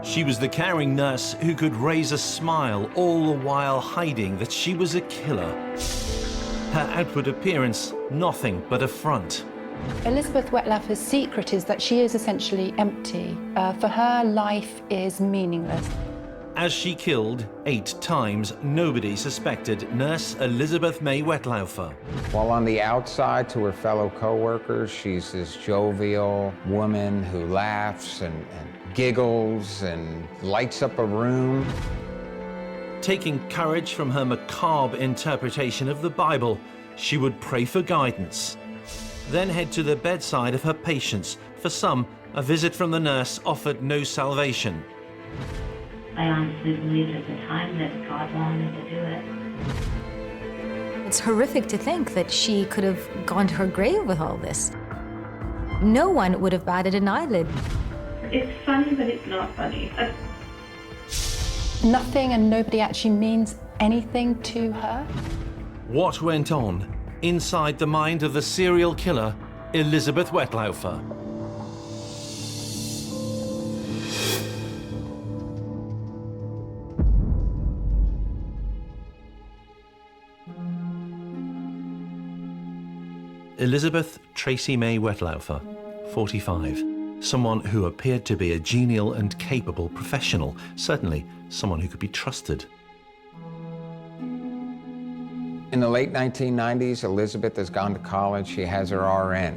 She was the caring nurse who could raise a smile all the while hiding that she was a killer. Her outward appearance, nothing but a front. Elizabeth Wettlaufer's secret is that she is essentially empty. For her, life is meaningless. As she killed 8 times, nobody suspected Nurse Elizabeth May Wettlaufer. While on the outside to her fellow co-workers, she's this jovial woman who laughs and giggles and lights up a room. Taking courage from her macabre interpretation of the Bible, she would pray for guidance, then head to the bedside of her patients. For some, a visit from the nurse offered no salvation. I honestly believed at the time that God wanted to do it. It's horrific to think that she could have gone to her grave with all this. No one would have batted an eyelid. It's funny, but it's not funny. Nothing and nobody actually means anything to her. What went on inside the mind of the serial killer, Elizabeth Wettlaufer? Elizabeth Tracy May Wettlaufer, 45. Someone who appeared to be a genial and capable professional, certainly someone who could be trusted. In the late 1990s, Elizabeth has gone to college. She has her RN.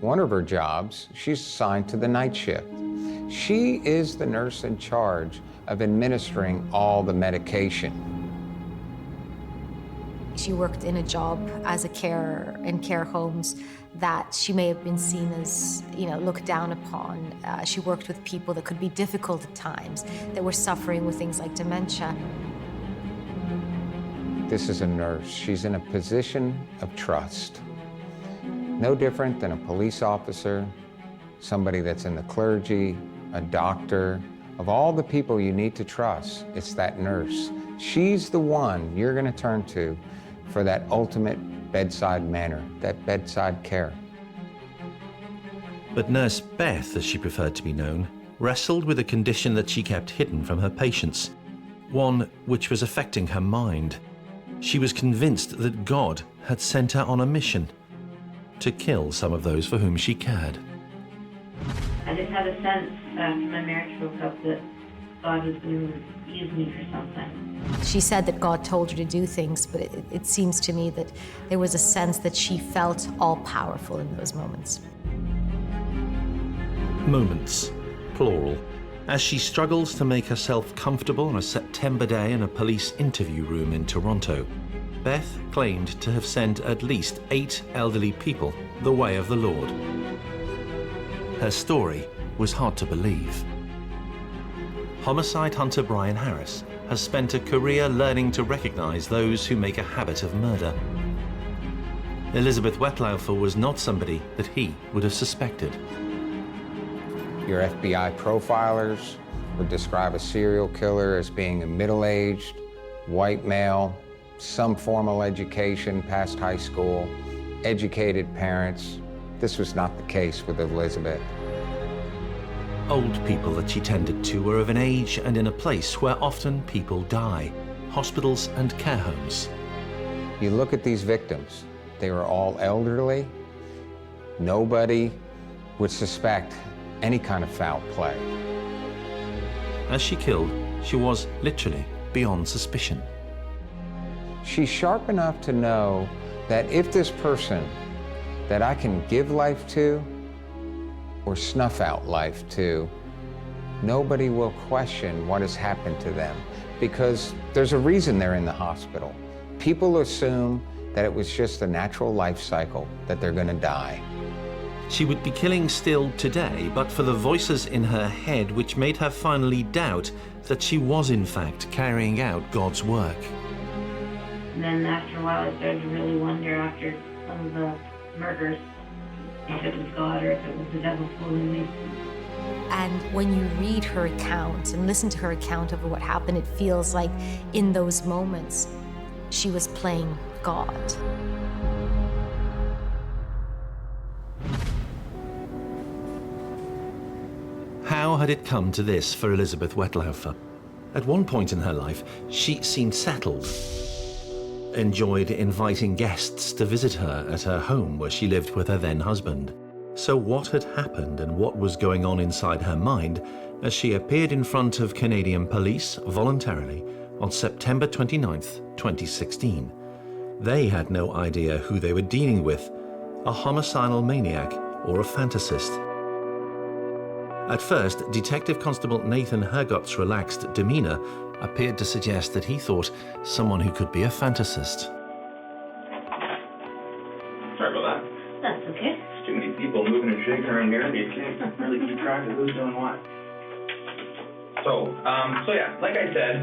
One of her jobs, she's assigned to the night shift. She is the nurse in charge of administering all the medication. She worked in a job as a carer in care homes that she may have been seen as, looked down upon. She worked with people that could be difficult at times, that were suffering with things like dementia. This is a nurse. She's in a position of trust. No different than a police officer, somebody that's in the clergy, a doctor. Of all the people you need to trust, it's that nurse. She's the one you're going to turn to for that ultimate bedside manner, that bedside care. But Nurse Beth, as she preferred to be known, wrestled with a condition that she kept hidden from her patients, one which was affecting her mind. She was convinced that God had sent her on a mission to kill some of those for whom she cared. I just had a sense after my marriage broke up that God was going to use me for something. She said that God told her to do things, but it seems to me that there was a sense that she felt all-powerful in those moments. Moments, plural, as she struggles to make herself comfortable on a September day in a police interview room in Toronto. Beth claimed to have sent at least 8 elderly people the way of the Lord. Her story was hard to believe. Homicide hunter Brian Harris has spent a career learning to recognize those who make a habit of murder. Elizabeth Wettlaufer was not somebody that he would have suspected. Your FBI profilers would describe a serial killer as being a middle-aged, white male, some formal education past high school, educated parents. This was not the case with Elizabeth. Old people that she tended to were of an age and in a place where often people die, hospitals and care homes. You look at these victims, they were all elderly. Nobody would suspect any kind of foul play. As she killed, she was literally beyond suspicion. She's sharp enough to know that if this person that I can give life to or snuff out life to, nobody will question what has happened to them, because there's a reason they're in the hospital. People assume that it was just a natural life cycle, that they're gonna die. She would be killing still today, but for the voices in her head which made her finally doubt that she was in fact carrying out God's work. And then after a while I started to really wonder after some of the murders if it was God or if it was the devil fooling me. And when you read her account and listen to her account of what happened, it feels like in those moments she was playing God. How had it come to this for Elizabeth Wettlaufer? At one point in her life, she seemed settled, enjoyed inviting guests to visit her at her home where she lived with her then husband. So what had happened and what was going on inside her mind as she appeared in front of Canadian police voluntarily on September 29th, 2016? They had no idea who they were dealing with, a homicidal maniac or a fantasist. At first, Detective Constable Nathan Hergott's relaxed demeanour appeared to suggest that he thought someone who could be a fantasist. Sorry about that. That's okay. There's too many people moving and shaking around here. You can't really keep track of who's doing what. So yeah, like I said,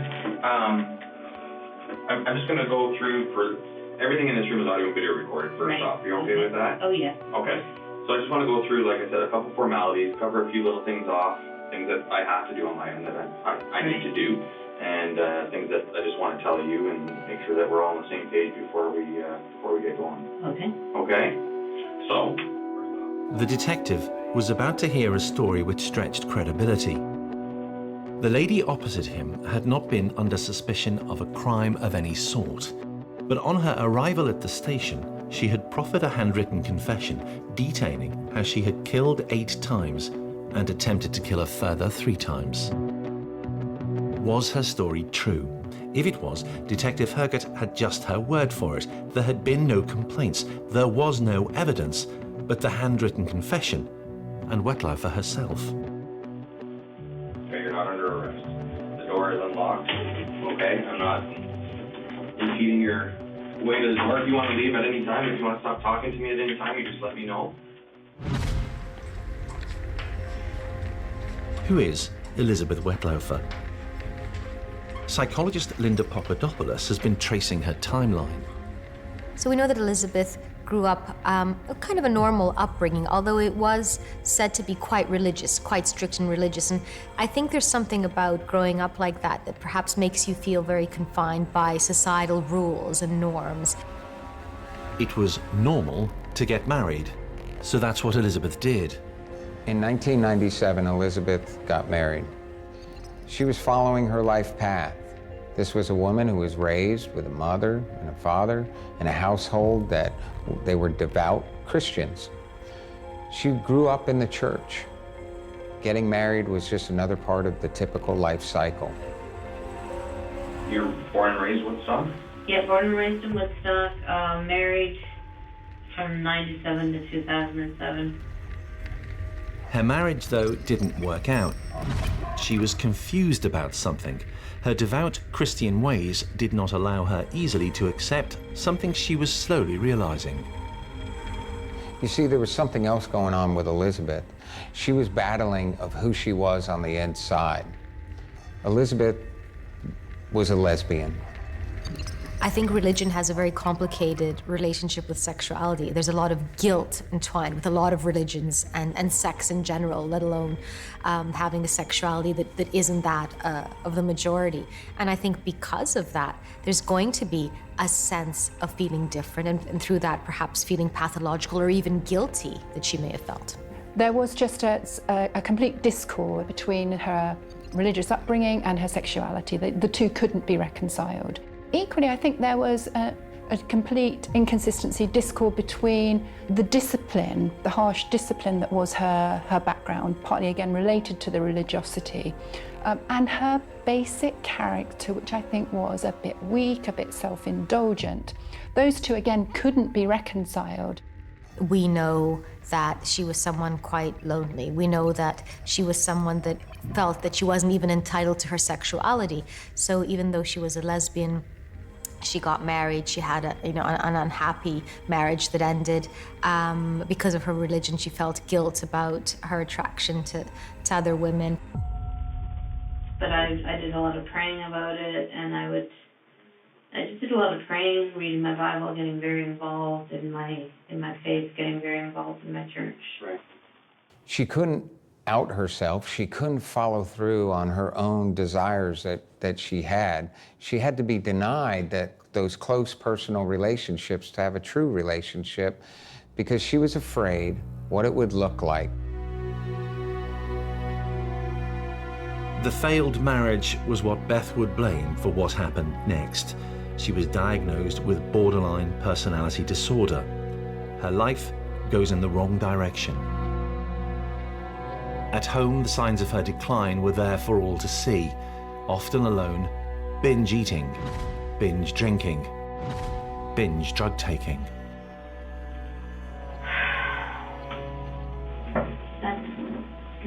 I'm just going to go through for everything in this room is audio and video recorded first off. You okay with that? Oh, yeah. Okay. So I just want to go through, like I said, a couple formalities, cover a few little things off, things that I have to do on my end that I need to do, and things that I just want to tell you and make sure that we're all on the same page before we get going. Okay. Okay? So. The detective was about to hear a story which stretched credibility. The lady opposite him had not been under suspicion of a crime of any sort, but on her arrival at the station, she had proffered a handwritten confession detailing how she had killed 8 times and attempted to kill a further 3 times. Was her story true? If it was, Detective Hergott had just her word for it. There had been no complaints, there was no evidence, but the handwritten confession and Wettlaufer herself. Okay, you're not under arrest. The door is unlocked. Okay, I'm not impeding your way to the door. If you want to leave at any time, if you want to stop talking to me at any time, you just let me know. Who is Elizabeth Wettlaufer? Psychologist Linda Papadopoulos has been tracing her timeline. So we know that Elizabeth grew up kind of a normal upbringing, although it was said to be quite religious, quite strict and religious. And I think there's something about growing up like that that perhaps makes you feel very confined by societal rules and norms. It was normal to get married, so that's what Elizabeth did. In 1997, Elizabeth got married. She was following her life path. This was a woman who was raised with a mother and a father in a household that they were devout Christians. She grew up in the church. Getting married was just another part of the typical life cycle. You're born and raised Woodstock? Yeah, born and raised in Woodstock, married from 97 to 2007. Her marriage, though, didn't work out. She was confused about something. Her devout Christian ways did not allow her easily to accept something she was slowly realizing. You see, there was something else going on with Elizabeth. She was battling of who she was on the inside. Elizabeth was a lesbian. I think religion has a very complicated relationship with sexuality. There's a lot of guilt entwined with a lot of religions and sex in general, let alone having a sexuality that isn't that of the majority. And I think because of that, there's going to be a sense of feeling different and through that perhaps feeling pathological or even guilty that she may have felt. There was just a complete discord between her religious upbringing and her sexuality. The two couldn't be reconciled. Equally, I think there was a complete inconsistency, discord between the discipline, the harsh discipline that was her background, partly again related to the religiosity, and her basic character, which I think was a bit weak, a bit self-indulgent. Those two, again, couldn't be reconciled. We know that she was someone quite lonely. We know that she was someone that felt that she wasn't even entitled to her sexuality. So even though she was a lesbian, she got married, she had an unhappy marriage that ended. Because of her religion, she felt guilt about her attraction to other women. But I did a lot of praying about it, and I just did a lot of praying, reading my Bible, getting very involved in my faith, getting very involved in my church. Right. She couldn't out herself. She couldn't follow through on her own desires that she had. She had to be denied those close personal relationships to have a true relationship because she was afraid what it would look like. The failed marriage was what Beth would blame for what happened next. She was diagnosed with borderline personality disorder. Her life goes in the wrong direction. At home, the signs of her decline were there for all to see. Often alone, binge eating, binge drinking, binge drug taking.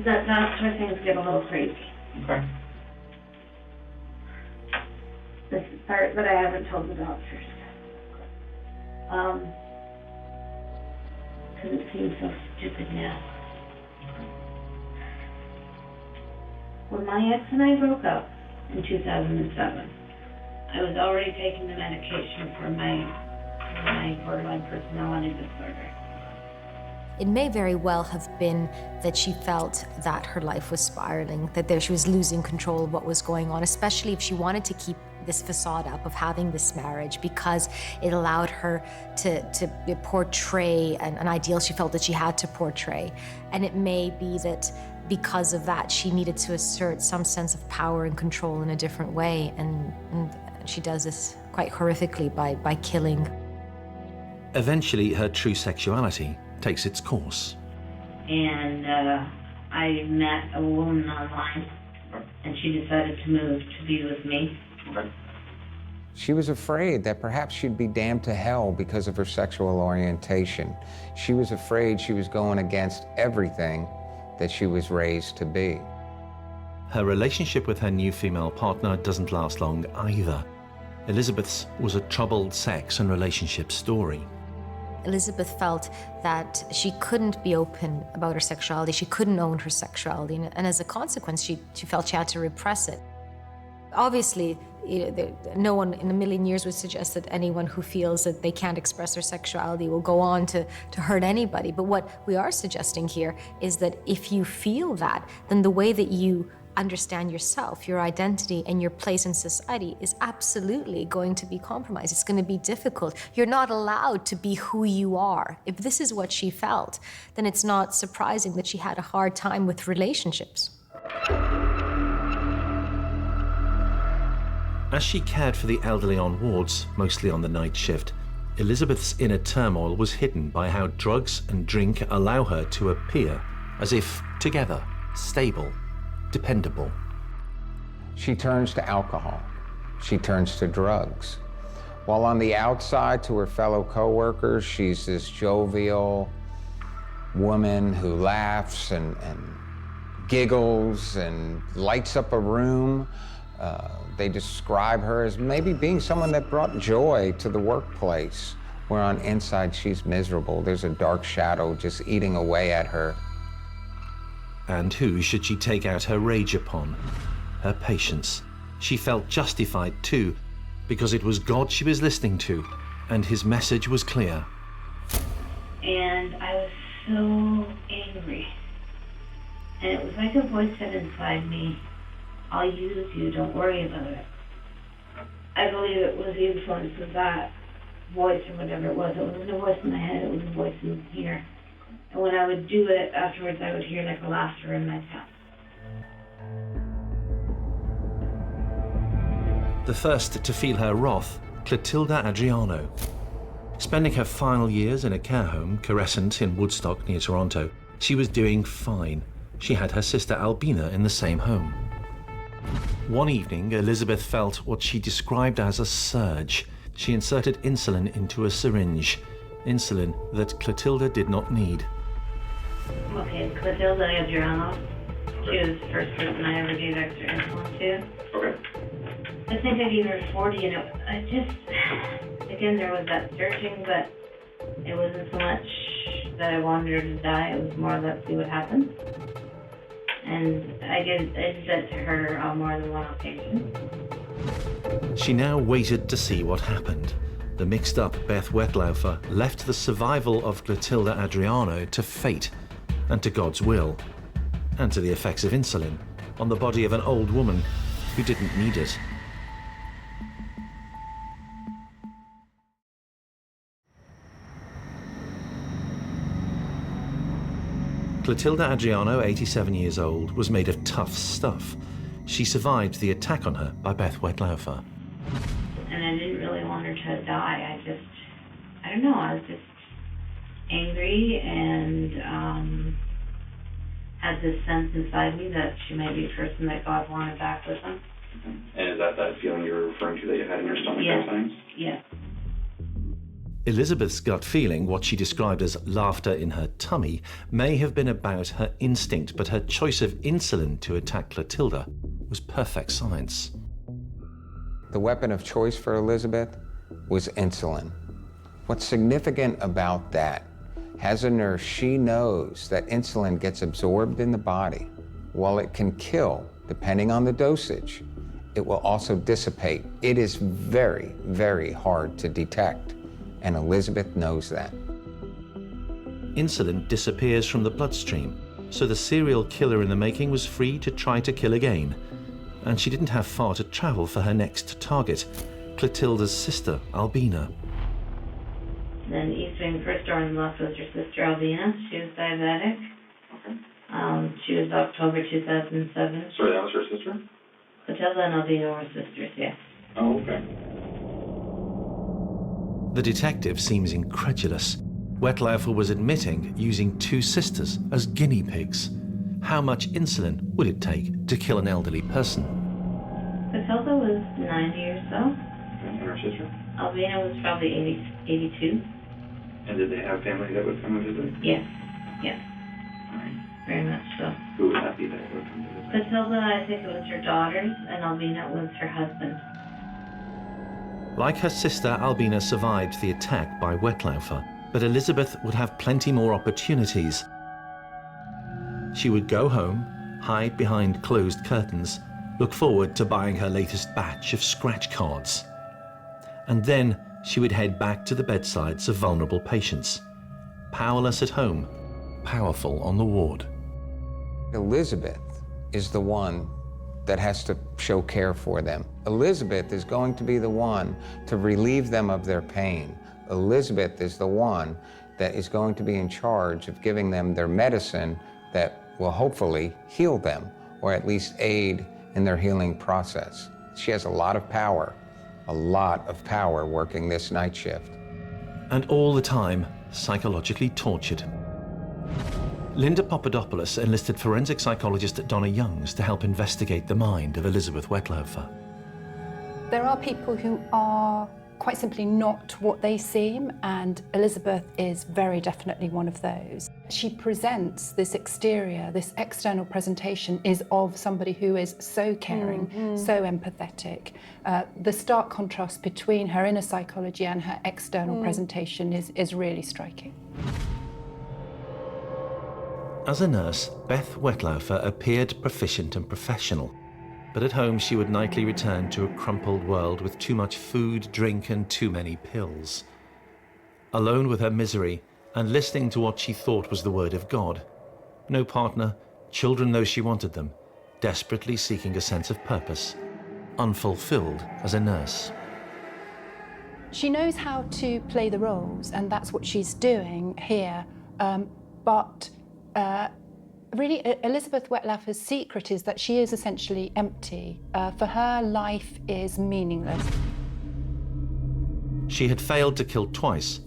That's where things get a little crazy. Okay. This is part that I haven't told the doctors. Because it seems so stupid now. When my ex and I broke up in 2007, I was already taking the medication for my borderline personality disorder. It may very well have been that she felt that her life was spiraling, that she was losing control of what was going on, especially if she wanted to keep this facade up of having this marriage because it allowed her to portray an ideal she felt that she had to portray. And it may be that because of that, she needed to assert some sense of power and control in a different way. And she does this quite horrifically by killing. Eventually, her true sexuality takes its course. And I met a woman online, and she decided to move to be with me. Okay. She was afraid that perhaps she'd be damned to hell because of her sexual orientation. She was afraid she was going against everything that she was raised to be. Her relationship with her new female partner doesn't last long either. Elizabeth's was a troubled sex and relationship story. Elizabeth felt that she couldn't be open about her sexuality. She couldn't own her sexuality. And as a consequence, she felt she had to repress it. Obviously, no one in a million years would suggest that anyone who feels that they can't express their sexuality will go on to hurt anybody. But what we are suggesting here is that if you feel that, then the way that you understand yourself, your identity, and your place in society is absolutely going to be compromised. It's going to be difficult. You're not allowed to be who you are. If this is what she felt, then it's not surprising that she had a hard time with relationships. As she cared for the elderly on wards, mostly on the night shift, Elizabeth's inner turmoil was hidden by how drugs and drink allow her to appear as if together, stable, dependable. She turns to alcohol. She turns to drugs. While on the outside to her fellow co-workers, she's this jovial woman who laughs and giggles and lights up a room. They describe her as maybe being someone that brought joy to the workplace, where on inside she's miserable. There's a dark shadow just eating away at her. And who should she take out her rage upon? Her patients. She felt justified too, because it was God she was listening to, and his message was clear. And I was so angry. And it was like a voice said inside me, I'll use you, don't worry about it. I believe it was the influence of that voice or whatever it was. It wasn't a voice in my head, it was a voice in here. And when I would do it, afterwards I would hear like a laughter in my chest. The first to feel her wrath, Clotilda Adriano. Spending her final years in a care home, Crescent in Woodstock near Toronto, she was doing fine. She had her sister Albina in the same home. One evening, Elizabeth felt what she described as a surge. She inserted insulin into a syringe, insulin that Clotilda did not need. Okay, Clotilda Adriano. She was the first person I ever gave extra insulin to. Okay. I think I gave her 40, and I just, again, there was that searching, but it wasn't so much that I wanted her to die, it was more let's see what happens. And I did that to her on more than one occasion. She now waited to see what happened. The mixed-up Beth Wettlaufer left the survival of Clotilda Adriano to fate and to God's will, and to the effects of insulin on the body of an old woman who didn't need it. Clotilda Adriano, 87 years old, was made of tough stuff. she survived the attack on her by Beth Wetlaufer. And I didn't really want her to die. I don't know, I was just angry and had this sense inside me that she might be a person that God wanted back with him. And is that feeling you're referring to that you had in your stomach Yes. those times? Yes. Elizabeth's gut feeling, what she described as laughter in her tummy, may have been about her instinct, but her choice of insulin to attack Clotilda was perfect science. The weapon of choice for Elizabeth was insulin. What's significant about that, as a nurse, she knows that insulin gets absorbed in the body. While it can kill, depending on the dosage, it will also dissipate. It is very, very hard to detect, and Elizabeth knows that. Insulin disappears from the bloodstream, so the serial killer in the making was free to try to kill again. And she didn't have far to travel for her next target, Clotilda's sister, Albina. Then Eastern first door on the left was her sister Albina. She was diabetic. Okay. She was October 2007. Sorry, that was her sister? Clotilda and Albina were sisters, yes. Oh, okay. The detective seems incredulous. Wettlaufer was admitting using two sisters as guinea pigs. How much insulin would it take to kill an elderly person? Clotilda was 90 or so. And her sister? Albina was probably 82. And did they have family that would come and visit? Yes, yes, All right. very much so. Who would that be that would come to visit? Clotilda, I think it was her daughters, and Albina was her husband. Like her sister, Albina survived the attack by Wettlaufer, but Elizabeth would have plenty more opportunities. She would go home, hide behind closed curtains, look forward to buying her latest batch of scratch cards. And then she would head back to the bedsides of vulnerable patients. Powerless at home, powerful on the ward. Elizabeth is the one that has to show care for them. Elizabeth is going to be the one to relieve them of their pain. Elizabeth is the one that is going to be in charge of giving them their medicine that will hopefully heal them, or at least aid in their healing process. She has a lot of power working this night shift. And all the time, psychologically tortured. Linda Papadopoulos enlisted forensic psychologist Donna Youngs to help investigate the mind of Elizabeth Wettlaufer. There are people who are quite simply not what they seem, and Elizabeth is very definitely one of those. She presents this exterior, this external presentation is of somebody who is so caring, so empathetic. The stark contrast between her inner psychology and her external presentation is really striking. As a nurse, Beth Wettlaufer appeared proficient and professional, but at home she would nightly return to a crumpled world with too much food, drink, and too many pills. Alone with her misery and listening to what she thought was the word of God. No partner, children though she wanted them, desperately seeking a sense of purpose, unfulfilled as a nurse. She knows how to play the roles, and that's what she's doing here, but really, Elizabeth Wettlaufer's secret is that she is essentially empty. For her, life is meaningless. She had failed to kill twice.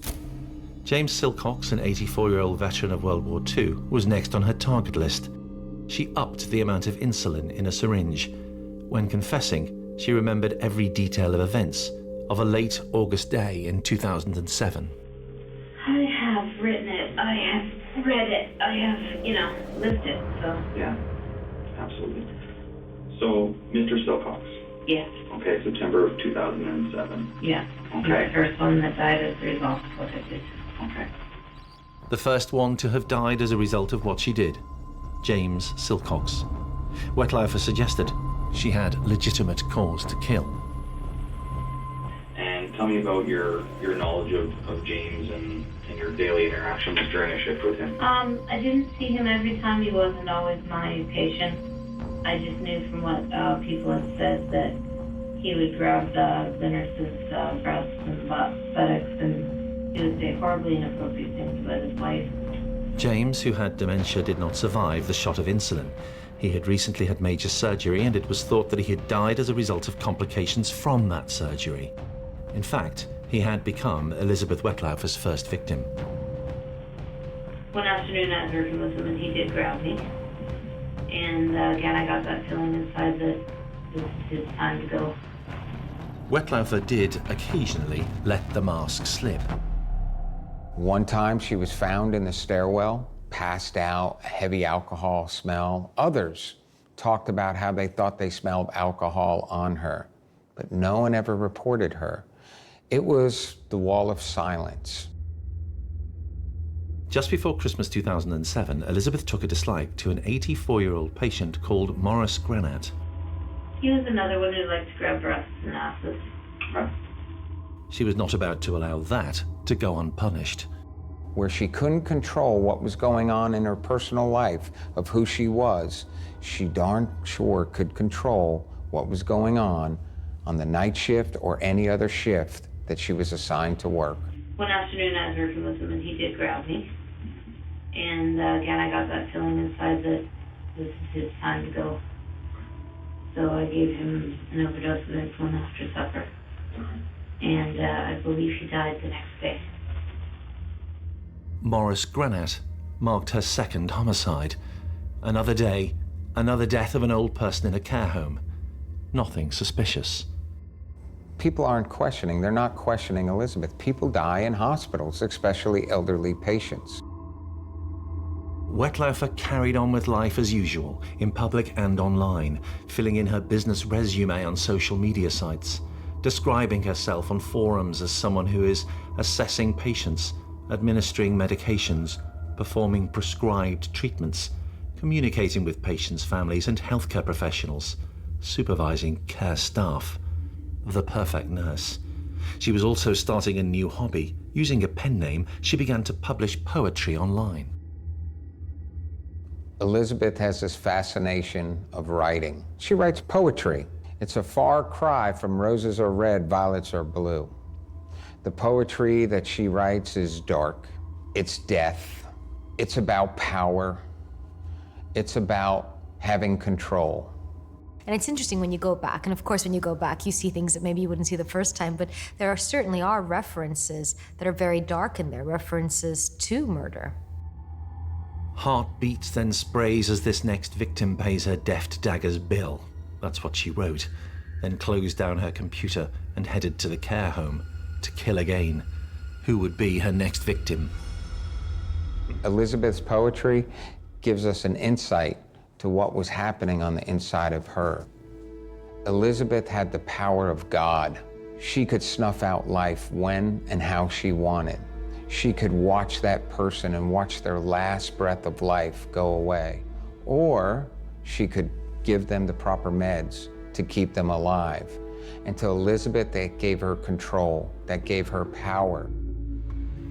James Silcox, an 84-year-old veteran of World War II, was next on her target list. She upped the amount of insulin in a syringe. When confessing, she remembered every detail of events of a late August day in 2007. I have written it, I have read it, I have, lived it, so. Yeah, absolutely. So, Mr. Silcox. Yes. Okay, September of 2007. Yeah. Okay. The first one that died as a result of what I did. Okay. The first one to have died as a result of what she did, James Silcox. Wettlaufer suggested she had legitimate cause to kill. And tell me about your knowledge of James and your daily interactions during a shift with him. I didn't see him every time. He wasn't always my patient. I just knew from what people had said that he would grab the nurse's breasts and buttocks, and he would say horribly inappropriate things about his wife. James, who had dementia, did not survive the shot of insulin. He had recently had major surgery, and it was thought that he had died as a result of complications from that surgery. In fact, he had become Elizabeth Wetlaufer's first victim. One afternoon I was working with him and he did grab me. And again, I got that feeling inside that this is his time to go. Wettlaufer did occasionally let the mask slip. One time she was found in the stairwell, passed out, a heavy alcohol smell. Others talked about how they thought they smelled alcohol on her, but no one ever reported her. It was the wall of silence. Just before Christmas 2007, Elizabeth took a dislike to an 84-year-old patient called Morris Granat. He was another one who liked to grab breasts and asses. She was not about to allow that to go unpunished. Where she couldn't control what was going on in her personal life of who she was, she darn sure could control what was going on the night shift or any other shift that she was assigned to work. One afternoon I was working with him and he did grab me. And again, I got that feeling inside that this is his time to go. So I gave him an overdose of insulin after supper. And I believe he died the next day. Morris Granat marked her second homicide. Another day, another death of an old person in a care home. Nothing suspicious. People aren't questioning. They're not questioning Elizabeth. People die in hospitals, especially elderly patients. Wettlaufer carried on with life as usual, in public and online, filling in her business resume on social media sites, describing herself on forums as someone who is assessing patients, administering medications, performing prescribed treatments, communicating with patients' families and healthcare professionals, supervising care staff. The perfect nurse. She was also starting a new hobby. Using a pen name, she began to publish poetry online. Elizabeth has this fascination of writing. She writes poetry. It's a far cry from roses are red, violets are blue. The poetry that she writes is dark. It's death. It's about power. It's about having control. And it's interesting when you go back, and of course when you go back you see things that maybe you wouldn't see the first time, but there certainly are references that are very dark in there, references to murder. Heart beats then sprays as this next victim pays her deft dagger's bill. That's what she wrote, then closed down her computer and headed to the care home to kill again. Who would be her next victim? Elizabeth's poetry gives us an insight to what was happening on the inside of her. Elizabeth had the power of God. She could snuff out life when and how she wanted. She could watch that person and watch their last breath of life go away. Or she could give them the proper meds to keep them alive. And to Elizabeth, that gave her control, that gave her power.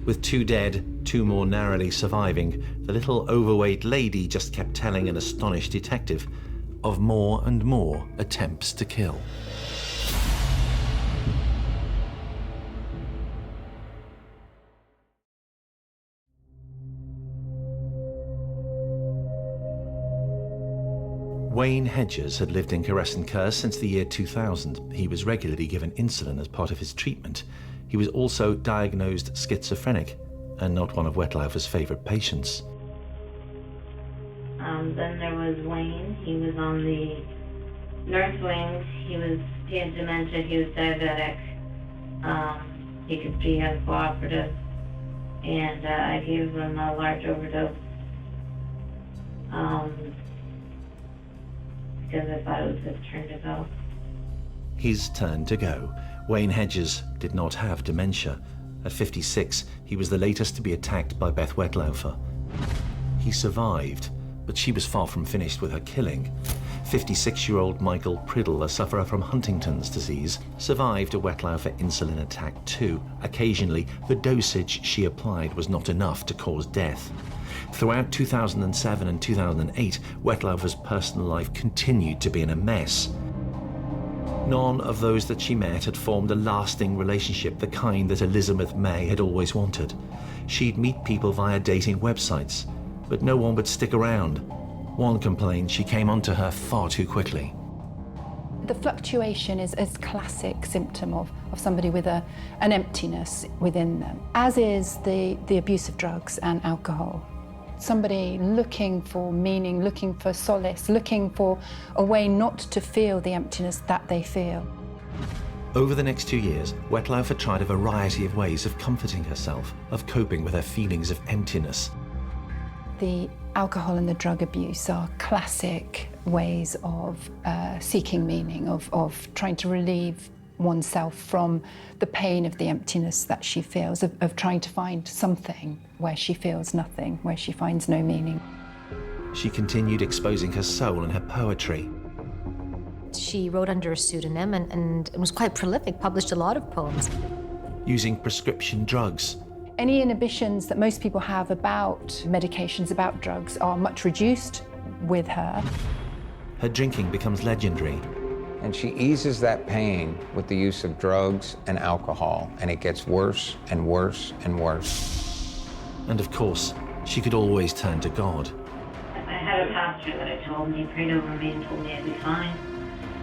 With 2 dead, 2 more narrowly surviving, the little overweight lady just kept telling an astonished detective of more and more attempts to kill. Wayne Hedges had lived in Caress since the year 2000. He was regularly given insulin as part of his treatment. He was also diagnosed schizophrenic and not one of Wettlaufer's favorite patients. Then there was Wayne. He was on the nurse wing. He had dementia. He was diabetic. He could be uncooperative. And I gave him a large overdose. Because I thought it was his turn to go. His turn to go. Wayne Hedges did not have dementia. At 56, he was the latest to be attacked by Beth Wetlaufer. He survived, but she was far from finished with her killing. 56-year-old Michael Priddle, a sufferer from Huntington's disease, survived a Wettlaufer insulin attack too. Occasionally, the dosage she applied was not enough to cause death. Throughout 2007 and 2008, Wettlaufer's personal life continued to be in a mess. None of those that she met had formed a lasting relationship, the kind that Elizabeth May had always wanted. She'd meet people via dating websites, but no one would stick around. One complained she came onto her far too quickly. The fluctuation is a classic symptom of somebody with an emptiness within them, as is the abuse of drugs and alcohol. Somebody looking for meaning, looking for solace, looking for a way not to feel the emptiness that they feel. Over the next 2 years, Wettlaufer tried a variety of ways of comforting herself, of coping with her feelings of emptiness. The alcohol and the drug abuse are classic ways of seeking meaning, of trying to relieve oneself from the pain of the emptiness that she feels, of trying to find something where she feels nothing, where she finds no meaning. She continued exposing her soul in her poetry. She wrote under a pseudonym and was quite prolific, published a lot of poems. Using prescription drugs. Any inhibitions that most people have about medications, about drugs, are much reduced with her. Her drinking becomes legendary. And she eases that pain with the use of drugs and alcohol, and it gets worse and worse and worse. And of course, she could always turn to God. I had a pastor that I told me, he prayed over me and told me I'd be fine.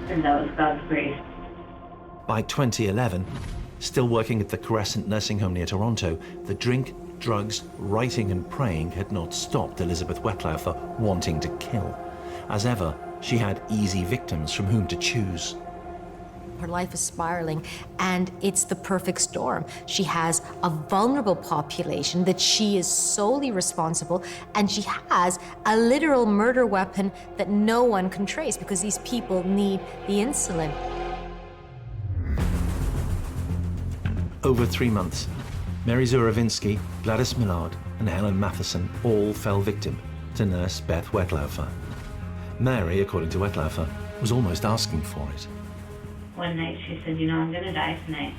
And that was God's grace. By 2011, still working at the Crescent nursing home near Toronto, the drink, drugs, writing and praying had not stopped Elizabeth Wettlaufer wanting to kill. As ever, she had easy victims from whom to choose. Her life is spiraling, and it's the perfect storm. She has a vulnerable population that she is solely responsible, and she has a literal murder weapon that no one can trace because these people need the insulin. Over 3 months, Mary Zuravinsky, Gladys Millard, and Helen Matheson all fell victim to nurse Beth Wettlaufer. Mary, according to Wettlaufer, was almost asking for it. One night she said, I'm going to die tonight.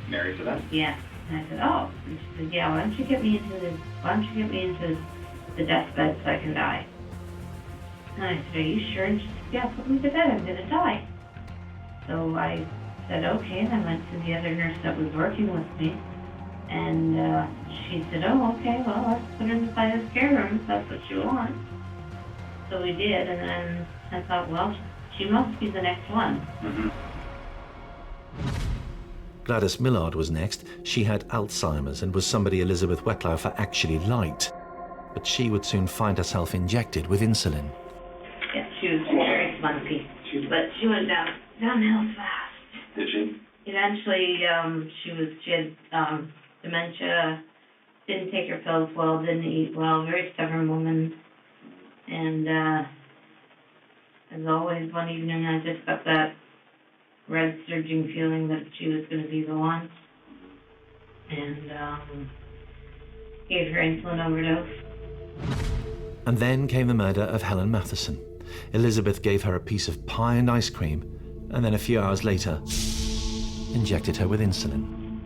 Mary said that? Yeah. And I said, oh. And she said, yeah, why don't you get me into the deathbed so I can die? And I said, are you sure? And she said, yeah, put me to bed, I'm going to die. So I said, okay, and I went to the other nurse that was working with me. And she said, oh, okay, well, let's put her inside the scare room if that's what you want. So we did, and then I thought, well, she must be the next one. Mm-hmm. Gladys Millard was next. She had Alzheimer's and was somebody Elizabeth Wettlaufer actually liked. But she would soon find herself injected with insulin. Yeah, she was very spunky, but she went downhill fast. Did she? Eventually, she had dementia, didn't take her pills well, didn't eat well, very stubborn woman. And as always, one evening I just got that red surging feeling that she was going to be the one. And gave her insulin overdose. And then came the murder of Helen Matheson. Elizabeth gave her a piece of pie and ice cream, and then a few hours later, injected her with insulin.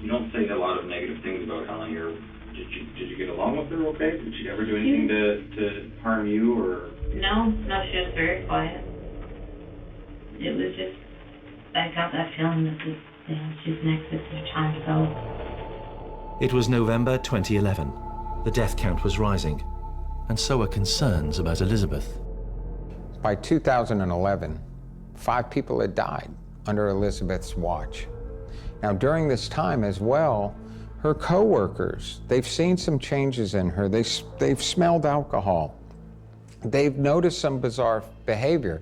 You don't say a lot of negative things about Helen here. Did you get along with her okay? Did she ever do anything to harm you or? No, she was very quiet. It was just, I got that feeling that she's next at her time, so. It was November 2011. The death count was rising, and so were concerns about Elizabeth. By 2011, 5 people had died under Elizabeth's watch. Now, during this time as well, her co-workers, they've seen some changes in her. They've smelled alcohol. They've noticed some bizarre behavior,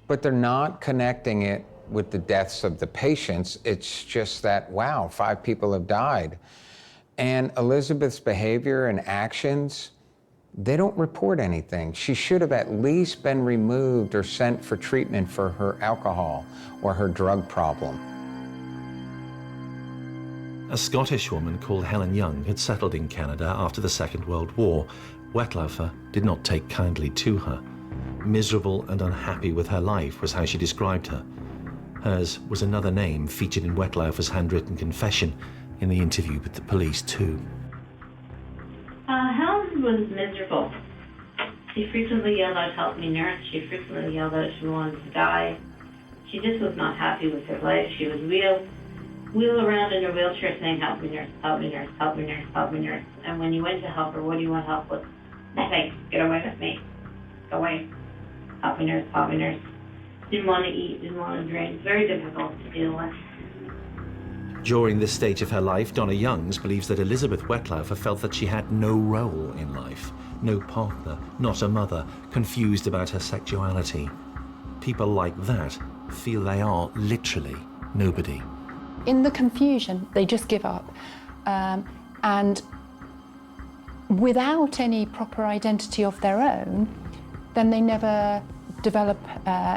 but they're not connecting it with the deaths of the patients. It's just that, wow, 5 people have died. And Elizabeth's behavior and actions, they don't report anything. She should have at least been removed or sent for treatment for her alcohol or her drug problem. A Scottish woman called Helen Young had settled in Canada after the Second World War. Wettlaufer did not take kindly to her. Miserable and unhappy with her life was how she described her. Hers was another name featured in Wettlaufer's handwritten confession in the interview with the police too. Helen was miserable. She frequently yelled out, help me nurse. She frequently yelled out she wanted to die. She just was not happy with her life. She would wheel around in her wheelchair saying, help me nurse, help me nurse, help me nurse, help me nurse. And when you went to help her, what do you want help with? Like, get away with me. Go away. Poppy nurse, poppy nurse. Didn't want to eat, didn't want to drink. Very difficult to deal with. During this stage of her life, Donna Youngs believes that Elizabeth Wettlaufer felt that she had no role in life, no partner, not a mother, confused about her sexuality. People like that feel they are literally nobody. In the confusion, they just give up. And without any proper identity of their own, then they never develop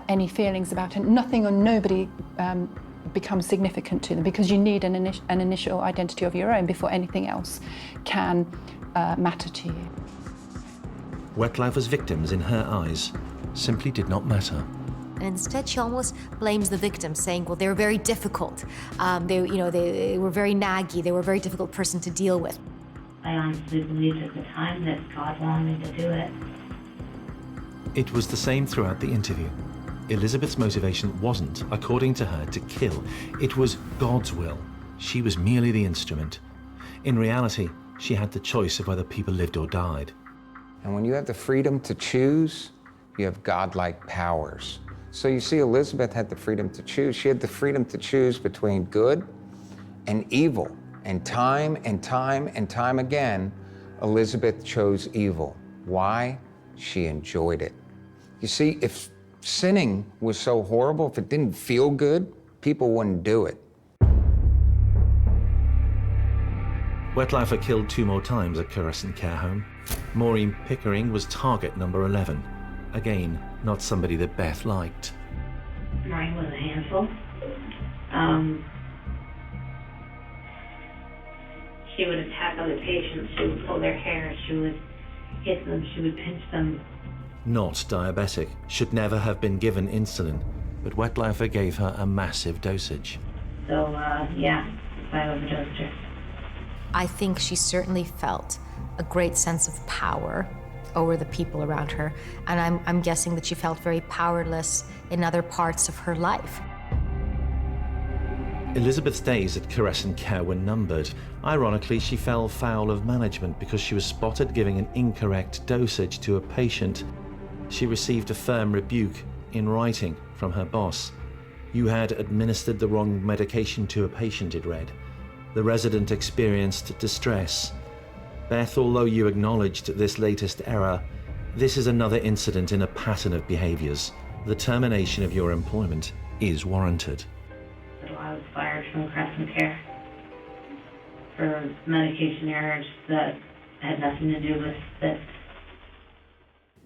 any feelings about it. Nothing or nobody becomes significant to them, because you need an initial identity of your own before anything else can matter to you. Wettlaufer's victims, in her eyes, simply did not matter. And instead, she almost blames the victims, saying, well, they were very difficult. They were very naggy. They were a very difficult person to deal with. I honestly believed at the time that God wanted me to do it. It was the same throughout the interview. Elizabeth's motivation wasn't, according to her, to kill. It was God's will. She was merely the instrument. In reality, she had the choice of whether people lived or died. And when you have the freedom to choose, you have godlike powers. So you see, Elizabeth had the freedom to choose. She had the freedom to choose between good and evil. And time and time and time again, Elizabeth chose evil. Why? She enjoyed it. You see, if sinning was so horrible, if it didn't feel good, people wouldn't do it. Wettlaufer killed 2 more times at Crescent Care Home. Maureen Pickering was target number 11. Again, not somebody that Beth liked. Maureen was a handful. She would attack other patients. She would pull their hair. She would hit them. She would pinch them. Not diabetic, should never have been given insulin, but Wettlaufer gave her a massive dosage. So, yeah, I overdosed her. I think she certainly felt a great sense of power over the people around her, and I'm guessing that she felt very powerless in other parts of her life. Elizabeth's days at Crescent Care were numbered. Ironically, she fell foul of management because she was spotted giving an incorrect dosage to a patient. She received a firm rebuke in writing from her boss. You had administered the wrong medication to a patient, it read. The resident experienced distress. Beth, although you acknowledged this latest error, this is another incident in a pattern of behaviors. The termination of your employment is warranted. So I was fired from Crescent Care for medication errors that had nothing to do with this.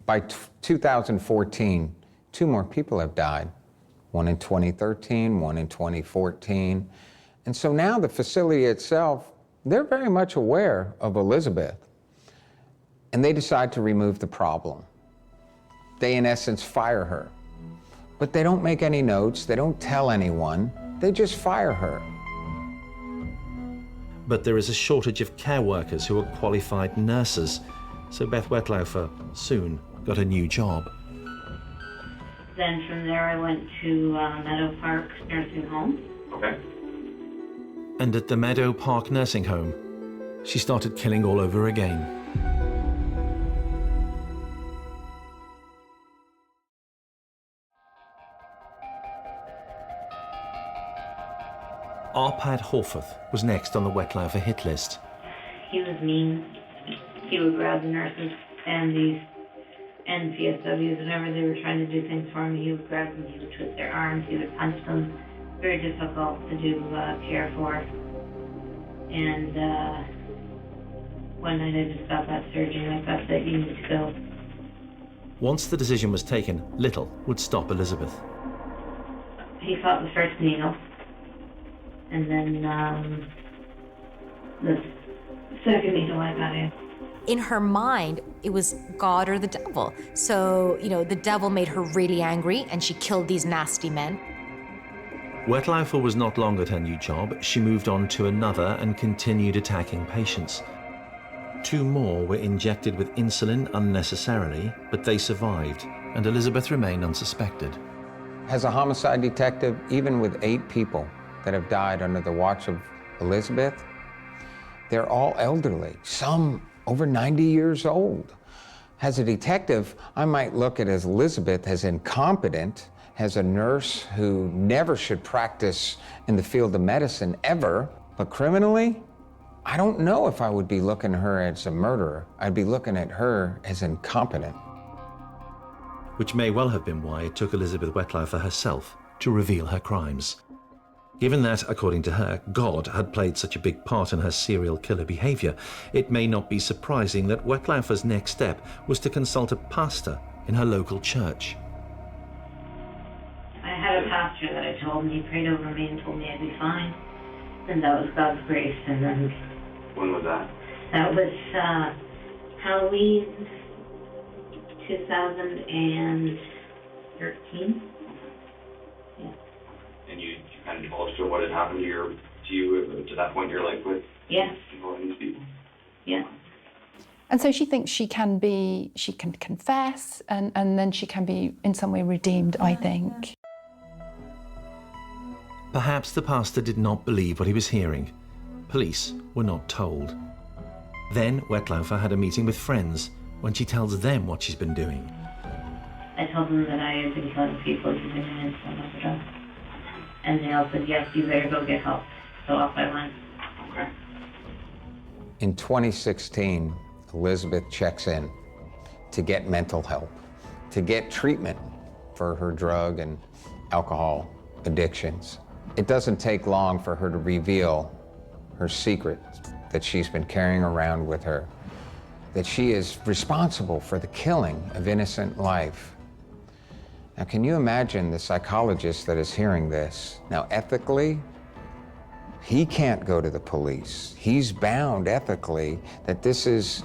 By 2014, 2 more people have died. One in 2013, one in 2014. And so now the facility itself, they're very much aware of Elizabeth. And they decide to remove the problem. They, in essence, fire her. But they don't make any notes, they don't tell anyone, they just fire her. But there is a shortage of care workers who are qualified nurses, so Beth Wettlaufer soon got a new job. Then from there I went to Meadow Park Nursing Home. Okay. And at the Meadow Park Nursing Home, she started killing all over again. Arpad Horforth was next on the Wettlaufer hit list. He was mean. He would grab the nurses and the PSWs whenever they were trying to do things for him. He would grab them, he would twist their arms, he would punch them. Very difficult to do care for. And one night I just got that surgery like that you need to go. Once the decision was taken, little would stop Elizabeth. He fought the first needle, and then the second needle I got in. In her mind, it was God or the devil. So, the devil made her really angry and she killed these nasty men. Wettlaufer was not long at her new job. She moved on to another and continued attacking patients. 2 more were injected with insulin unnecessarily, but they survived, and Elizabeth remained unsuspected. As a homicide detective, even with 8 people that have died under the watch of Elizabeth, they're all elderly, some over 90 years old. As a detective, I might look at Elizabeth as incompetent, as a nurse who never should practice in the field of medicine ever, but criminally, I don't know if I would be looking at her as a murderer. I'd be looking at her as incompetent. Which may well have been why it took Elizabeth Wettlaufer herself to reveal her crimes. Given that, according to her, God had played such a big part in her serial killer behaviour, it may not be surprising that Wettlaufer's next step was to consult a pastor in her local church. I had a pastor that I told, and he prayed over me and told me I'd be fine. And that was God's grace. And then... When was that? That was Halloween 2013. Yeah. And you kind of told us what had happened to you to that point in your life with involving these people? Yeah. And so she thinks she can confess, and then she can be in some way redeemed, I think. Perhaps the pastor did not believe what he was hearing. Police were not told. Then Wettlaufer had a meeting with friends when she tells them what she's been doing. I told them that I had been killing people using an insulin overdose. And they all said, yes, you better go get help. So off I went. Okay. In 2016, Elizabeth checks in to get mental help, to get treatment for her drug and alcohol addictions. It doesn't take long for her to reveal her secret that she's been carrying around with her, that she is responsible for the killing of innocent life. Now, can you imagine the psychologist that is hearing this? Now, ethically, he can't go to the police. He's bound ethically that this is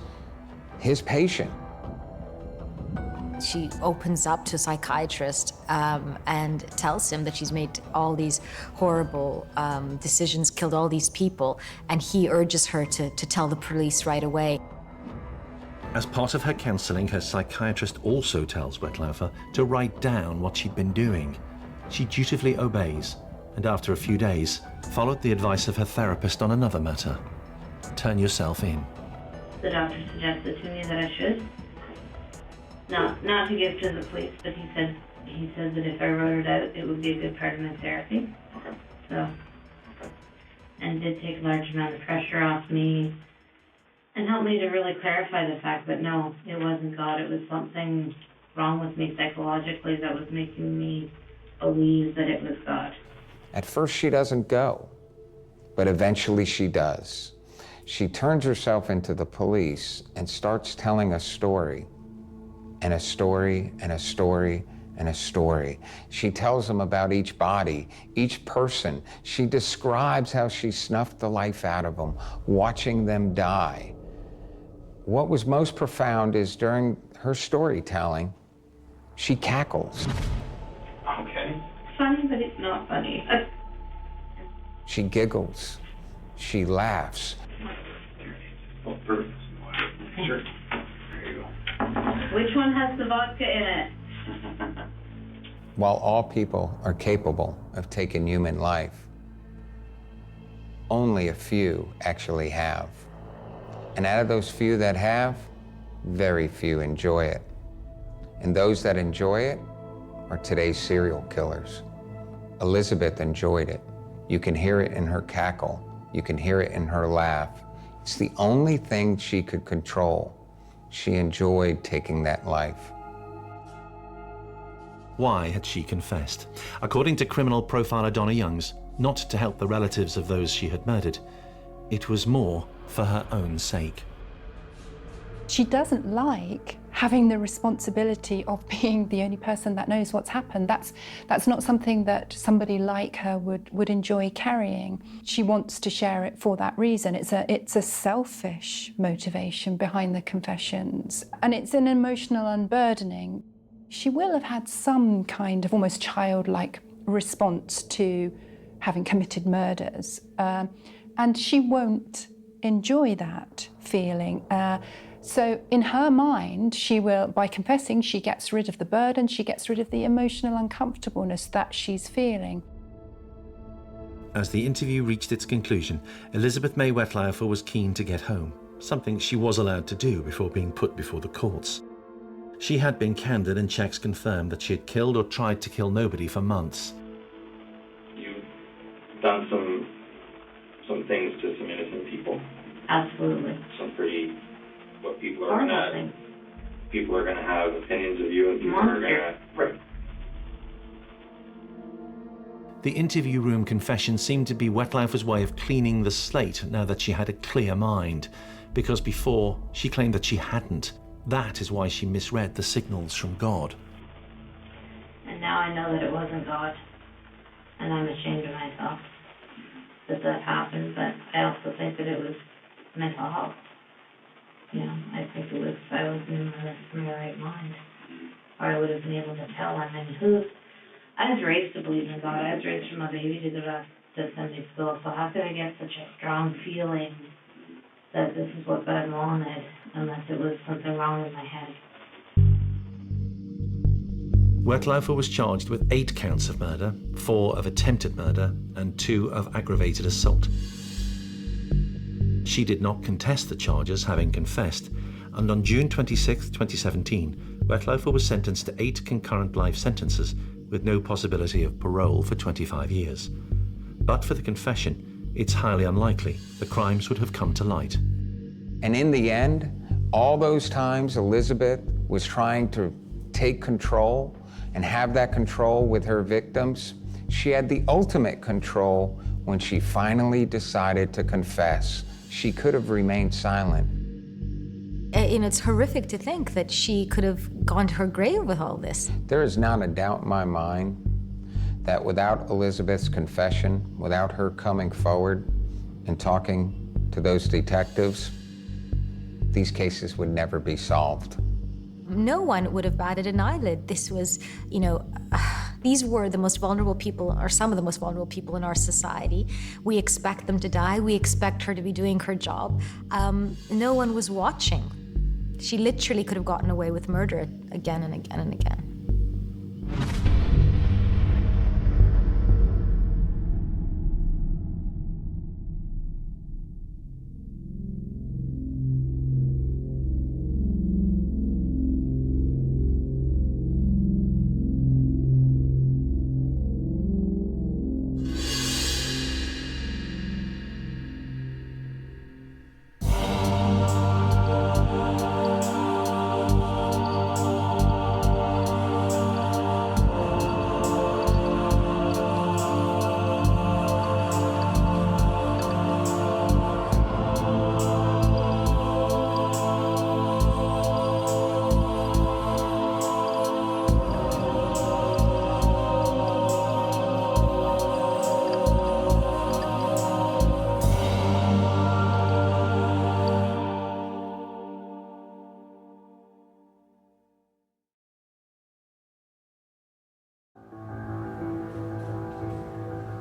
his patient. She opens up to a psychiatrist and tells him that she's made all these horrible decisions, killed all these people, and he urges her to tell the police right away. As part of her counselling, her psychiatrist also tells Wettlaufer to write down what she'd been doing. She dutifully obeys, and after a few days, followed the advice of her therapist on another matter. Turn yourself in. The doctor suggested to me that I should. Not to give to the police, but he said that if I wrote it out, it would be a good part of my therapy. So, and did take a large amount of pressure off me and helped me to really clarify the fact that no, it wasn't God, it was something wrong with me psychologically that was making me believe that it was God. At first she doesn't go, but eventually she does. She turns herself into the police and starts telling a story, and a story, and a story, and a story. She tells them about each body, each person. She describes how she snuffed the life out of them, watching them die. What was most profound is during her storytelling, she cackles. Okay. Funny, but it's not funny. She giggles. She laughs. Oh, perfect. Sure. There you go. Which one has the vodka in it? While all people are capable of taking human life, only a few actually have. And out of those few that have, very few enjoy it. And those that enjoy it are today's serial killers. Elizabeth enjoyed it. You can hear it in her cackle. You can hear it in her laugh. It's the only thing she could control. She enjoyed taking that life. Why had she confessed? According to criminal profiler Donna Youngs, not to help the relatives of those she had murdered. It was more for her own sake. She doesn't like having the responsibility of being the only person that knows what's happened. That's not something that somebody like her would enjoy carrying. She wants to share it for that reason. It's a selfish motivation behind the confessions, and it's an emotional unburdening. She will have had some kind of almost childlike response to having committed murders, and she won't enjoy that feeling. So in her mind, she will, by confessing, she gets rid of the burden, she gets rid of the emotional uncomfortableness that she's feeling. As the interview reached its conclusion, Elizabeth May Wettlaufer was keen to get home, something she was allowed to do before being put before the courts. She had been candid and checks confirmed that she had killed or tried to kill nobody for months. You've done some things to some innocent people. Absolutely. Some pretty, what people are Horrible gonna, things. people are gonna have opinions of you, and people are gonna, right. The interview room confession seemed to be Wettlaufer's way of cleaning the slate now that she had a clear mind, because before she claimed that she hadn't. That is why she misread the signals from God. And now I know that it wasn't God, and I'm ashamed of myself that happened, but I also think that it was mental health. You know, I think it was, I was in my right mind, or I would have been able to tell. I mean, I was raised to believe in God. I was raised from a baby to go to Sunday school, so how could I get such a strong feeling that this is what God wanted, unless it was something wrong with my head? Wettlaufer was charged with 8 counts of murder, 4 of attempted murder, and 2 of aggravated assault. She did not contest the charges, having confessed, and on June 26, 2017, Wettlaufer was sentenced to 8 concurrent life sentences with no possibility of parole for 25 years. But for the confession, it's highly unlikely the crimes would have come to light. And in the end, all those times Elizabeth was trying to take control and have that control with her victims, she had the ultimate control when she finally decided to confess. She could have remained silent. You know, it's horrific to think that she could have gone to her grave with all this. There is not a doubt in my mind that without Elizabeth's confession, without her coming forward and talking to those detectives, these cases would never be solved. No one would have batted an eyelid. This was, you know, these were the most vulnerable people, or some of the most vulnerable people in our society. We expect them to die. We expect her to be doing her job. No one was watching. She literally could have gotten away with murder again and again and again.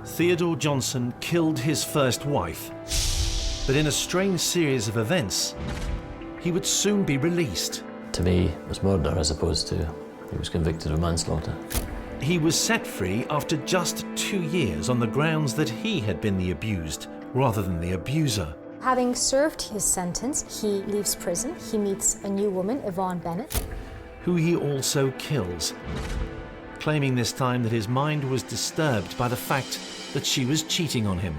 Theodore Johnson killed his first wife, but in a strange series of events, he would soon be released. To me, it was murder as opposed to he was convicted of manslaughter. He was set free after just 2 years on the grounds that he had been the abused rather than the abuser. Having served his sentence, he leaves prison. He meets a new woman, Yvonne Bennett, who he also kills, claiming this time that his mind was disturbed by the fact that she was cheating on him.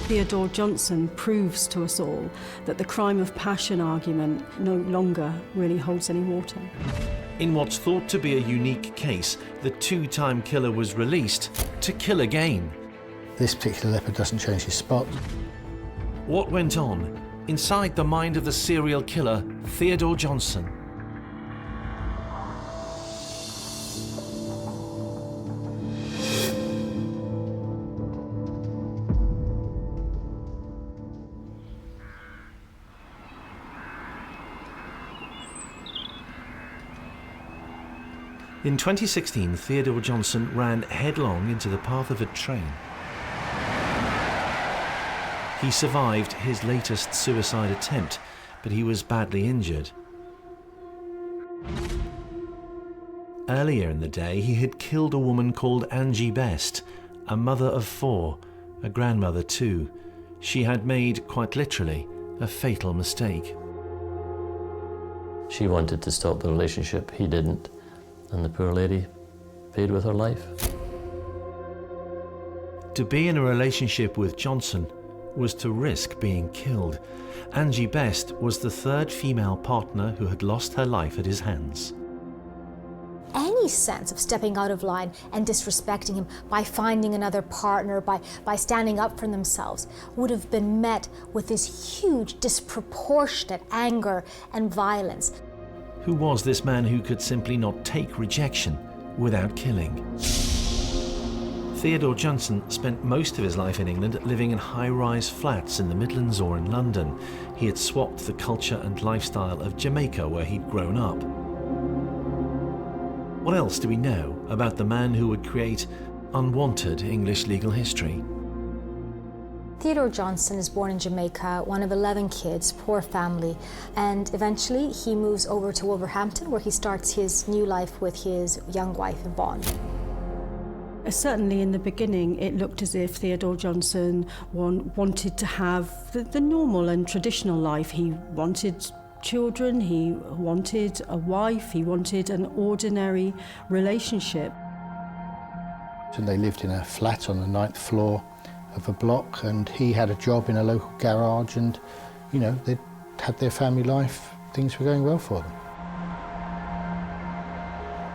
Theodore Johnson proves to us all that the crime of passion argument no longer really holds any water. In what's thought to be a unique case, the 2-time killer was released to kill again. This particular leopard doesn't change his spot. What went on inside the mind of the serial killer, Theodore Johnson? In 2016, Theodore Johnson ran headlong into the path of a train. He survived his latest suicide attempt, but he was badly injured. Earlier in the day, he had killed a woman called Angie Best, a mother of 4, a grandmother too. She had made, quite literally, a fatal mistake. She wanted to stop the relationship, he didn't, and the poor lady paid with her life. To be in a relationship with Johnson was to risk being killed. Angie Best was the third female partner who had lost her life at his hands. Any sense of stepping out of line and disrespecting him by finding another partner, by standing up for themselves, would have been met with this huge, disproportionate anger and violence. Who was this man who could simply not take rejection without killing? Theodore Johnson spent most of his life in England living in high-rise flats in the Midlands or in London. He had swapped the culture and lifestyle of Jamaica, where he'd grown up. What else do we know about the man who would create unwanted English legal history? Theodore Johnson is born in Jamaica, one of 11 kids, poor family, and eventually he moves over to Wolverhampton, where he starts his new life with his young wife, Yvonne. Certainly in the beginning, it looked as if Theodore Johnson wanted to have the normal and traditional life. He wanted children, he wanted a wife, he wanted an ordinary relationship. So they lived in a flat on the 9th floor of a block, and he had a job in a local garage, and, you know, they'd had their family life. Things were going well for them.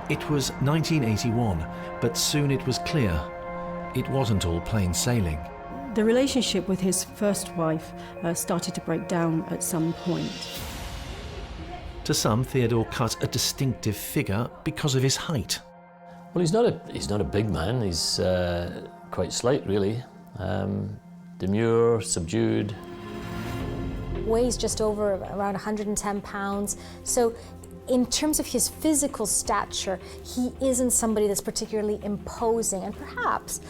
It was 1981, but soon it was clear it wasn't all plain sailing. The relationship with his first wife started to break down at some point. To some, Theodore cut a distinctive figure because of his height. Well, he's not a big man. He's quite slight, really. Demure, subdued. Weighs just over around 110 pounds. So in terms of his physical stature, he isn't somebody that's particularly imposing, and perhaps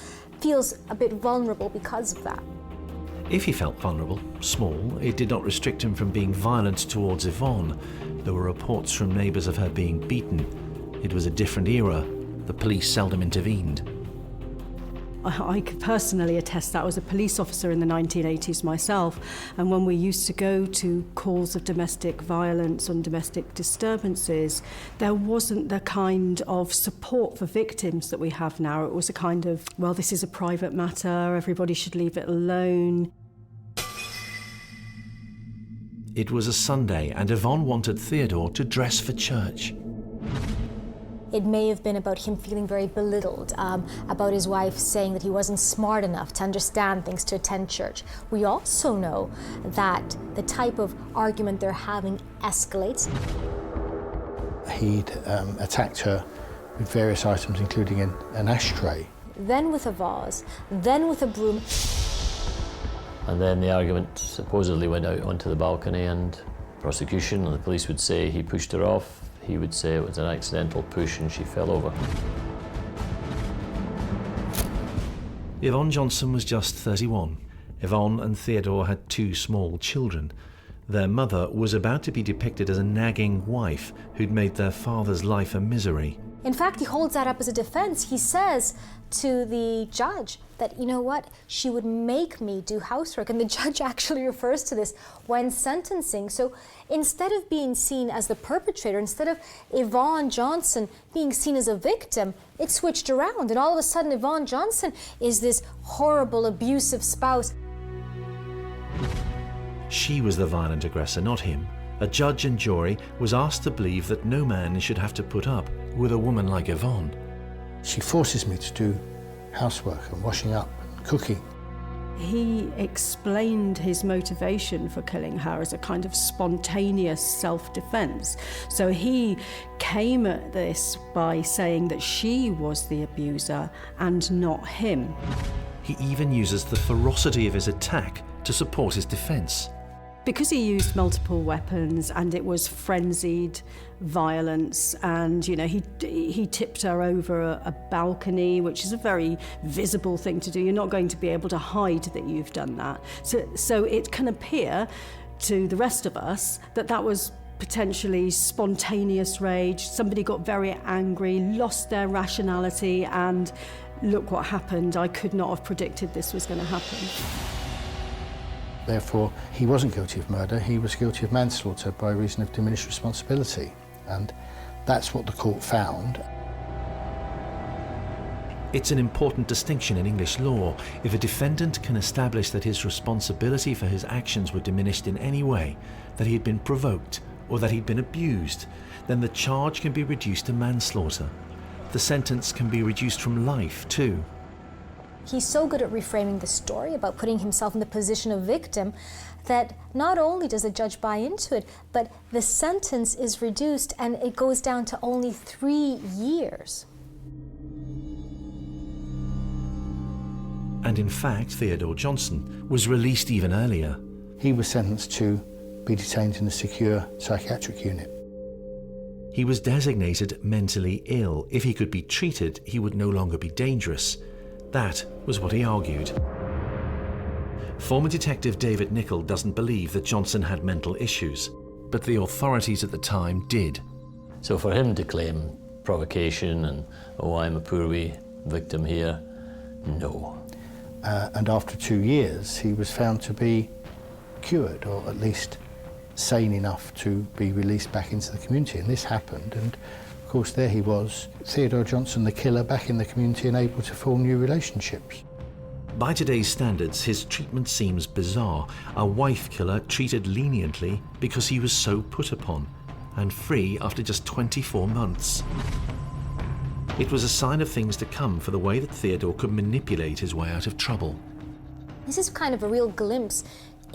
feels a bit vulnerable because of that. If he felt vulnerable, small, it did not restrict him from being violent towards Yvonne. There were reports from neighbours of her being beaten. It was a different era. The police seldom intervened. I could personally attest that. I was a police officer in the 1980s myself, and when we used to go to calls of domestic violence and domestic disturbances, there wasn't the kind of support for victims that we have now. It was a kind of, well, this is a private matter, everybody should leave it alone. It was a Sunday, and Yvonne wanted Theodore to dress for church. It may have been about him feeling very belittled, about his wife saying that he wasn't smart enough to understand things to attend church. We also know that the type of argument they're having escalates. He'd attacked her with various items, including an ashtray. Then with a vase, then with a broom. And then the argument supposedly went out onto the balcony, and prosecution and the police would say he pushed her off. He would say it was an accidental push and she fell over. Yvonne Johnson was just 31. Yvonne and Theodore had 2 small children. Their mother was about to be depicted as a nagging wife who'd made their father's life a misery. In fact, he holds that up as a defense. He says to the judge that, you know what, she would make me do housework. And the judge actually refers to this when sentencing. So instead of being seen as the perpetrator, instead of Yvonne Johnson being seen as a victim, it switched around. And all of a sudden, Yvonne Johnson is this horrible, abusive spouse. She was the violent aggressor, not him. A judge and jury was asked to believe that no man should have to put up with a woman like Yvonne. She forces me to do housework and washing up and cooking. He explained his motivation for killing her as a kind of spontaneous self-defense. So he came at this by saying that she was the abuser and not him. He even uses the ferocity of his attack to support his defense. Because he used multiple weapons and it was frenzied violence, and you know he tipped her over a balcony, which is a very visible thing to do. You're not going to be able to hide that you've done that. So it can appear to the rest of us that that was potentially spontaneous rage. Somebody got very angry, lost their rationality, and look what happened. I could not have predicted this was going to happen. Therefore, he wasn't guilty of murder, he was guilty of manslaughter by reason of diminished responsibility. And that's what the court found. It's an important distinction in English law. If a defendant can establish that his responsibility for his actions were diminished in any way, that he had been provoked or that he'd been abused, then the charge can be reduced to manslaughter. The sentence can be reduced from life too. He's so good at reframing the story, about putting himself in the position of victim, that not only does the judge buy into it, but the sentence is reduced and it goes down to only 3 years. And in fact, Theodore Johnson was released even earlier. He was sentenced to be detained in a secure psychiatric unit. He was designated mentally ill. If he could be treated, he would no longer be dangerous. That was what he argued. Former Detective David Nichol doesn't believe that Johnson had mental issues, but the authorities at the time did. So for him to claim provocation and, oh, I'm a poor wee victim here, no. And after 2 years, he was found to be cured, or at least sane enough to be released back into the community. And this happened, and of course there he was, Theodore Johnson, the killer, back in the community and able to form new relationships. By today's standards, his treatment seems bizarre. A wife killer treated leniently because he was so put upon, and free after just 24 months. It was a sign of things to come for the way that Theodore could manipulate his way out of trouble. This is kind of a real glimpse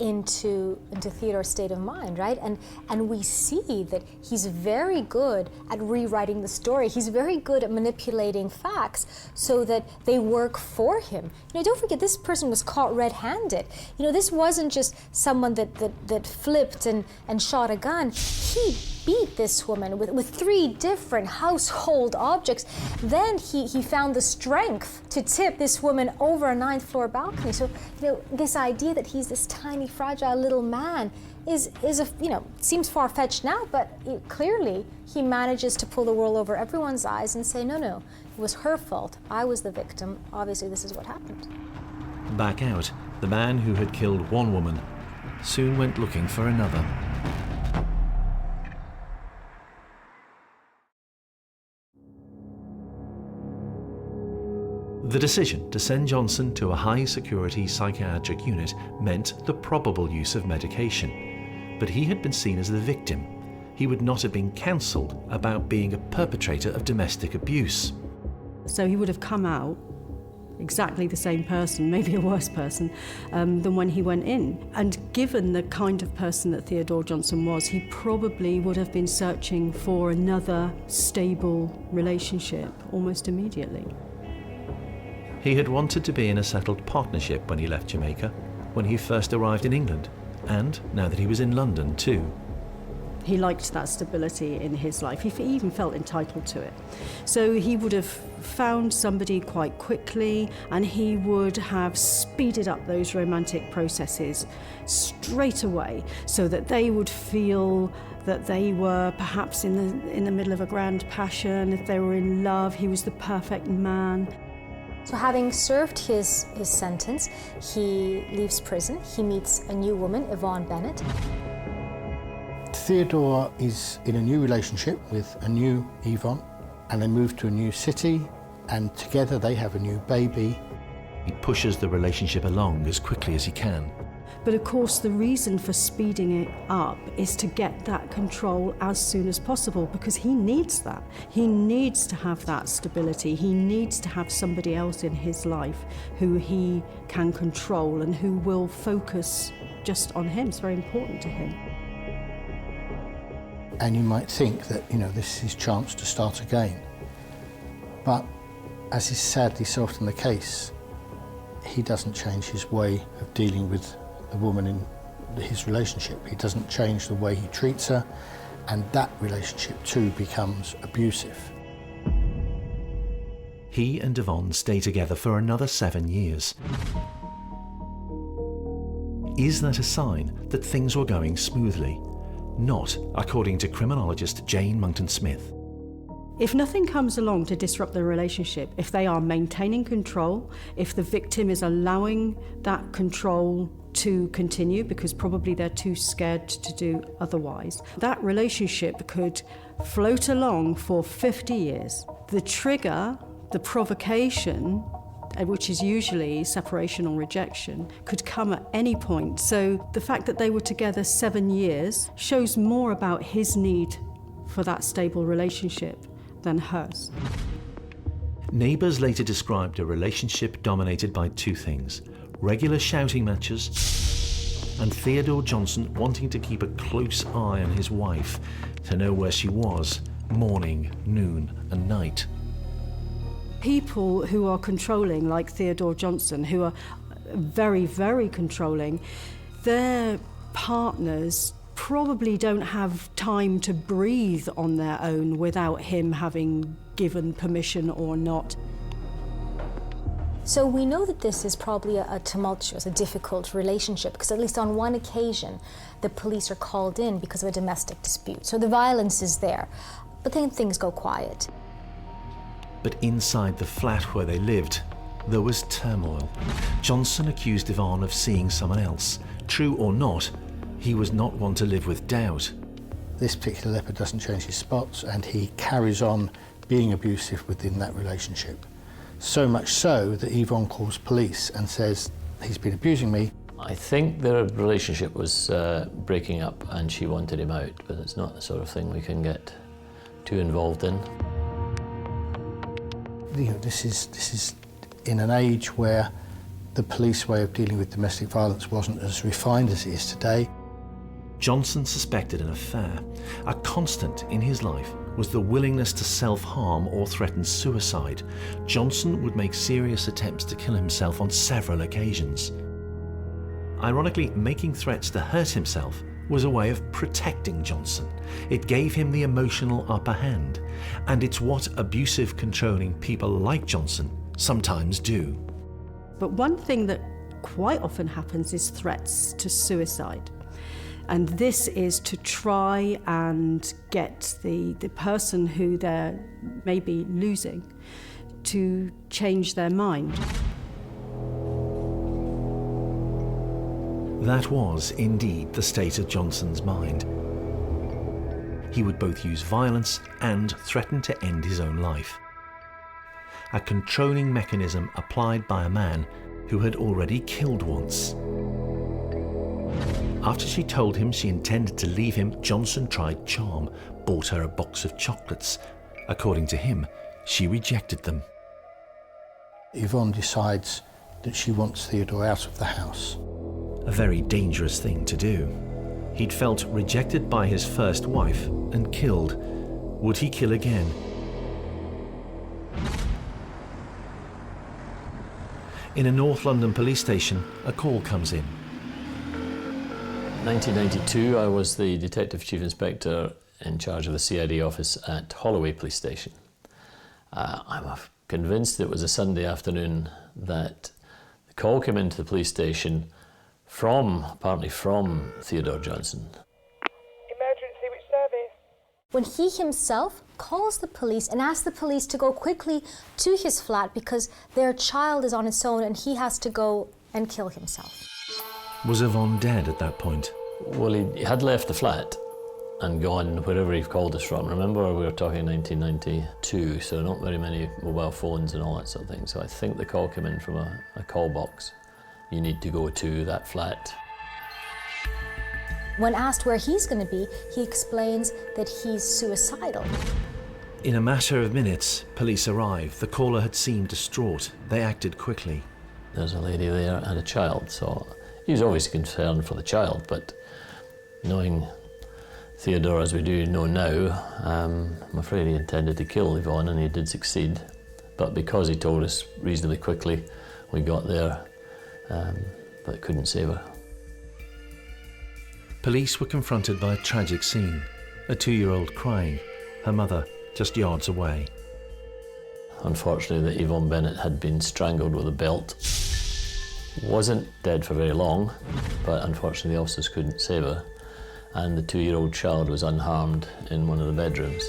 into Theodore's state of mind, right? And we see that he's very good at rewriting the story. He's very good at manipulating facts so that they work for him. You know, don't forget, this person was caught red-handed. You know, this wasn't just someone that flipped and shot a gun. He beat this woman with 3 different household objects. Then he found the strength to tip this woman over a 9th floor balcony. So, you know, this idea that he's this tiny, fragile little man is seems far-fetched now, but clearly he manages to pull the wool over everyone's eyes and say, no, it was her fault. I was the victim. Obviously, this is what happened. Back out, the man who had killed one woman soon went looking for another. The decision to send Johnson to a high-security psychiatric unit meant the probable use of medication. But he had been seen as the victim. He would not have been counselled about being a perpetrator of domestic abuse. So he would have come out exactly the same person, maybe a worse person, than when he went in. And given the kind of person that Theodore Johnson was, he probably would have been searching for another stable relationship almost immediately. He had wanted to be in a settled partnership when he left Jamaica, when he first arrived in England, and now that he was in London too. He liked that stability in his life. He even felt entitled to it. So he would have found somebody quite quickly, and he would have speeded up those romantic processes straight away so that they would feel that they were perhaps in the middle of a grand passion. If they were in love, he was the perfect man. So having served his sentence, he leaves prison. He meets a new woman, Yvonne Bennett. Theodore is in a new relationship with a new Yvonne, and they move to a new city, and together they have a new baby. He pushes the relationship along as quickly as he can. But of course, the reason for speeding it up is to get that control as soon as possible, because he needs that. He needs to have that stability. He needs to have somebody else in his life who he can control and who will focus just on him. It's very important to him. And you might think that, this is his chance to start again. But as is sadly so often the case, he doesn't change his way of dealing with the woman in his relationship. He doesn't change the way he treats her, and that relationship too becomes abusive. He and Yvonne stay together for another 7 years. Is that a sign that things were going smoothly? Not, according to criminologist Jane Monckton-Smith. If nothing comes along to disrupt the relationship, if they are maintaining control, if the victim is allowing that control to continue because probably they're too scared to do otherwise. That relationship could float along for 50 years. The trigger, the provocation, which is usually separation or rejection, could come at any point. So the fact that they were together 7 years shows more about his need for that stable relationship than hers. Neighbours later described a relationship dominated by two things: regular shouting matches and Theodore Johnson wanting to keep a close eye on his wife, to know where she was morning, noon and night. People who are controlling, like Theodore Johnson, who are very, very controlling, their partners probably don't have time to breathe on their own without him having given permission or not. So we know that this is probably a tumultuous, a difficult relationship, because at least on one occasion, the police are called in because of a domestic dispute. So the violence is there, but then things go quiet. But inside the flat where they lived, there was turmoil. Johnson accused Yvonne of seeing someone else. True or not, he was not one to live with doubt. This particular leper doesn't change his spots, and he carries on being abusive within that relationship. So much so that Yvonne calls police and says, he's been abusing me. I think their relationship was breaking up and she wanted him out, but it's not the sort of thing we can get too involved in. You know, this is in an age where the police way of dealing with domestic violence wasn't as refined as it is today. Johnson suspected an affair. A constant in his life was the willingness to self-harm or threaten suicide. Johnson would make serious attempts to kill himself on several occasions. Ironically, making threats to hurt himself was a way of protecting Johnson. It gave him the emotional upper hand, and it's what abusive, controlling people like Johnson sometimes do. But one thing that quite often happens is threats to suicide. And this is to try and get the person who they're maybe losing to change their mind. That was indeed the state of Johnson's mind. He would both use violence and threaten to end his own life. A controlling mechanism applied by a man who had already killed once. After she told him she intended to leave him, Johnson tried charm, bought her a box of chocolates. According to him, she rejected them. Yvonne decides that she wants Theodore out of the house. A very dangerous thing to do. He'd felt rejected by his first wife and killed. Would he kill again? In a North London police station, a call comes in. 1992, I was the Detective Chief Inspector in charge of the CID office at Holloway Police Station. I'm convinced it was a Sunday afternoon that the call came into the police station apparently from Theodore Johnson. Emergency, which service? When he himself calls the police and asks the police to go quickly to his flat because their child is on its own and he has to go and kill himself. Was Yvonne dead at that point? Well, he had left the flat and gone wherever he called us from. Remember, we were talking 1992, so not very many mobile phones and all that sort of thing. So I think the call came in from a call box. You need to go to that flat. When asked where he's going to be, he explains that he's suicidal. In a matter of minutes, police arrived. The caller had seemed distraught. They acted quickly. There's a lady there and a child, so he was obviously concerned for the child, but knowing Theodore as we do know now, I'm afraid he intended to kill Yvonne and he did succeed. But because he told us reasonably quickly, we got there, but couldn't save her. Police were confronted by a tragic scene. A 2-year-old crying, her mother just yards away. Unfortunately, that Yvonne Bennett had been strangled with a belt. Wasn't dead for very long, but unfortunately the officers couldn't save her. And the 2-year-old child was unharmed in one of the bedrooms.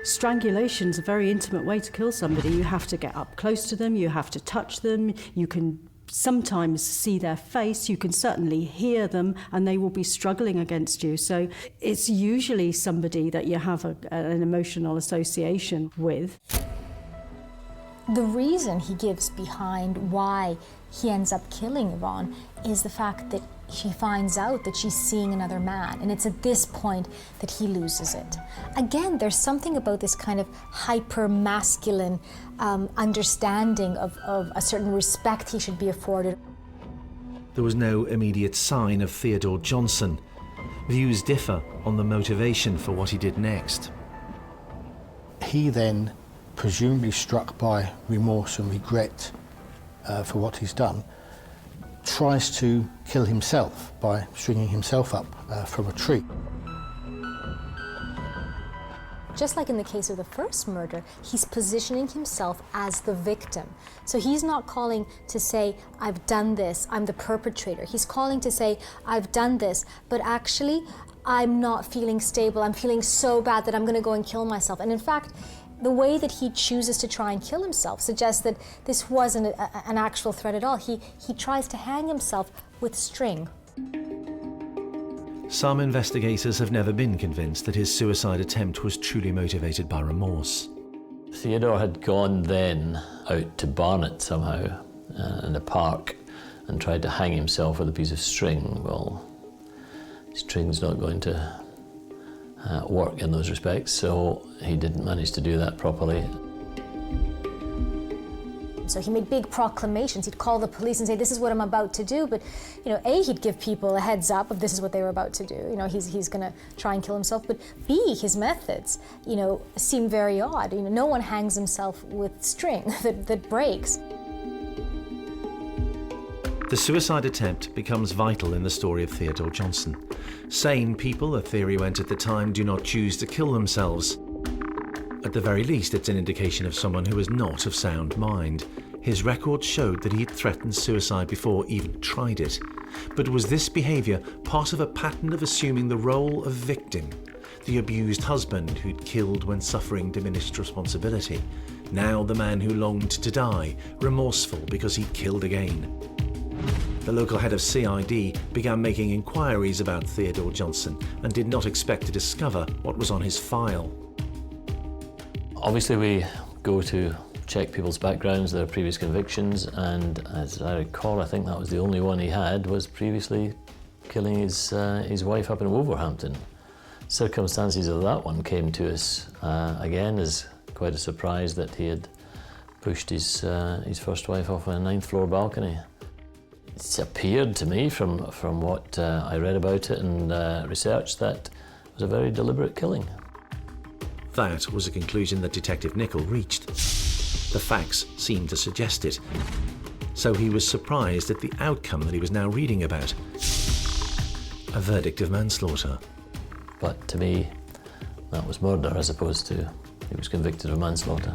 Strangulation's a very intimate way to kill somebody. You have to get up close to them, you have to touch them, you can sometimes see their face, you can certainly hear them, and they will be struggling against you. So it's usually somebody that you have an emotional association with. The reason he gives behind why he ends up killing Yvonne is the fact that she finds out that she's seeing another man, and it's at this point that he loses it. Again, there's something about this kind of hyper-masculine understanding of a certain respect he should be afforded. There was no immediate sign of Theodore Johnson. Views differ on the motivation for what he did next. He then, presumably struck by remorse and regret for what he's done, tries to kill himself by stringing himself up from a tree. Just like in the case of the first murder, he's positioning himself as the victim. So he's not calling to say, I've done this, I'm the perpetrator. He's calling to say, I've done this, but actually, I'm not feeling stable. I'm feeling so bad that I'm gonna go and kill myself. And in fact, the way that he chooses to try and kill himself suggests that this wasn't an actual threat at all. He tries to hang himself with string. Some investigators have never been convinced that his suicide attempt was truly motivated by remorse. Theodore had gone then out to Barnet somehow in a park and tried to hang himself with a piece of string. Well, string's not going to work in those respects, so he didn't manage to do that properly. So he made big proclamations. He'd call the police and say, this is what I'm about to do. But, you know, A, he'd give people a heads up of this is what they were about to do. You know, he's going to try and kill himself. But B, his methods, you know, seem very odd. You know, no one hangs himself with string that breaks. The suicide attempt becomes vital in the story of Theodore Johnson. Sane people, the theory went at the time, do not choose to kill themselves. At the very least, it's an indication of someone who is not of sound mind. His record showed that he had threatened suicide before even tried it. But was this behaviour part of a pattern of assuming the role of victim? The abused husband who'd killed when suffering diminished responsibility. Now the man who longed to die, remorseful because he'd killed again. The local head of CID began making inquiries about Theodore Johnson and did not expect to discover what was on his file. Obviously we go to check people's backgrounds, their previous convictions, and as I recall, I think that was the only one he had, was previously killing his wife up in Wolverhampton. Circumstances of that one came to us again as quite a surprise that he had pushed his first wife off a 9th floor balcony. It's appeared to me from what I read about it and researched that it was a very deliberate killing. That was a conclusion that Detective Nichol reached. The facts seemed to suggest it. So he was surprised at the outcome that he was now reading about. A verdict of manslaughter. But to me, that was murder as opposed to he was convicted of manslaughter.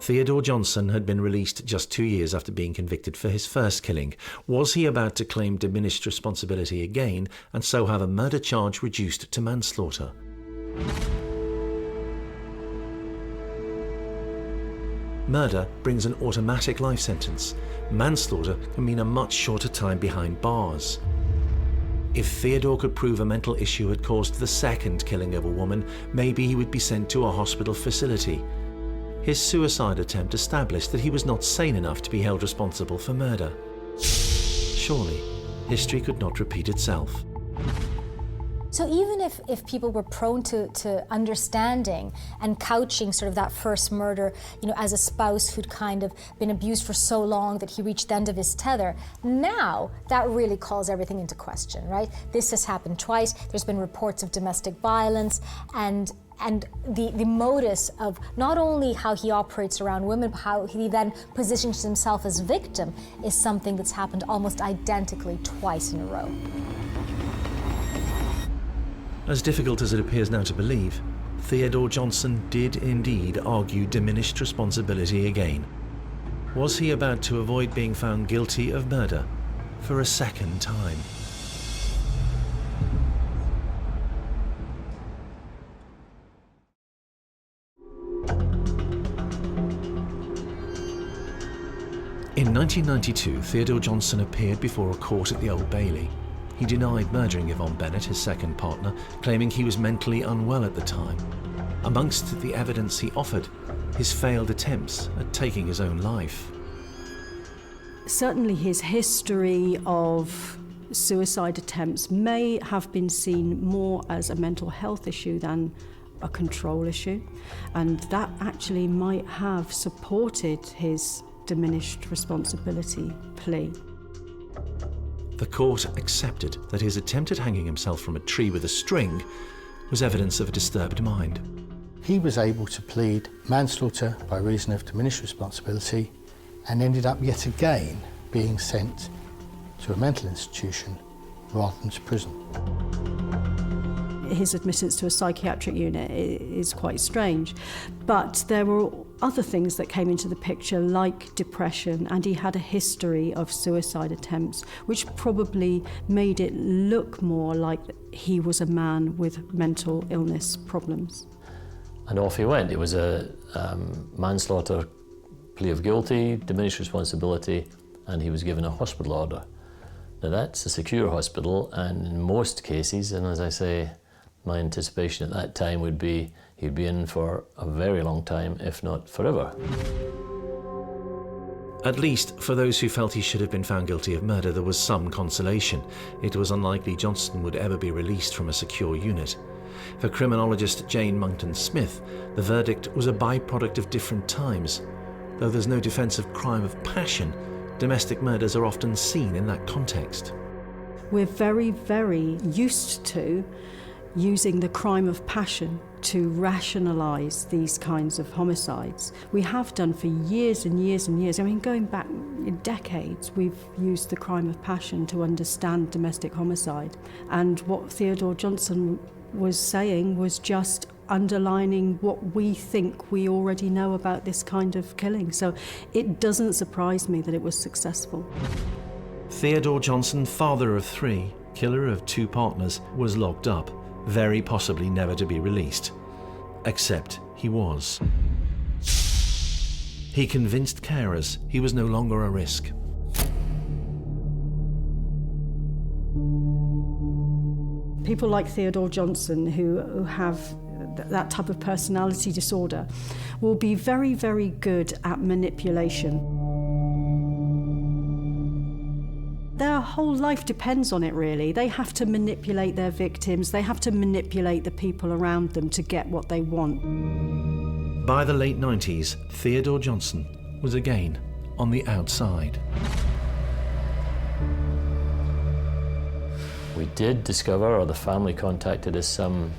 Theodore Johnson had been released just 2 years after being convicted for his first killing. Was he about to claim diminished responsibility again and so have a murder charge reduced to manslaughter? Murder brings an automatic life sentence. Manslaughter can mean a much shorter time behind bars. If Theodore could prove a mental issue had caused the second killing of a woman, maybe he would be sent to a hospital facility. His suicide attempt established that he was not sane enough to be held responsible for murder. Surely, history could not repeat itself. So even if people were prone to understanding and couching sort of that first murder, you know, as a spouse who'd kind of been abused for so long that he reached the end of his tether, now that really calls everything into question, right? This has happened twice. There's been reports of domestic violence and the modus of not only how he operates around women, but how he then positions himself as victim is something that's happened almost identically twice in a row. As difficult as it appears now to believe, Theodore Johnson did indeed argue diminished responsibility again. Was he about to avoid being found guilty of murder for a second time? In 1992, Theodore Johnson appeared before a court at the Old Bailey. He denied murdering Yvonne Bennett, his second partner, claiming he was mentally unwell at the time. Amongst the evidence he offered, his failed attempts at taking his own life. Certainly his history of suicide attempts may have been seen more as a mental health issue than a control issue, and that actually might have supported his diminished responsibility plea. The court accepted that his attempt at hanging himself from a tree with a string was evidence of a disturbed mind. He was able to plead manslaughter by reason of diminished responsibility and ended up yet again being sent to a mental institution rather than to prison. His admittance to a psychiatric unit is quite strange, but there were other things that came into the picture, like depression, and he had a history of suicide attempts, which probably made it look more like he was a man with mental illness problems. And off he went. It was a manslaughter plea of guilty, diminished responsibility, and he was given a hospital order. Now that's a secure hospital, and in most cases, and as I say, my anticipation at that time would be he'd be in for a very long time, if not forever. At least for those who felt he should have been found guilty of murder, there was some consolation. It was unlikely Johnson would ever be released from a secure unit. For criminologist Jane Monckton-Smith, the verdict was a byproduct of different times. Though there's no defence of crime of passion, domestic murders are often seen in that context. We're very, very used to using the crime of passion to rationalise these kinds of homicides. We have done for years and years and years. I mean, going back decades, we've used the crime of passion to understand domestic homicide. And what Theodore Johnson was saying was just underlining what we think we already know about this kind of killing. So it doesn't surprise me that it was successful. Theodore Johnson, father of 3, killer of 2 partners, was locked up, very possibly never to be released. Except he was. He convinced carers he was no longer a risk. People like Theodore Johnson, who have that type of personality disorder, will be very, very good at manipulation. Their whole life depends on it, really. They have to manipulate their victims. They have to manipulate the people around them to get what they want. By the late 90s, Theodore Johnson was again on the outside. We did discover, or the family contacted us some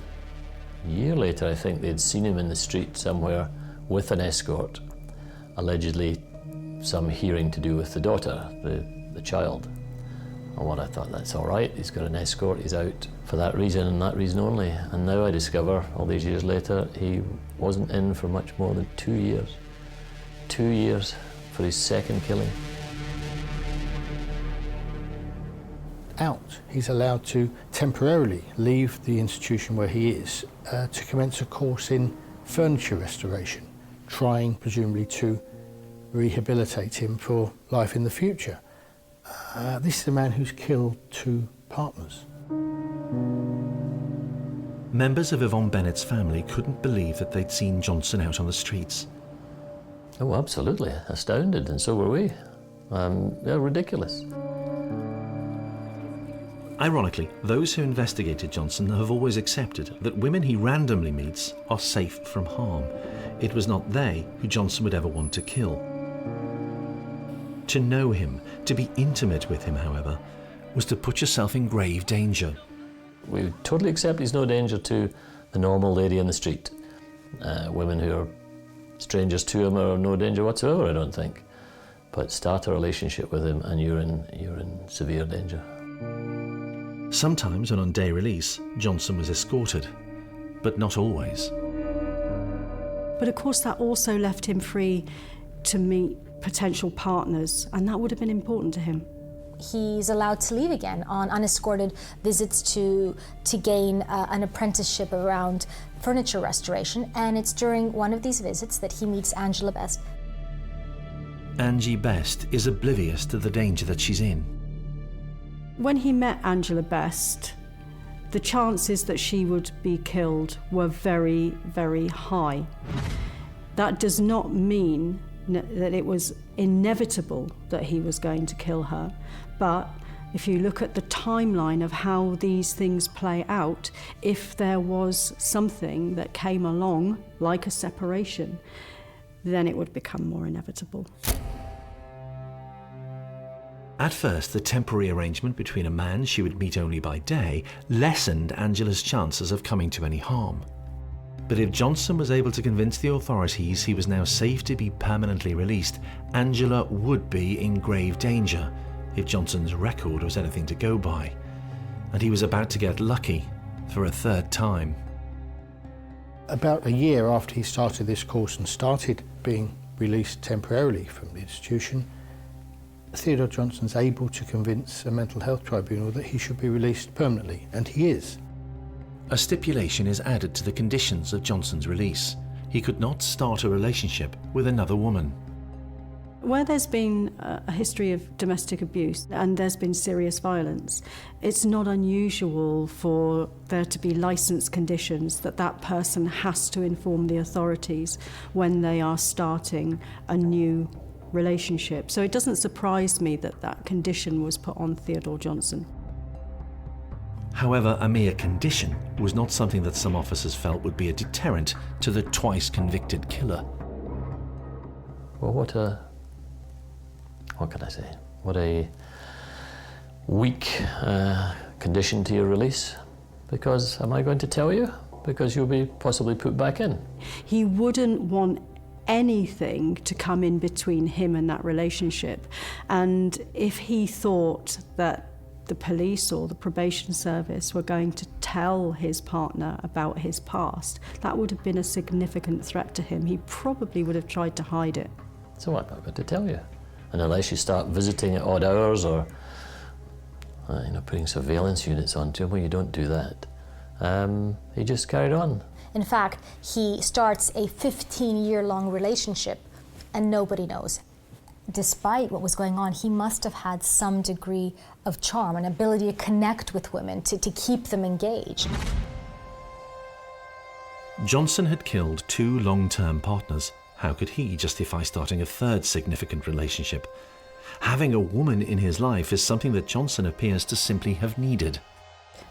year later, I think they'd seen him in the street somewhere with an escort, allegedly some hearing to do with the daughter, the child. And what I thought, that's all right, he's got an escort, he's out for that reason and that reason only. And now I discover, all these years later, he wasn't in for much more than 2 years. 2 years for his second killing. Out, he's allowed to temporarily leave the institution where he is to commence a course in furniture restoration, trying presumably to rehabilitate him for life in the future. This is a man who's killed 2 partners. Members of Yvonne Bennett's family couldn't believe that they'd seen Johnson out on the streets. Oh, absolutely, astounded, and so were we. They're ridiculous. Ironically, those who investigated Johnson have always accepted that women he randomly meets are safe from harm. It was not they who Johnson would ever want to kill. To know him, to be intimate with him, however, was to put yourself in grave danger. We totally accept he's no danger to the normal lady in the street. Women who are strangers to him are no danger whatsoever, I don't think. But start a relationship with him and you're in severe danger. Sometimes, and on day release, Johnson was escorted, but not always. But of course that also left him free to meet potential partners, and that would have been important to him. He's allowed to leave again on unescorted visits to gain an apprenticeship around furniture restoration, and it's during one of these visits that he meets Angela Best. Angie Best is oblivious to the danger that she's in. When he met Angela Best, the chances that she would be killed were very, very high. That does not mean that it was inevitable that he was going to kill her, but if you look at the timeline of how these things play out, if there was something that came along, like a separation, then it would become more inevitable. At first, the temporary arrangement between a man she would meet only by day lessened Angela's chances of coming to any harm. But if Johnson was able to convince the authorities he was now safe to be permanently released, Angela would be in grave danger if Johnson's record was anything to go by. And he was about to get lucky for a third time. About a year after he started this course and started being released temporarily from the institution, Theodore Johnson's able to convince a mental health tribunal that he should be released permanently, and he is. A stipulation is added to the conditions of Johnson's release. He could not start a relationship with another woman. Where there's been a history of domestic abuse and there's been serious violence, it's not unusual for there to be licence conditions that that person has to inform the authorities when they are starting a new relationship. So it doesn't surprise me that that condition was put on Theodore Johnson. However, a mere condition was not something that some officers felt would be a deterrent to the twice convicted killer. Well, what can I say? What a weak condition to your release. Because, am I going to tell you? Because you'll be possibly put back in. He wouldn't want anything to come in between him and that relationship. And if he thought that the police or the probation service were going to tell his partner about his past, that would have been a significant threat to him. He probably would have tried to hide it. So I'm not going to tell you. And unless you start visiting at odd hours or putting surveillance units onto him, well, you don't do that. He just carried on. In fact, he starts a 15-year-long relationship and nobody knows. Despite what was going on, he must have had some degree of charm, an ability to connect with women, to keep them engaged. Johnson had killed 2 long-term partners. How could he justify starting a third significant relationship? Having a woman in his life is something that Johnson appears to simply have needed.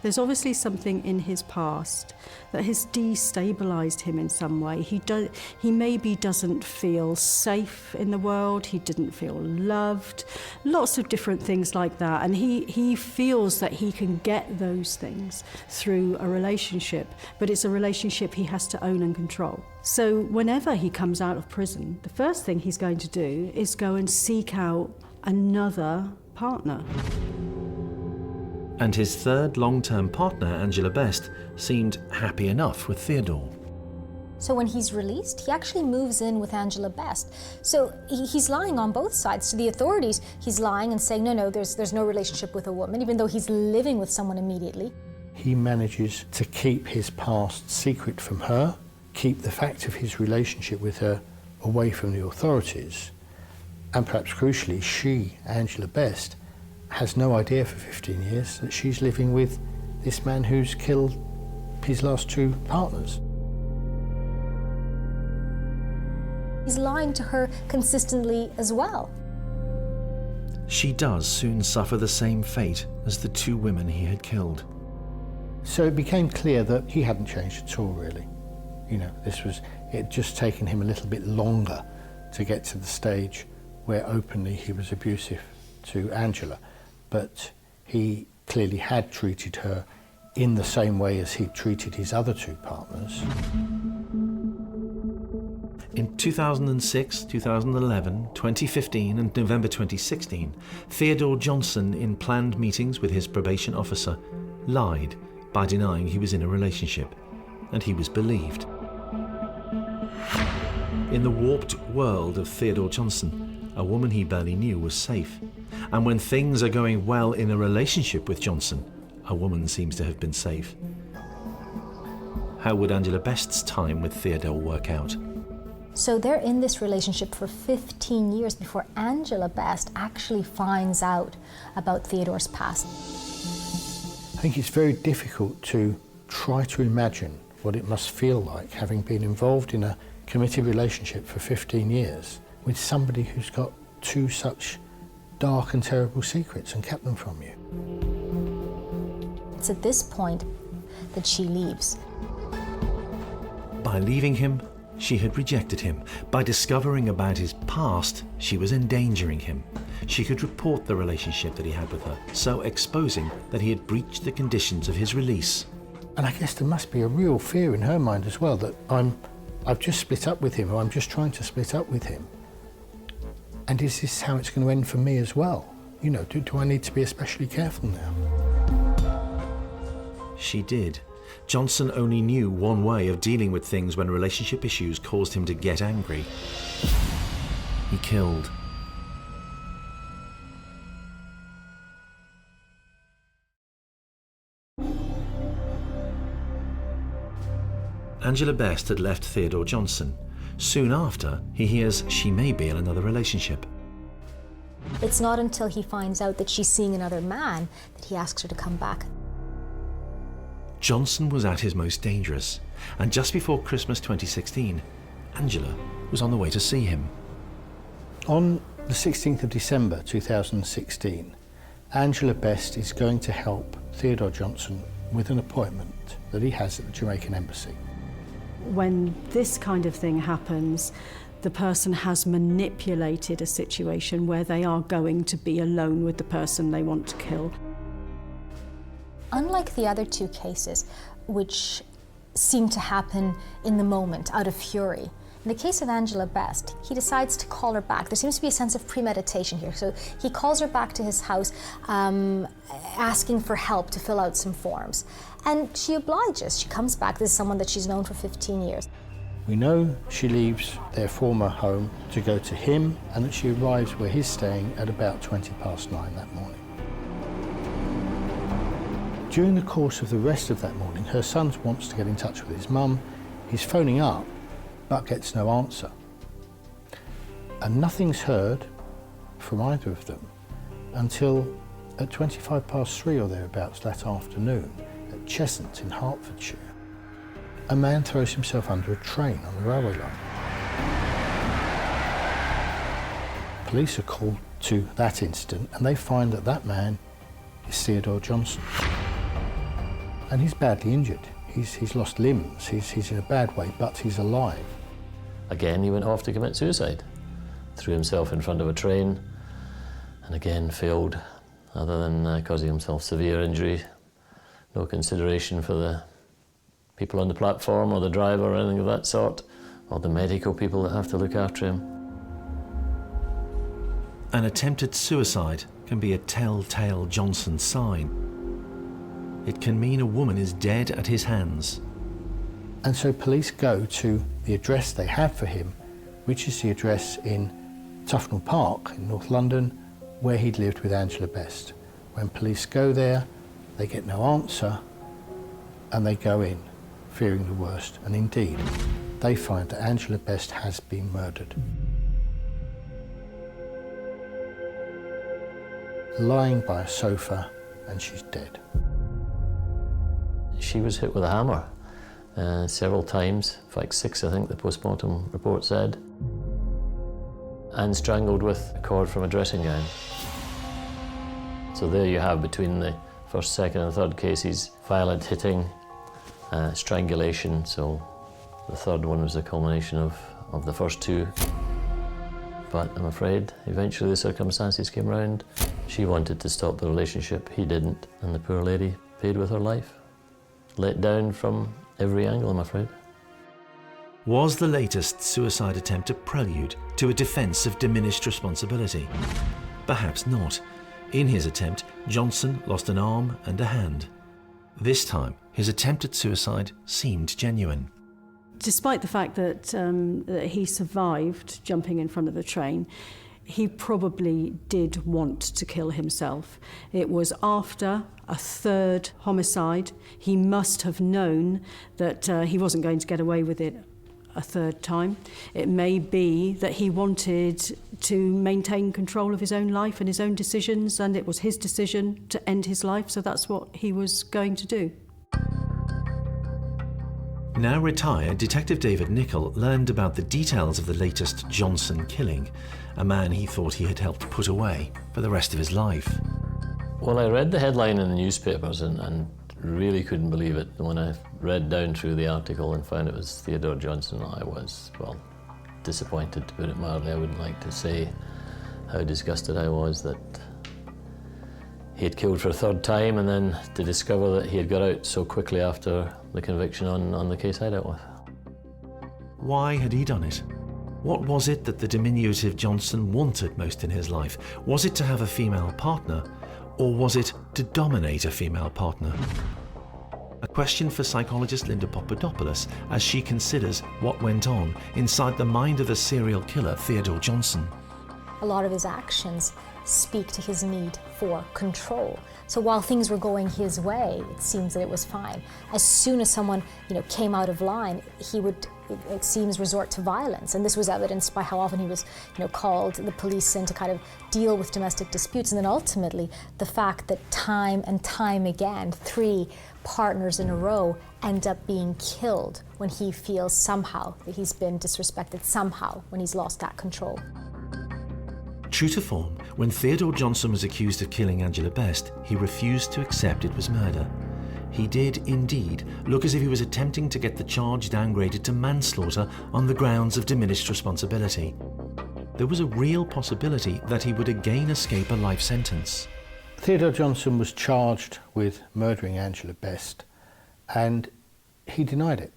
There's obviously something in his past that has destabilised him in some way. He maybe doesn't feel safe in the world, he didn't feel loved, lots of different things like that. And he feels that he can get those things through a relationship, but it's a relationship he has to own and control. So whenever he comes out of prison, the first thing he's going to do is go and seek out another partner. And his third long-term partner, Angela Best, seemed happy enough with Theodore. So when he's released, he actually moves in with Angela Best. So he's lying on both sides. To the authorities, he's lying and saying, no, there's no relationship with a woman, even though he's living with someone immediately. He manages to keep his past secret from her, keep the fact of his relationship with her away from the authorities, and perhaps crucially, she, Angela Best, has no idea for 15 years that she's living with this man who's killed his last 2 partners. He's lying to her consistently as well. She does soon suffer the same fate as the 2 women he had killed. So it became clear that he hadn't changed at all, really. It had just taken him a little bit longer to get to the stage where openly he was abusive to Angela. But he clearly had treated her in the same way as he'd treated his other 2 partners. In 2006, 2011, 2015 and November 2016, Theodore Johnson, in planned meetings with his probation officer, lied by denying he was in a relationship, and he was believed. In the warped world of Theodore Johnson, a woman he barely knew was safe. And when things are going well in a relationship with Johnson, a woman seems to have been safe. How would Angela Best's time with Theodore work out? So they're in this relationship for 15 years before Angela Best actually finds out about Theodore's past. I think it's very difficult to try to imagine what it must feel like having been involved in a committed relationship for 15 years with somebody who's got two such dark and terrible secrets and kept them from you. It's at this point that she leaves. By leaving him, she had rejected him. By discovering about his past, she was endangering him. She could report the relationship that he had with her, so exposing that he had breached the conditions of his release. And I guess there must be a real fear in her mind as well that I've just split up with him, or I'm just trying to split up with him. And is this how it's going to end for me as well? You know, do I need to be especially careful now? She did. Johnson only knew one way of dealing with things when relationship issues caused him to get angry. He killed. Angela Best had left Theodore Johnson. Soon after, he hears she may be in another relationship. It's not until he finds out that she's seeing another man that he asks her to come back. Johnson was at his most dangerous, and just before Christmas 2016, Angela was on the way to see him. On the 16th of December 2016, Angela Best is going to help Theodore Johnson with an appointment that he has at the Jamaican Embassy. When this kind of thing happens, the person has manipulated a situation where they are going to be alone with the person they want to kill. Unlike the other two cases, which seem to happen in the moment, out of fury, in the case of Angela Best, he decides to call her back. There seems to be a sense of premeditation here. So he calls her back to his house, asking for help to fill out some forms. And she obliges. She comes back. This is someone that she's known for 15 years. We know she leaves their former home to go to him, and that she arrives where he's staying at about 9:20 that morning. During the course of the rest of that morning, her son wants to get in touch with his mum. He's phoning up, but gets no answer. And nothing's heard from either of them until at 3:25 or thereabouts that afternoon at Cheshunt in Hertfordshire. A man throws himself under a train on the railway line. Police are called to that incident, and they find that that man is Theodore Johnson. And he's badly injured. He's lost limbs, he's in a bad way, but he's alive. Again, he went off to commit suicide. Threw himself in front of a train, and again failed, other than causing himself severe injury. No consideration for the people on the platform or the driver or anything of that sort, or the medical people that have to look after him. An attempted suicide can be a telltale Johnson sign. It can mean a woman is dead at his hands. And so police go to the address they have for him, which is the address in Tufnell Park in North London, where he'd lived with Angela Best. When police go there, they get no answer, and they go in, fearing the worst. And indeed, they find that Angela Best has been murdered. Lying by a sofa, and she's dead. She was hit with a hammer several times, in fact 6 I think the postmortem report said, and strangled with a cord from a dressing gown. So there you have, between the first, second and third cases, violent hitting, strangulation, so the third one was a culmination of the first 2. But I'm afraid eventually the circumstances came round. She wanted to stop the relationship, he didn't, and the poor lady paid with her life. Let down from every angle, I'm afraid. Was the latest suicide attempt a prelude to a defence of diminished responsibility? Perhaps not. In his attempt, Johnson lost an arm and a hand. This time, his attempted suicide seemed genuine. Despite the fact that he survived jumping in front of the train, he probably did want to kill himself. It was after a 3rd homicide. He must have known that he wasn't going to get away with it a third time. It may be that he wanted to maintain control of his own life and his own decisions, and it was his decision to end his life, so that's what he was going to do. Now retired, Detective David Nichol learned about the details of the latest Johnson killing, a man he thought he had helped put away for the rest of his life. Well, I read the headline in the newspapers and really couldn't believe it. When I read down through the article and found it was Theodore Johnson, I was, well, disappointed, to put it mildly. I wouldn't like to say how disgusted I was that he had killed for a third time, and then to discover that he had got out so quickly after the conviction on the case I dealt with. Why had he done it? What was it that the diminutive Johnson wanted most in his life? Was it to have a female partner, or was it to dominate a female partner? A question for psychologist Linda Papadopoulos as she considers what went on inside the mind of the serial killer Theodore Johnson. A lot of his actions speak to his need for control. So while things were going his way, it seems that it was fine. As soon as someone, came out of line, he would, it seems, resort to violence. And this was evidenced by how often he was, called the police in to kind of deal with domestic disputes. And then ultimately, the fact that time and time again, 3 partners in a row end up being killed when he feels somehow that he's been disrespected, somehow when he's lost that control. True to form, when Theodore Johnson was accused of killing Angela Best, he refused to accept it was murder. He did indeed look as if he was attempting to get the charge downgraded to manslaughter on the grounds of diminished responsibility. There was a real possibility that he would again escape a life sentence. Theodore Johnson was charged with murdering Angela Best, and he denied it.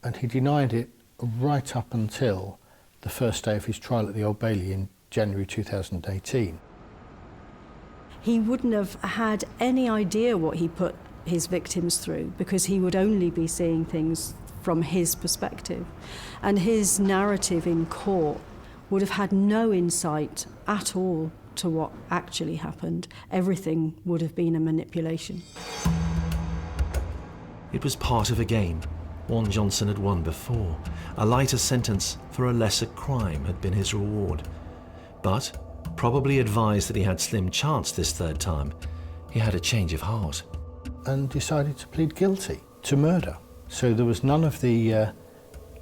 And he denied it right up until the first day of his trial at the Old Bailey in January 2018. He wouldn't have had any idea what he put his victims through, because he would only be seeing things from his perspective. And his narrative in court would have had no insight at all to what actually happened. Everything would have been a manipulation. It was part of a game, one Johnson had won before. A lighter sentence for a lesser crime had been his reward. But, probably advised that he had slim chance this third time, he had a change of heart. And decided to plead guilty to murder. So there was none of the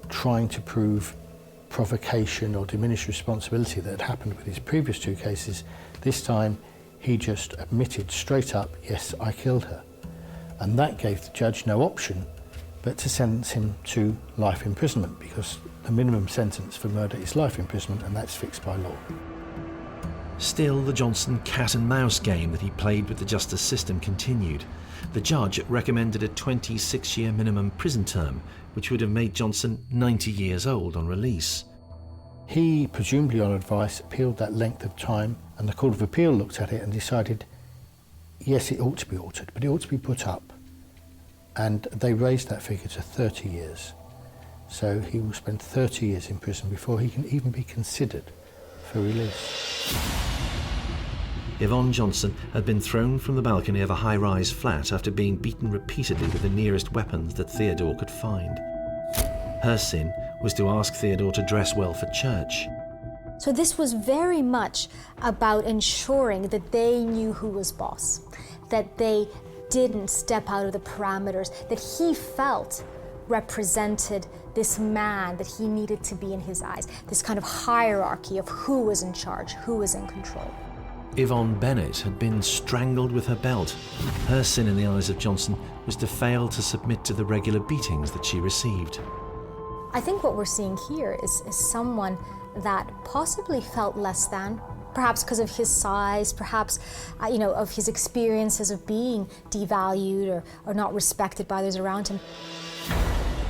trying to prove provocation or diminished responsibility that had happened with his previous 2 cases. This time, he just admitted straight up, yes, I killed her. And that gave the judge no option but to sentence him to life imprisonment, because the minimum sentence for murder is life imprisonment, and that's fixed by law. Still, the Johnson cat-and-mouse game that he played with the justice system continued. The judge recommended a 26-year minimum prison term, which would have made Johnson 90 years old on release. He, presumably on advice, appealed that length of time, and the Court of Appeal looked at it and decided, yes, it ought to be altered, but it ought to be put up. And they raised that figure to 30 years. So he will spend 30 years in prison before he can even be considered for release. Yvonne Johnson had been thrown from the balcony of a high-rise flat after being beaten repeatedly with the nearest weapons that Theodore could find. Her sin was to ask Theodore to dress well for church. So this was very much about ensuring that they knew who was boss, that they didn't step out of the parameters that he felt represented this man that he needed to be in his eyes, this kind of hierarchy of who was in charge, who was in control. Yvonne Bennett had been strangled with her belt. Her sin in the eyes of Johnson was to fail to submit to the regular beatings that she received. I think what we're seeing here is someone that possibly felt less than, perhaps because of his size, perhaps of his experiences of being devalued or not respected by those around him.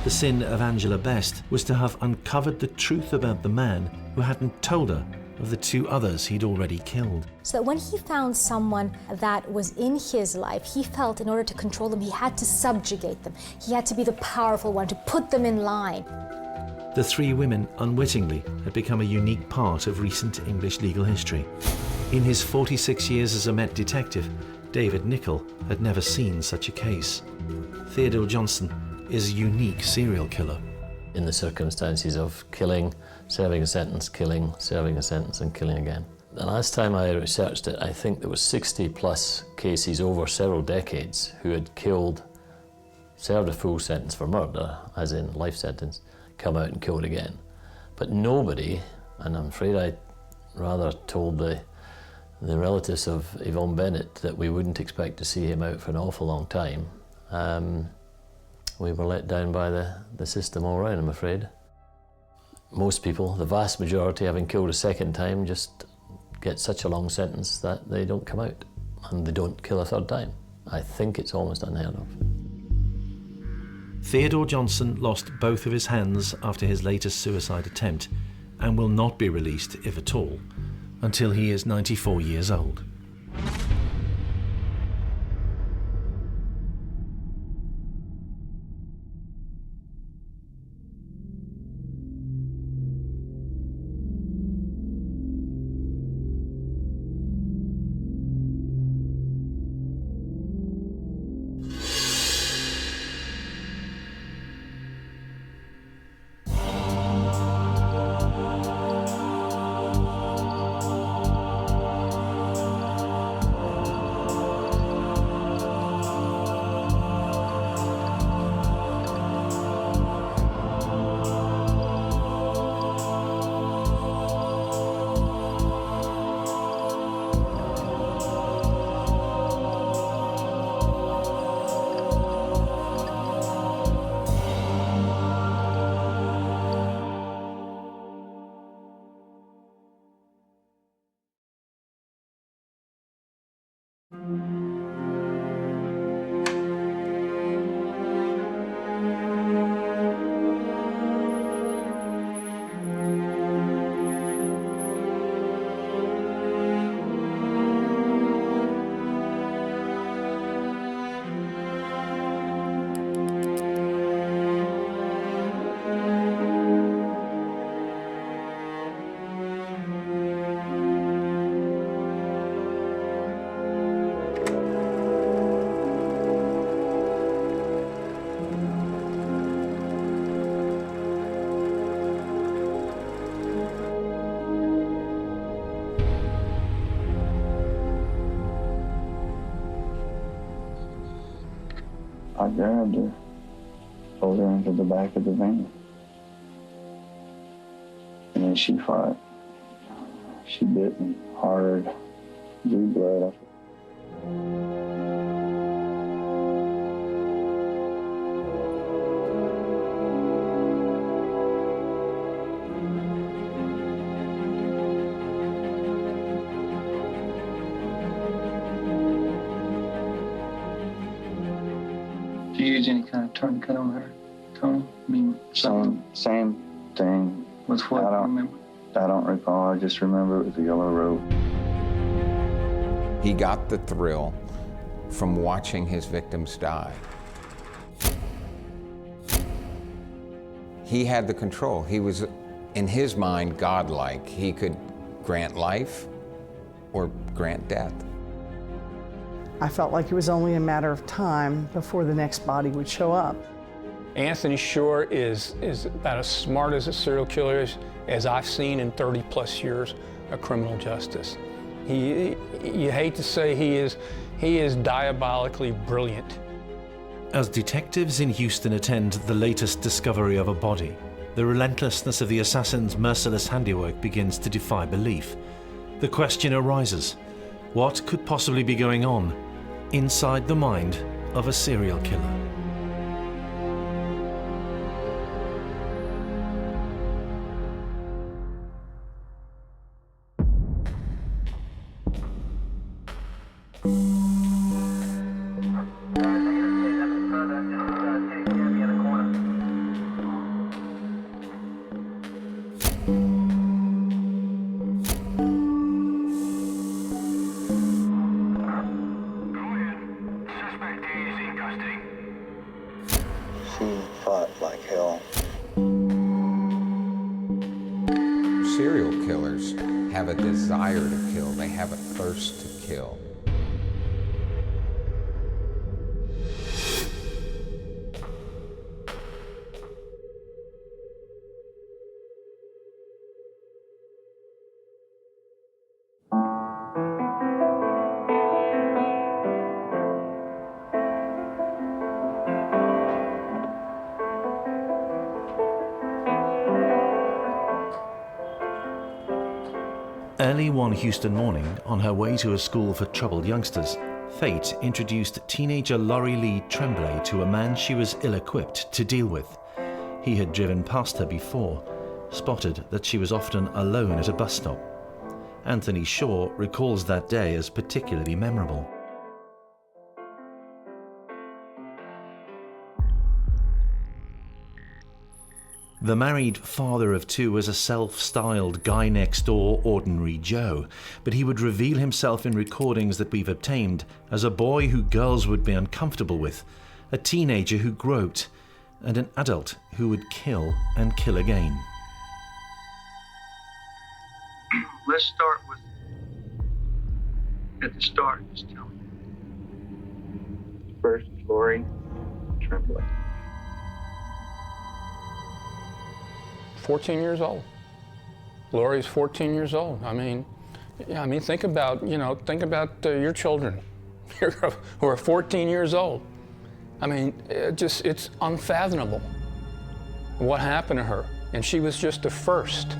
The sin of Angela Best was to have uncovered the truth about the man who hadn't told her of the 2 others he'd already killed. So that when he found someone that was in his life, he felt in order to control them, he had to subjugate them. He had to be the powerful one, to put them in line. The 3 women, unwittingly, had become a unique part of recent English legal history. In his 46 years as a Met detective, David Nichol had never seen such a case. Theodore Johnson is a unique serial killer. in the circumstances of killing, serving a sentence, killing, serving a sentence and killing again. The last time I researched it, I think there was 60 plus cases over several decades who had killed, served a full sentence for murder, as in life sentence, come out and killed again. But nobody, and I'm afraid I rather told the relatives of Yvonne Bennett that we wouldn't expect to see him out for an awful long time. We were let down by the system all round, I'm afraid. Most people, the vast majority, having killed a second time, just get such a long sentence that they don't come out and they don't kill a third time. I think it's almost unheard of. Theodore Johnson lost both of his hands after his latest suicide attempt and will not be released, if at all, until he is 94 years old. I grabbed her, pulled her into the back of the van. And then she fought. She bit me hard, drew blood. Did you use any kind of tourniquet on her, Tony? I mean, Same thing. What's what? I don't remember. I don't recall. I just remember it was a yellow rope. He got the thrill from watching his victims die. He had the control. He was, in his mind, godlike. He could grant life or grant death. I felt like it was only a matter of time before the next body would show up. Anthony Short is about as smart as a serial killer as I've seen in 30 plus years of criminal justice. You hate to say he is diabolically brilliant. As detectives in Houston attend the latest discovery of a body, the relentlessness of the assassin's merciless handiwork begins to defy belief. The question arises, what could possibly be going on inside the mind of a serial killer? Serial killers have a desire to kill. They have a thirst to kill. Early one Houston morning, on her way to a school for troubled youngsters, fate introduced teenager Lori Lee Tremblay to a man she was ill-equipped to deal with. He had driven past her before, spotted that she was often alone at a bus stop. Anthony Shaw recalls that day as particularly memorable. The married father of two was a self-styled guy-next-door ordinary Joe, but he would reveal himself in recordings that we've obtained as a boy who girls would be uncomfortable with, a teenager who groped, and an adult who would kill and kill again. Let's start with, at the start, just tell me. First, Lori Tremblay. 14 years old. Lori's 14 years old. I mean, think about, your children who are 14 years old. I mean, it's unfathomable what happened to her. And she was just the first.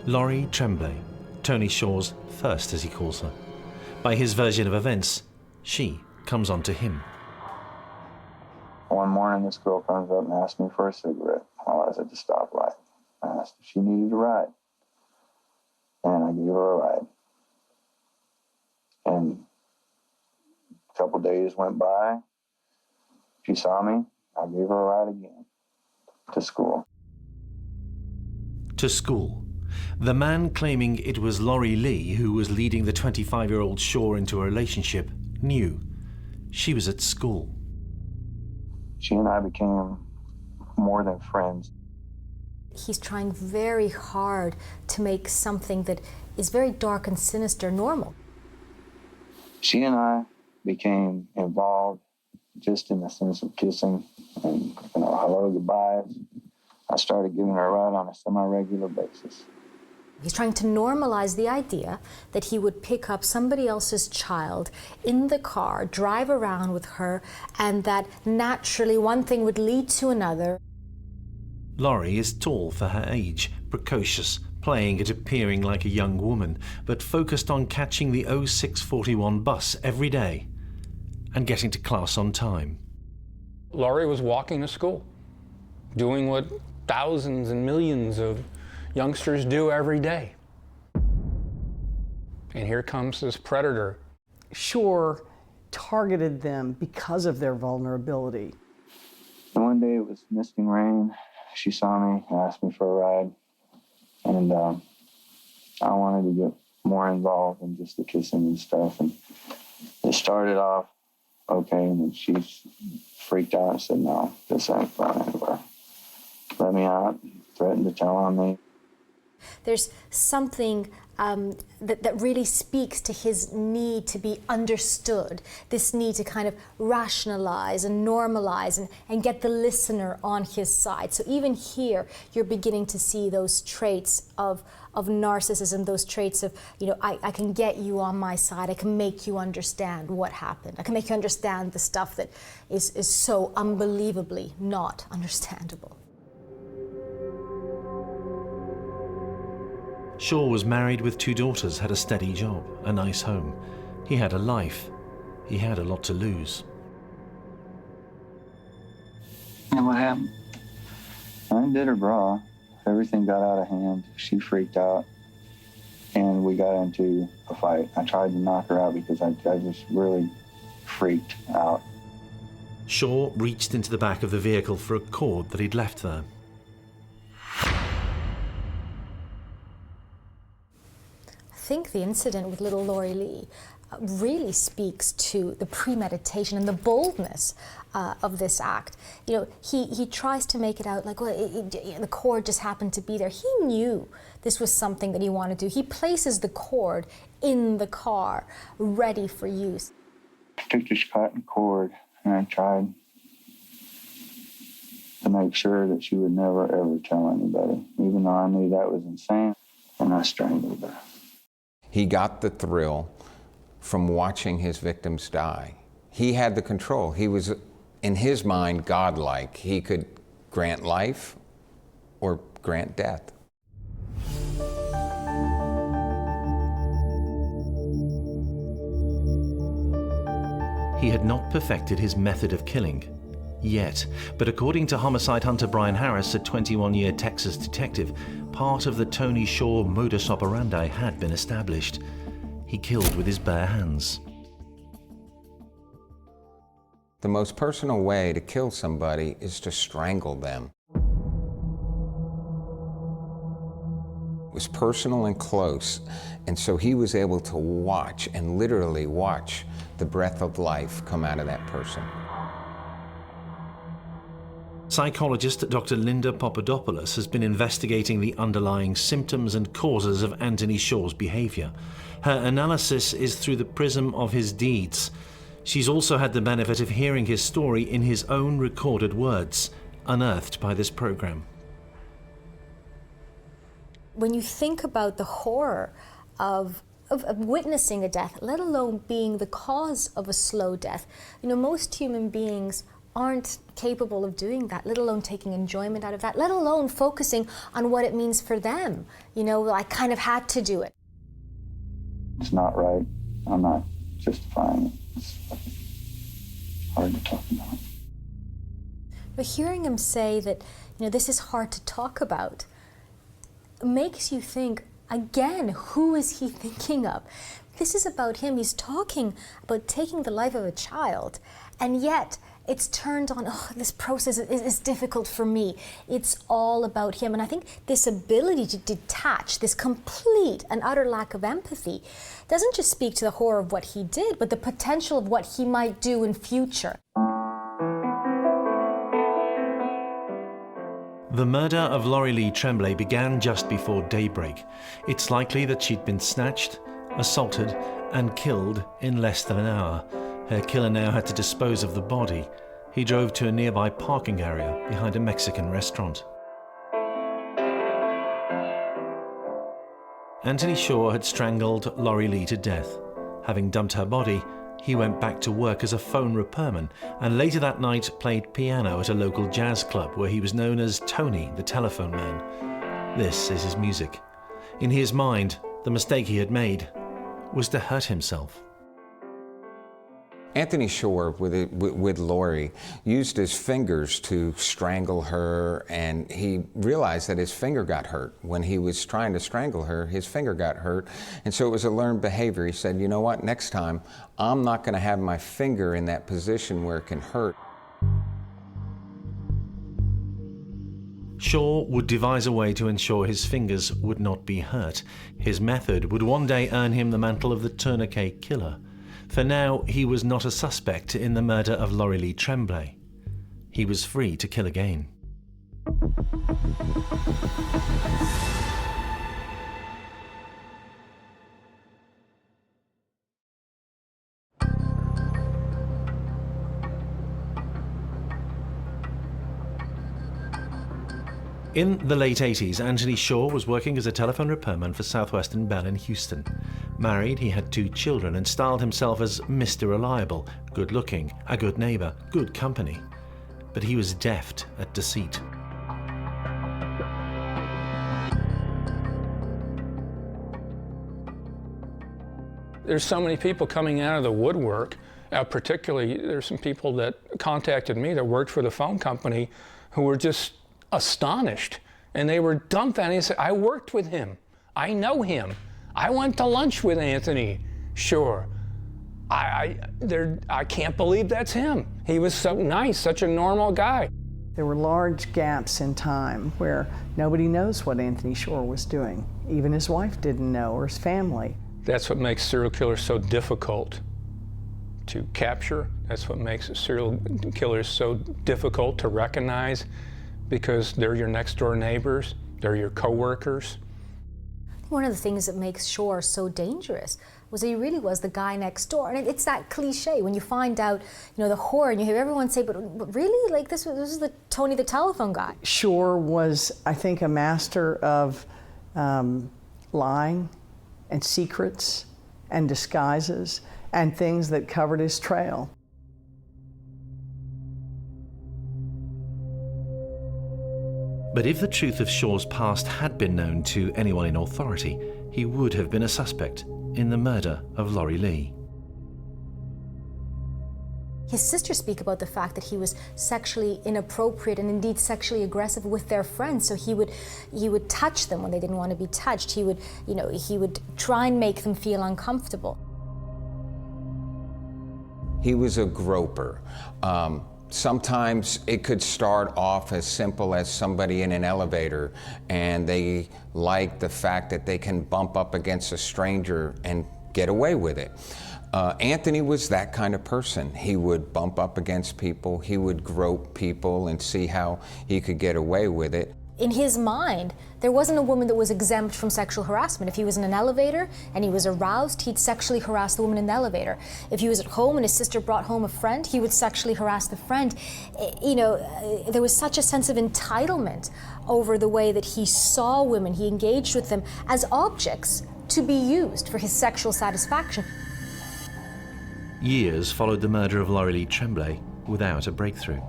Lori Tremblay, Tony Shaw's first, as he calls her. By his version of events, she comes on to him. One morning, this girl comes up and asks me for a cigarette while I was at the stoplight. I asked if she needed a ride, and I gave her a ride. And a couple days went by. She saw me. I gave her a ride again to school. To school. The man claiming it was Lori Lee who was leading the 25-year-old Shaw into a relationship knew she was at school. She and I became more than friends. He's trying very hard to make something that is very dark and sinister normal. She and I became involved just in the sense of kissing and, hello, goodbyes. I started giving her a ride on a semi-regular basis. He's trying to normalize the idea that he would pick up somebody else's child in the car, drive around with her, and that naturally one thing would lead to another. Lori is tall for her age, precocious, playing at appearing like a young woman, but focused on catching the 0641 bus every day and getting to class on time. Lori was walking to school, doing what thousands and millions of youngsters do every day. And here comes this predator. Shaw targeted them because of their vulnerability. And one day it was misting rain. She saw me, asked me for a ride, and I wanted to get more involved in just the kissing and stuff. And it started off okay, and then she freaked out and said, "No, this ain't going anywhere." Let me out, threatened to tell on me. There's something that really speaks to his need to be understood, this need to kind of rationalize and normalize and get the listener on his side. So even here, you're beginning to see those traits of narcissism, those traits of, I can get you on my side, I can make you understand what happened, I can make you understand the stuff that is so unbelievably not understandable. Shaw was married with 2 daughters, had a steady job, a nice home. He had a life. He had a lot to lose. And what happened? I undid her bra. Everything got out of hand. She freaked out, and we got into a fight. I tried to knock her out because I just really freaked out. Shaw reached into the back of the vehicle for a cord that he'd left there. I think the incident with little Lori Lee really speaks to the premeditation and the boldness of this act. He tries to make it out like, well, the cord just happened to be there. He knew this was something that he wanted to do. He places the cord in the car, ready for use. I took this cotton cord and I tried to make sure that she would never, ever tell anybody, even though I knew that was insane, and I strangled her. He got the thrill from watching his victims die. He had the control. He was, in his mind, godlike. He could grant life or grant death. he had not perfected his method of killing. Yet, but according to homicide hunter Brian Harris, a 21-year Texas detective, part of the Tony Shaw modus operandi had been established. He killed with his bare hands. The most personal way to kill somebody is to strangle them. It was personal and close, and so he was able to watch and literally watch the breath of life come out of that person. Psychologist Dr. Linda Papadopoulos has been investigating the underlying symptoms and causes of Anthony Shaw's behavior. Her analysis is through the prism of his deeds. She's also had the benefit of hearing his story in his own recorded words, unearthed by this program. When you think about the horror of witnessing a death, let alone being the cause of a slow death, most human beings aren't capable of doing that, let alone taking enjoyment out of that, let alone focusing on what it means for them. I kind of had to do it. It's not right. I'm not justifying it. It's hard to talk about. But hearing him say that, this is hard to talk about, makes you think, again, who is he thinking of? This is about him. He's talking about taking the life of a child, and yet it's turned on, this process is difficult for me. It's all about him. And I think this ability to detach, this complete and utter lack of empathy, doesn't just speak to the horror of what he did, but the potential of what he might do in future. The murder of Laurie Lee Tremblay began just before daybreak. It's likely that she'd been snatched, assaulted, and killed in less than an hour. Her killer now had to dispose of the body. He drove to a nearby parking area behind a Mexican restaurant. Anthony Shaw had strangled Laurie Lee to death. Having dumped her body, he went back to work as a phone repairman and later that night played piano at a local jazz club where he was known as Tony, the telephone man. This is his music. In his mind, the mistake he had made was to hurt himself. Anthony Shaw, with Laurie, used his fingers to strangle her, and he realized that his finger got hurt. When he was trying to strangle her, his finger got hurt, and so it was a learned behavior. He said, you know what, next time, I'm not going to have my finger in that position where it can hurt. Shaw would devise a way to ensure his fingers would not be hurt. His method would one day earn him the mantle of the tourniquet killer. For now, he was not a suspect in the murder of Laurie Lee Tremblay. He was free to kill again. In the late 80s, Anthony Shaw was working as a telephone repairman for Southwestern Bell in Houston. Married, he had 2 children and styled himself as Mr. Reliable, good-looking, a good neighbor, good company. But he was deft at deceit. There's so many people coming out of the woodwork. Particularly, there's some people that contacted me that worked for the phone company who were just astonished, and they were dumbfounded. They said, I worked with him. I know him. I went to lunch with Anthony. Sure. I can't believe that's him. He was so nice, such a normal guy. There were large gaps in time where nobody knows what Anthony Shaw was doing. Even his wife didn't know, or his family. That's what makes serial killers so difficult to capture. That's what makes serial killers so difficult to recognize, because they're your next door neighbors, they're your coworkers. One of the things that makes Shaw so dangerous was that he really was the guy next door. And it's that cliche when you find out, the horror, and you hear everyone say, but really? Like this is the Tony the telephone guy. Shaw was, I think, a master of lying and secrets and disguises and things that covered his trail. But if the truth of Shaw's past had been known to anyone in authority, he would have been a suspect in the murder of Laurie Lee. His sisters speak about the fact that he was sexually inappropriate and indeed sexually aggressive with their friends. So he would touch them when they didn't want to be touched. He would try and make them feel uncomfortable. He was a groper. Sometimes it could start off as simple as somebody in an elevator and they like the fact that they can bump up against a stranger and get away with it. Anthony was that kind of person. He would bump up against people, he would grope people and see how he could get away with it. In his mind, there wasn't a woman that was exempt from sexual harassment. If he was in an elevator and he was aroused, he'd sexually harass the woman in the elevator. If he was at home and his sister brought home a friend, he would sexually harass the friend. You know, there was such a sense of entitlement over the way that he saw women. He engaged with them as objects to be used for his sexual satisfaction. Years followed the murder of Laurie Lee Tremblay without a breakthrough.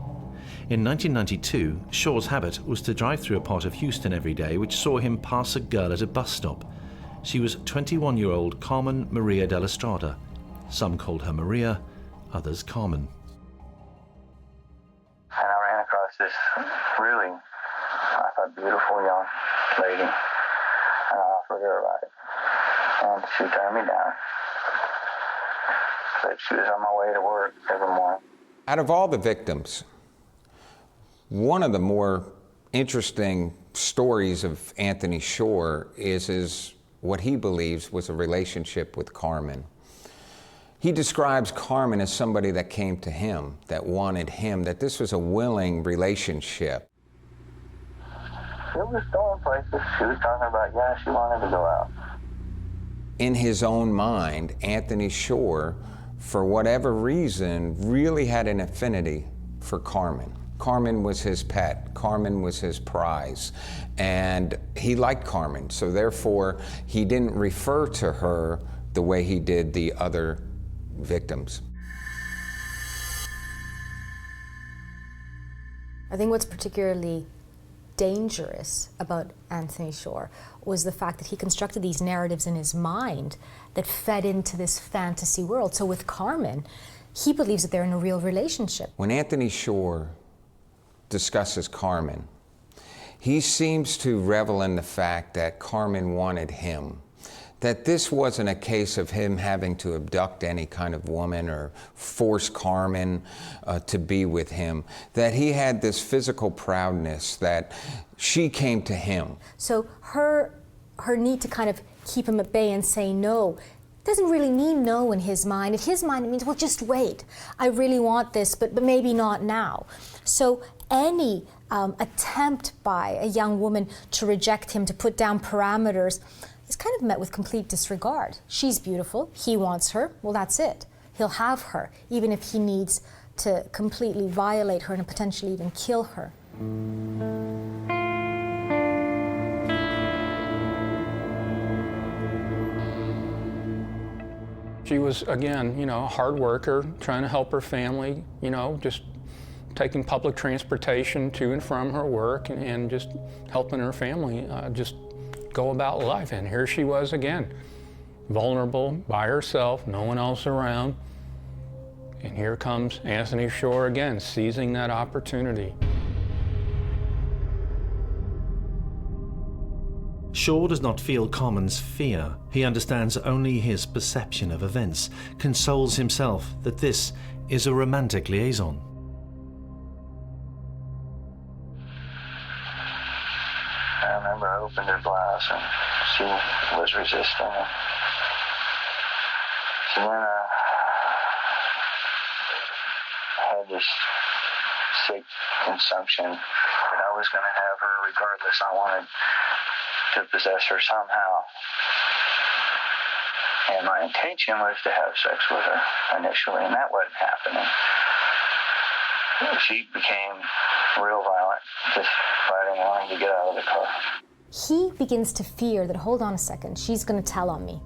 In 1992, Shaw's habit was to drive through a part of Houston every day, which saw him pass a girl at a bus stop. She was 21-year-old Carmen Maria de la Strada. Some called her Maria, others Carmen. And I ran across this really, I thought, beautiful young lady, and I offered her a ride. And she turned me down. Said she was on my way to work every morning. Out of all the victims, one of the more interesting stories of Anthony Shore is what he believes was a relationship with Carmen. He describes Carmen as somebody that came to him, that wanted him, that this was a willing relationship. It was going places. She was talking about, yeah, she wanted to go out. In his own mind, Anthony Shore, for whatever reason, really had an affinity for Carmen. Carmen was his pet. Carmen was his prize. And he liked Carmen, so therefore he didn't refer to her the way he did the other victims. I think what's particularly dangerous about Anthony Shore was the fact that he constructed these narratives in his mind that fed into this fantasy world. So with Carmen, he believes that they're in a real relationship. When Anthony Shore discusses Carmen, he seems to revel in the fact that Carmen wanted him, that this wasn't a case of him having to abduct any kind of woman or force Carmen to be with him, that he had this physical proudness, that she came to him. So her need to kind of keep him at bay and say no doesn't really mean no in his mind. In his mind, it means, well, just wait. I really want this, but maybe not now. So any attempt by a young woman to reject him, to put down parameters, is kind of met with complete disregard. She's beautiful, he wants her, well, that's it. He'll have her, even if he needs to completely violate her and potentially even kill her. She was, again, you know, a hard worker, trying to help her family, you know, just taking public transportation to and from her work and just helping her family just go about life. And here she was again, vulnerable, by herself, no one else around. And here comes Anthony Shore again, seizing that opportunity. Shore does not feel Carmen's fear. He understands only his perception of events, consoles himself that this is a romantic liaison. I remember I opened her blouse and she was resisting. So then I had this sick consumption that I was going to have her regardless. I wanted to possess her somehow. And my intention was to have sex with her initially, and that wasn't happening. She became real violent, just fighting, wanting to get out of the car. He begins to fear that, hold on a second, she's going to tell on me.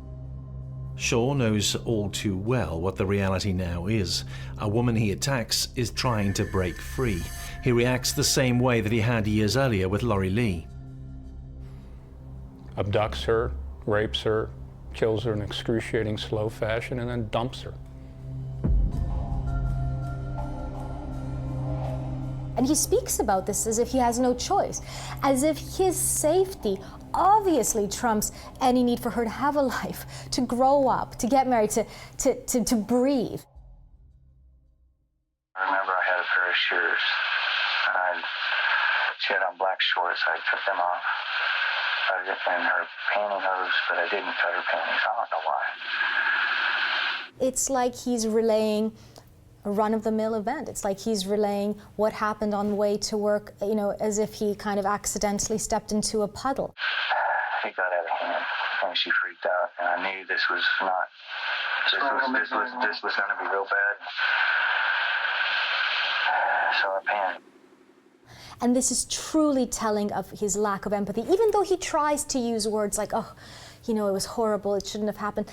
Shore knows all too well what the reality now is. A woman he attacks is trying to break free. He reacts the same way that he had years earlier with Laurie Lee. Abducts her, rapes her, kills her in excruciating slow fashion, and then dumps her. he speaks about this as if he has no choice, as if his safety obviously trumps any need for her to have a life, to grow up, to get married, to breathe. I remember I had a pair of shears. She had on black shorts. I took them off. And her pantyhose, but I didn't cut her panties. I don't know why. It's like he's relaying a run-of-the-mill event. It's like he's relaying what happened on the way to work, you know, as if he kind of accidentally stepped into a puddle. It got out of hand, and she freaked out, and I knew this was not. This was going to be real bad. So I panicked. And this is truly telling of his lack of empathy, even though he tries to use words like, oh, you know, it was horrible, it shouldn't have happened.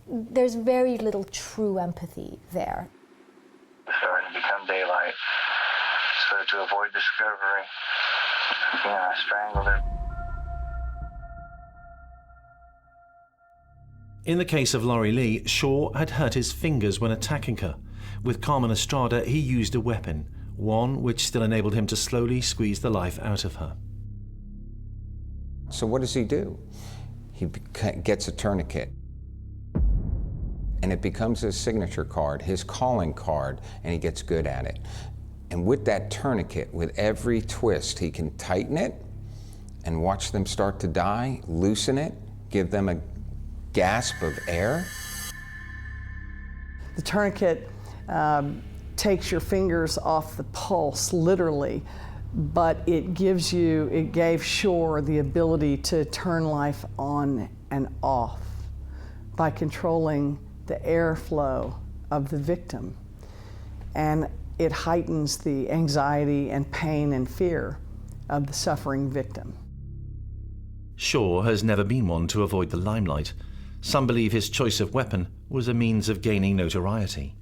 There's very little true empathy there. It started to become daylight. So to avoid discovery, I strangled her. In the case of Laurie Lee, Shaw had hurt his fingers when attacking her. With Carmen Estrada, he used a weapon, one which still enabled him to slowly squeeze the life out of her. So what does he do? He gets a tourniquet, and it becomes his signature card, his calling card, and he gets good at it. And with that tourniquet, with every twist, he can tighten it and watch them start to die, loosen it, give them a gasp of air. The tourniquet takes your fingers off the pulse, literally, but it gave Shore the ability to turn life on and off by controlling the airflow of the victim. And it heightens the anxiety and pain and fear of the suffering victim. Shaw has never been one to avoid the limelight. Some believe his choice of weapon was a means of gaining notoriety.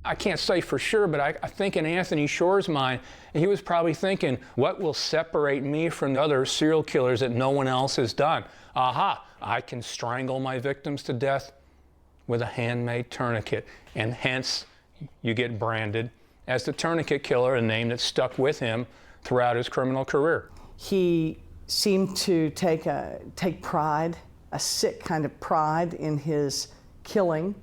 I can't say for sure, but I think in Anthony Shore's mind, he was probably thinking, what will separate me from the other serial killers that no one else has done? Aha, I can strangle my victims to death with a handmade tourniquet, and hence you get branded as the tourniquet killer, a name that stuck with him throughout his criminal career. He seemed to take pride, a sick kind of pride in his killing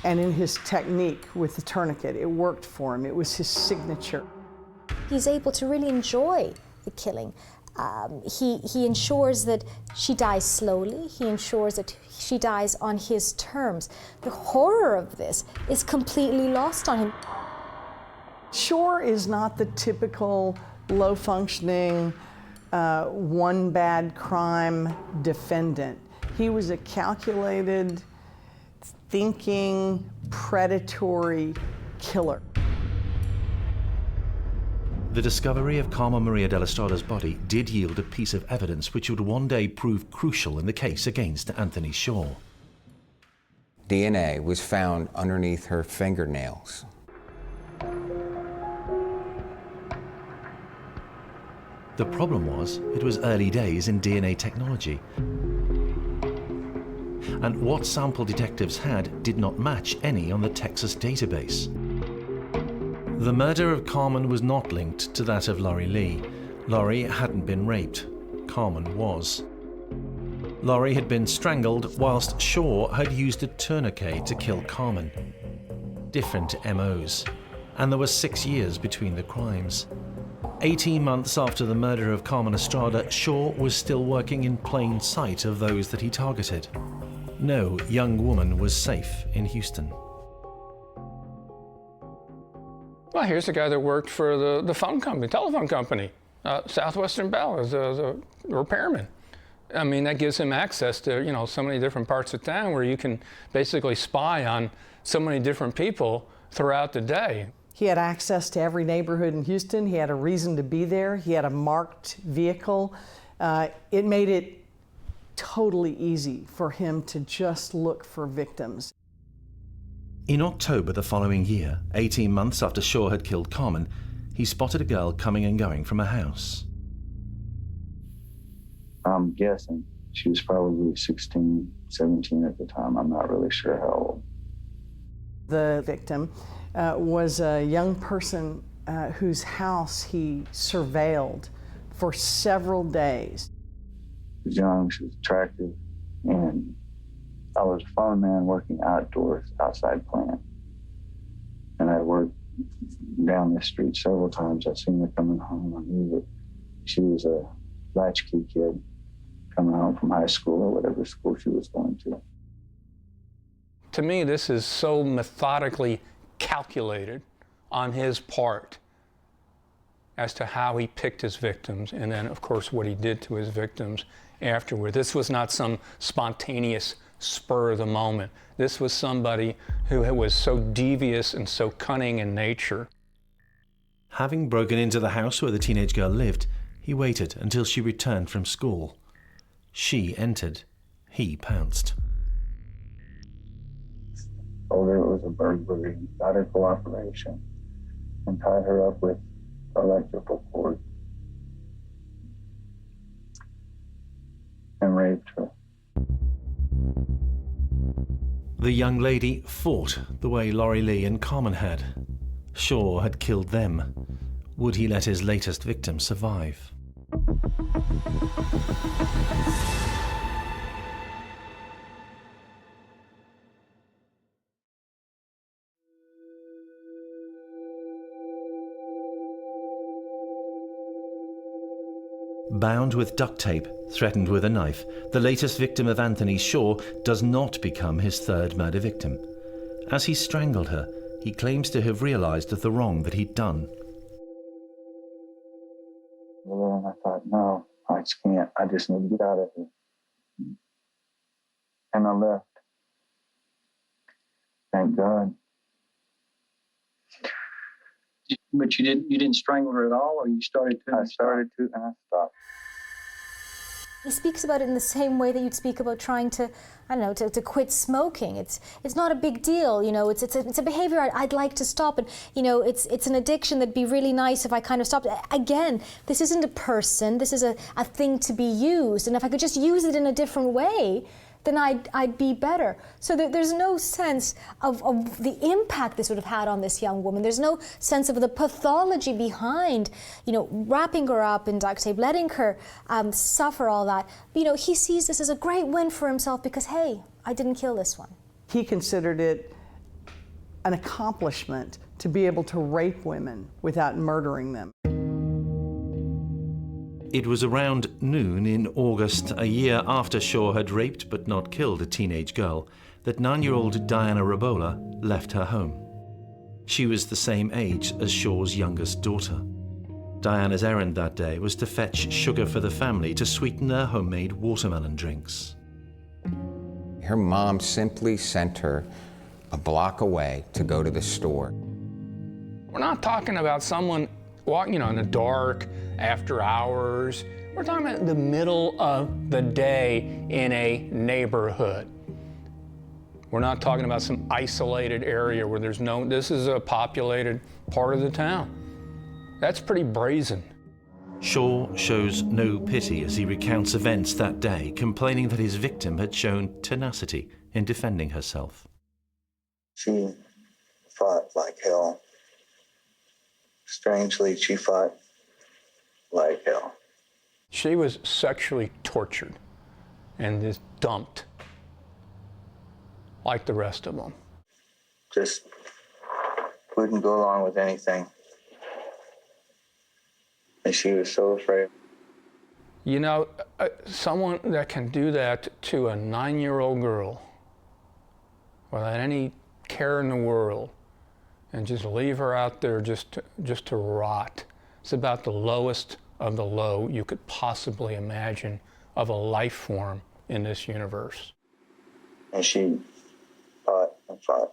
and in his technique with the tourniquet. It worked for him. It was his signature. He's able to really enjoy the killing. He ensures that she dies slowly. He ensures that she dies on his terms. The horror of this is completely lost on him. Shore is not the typical low-functioning, one bad crime defendant. He was a calculated, thinking, predatory killer. The discovery of Carmen Maria de la Estrada's body did yield a piece of evidence which would one day prove crucial in the case against Anthony Shaw. DNA was found underneath her fingernails. The problem was, it was early days in DNA technology. And what sample detectives had did not match any on the Texas database. The murder of Carmen was not linked to that of Laurie Lee. Laurie hadn't been raped. Carmen was. Laurie had been strangled whilst Shaw had used a tourniquet to kill Carmen. Different MOs. And there were 6 years between the crimes. 18 months after the murder of Carmen Estrada, Shaw was still working in plain sight of those that he targeted. No young woman was safe in Houston. Well, here's a guy that worked for the phone company, telephone company, Southwestern Bell, as a repairman. I mean, that gives him access to, you know, so many different parts of town where you can basically spy on so many different people throughout the day. He had access to every neighborhood in Houston. He had a reason to be there. He had a marked vehicle. It made it totally easy for him to just look for victims. In October the following year, 18 months after Shaw had killed Carmen, he spotted a girl coming and going from a house. I'm guessing she was probably 16, 17 at the time. I'm not really sure how old. The victim was a young person whose house he surveilled for several days. She was young, she was attractive, and I was a farm man working outdoors, outside plant. And I worked down this street several times. I'd seen her coming home. I knew that she was a latchkey kid coming home from high school or whatever school she was going to. To me, this is so methodically calculated on his part as to how he picked his victims, and then, of course, what he did to his victims afterward. This was not some spontaneous spur of the moment. This was somebody who was so devious and so cunning in nature. Having broken into the house where the teenage girl lived, he waited until she returned from school. She entered. He pounced. Told her it was a burglary, got her cooperation, and tied her up with electrical cord and raped her. The young lady fought the way Laurie Lee and Carmen had. Shaw had killed them. Would he let his latest victim survive? Bound with duct tape, threatened with a knife, the latest victim of Anthony Shaw does not become his third murder victim. As he strangled her, he claims to have realized the wrong that he'd done. Well, and I thought, no, I just can't. I just need to get out of here. And I left. Thank God. But you didn't strangle her at all, or you started to? I started to, and I stopped. He speaks about it in the same way that you'd speak about trying to, I don't know, to quit smoking. It's not a big deal, you know. It's a behavior I'd like to stop, and you know, it's an addiction that'd be really nice if I kind of stopped. Again, this isn't a person. This is a thing to be used, and if I could just use it in a different way, then I'd be better. So there's no sense of the impact this would have had on this young woman. There's no sense of the pathology behind, you know, wrapping her up in duct tape, letting her suffer all that. You know, he sees this as a great win for himself because, hey, I didn't kill this one. He considered it an accomplishment to be able to rape women without murdering them. It was around noon in August, a year after Shaw had raped but not killed a teenage girl, that 9-year-old Diana Rabola left her home. She was the same age as Shaw's youngest daughter. Diana's errand that day was to fetch sugar for the family to sweeten their homemade watermelon drinks. Her mom simply sent her a block away to go to the store. We're not talking about someone walking, you know, in the dark, after hours. We're talking about the middle of the day in a neighborhood. We're not talking about some isolated area where there's no, this is a populated part of the town. That's pretty brazen. Shaw shows no pity as he recounts events that day, complaining that his victim had shown tenacity in defending herself. She fought like hell. Strangely, she fought like hell. She was sexually tortured and just dumped like the rest of them. Just wouldn't go along with anything. And she was so afraid. You know, someone that can do that to a 9-year-old girl without any care in the world and just leave her out there just to rot. It's about the lowest of the low you could possibly imagine of a life form in this universe. And she fought and fought.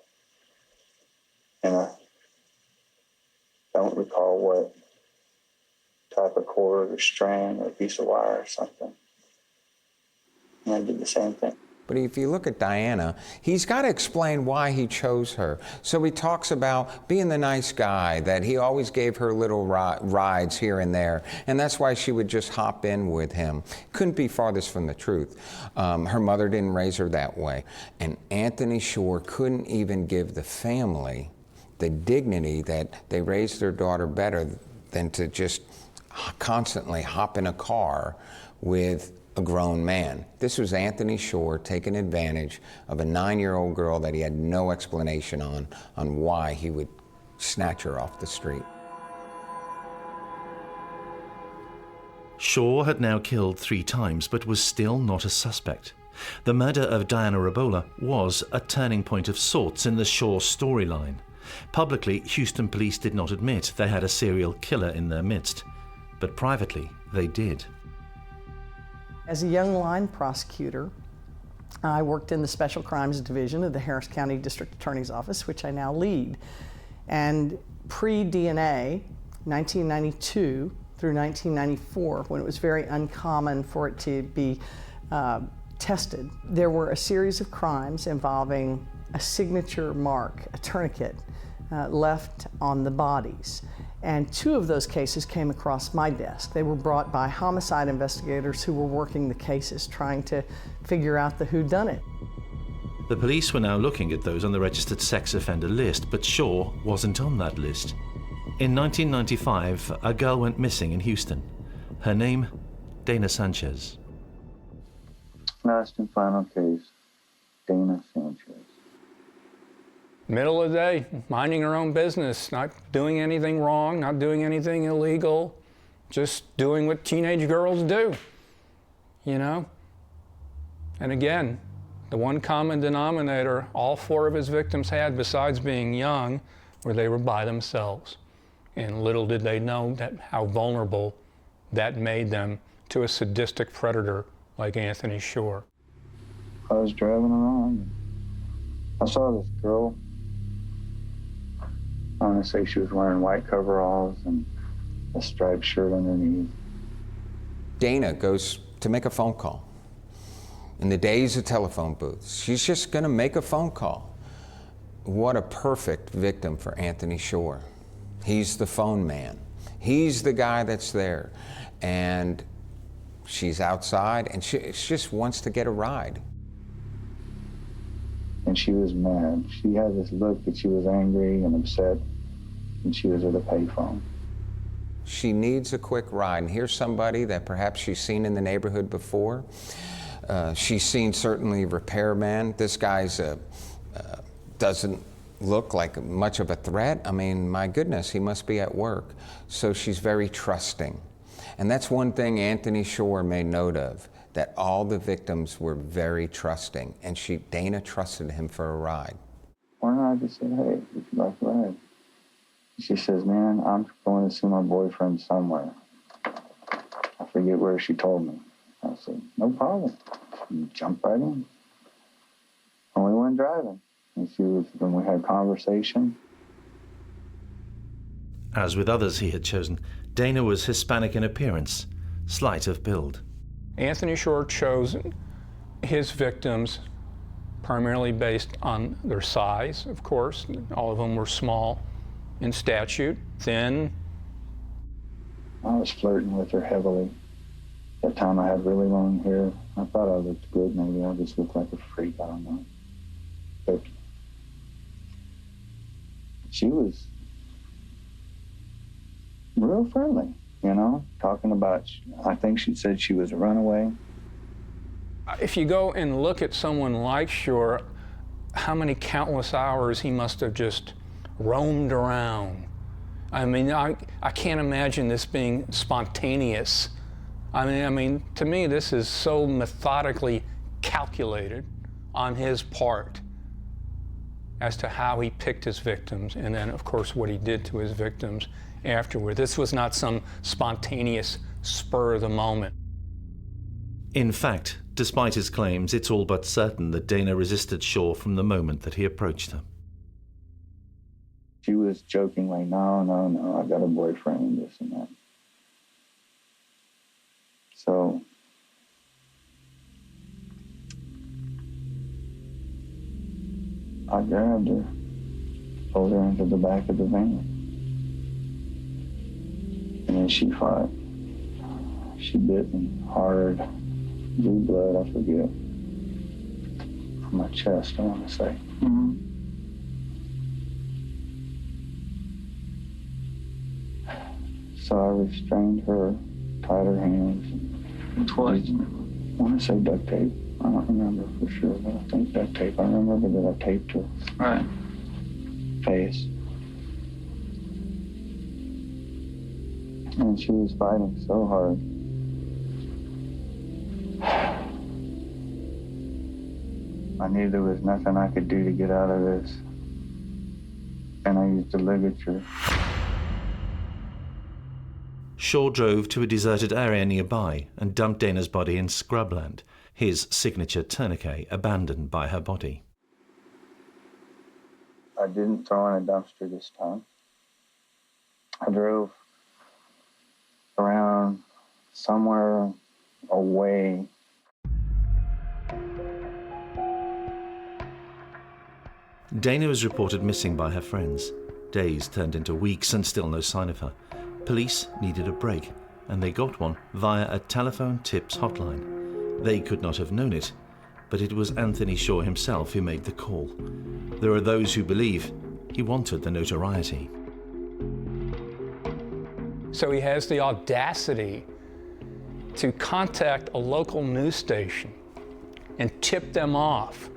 And I don't recall what type of cord or strand or piece of wire or something. And I did the same thing. But if you look at Diana, he's got to explain why he chose her. So he talks about being the nice guy, that he always gave her little rides here and there, and that's why she would just hop in with him. Couldn't be farthest from the truth. Her mother didn't raise her that way. And Anthony Shaw couldn't even give the family the dignity that they raised their daughter better than to just constantly hop in a car with a grown man. This was Anthony Shore taking advantage of a 9-year-old girl that he had no explanation on why he would snatch her off the street. Shore had now killed 3 times, but was still not a suspect. The murder of Diana Rabola was a turning point of sorts in the Shore storyline. Publicly, Houston police did not admit they had a serial killer in their midst, but privately, they did. As a young line prosecutor, I worked in the Special Crimes Division of the Harris County District Attorney's Office, which I now lead. And pre-DNA, 1992 through 1994, when it was very uncommon for it to be tested, there were a series of crimes involving a signature mark, a tourniquet, left on the bodies. And 2 of those cases came across my desk. They were brought by homicide investigators who were working the cases, trying to figure out the whodunit. The police were now looking at those on the registered sex offender list, but Shore wasn't on that list. In 1995, a girl went missing in Houston. Her name, Dana Sanchez. Last and final case, Dana Sanchez. Middle of the day, minding her own business, not doing anything wrong, not doing anything illegal, just doing what teenage girls do, you know? And again, the one common denominator all 4 of his victims had, besides being young, were they were by themselves. And little did they know how vulnerable that made them to a sadistic predator like Anthony Shore. I was driving around. I saw this girl. I want to say she was wearing white coveralls and a striped shirt underneath. Dana goes to make a phone call. In the days of telephone booths, she's just going to make a phone call. What a perfect victim for Anthony Shore. He's the phone man. He's the guy that's there. And she's outside, and she just wants to get a ride. And she was mad. She had this look that she was angry and upset, and she was at a payphone. She needs a quick ride, and here's somebody that perhaps she's seen in the neighborhood before. She's seen certainly repairman. This guy's doesn't look like much of a threat. I mean, my goodness, he must be at work. So she's very trusting. And that's one thing Anthony Shore made note of, that all the victims were very trusting, and Dana trusted him for a ride. One night I just said, hey, would you like a ride? She says, man, I'm going to see my boyfriend somewhere. I forget where she told me. I said, no problem. She jumped right in. And we went driving. And then we had conversation. As with others he had chosen, Dana was Hispanic in appearance, slight of build. Anthony Shore chose his victims primarily based on their size, of course. All of them were small in stature, thin. I was flirting with her heavily. That time I had really long hair. I thought I looked good. Maybe I just looked like a freak. I don't know. But she was real friendly, you know, talking about, I think she said she was a runaway. If you go and look at someone like Shore, how many countless hours he must have just roamed around. I mean, I can't imagine this being spontaneous. I mean, to me, this is so methodically calculated on his part as to how he picked his victims, and then, of course, what he did to his victims afterward. This was not some spontaneous spur of the moment. In fact, despite his claims, it's all but certain that Dana resisted Shore from the moment that he approached her. She was joking like, no, I got a boyfriend and this and that. So I grabbed her, pulled her into the back of the van. And then she fought. She bit me hard, blew blood, I forget. From my chest, I want to say. So I restrained her, tied her hands. With what? I want to say duct tape. I don't remember for sure, but I think duct tape. I remember that I taped her face. And she was fighting so hard. I knew there was nothing I could do to get out of this. And I used a ligature. Shaw drove to a deserted area nearby and dumped Dana's body in scrubland, his signature tourniquet abandoned by her body. I didn't throw in a dumpster this time. I drove around somewhere away. Dana was reported missing by her friends. Days turned into weeks and still no sign of her. Police needed a break, and they got one via a telephone tips hotline. They could not have known it, but it was Anthony Shaw himself who made the call. There are those who believe he wanted the notoriety. So he has the audacity to contact a local news station and tip them off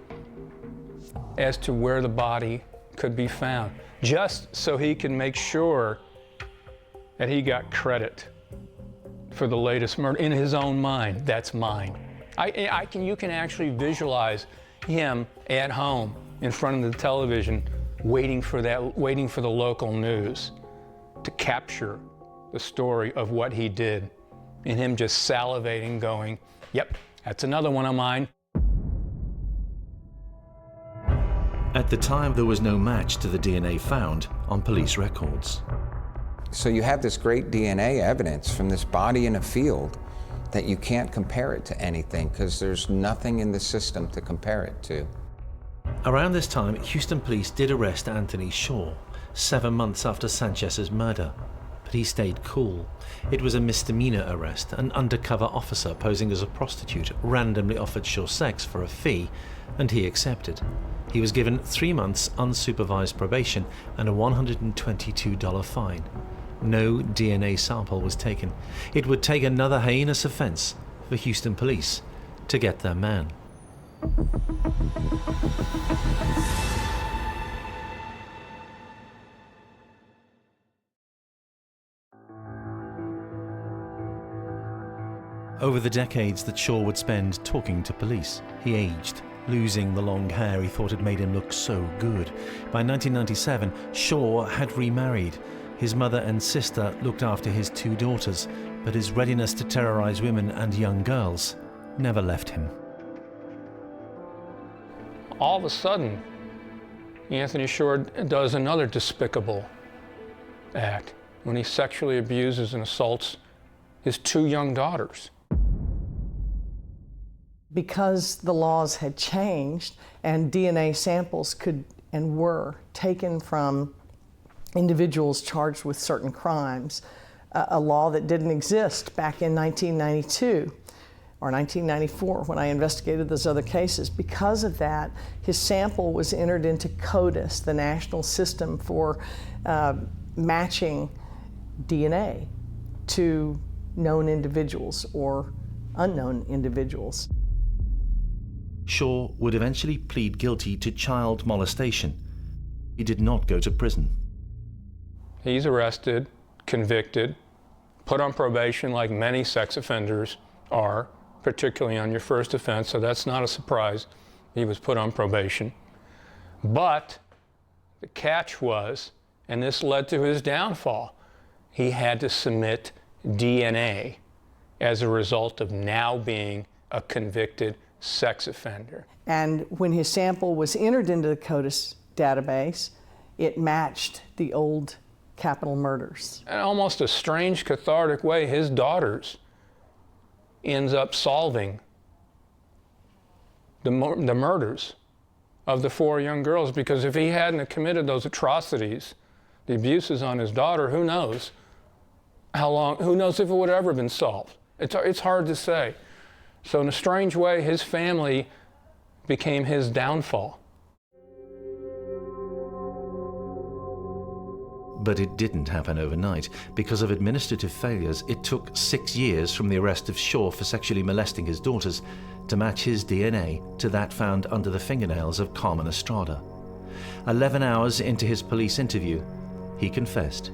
as to where the body could be found, just so he can make sure that he got credit for the latest murder in his own mind. That's mine. You can actually visualize him at home in front of the television, waiting for the local news to capture the story of what he did, and him just salivating, going, "Yep, that's another one of mine." At the time, there was no match to the DNA found on police records. So you have this great DNA evidence from this body in a field that you can't compare it to anything because there's nothing in the system to compare it to. Around this time, Houston police did arrest Anthony Shaw, 7 months after Sanchez's murder. But he stayed cool. It was a misdemeanor arrest. An undercover officer posing as a prostitute randomly offered Shaw sex for a fee, and he accepted. He was given 3 months unsupervised probation and a $122 fine. No DNA sample was taken. It would take another heinous offense for Houston police to get their man. Over the decades that Shaw would spend talking to police, he aged, losing the long hair he thought had made him look so good. By 1997, Shaw had remarried. His mother and sister looked after his 2 daughters, but his readiness to terrorize women and young girls never left him. All of a sudden, Anthony Shaw does another despicable act when he sexually abuses and assaults his 2 young daughters. Because the laws had changed and DNA samples could and were taken from individuals charged with certain crimes, a law that didn't exist back in 1992 or 1994 when I investigated those other cases. Because of that, his sample was entered into CODIS, the national system for matching DNA to known individuals or unknown individuals. Shaw would eventually plead guilty to child molestation. He did not go to prison. He's arrested, convicted, put on probation like many sex offenders are, particularly on your first offense, so that's not a surprise. He was put on probation. But the catch was, and this led to his downfall, he had to submit DNA as a result of now being a convicted sex offender. And when his sample was entered into the CODIS database, it matched the old capital murders. In almost a strange, cathartic way, his daughters ends up solving the murders of the 4 young girls, because if he hadn't committed those atrocities, the abuses on his daughter, who knows how long, who knows if it would have ever been solved. It's hard to say. So in a strange way, his family became his downfall. But it didn't happen overnight. Because of administrative failures, it took 6 years from the arrest of Shaw for sexually molesting his daughters to match his DNA to that found under the fingernails of Carmen Estrada. 11 hours into his police interview, he confessed.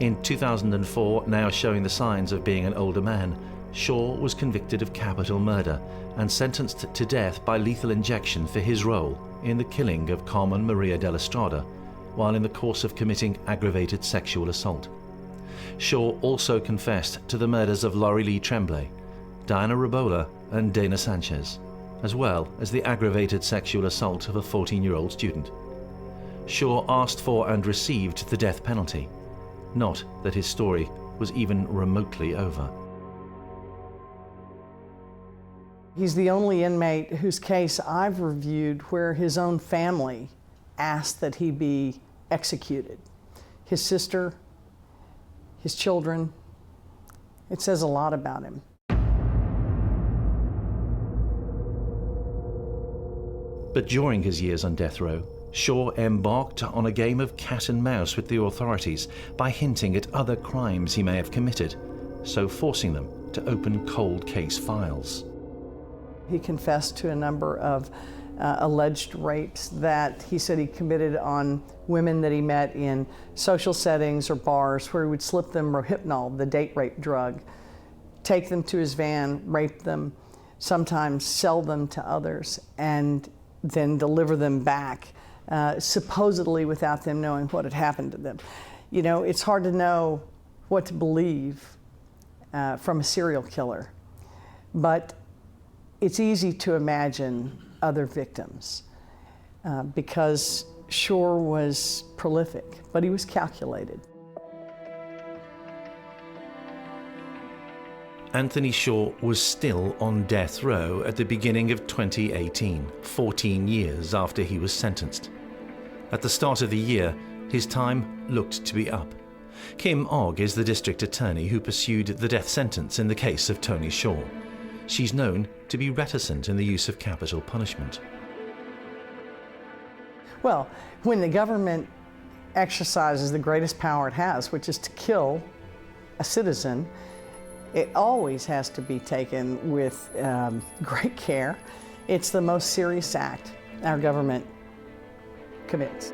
In 2004, now showing the signs of being an older man, Shaw was convicted of capital murder and sentenced to death by lethal injection for his role in the killing of Carmen Maria de la Estrada while in the course of committing aggravated sexual assault. Shaw also confessed to the murders of Laurie Lee Tremblay, Diana Rabola and Dana Sanchez, as well as the aggravated sexual assault of a 14-year-old student. Shaw asked for and received the death penalty. Not that his story was even remotely over. He's the only inmate whose case I've reviewed where his own family asked that he be executed. His sister, his children. It says a lot about him. But during his years on death row, Shaw embarked on a game of cat and mouse with the authorities by hinting at other crimes he may have committed, so forcing them to open cold case files. He confessed to a number of alleged rapes that he said he committed on women that he met in social settings or bars where he would slip them Rohypnol, the date rape drug, take them to his van, rape them, sometimes sell them to others, and then deliver them back, supposedly without them knowing what had happened to them. You know, it's hard to know what to believe from a serial killer, but it's easy to imagine other victims because Shaw was prolific, but he was calculated. Anthony Shaw was still on death row at the beginning of 2018, 14 years after he was sentenced. At the start of the year, his time looked to be up. Kim Ogg is the district attorney who pursued the death sentence in the case of Tony Shaw. She's known to be reticent in the use of capital punishment. Well, when the government exercises the greatest power it has, which is to kill a citizen, it always has to be taken with great care. It's the most serious act our government commits.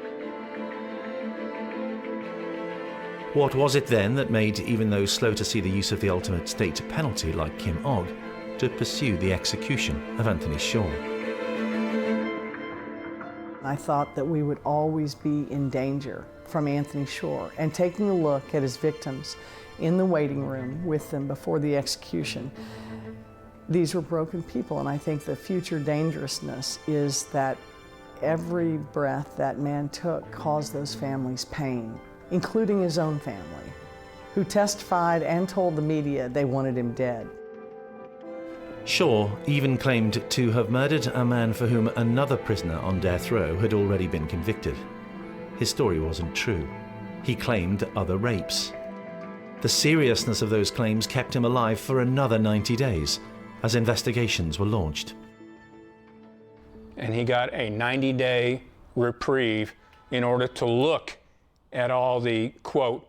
What was it then that made even those slow to see the use of the ultimate state penalty like Kim Ogg to pursue the execution of Anthony Shaw? I thought that we would always be in danger from Anthony Shaw, and taking a look at his victims in the waiting room with them before the execution. These were broken people, and I think the future dangerousness is that every breath that man took caused those families pain, including his own family, who testified and told the media they wanted him dead. Shaw even claimed to have murdered a man for whom another prisoner on death row had already been convicted. His story wasn't true. He claimed other rapes. The seriousness of those claims kept him alive for another 90 days as investigations were launched. And he got a 90-day reprieve in order to look at all the, quote,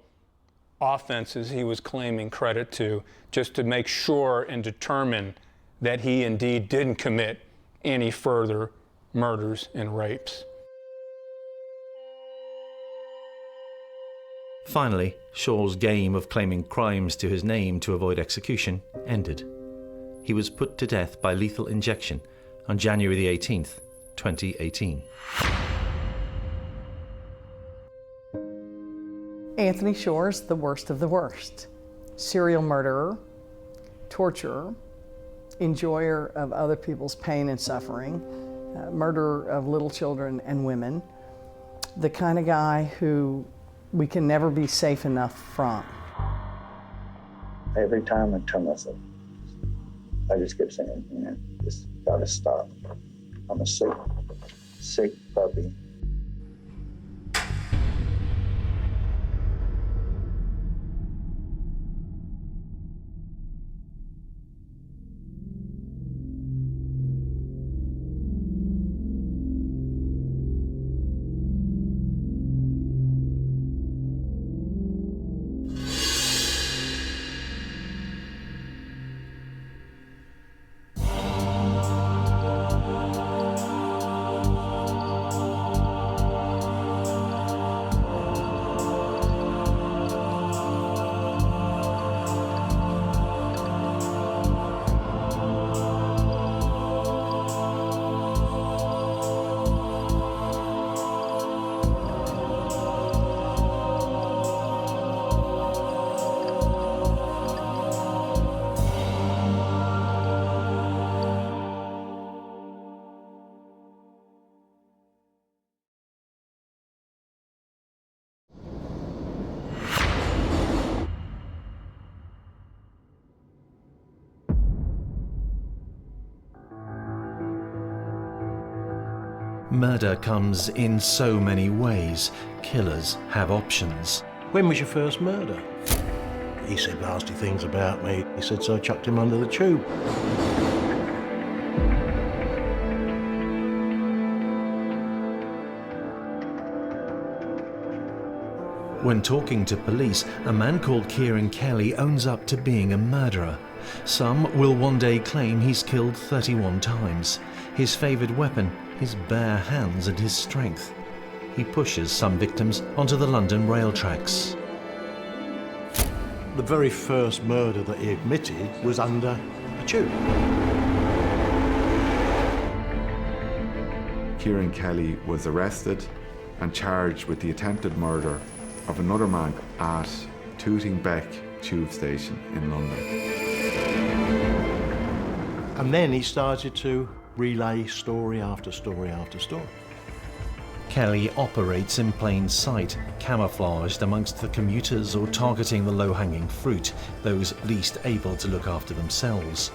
offenses he was claiming credit to, just to make sure and determine that he indeed didn't commit any further murders and rapes. Finally, Shaw's game of claiming crimes to his name to avoid execution ended. He was put to death by lethal injection on January the 18th, 2018. Anthony Shaw's the worst of the worst. Serial murderer, torturer, enjoyer of other people's pain and suffering, murderer of little children and women, the kind of guy who we can never be safe enough from. Every time I tell myself, I just kept saying, man, this gotta stop. I'm a sick puppy. Murder comes in so many ways. Killers have options. When was your first murder? He said nasty things about me. He said so I chucked him under the tube. When talking to police, a man called Kieran Kelly owns up to being a murderer. Some will one day claim he's killed 31 times. His favoured weapon, his bare hands and his strength. He pushes some victims onto the London rail tracks. The very first murder that he admitted was under a tube. Kieran Kelly was arrested and charged with the attempted murder of another man at Tooting Beck tube station in London. And then he started to relay story after story after story. Kelly operates in plain sight, camouflaged amongst the commuters or targeting the low-hanging fruit, those least able to look after themselves.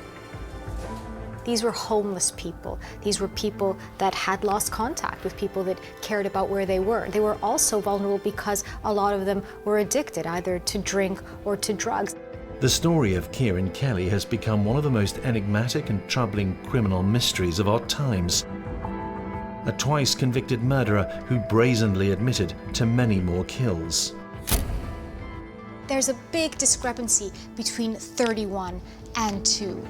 These were homeless people. These were people that had lost contact with people that cared about where they were. They were also vulnerable because a lot of them were addicted either to drink or to drugs. The story of Kieran Kelly has become one of the most enigmatic and troubling criminal mysteries of our times. A twice convicted murderer who brazenly admitted to many more kills. There's a big discrepancy between 31 and 2.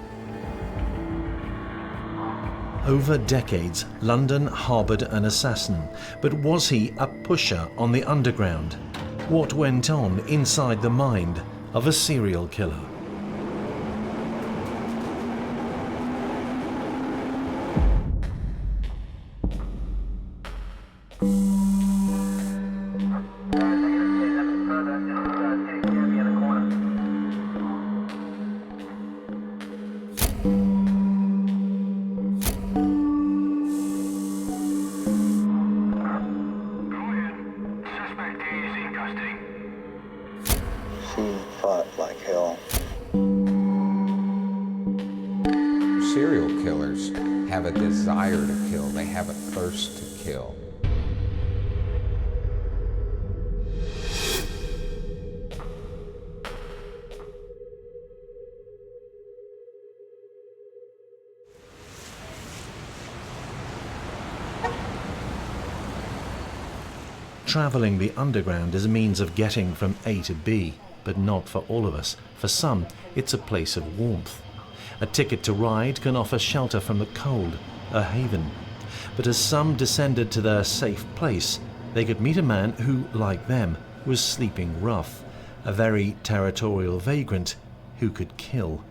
Over decades, London harboured an assassin, but was he a pusher on the underground? What went on inside the mind of a serial killer? She fought like hell. Serial killers have a desire to kill. They have a thirst to kill. Travelling the underground is a means of getting from A to B, but not for all of us. For some, it's a place of warmth. A ticket to ride can offer shelter from the cold, a haven. But as some descended to their safe place, they could meet a man who, like them, was sleeping rough, a very territorial vagrant who could kill.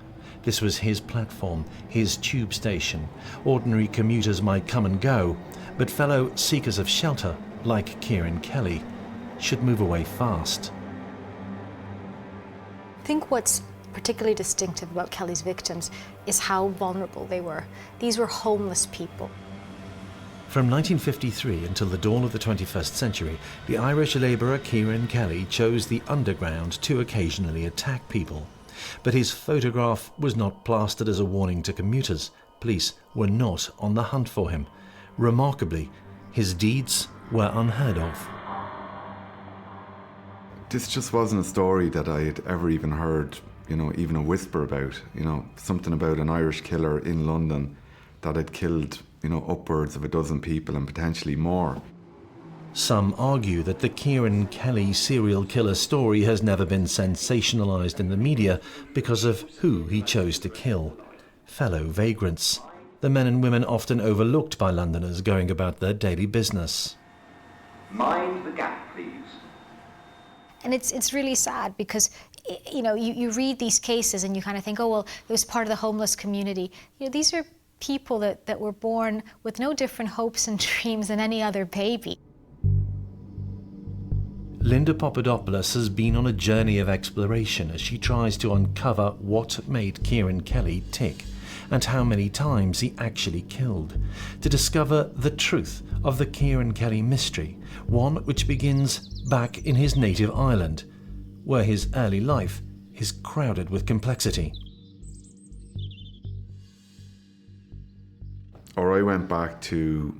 This was his platform, his tube station. Ordinary commuters might come and go, but fellow seekers of shelter, like Kieran Kelly, should move away fast. I think what's particularly distinctive about Kelly's victims is how vulnerable they were. These were homeless people. From 1953 until the dawn of the 21st century, the Irish labourer Kieran Kelly chose the underground to occasionally attack people. But his photograph was not plastered as a warning to commuters. Police were not on the hunt for him. Remarkably, his deeds were unheard of. This just wasn't a story that I had ever even heard, even a whisper about, something about an Irish killer in London that had killed, upwards of a dozen people and potentially more. Some argue that the Kieran Kelly serial killer story has never been sensationalised in the media because of who he chose to kill. Fellow vagrants. The men and women often overlooked by Londoners going about their daily business. Mind the gap, please. And it's really sad because, you read these cases and you kind of think, oh, well, it was part of the homeless community. These are people that were born with no different hopes and dreams than any other baby. Linda Papadopoulos has been on a journey of exploration as she tries to uncover what made Kieran Kelly tick and how many times he actually killed, to discover the truth of the Kieran Kelly mystery, one which begins back in his native Ireland, where his early life is crowded with complexity. Or I went back to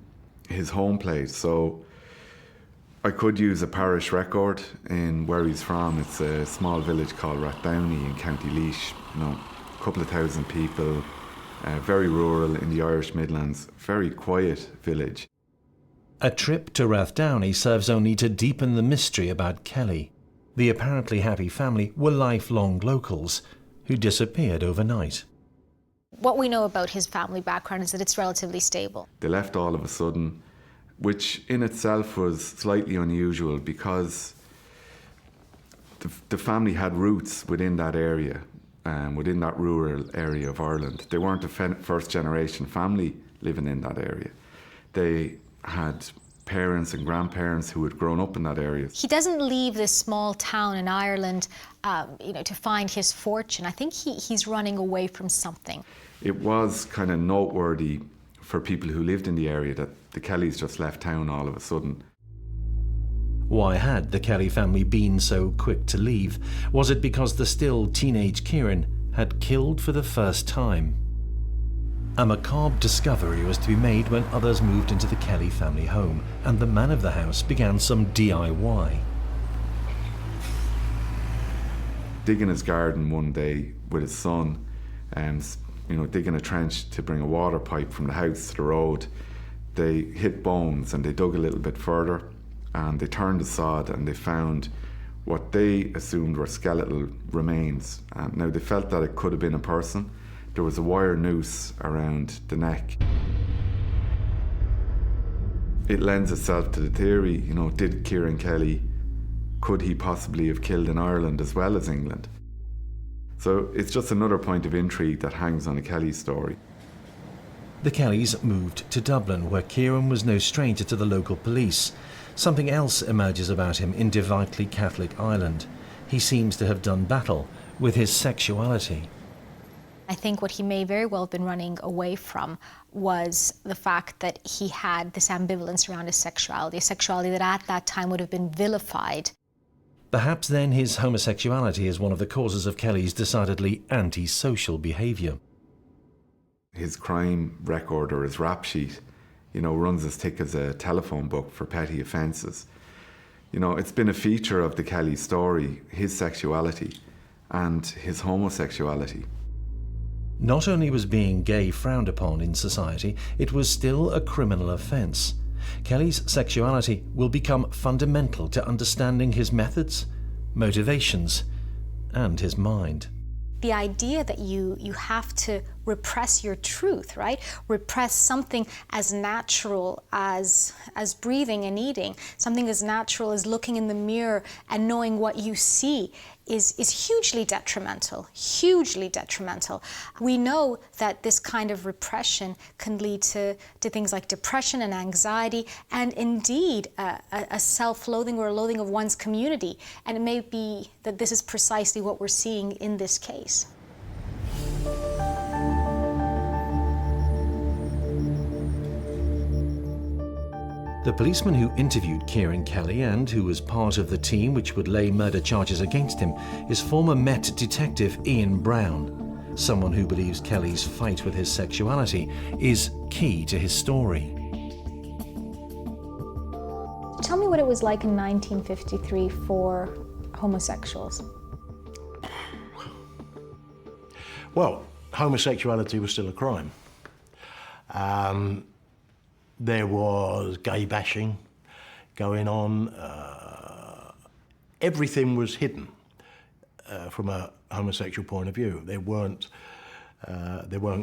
his home place. So I could use a parish record in where he's from. It's a small village called Rathdowney in County Laois. You know, a couple of thousand people, very rural in the Irish Midlands, very quiet village. A trip to Rathdowney serves only to deepen the mystery about Kelly. The apparently happy family were lifelong locals who disappeared overnight. What we know about his family background is that it's relatively stable. They left all of a sudden, which in itself was slightly unusual because the family had roots within that area, within that rural area of Ireland. They weren't a first-generation family living in that area. They had parents and grandparents who had grown up in that area. He doesn't leave this small town in Ireland, to find his fortune. I think he's running away from something. It was kind of noteworthy for people who lived in the area that the Kellys just left town all of a sudden. Why had the Kelly family been so quick to leave? Was it because the still teenage Kieran had killed for the first time? A macabre discovery was to be made when others moved into the Kelly family home, and the man of the house began some DIY. Digging his garden one day with his son, digging a trench to bring a water pipe from the house to the road, they hit bones and they dug a little bit further and they turned the sod and they found what they assumed were skeletal remains. Now they felt that it could have been a person. There was a wire noose around the neck. It lends itself to the theory, did Kieran Kelly, could he possibly have killed in Ireland as well as England? So it's just another point of intrigue that hangs on the Kelly story. The Kellys moved to Dublin, where Kieran was no stranger to the local police. Something else emerges about him in devoutly Catholic Ireland. He seems to have done battle with his sexuality. I think what he may very well have been running away from was the fact that he had this ambivalence around his sexuality, a sexuality that at that time would have been vilified. Perhaps then his homosexuality is one of the causes of Kelly's decidedly antisocial behaviour. His crime record or his rap sheet, runs as thick as a telephone book for petty offences. It's been a feature of the Kelly story, his sexuality and his homosexuality. Not only was being gay frowned upon in society, it was still a criminal offence. Kelly's sexuality will become fundamental to understanding his methods, motivations, and his mind. The idea that you have to repress your truth, right? Repress something as natural as breathing and eating, something as natural as looking in the mirror and knowing what you see is hugely detrimental, hugely detrimental. We know that this kind of repression can lead to things like depression and anxiety and indeed a self-loathing or a loathing of one's community. And it may be that this is precisely what we're seeing in this case. The policeman who interviewed Kieran Kelly and who was part of the team which would lay murder charges against him is former Met detective Ian Brown, someone who believes Kelly's fight with his sexuality is key to his story. Tell me what it was like in 1953 for homosexuals. Well, homosexuality was still a crime. There was gay bashing going on. Everything was hidden from a homosexual point of view. There weren't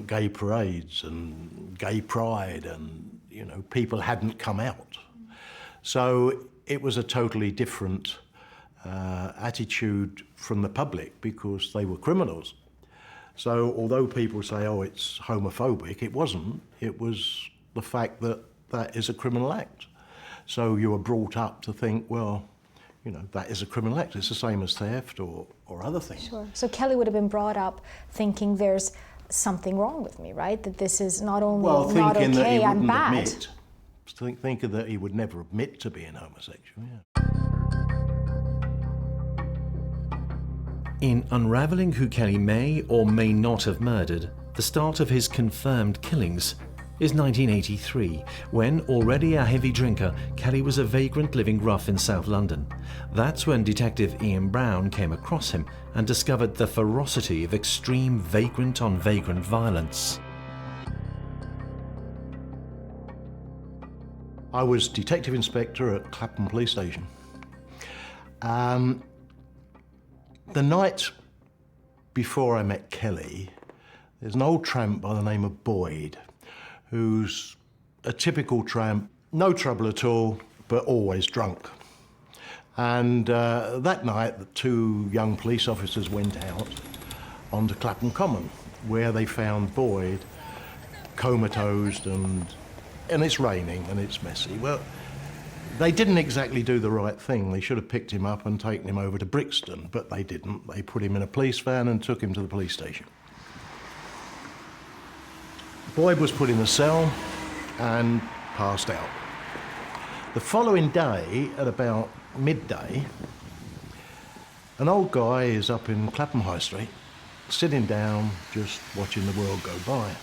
gay parades and gay pride, and people hadn't come out. So it was a totally different attitude from the public because they were criminals. So although people say, oh, it's homophobic, it wasn't. It was the fact that that is a criminal act. So you were brought up to think, well, that is a criminal act. It's the same as theft or other things. Sure. So Kelly would have been brought up thinking there's something wrong with me, right? That this is not only not okay, I'm bad. Thinking that he would never admit to being homosexual, yeah. In unravelling who Kelly may or may not have murdered, the start of his confirmed killings is 1983, when, already a heavy drinker, Kelly was a vagrant living rough in South London. That's when Detective Ian Brown came across him and discovered the ferocity of extreme vagrant-on-vagrant violence. I was detective inspector at Clapham Police Station. The night before I met Kelly, there's an old tramp by the name of Boyd, who's a typical tramp, no trouble at all, but always drunk. And that night, the two young police officers went out onto Clapham Common, where they found Boyd comatose and it's raining and it's messy. Well, they didn't exactly do the right thing. They should have picked him up and taken him over to Brixton, but they didn't. They put him in a police van and took him to the police station. Boyd was put in a cell and passed out. The following day, at about midday, an old guy is up in Clapham High Street, sitting down, just watching the world go by,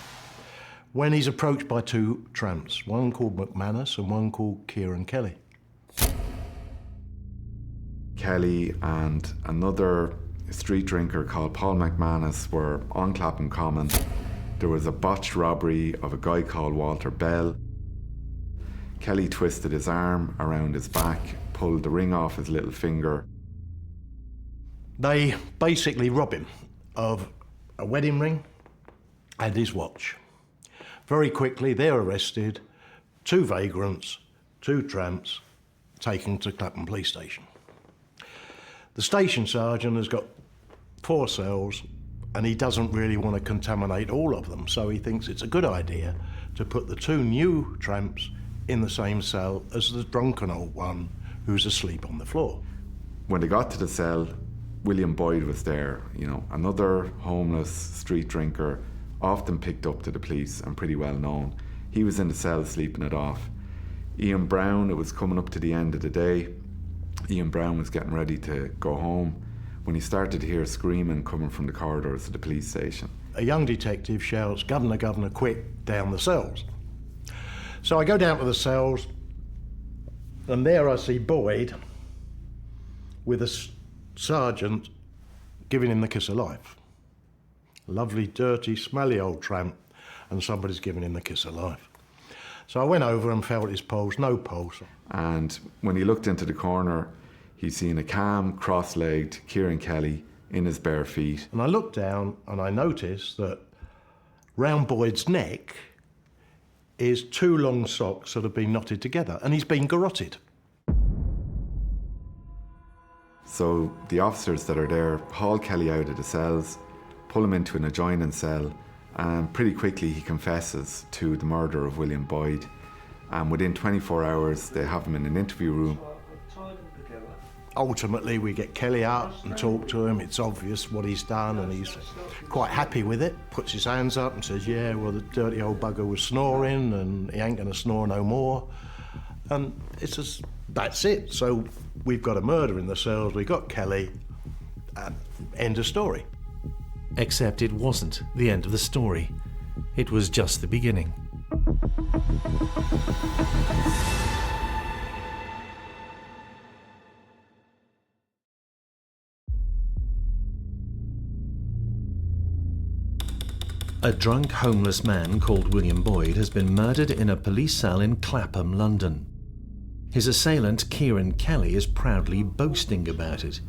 when he's approached by two tramps, one called McManus and one called Kieran Kelly. Kelly and another street drinker called Paul McManus were on Clapham Common. There was a botched robbery of a guy called Walter Bell. Kelly twisted his arm around his back, pulled the ring off his little finger. They basically rob him of a wedding ring and his watch. Very quickly, they're arrested, two vagrants, two tramps, taken to Clapham Police Station. The station sergeant has got 4 cells, and he doesn't really want to contaminate all of them, so he thinks it's a good idea to put the two new tramps in the same cell as the drunken old one who's asleep on the floor. When they got to the cell, William Boyd was there, another homeless street drinker, often picked up to the police and pretty well known. He was in the cell sleeping it off. Ian Brown, it was coming up to the end of the day. Ian Brown was getting ready to go home when he started to hear screaming coming from the corridors of the police station. A young detective shouts, "Governor, Governor, quick, down the cells." So I go down to the cells, and there I see Boyd with a sergeant giving him the kiss of life. Lovely, dirty, smelly old tramp, and somebody's giving him the kiss of life. So I went over and felt his pulse, no pulse. And when he looked into the corner, he seen a calm, cross-legged Kieran Kelly in his bare feet. And I looked down and I noticed that round Boyd's neck is 2 long socks that have been knotted together, and he's been garroted. So the officers that are there haul Kelly out of the cells, pull him into an adjoining cell, and pretty quickly he confesses to the murder of William Boyd. And within 24 hours, they have him in an interview room. Ultimately, we get Kelly out and talk to him. It's obvious what he's done, and he's quite happy with it. Puts his hands up and says, "Yeah, well, the dirty old bugger was snoring, and he ain't going to snore no more." And it's just, that's it. So we've got a murder in the cells, we got Kelly, and end of story. Except it wasn't the end of the story. It was just the beginning. A drunk homeless man called William Boyd has been murdered in a police cell in Clapham, London. His assailant, Kieran Kelly, is proudly boasting about it.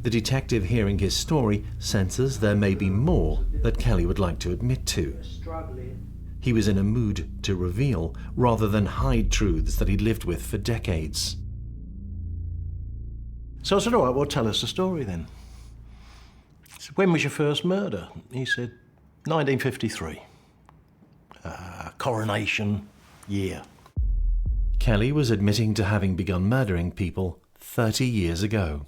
The detective, hearing his story, senses there may be more that Kelly would like to admit to. He was in a mood to reveal, rather than hide truths that he'd lived with for decades. So I said, "All right, well, tell us the story then." I said, "When was your first murder?" He said, 1953. Coronation year. Kelly was admitting to having begun murdering people 30 years ago.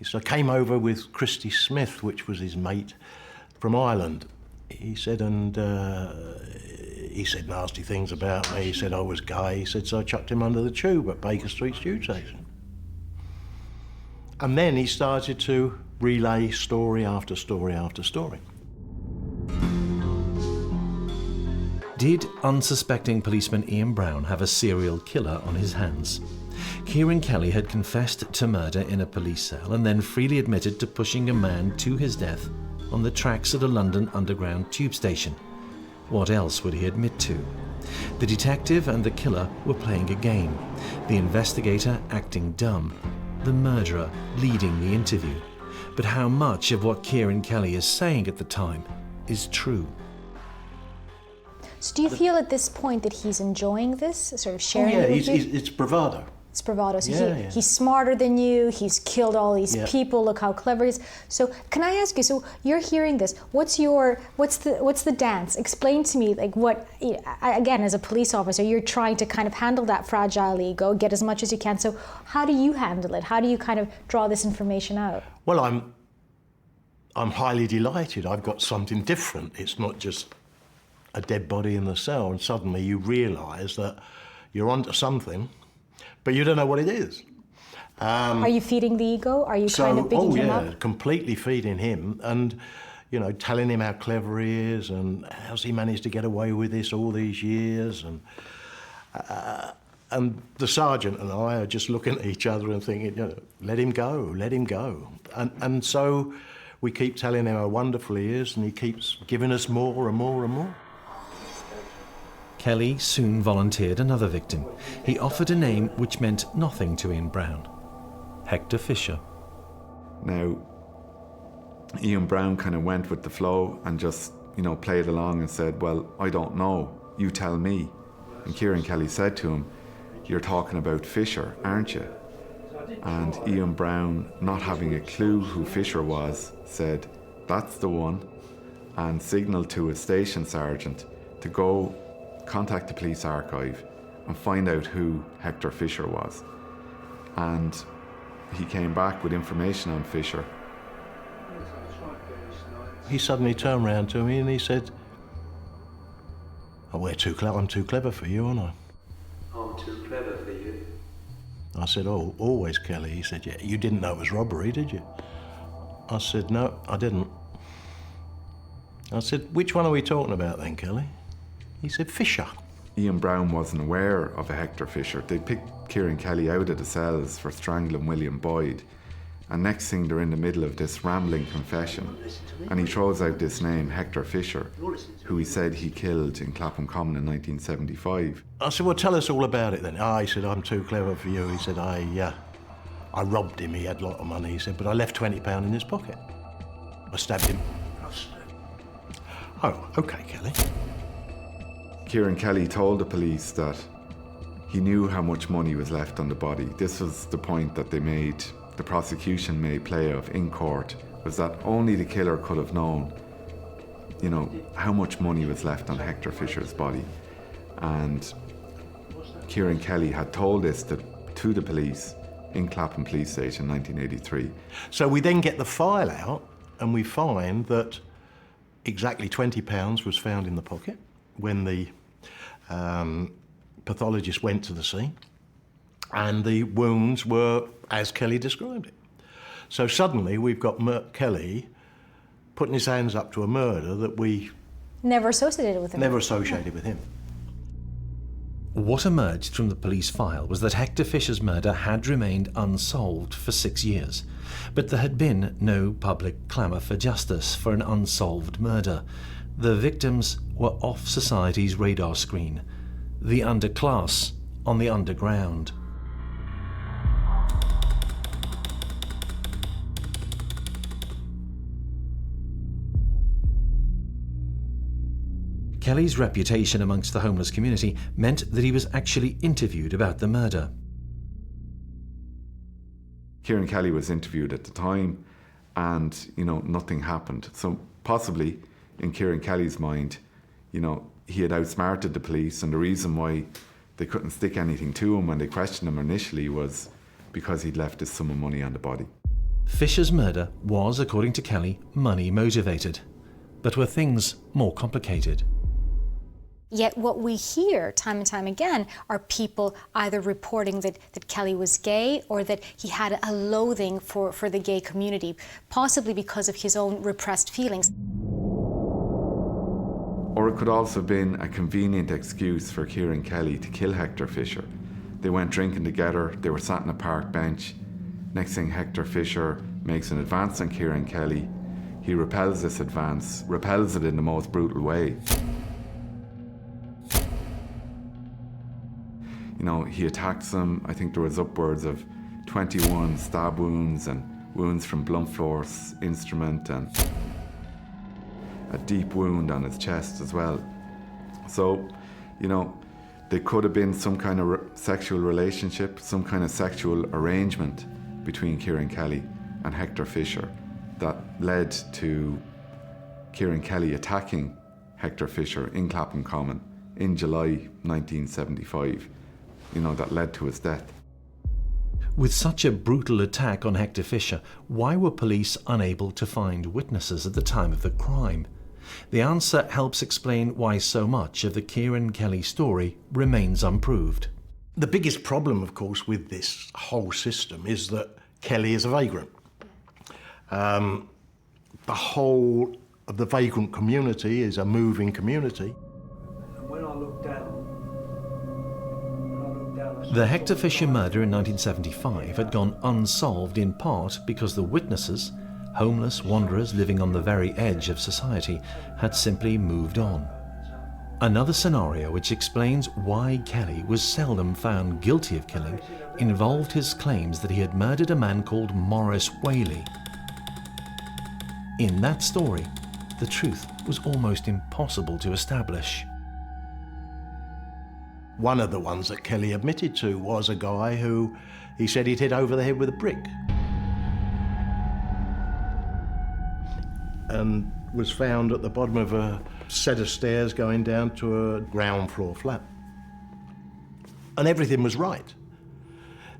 So I came over with Christy Smith, which was his mate, from Ireland. He said, and he said nasty things about me. He said I was gay. He said, so I chucked him under the tube at Baker Street Tube Station. And then he started to relay story after story after story. Did unsuspecting policeman Ian Brown have a serial killer on his hands? Kieran Kelly had confessed to murder in a police cell and then freely admitted to pushing a man to his death on the tracks at a London Underground tube station. What else would he admit to? The detective and the killer were playing a game, the investigator acting dumb, the murderer leading the interview. But how much of what Kieran Kelly is saying at the time is true? So do you feel at this point that he's enjoying this, sort of sharing it with you? It's bravado. It's bravado. So Yeah. he's smarter than you. He's killed all these Yeah. people. Look how clever he is. So can I ask you? So you're hearing this. What's the dance? Explain to me, like, what? Again, as a police officer, you're trying to kind of handle that fragile ego, get as much as you can. So how do you handle it? How do you kind of draw this information out? Well, I'm highly delighted. I've got something different. It's not just a dead body in the cell, and suddenly you realise that you're onto something, but you don't know what it is. Are you feeding the ego? Are you kind of bigging him up? Completely feeding him, and telling him how clever he is and how's he managed to get away with this all these years, and the sergeant and I are just looking at each other and thinking, let him go, let him go, and so we keep telling him how wonderful he is, and he keeps giving us more and more and more. Kelly soon volunteered another victim. He offered a name which meant nothing to Ian Brown: Hector Fisher. Now, Ian Brown kind of went with the flow and just, played along and said, well, I don't know, you tell me. And Kieran Kelly said to him, you're talking about Fisher, aren't you? And Ian Brown, not having a clue who Fisher was, said, that's the one, and signalled to a station sergeant to go contact the police archive and find out who Hector Fisher was. And he came back with information on Fisher. He suddenly turned round to me and he said, oh, I'm too clever for you, aren't I? I'm too clever for you. I said, oh, always, Kelly. He said, yeah, you didn't know it was robbery, did you? I said, no, I didn't. I said, which one are we talking about then, Kelly? He said, Fisher. Ian Brown wasn't aware of a Hector Fisher. They picked Kieran Kelly out of the cells for strangling William Boyd. And next thing, they're in the middle of this rambling confession. And he throws out this name, Hector Fisher, who he said he killed in Clapham Common in 1975. I said, well, tell us all about it then. He said, I'm too clever for you. He said, I robbed him. He had a lot of money. He said, but I left £20 in his pocket. I stabbed him. Oh, okay, Kelly. Kieran Kelly told the police that he knew how much money was left on the body. This was the point that the prosecution made play of in court, was that only the killer could have known, how much money was left on Hector Fisher's body. And Kieran Kelly had told this to the police in Clapham Police Station in 1983. So we then get the file out and we find that exactly £20 was found in the pocket when the pathologist went to the scene, and the wounds were as Kelly described it. So suddenly we've got Kelly putting his hands up to a murder that we never associated with him. Never associated with him. What emerged from the police file was that Hector Fisher's murder had remained unsolved for 6 years, but there had been no public clamour for justice for an unsolved murder. The victims were off society's radar screen, the underclass on the underground. Kelly's reputation amongst the homeless community meant that he was actually interviewed about the murder. Kieran Kelly was interviewed at the time, and nothing happened. So possibly, in Kieran Kelly's mind, he had outsmarted the police, and the reason why they couldn't stick anything to him when they questioned him initially was because he'd left this sum of money on the body. Fisher's murder was, according to Kelly, money motivated. But were things more complicated? Yet what we hear time and time again are people either reporting that Kelly was gay or that he had a loathing for the gay community, possibly because of his own repressed feelings. Or it could also have been a convenient excuse for Kieran Kelly to kill Hector Fisher. They went drinking together, they were sat on a park bench. Next thing, Hector Fisher makes an advance on Kieran Kelly. He repels this advance, repels it in the most brutal way. You know, he attacks him. I think there was upwards of 21 stab wounds and wounds from blunt force instrument and a deep wound on his chest as well. So, you know, there could have been some kind of sexual relationship, some kind of sexual arrangement between Kieran Kelly and Hector Fisher that led to Kieran Kelly attacking Hector Fisher in Clapham Common in July 1975, you know, that led to his death. With such a brutal attack on Hector Fisher, why were police unable to find witnesses at the time of the crime? The answer helps explain why so much of the Kieran Kelly story remains unproved. The biggest problem, of course, with this whole system is that Kelly is a vagrant. The whole of the vagrant community is a moving community. And when I looked down, The Hector Fisher murder in 1975 had gone unsolved in part because the witnesses, homeless wanderers living on the very edge of society, had simply moved on. Another scenario which explains why Kelly was seldom found guilty of killing involved his claims that he had murdered a man called Maurice Whaley. In that story, the truth was almost impossible to establish. One of the ones that Kelly admitted to was a guy who he said he'd hit over the head with a brick. And was found at the bottom of a set of stairs going down to a ground floor flat. And everything was right.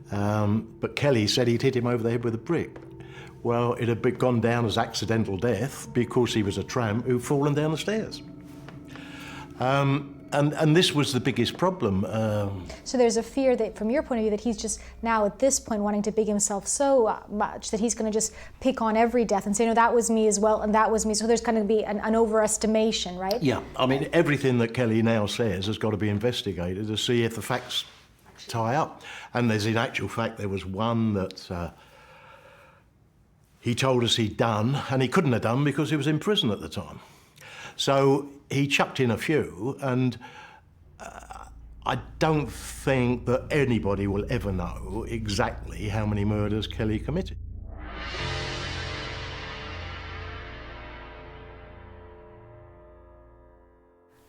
But Kelly said he'd hit him over the head with a brick. Well, it had gone down as accidental death because he was a tramp who'd fallen down the stairs. And this was the biggest problem. So there's a fear that, from your point of view, that he's just now at this point wanting to big himself so much that he's going to just pick on every death and say, no, that was me as well, and that was me. So there's going to be an overestimation, right? Yeah, I mean, everything that Kelly now says has got to be investigated to see if the facts tie up. And there's, in actual fact, there was one that he told us he'd done, and he couldn't have done because he was in prison at the time. So he chucked in a few, and I don't think that anybody will ever know exactly how many murders Kelly committed.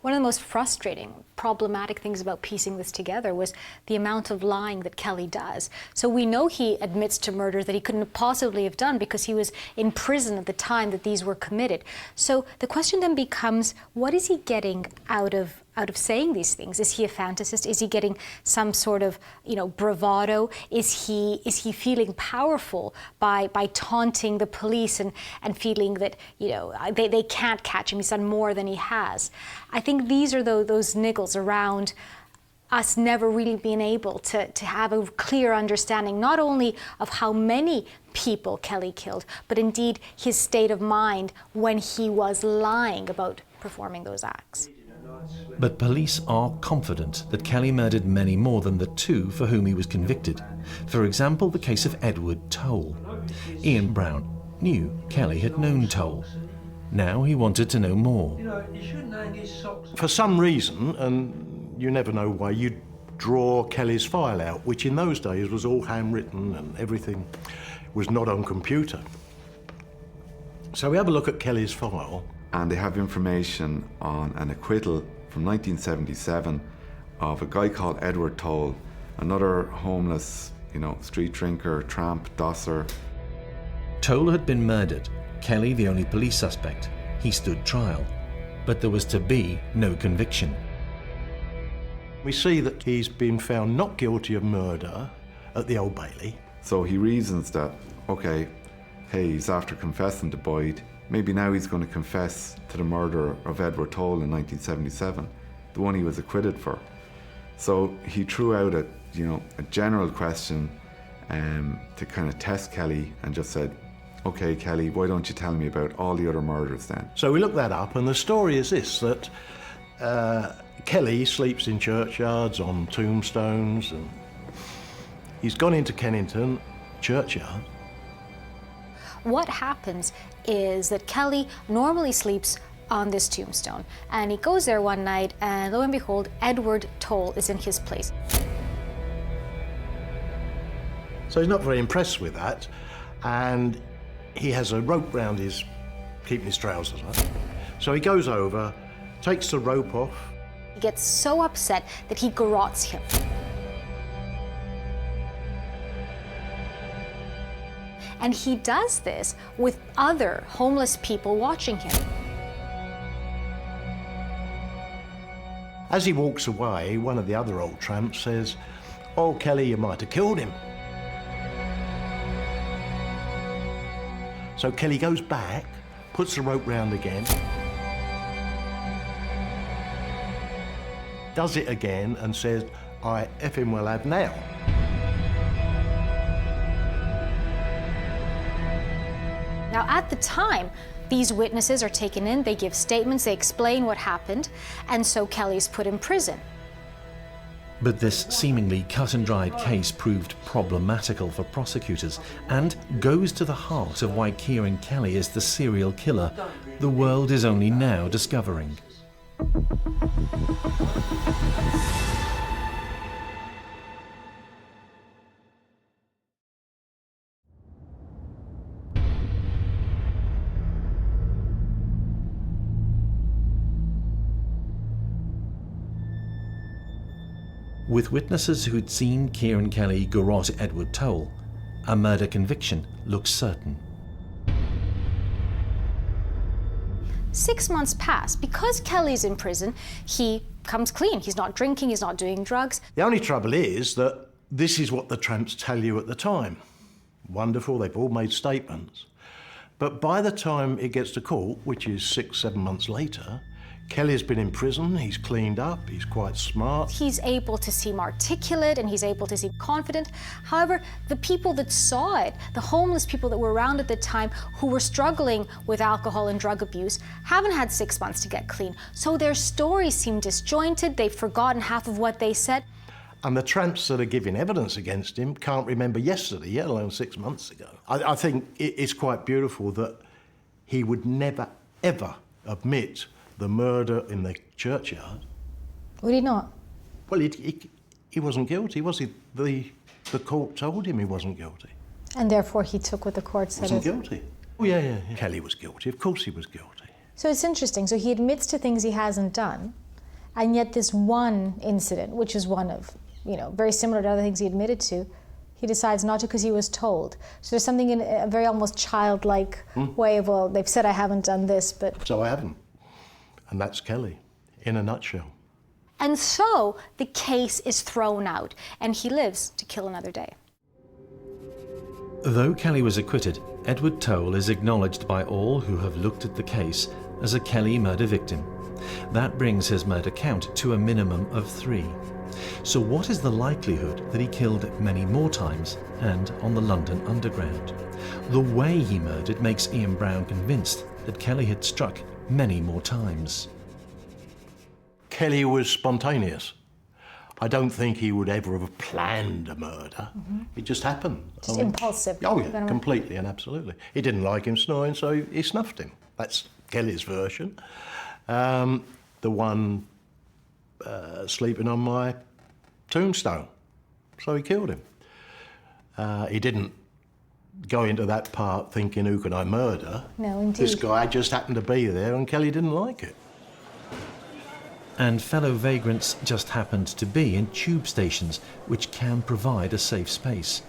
One of the most frustrating, problematic things about piecing this together was the amount of lying that Kelly does. So we know he admits to murders that he couldn't possibly have done because he was in prison at the time that these were committed. So the question then becomes, what is he getting out of saying these things? Is he a fantasist? Is he getting some sort of, bravado? Is he feeling powerful by taunting the police and feeling that, they can't catch him? He's done more than he has. I think these are those niggles around us never really being able to have a clear understanding, not only of how many people Kelly killed, but indeed his state of mind when he was lying about performing those acts. But police are confident that Kelly murdered many more than the two for whom he was convicted. For example, the case of Edward Toll. Ian Brown knew Kelly had known Toll. Now he wanted to know more. For some reason, and you never know why, you'd draw Kelly's file out, which in those days was all handwritten and everything was not on computer. So we have a look at Kelly's file. And they have information on an acquittal from 1977 of a guy called Edward Toll, another homeless, street drinker, tramp, dosser. Toll had been murdered, Kelly the only police suspect. He stood trial, but there was to be no conviction. We see that he's been found not guilty of murder at the Old Bailey. So he reasons that, okay, hey, he's after confessing to Boyd. Maybe now he's going to confess to the murder of Edward Toll in 1977, the one he was acquitted for. So he threw out a general question to kind of test Kelly and just said, okay, Kelly, why don't you tell me about all the other murders then? So we looked that up, and the story is this, that Kelly sleeps in churchyards, on tombstones, and he's gone into Kennington churchyard. What happens is that Kelly normally sleeps on this tombstone, and he goes there one night, and lo and behold, Edward Toll is in his place. So he's not very impressed with that, and he has a rope round his, keeping his trousers up. So he goes over, takes the rope off. He gets so upset that he garrots him. And he does this with other homeless people watching him. As he walks away, one of the other old tramps says, "Oh, Kelly, you might have killed him." So Kelly goes back, puts the rope round again, does it again and says, "I effing well have now." Now, at the time, these witnesses are taken in, they give statements, they explain what happened, and so Kelly's put in prison. But this seemingly cut-and-dried case proved problematical for prosecutors and goes to the heart of why Kieran Kelly is the serial killer the world is only now discovering. With witnesses who'd seen Kieran Kelly garrote Edward Toll, a murder conviction looks certain. 6 months pass. Because Kelly's in prison, he comes clean. He's not drinking, he's not doing drugs. The only trouble is that this is what the tramps tell you at the time. Wonderful, they've all made statements. But by the time it gets to court, which is 6-7 months later, Kelly's been in prison, he's cleaned up, he's quite smart. He's able to seem articulate and he's able to seem confident. However, the people that saw it, the homeless people that were around at the time who were struggling with alcohol and drug abuse, haven't had 6 months to get clean. So their stories seem disjointed, they've forgotten half of what they said. And the tramps that are giving evidence against him can't remember yesterday, let alone 6 months ago. I think it's quite beautiful that he would never, ever admit the murder in the churchyard. Would he not? Well, he wasn't guilty, was he? The court told him he wasn't guilty. And therefore he took what the court said. Wasn't guilty. Oh, yeah. Kelly was guilty. Of course he was guilty. So it's interesting. So he admits to things he hasn't done, and yet this one incident, which is one of, very similar to other things he admitted to, he decides not to because he was told. So there's something in a very almost childlike way of, well, they've said I haven't done this, but... So I haven't. And that's Kelly, in a nutshell. And so the case is thrown out, and he lives to kill another day. Though Kelly was acquitted, Edward Toll is acknowledged by all who have looked at the case as a Kelly murder victim. That brings his murder count to a minimum of 3. So what is the likelihood that he killed many more times and on the London Underground? The way he murdered makes Ian Brown convinced that Kelly had struck many more times. Kelly was spontaneous. I don't think he would ever have planned a murder. It just happened. Just impulsive. Oh yeah, completely and absolutely. He didn't like him snoring, so he snuffed him. That's Kelly's version. The one sleeping on my tombstone. So he killed him. He didn't go into that part thinking, who can I murder? No, indeed. This guy just happened to be there and Kelly didn't like it. And fellow vagrants just happened to be in tube stations, which can provide a safe space.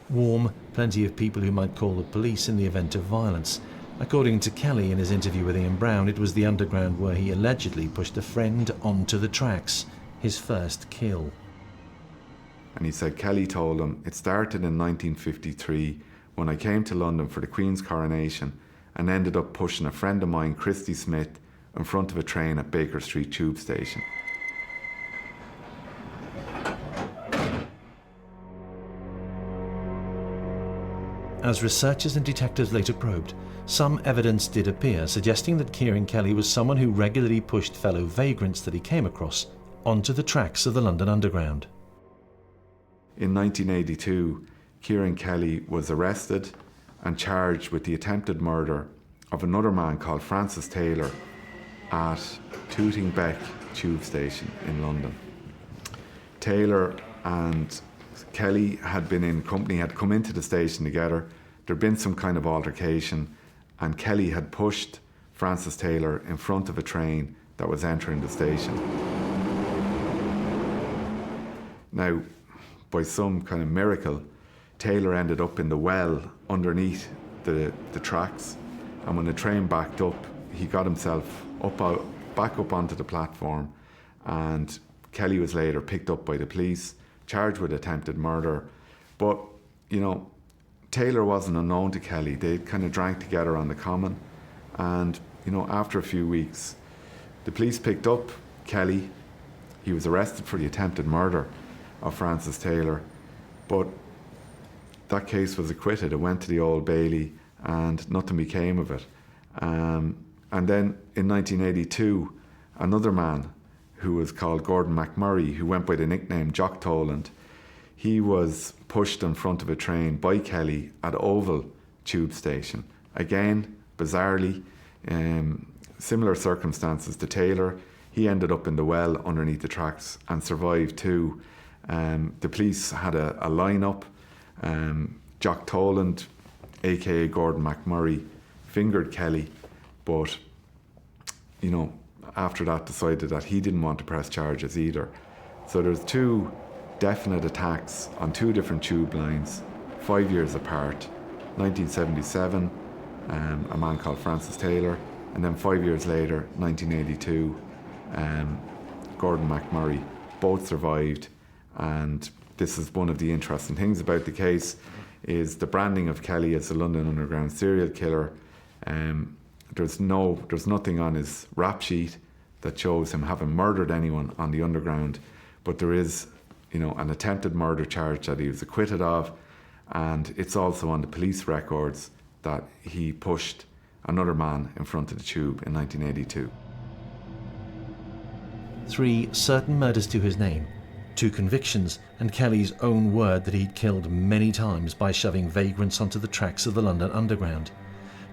Warm, plenty of people who might call the police in the event of violence. According to Kelly in his interview with Ian Brown, it was the Underground where he allegedly pushed a friend onto the tracks, his first kill. And he said Kelly told him, "It started in 1953 when I came to London for the Queen's coronation and ended up pushing a friend of mine, Christy Smith, in front of a train at Baker Street tube station." As researchers and detectives later probed, some evidence did appear suggesting that Kieran Kelly was someone who regularly pushed fellow vagrants that he came across onto the tracks of the London Underground. In 1982, Kieran Kelly was arrested and charged with the attempted murder of another man called Francis Taylor at Tooting Bec tube station in London. Taylor and Kelly had been in company, had come into the station together. There'd been some kind of altercation, and Kelly had pushed Francis Taylor in front of a train that was entering the station. Now, by some kind of miracle, Taylor ended up in the well underneath the tracks, and when the train backed up, he got himself back up onto the platform, and Kelly was later picked up by the police, charged with attempted murder. But, you know, Taylor wasn't unknown to Kelly. They kind of drank together on the common, and, you know, after a few weeks, the police picked up Kelly. He was arrested for the attempted murder of Francis Taylor, but that case was acquitted. It went to the Old Bailey and nothing became of it. And then in 1982, another man who was called Gordon McMurray, who went by the nickname Jock Toland, he was pushed in front of a train by Kelly at Oval tube station. Again, bizarrely, similar circumstances to Taylor. He ended up in the well underneath the tracks and survived too. The police had a line-up. Jock Toland, aka Gordon McMurray, fingered Kelly, but, you know, after that decided that he didn't want to press charges either. So there's two definite attacks on two different tube lines, 5 years apart. 1977, a man called Francis Taylor, and then 5 years later, 1982, Gordon McMurray. Both survived, and this is one of the interesting things about the case, is the branding of Kelly as a London Underground serial killer. There's nothing on his rap sheet that shows him having murdered anyone on the Underground, but there is, you know, an attempted murder charge that he was acquitted of, and it's also on the police records that he pushed another man in front of the tube in 1982. 3 certain murders to his name, 2 convictions, and Kelly's own word that he'd killed many times by shoving vagrants onto the tracks of the London Underground.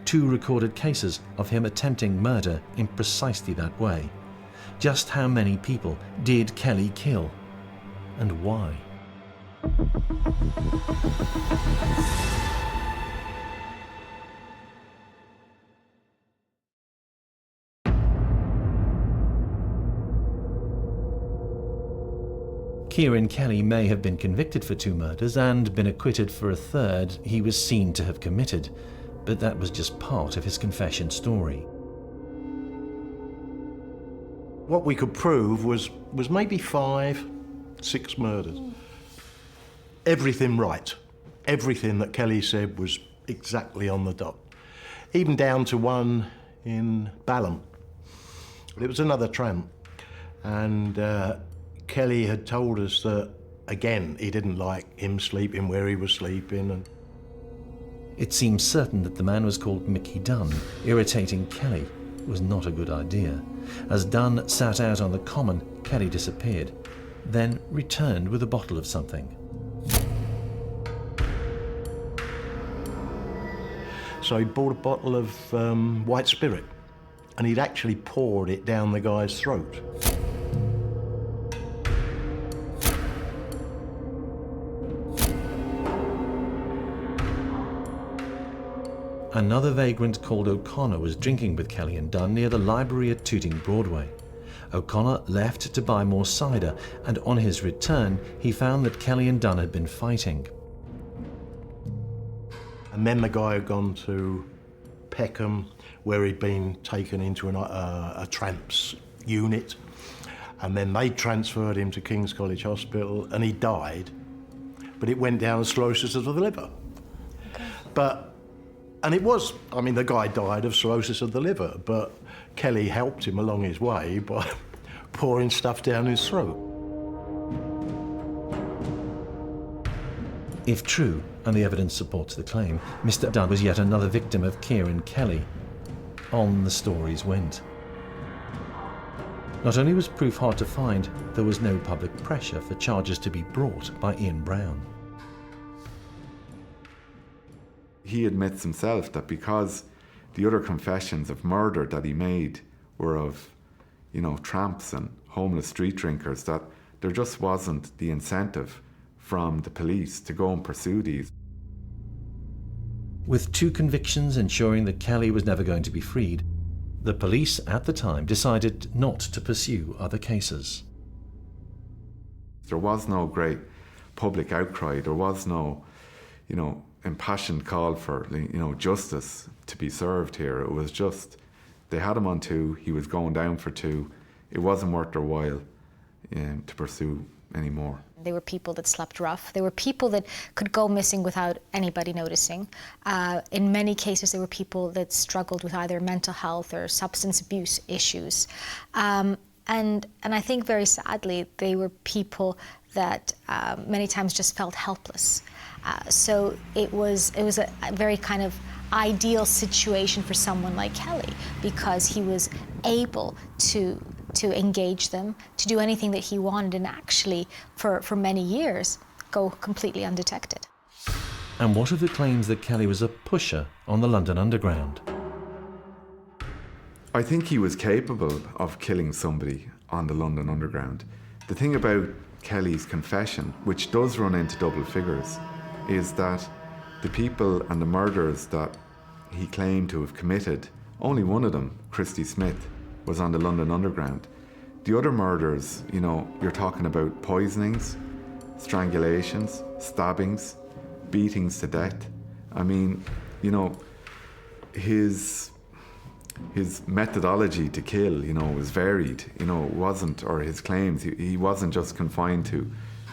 2 recorded cases of him attempting murder in precisely that way. Just how many people did Kelly kill, and why? Kieran Kelly may have been convicted for 2 murders and been acquitted for a third he was seen to have committed, but that was just part of his confession story. What we could prove was maybe 5, 6 murders. Everything right. Everything that Kelly said was exactly on the dot. Even down to one in Balham. It was another tramp. And Kelly had told us that, again, he didn't like him sleeping where he was sleeping. And it seems certain that the man was called Mickey Dunn. Irritating Kelly was not a good idea. As Dunn sat out on the common, Kelly disappeared, then returned with a bottle of something. So he bought a bottle of white spirit, and he'd actually poured it down the guy's throat. Another vagrant called O'Connor was drinking with Kelly and Dunn near the library at Tooting Broadway. O'Connor left to buy more cider, and on his return, he found that Kelly and Dunn had been fighting. And then the guy had gone to Peckham, where he'd been taken into a tramp's unit, and then they transferred him to King's College Hospital, and he died, but it went down as cirrhosis of the liver. And it was, I mean, the guy died of cirrhosis of the liver, but Kelly helped him along his way by pouring stuff down his throat. If true, and the evidence supports the claim, Mr. Dunn was yet another victim of Kieran Kelly. On the stories went. Not only was proof hard to find, there was no public pressure for charges to be brought by Ian Brown. He admits himself that because the other confessions of murder that he made were of, tramps and homeless street drinkers, that there just wasn't the incentive from the police to go and pursue these. With 2 convictions ensuring that Kelly was never going to be freed, the police at the time decided not to pursue other cases. There was no great public outcry. There was no, impassioned call for, justice to be served here. It was just, they had him on 2, he was going down for 2. It wasn't worth their while to pursue anymore. They were people that slept rough. They were people that could go missing without anybody noticing. In many cases, they were people that struggled with either mental health or substance abuse issues. And I think very sadly, they were people that many times just felt helpless. So it was a very kind of ideal situation for someone like Kelly, because he was able to engage them, to do anything that he wanted, and actually, for many years, go completely undetected. And what of the claims that Kelly was a pusher on the London Underground? I think he was capable of killing somebody on the London Underground. The thing about Kelly's confession, which does run into double figures, is that the people and the murders that he claimed to have committed, only one of them, Christy Smith, was on the London Underground. The other murders, you're talking about poisonings, strangulations, stabbings, beatings to death. I mean, his methodology to kill, was varied. Wasn't, or his claims, he wasn't just confined to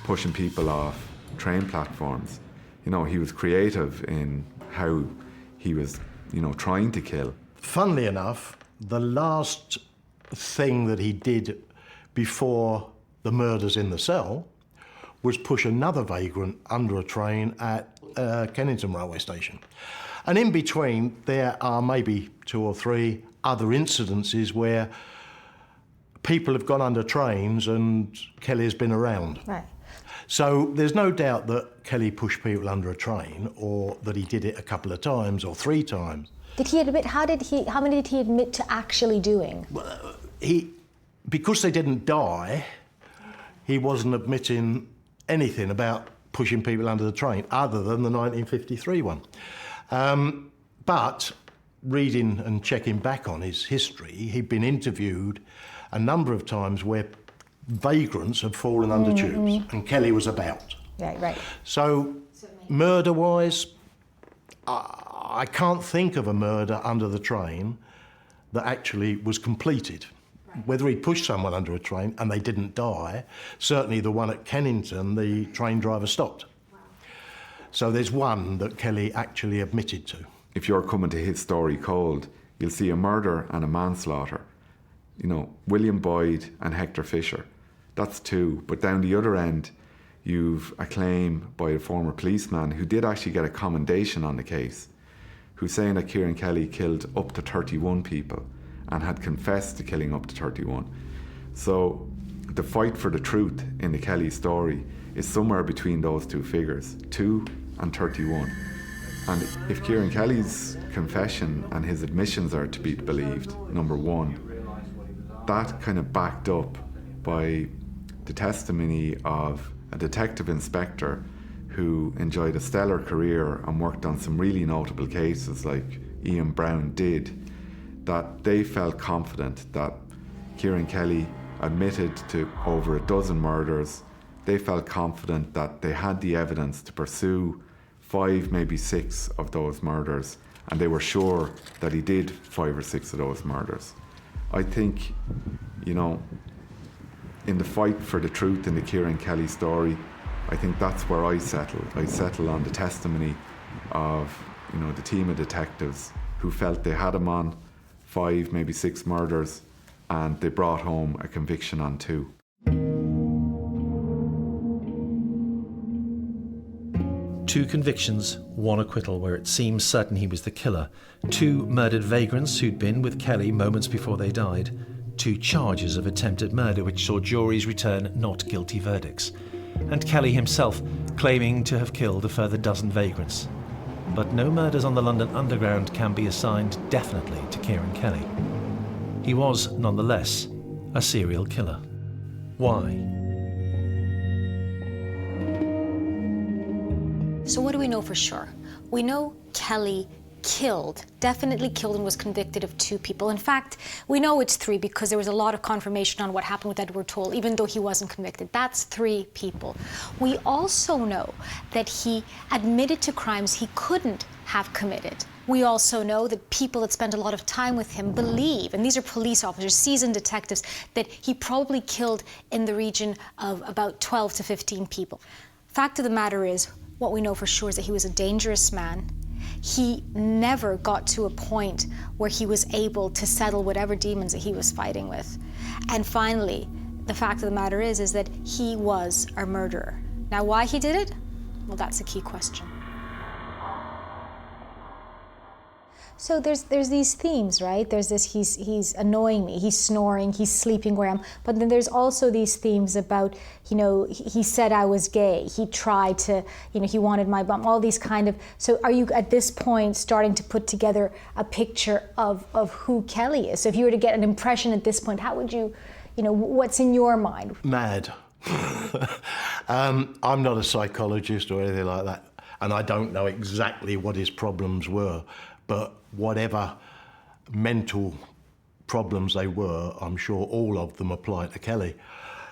pushing people off train platforms. He was creative in how he was, trying to kill. Funnily enough, the last thing that he did before the murders in the cell was push another vagrant under a train at Kennington railway station. And in between, there are maybe 2 or 3 other incidences where people have gone under trains and Kelly's been around. Right. So there's no doubt that Kelly pushed people under a train, or that he did it a couple of times or 3 times. Did he admit, how many did he admit to actually doing? Well, because they didn't die, he wasn't admitting anything about pushing people under the train other than the 1953 one. But reading and checking back on his history, he'd been interviewed a number of times where vagrants had fallen under tubes, and Kelly was about. Right. So, murder-wise, I can't think of a murder under the train that actually was completed. Whether he pushed someone under a train and they didn't die, certainly the one at Kennington, the train driver stopped. So there's one that Kelly actually admitted to. If you're coming to his story cold, you'll see a murder and a manslaughter. William Boyd and Hector Fisher. That's 2. But down the other end, you've a claim by a former policeman who did actually get a commendation on the case, who's saying that Kieran Kelly killed up to 31 people and had confessed to killing up to 31. So the fight for the truth in the Kelly story is somewhere between those 2 figures, 2 and 31. And if Kieran Kelly's confession and his admissions are to be believed, number 1, that kind of backed up by the testimony of a detective inspector who enjoyed a stellar career and worked on some really notable cases like Ian Brown did, that they felt confident that Kieran Kelly admitted to over a dozen murders. They felt confident that they had the evidence to pursue 5, maybe 6 of those murders, and they were sure that he did 5 or 6 of those murders. I think, in the fight for the truth in the Kieran Kelly story, I think that's where I settle. I settle on the testimony of, the team of detectives who felt they had him on 5, maybe 6 murders, and they brought home a conviction on 2. 2 convictions, 1 acquittal where it seems certain he was the killer, 2 murdered vagrants who'd been with Kelly moments before they died, 2 charges of attempted murder which saw juries return not guilty verdicts, and Kelly himself claiming to have killed a further dozen vagrants. But no murders on the London Underground can be assigned definitely to Kieran Kelly. He was, nonetheless, a serial killer. Why? So what do we know for sure? We know Kelly definitely killed and was convicted of 2 people. In fact, we know it's 3 because there was a lot of confirmation on what happened with Edward Toll, even though he wasn't convicted. That's 3 people. We also know that he admitted to crimes he couldn't have committed. We also know that people that spend a lot of time with him believe, and these are police officers, seasoned detectives, that he probably killed in the region of about 12 to 15 people. Fact of the matter is, what we know for sure is that he was a dangerous man. He never got to a point where he was able to settle whatever demons that he was fighting with. And finally, the fact of the matter is that he was a murderer. Now, why he did it? Well, that's a key question. So there's these themes, right? There's this, he's annoying me, he's snoring, he's sleeping where I am. But then there's also these themes about, you know, he said I was gay, he tried to, you know, he wanted my bum, all these kind of. So are you at this point starting to put together a picture of who Kelly is? So if you were to get an impression at this point, how would you know, what's in your mind? Mad. I'm not a psychologist or anything like that, and I don't know exactly what his problems were, but whatever mental problems they were, I'm sure all of them apply to Kelly.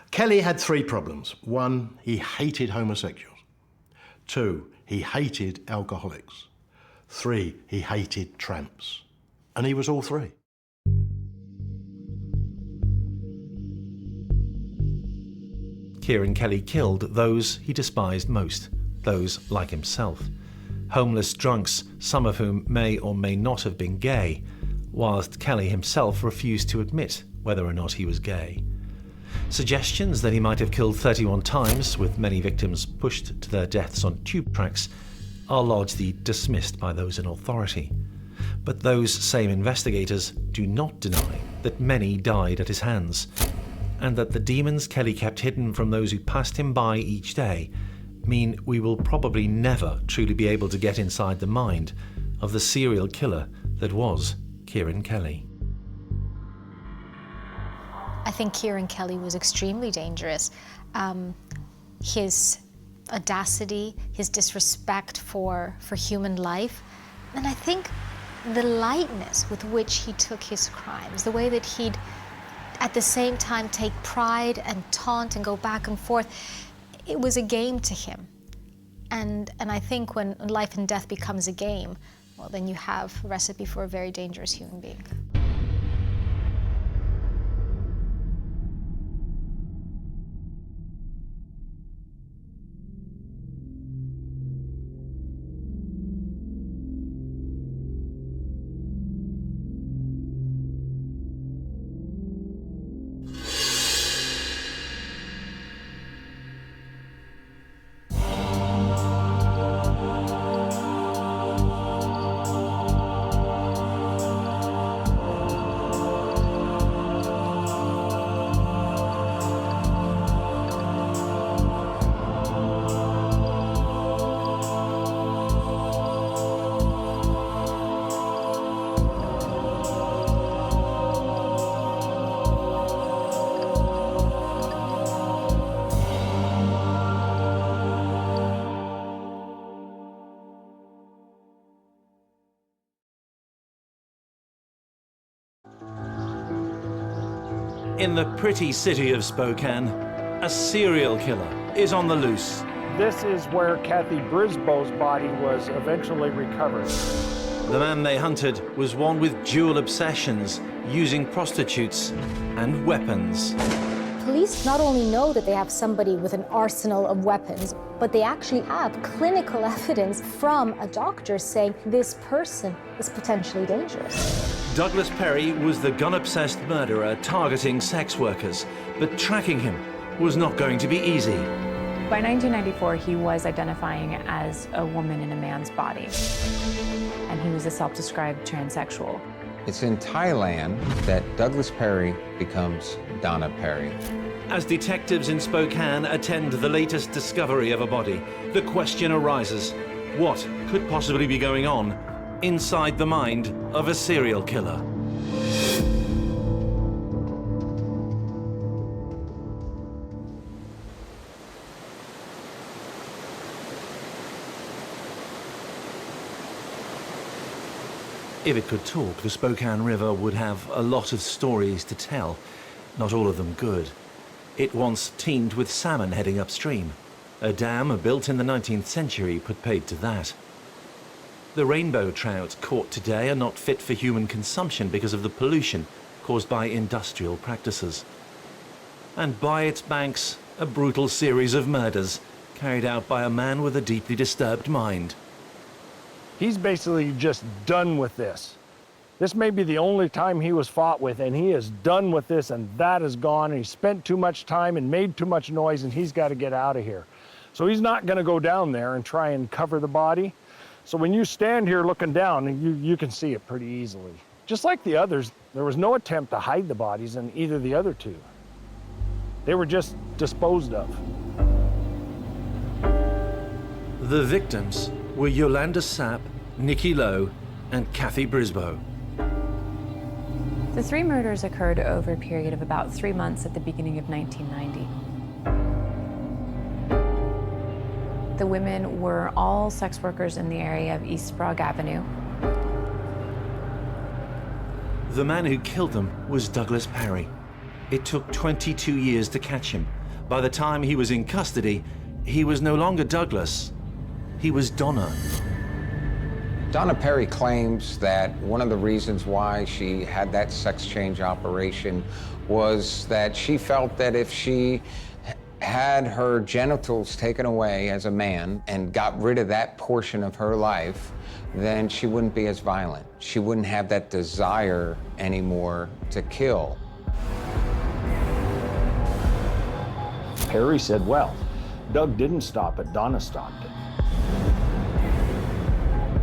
Kelly had 3 problems. 1, he hated homosexuals. 2, he hated alcoholics. 3, he hated tramps. And he was all 3. Kieran Kelly killed those he despised most, those like himself. Homeless drunks, some of whom may or may not have been gay, whilst Kelly himself refused to admit whether or not he was gay. Suggestions that he might have killed 31 times, with many victims pushed to their deaths on tube tracks, are largely dismissed by those in authority. But those same investigators do not deny that many died at his hands, and that the demons Kelly kept hidden from those who passed him by each day mean we will probably never truly be able to get inside the mind of the serial killer that was Kieran Kelly. I think Kieran Kelly was extremely dangerous. His audacity, his disrespect for human life, and I think the lightness with which he took his crimes, the way that he'd at the same time take pride and taunt and go back and forth. It was a game to him. And I think when life and death becomes a game, well, then you have a recipe for a very dangerous human being. In the pretty city of Spokane, a serial killer is on the loose. This is where Kathy Brisboe's body was eventually recovered. The man they hunted was one with dual obsessions, using prostitutes and weapons. Police not only know that they have somebody with an arsenal of weapons, but they actually have clinical evidence from a doctor saying this person is potentially dangerous. Douglas Perry was the gun-obsessed murderer targeting sex workers, but tracking him was not going to be easy. By 1994, he was identifying as a woman in a man's body, and he was a self-described transsexual. It's in Thailand that Douglas Perry becomes Donna Perry. As detectives in Spokane attend the latest discovery of a body, the question arises, what could possibly be going on inside the mind of a serial killer? If it could talk, the Spokane River would have a lot of stories to tell, not all of them good. It once teemed with salmon heading upstream. A dam built in the 19th century put paid to that. The rainbow trout caught today are not fit for human consumption because of the pollution caused by industrial practices. And by its banks, a brutal series of murders carried out by a man with a deeply disturbed mind. He's basically just done with this. This may be the only time he was fought with, and he is done with this, and that is gone, and he spent too much time and made too much noise, and he's got to get out of here. So he's not going to go down there and try and cover the body. So when you stand here looking down, you can see it pretty easily. Just like the others, there was no attempt to hide the bodies in either the other two. They were just disposed of. The victims were Yolanda Sapp, Nikki Lowe, and Kathy Brisboe. The three murders occurred over a period of about 3 months at the beginning of 1990. The women were all sex workers in the area of East Sprague Avenue. The man who killed them was Douglas Perry. It took 22 years to catch him. By the time he was in custody, he was no longer Douglas. He was Donna. Donna Perry claims that one of the reasons why she had that sex change operation was that she felt that if she had her genitals taken away as a man and got rid of that portion of her life, then she wouldn't be as violent. She wouldn't have that desire anymore to kill. Perry said, well, Doug didn't stop it, Donna stopped it.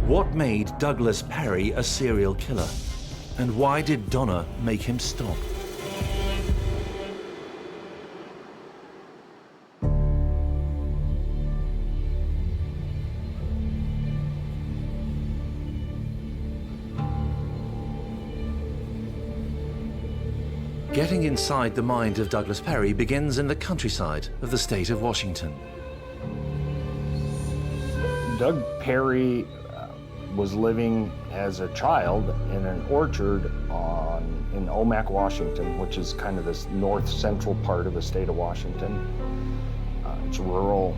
What made Douglas Perry a serial killer? And why did Donna make him stop? Getting inside the mind of Douglas Perry begins in the countryside of the state of Washington. Doug Perry was living as a child in an orchard in Omak, Washington, which is kind of this north-central part of the state of Washington. It's rural,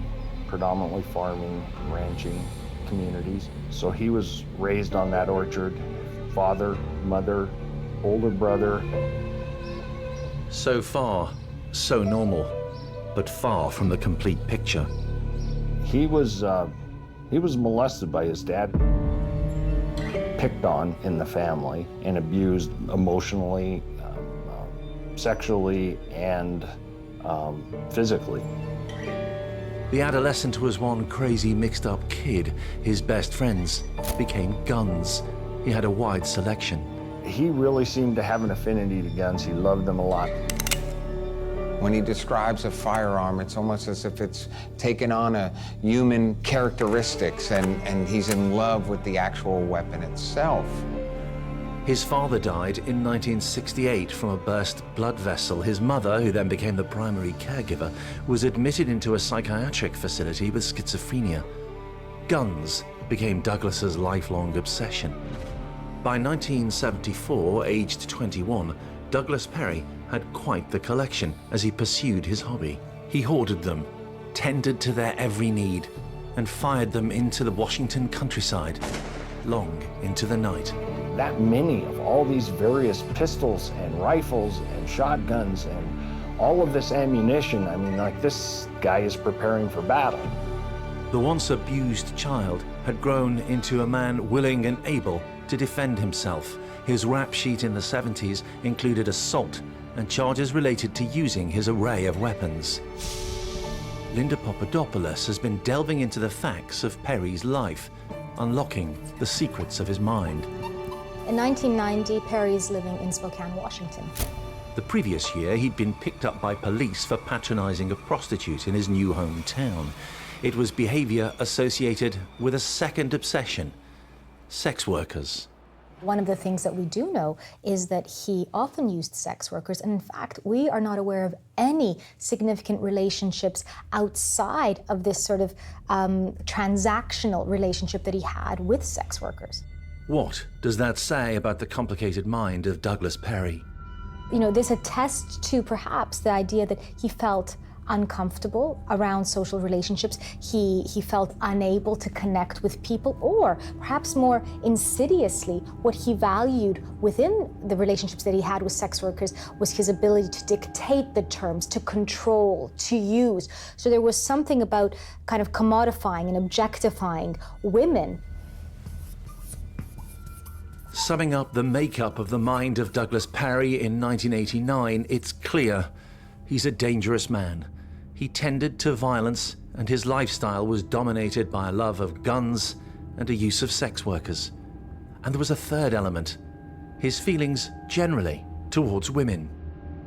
predominantly farming, ranching communities. So he was raised on that orchard, father, mother, older brother. So far, so normal, but far from the complete picture. He was molested by his dad, picked on in the family, and abused emotionally, sexually, and physically. The adolescent was one crazy, mixed-up kid. His best friends became guns. He had a wide selection. He really seemed to have an affinity to guns. He loved them a lot. When he describes a firearm, it's almost as if it's taken on a human characteristics and he's in love with the actual weapon itself. His father died in 1968 from a burst blood vessel. His mother, who then became the primary caregiver, was admitted into a psychiatric facility with schizophrenia. Guns became Douglas's lifelong obsession. By 1974, aged 21, Douglas Perry had quite the collection as he pursued his hobby. He hoarded them, tended to their every need, and fired them into the Washington countryside, long into the night. That many of all these various pistols and rifles and shotguns and all of this ammunition, I mean, like, this guy is preparing for battle. The once abused child had grown into a man willing and able to defend himself. His rap sheet in the 70s included assault and charges related to using his array of weapons. Linda Papadopoulos has been delving into the facts of Perry's life, unlocking the secrets of his mind. In 1990, Perry's living in Spokane, Washington. The previous year, he'd been picked up by police for patronizing a prostitute in his new hometown. It was behavior associated with a second obsession: sex workers. One of the things that we do know is that he often used sex workers, and in fact, we are not aware of any significant relationships outside of this sort of transactional relationship that he had with sex workers. What does that say about the complicated mind of Douglas Perry? You know, this attests to perhaps the idea that he felt uncomfortable around social relationships. He felt unable to connect with people, or perhaps more insidiously, what he valued within the relationships that he had with sex workers was his ability to dictate the terms, to control, to use. So there was something about kind of commodifying and objectifying women. Summing up the makeup of the mind of Douglas Perry in 1989, it's clear he's a dangerous man. He tended to violence, and his lifestyle was dominated by a love of guns and a use of sex workers. And there was a third element: his feelings generally towards women.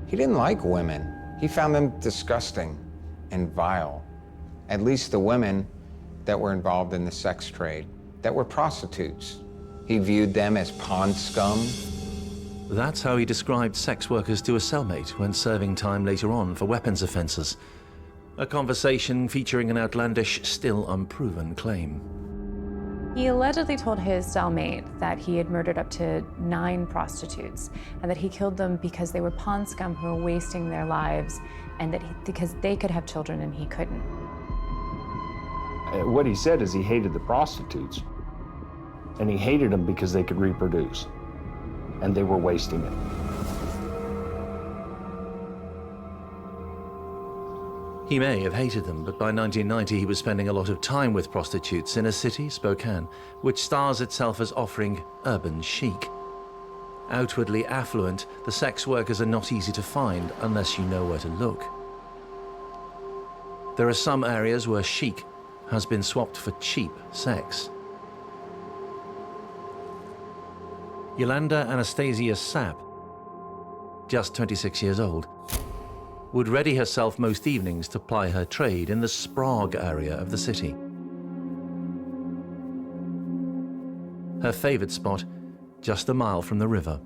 He didn't like women. He found them disgusting and vile. At least the women that were involved in the sex trade, that were prostitutes. He viewed them as pond scum. That's how he described sex workers to a cellmate when serving time later on for weapons offences. A conversation featuring an outlandish, still unproven claim. He allegedly told his cellmate that he had murdered up to 9 prostitutes and that he killed them because they were pond scum who were wasting their lives, and that because they could have children and he couldn't. What he said is he hated the prostitutes, and he hated them because they could reproduce, and they were wasting it. He may have hated them, but by 1990 he was spending a lot of time with prostitutes in a city, Spokane, which stars itself as offering urban chic. Outwardly affluent, the sex workers are not easy to find unless you know where to look. There are some areas where chic has been swapped for cheap sex. Yolanda Anastasia Sapp, just 26 years old, would ready herself most evenings to ply her trade in the Sprague area of the city. Her favorite spot, just a mile from the river.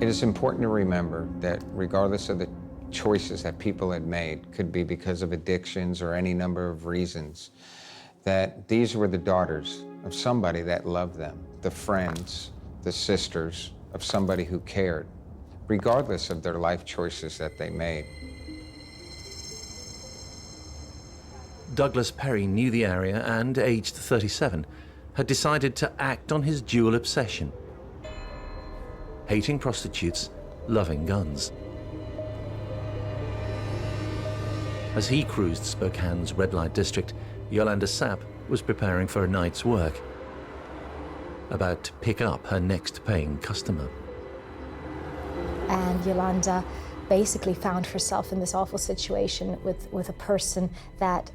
It is important to remember that regardless of the choices that people had made, could be because of addictions or any number of reasons, that these were the daughters of somebody that loved them, the friends, the sisters of somebody who cared, regardless of their life choices that they made. Douglas Perry knew the area and, aged 37, had decided to act on his dual obsession: hating prostitutes, loving guns. As he cruised Spokane's red light district, Yolanda Sapp was preparing for a night's work, about to pick up her next paying customer. And Yolanda basically found herself in this awful situation with a person that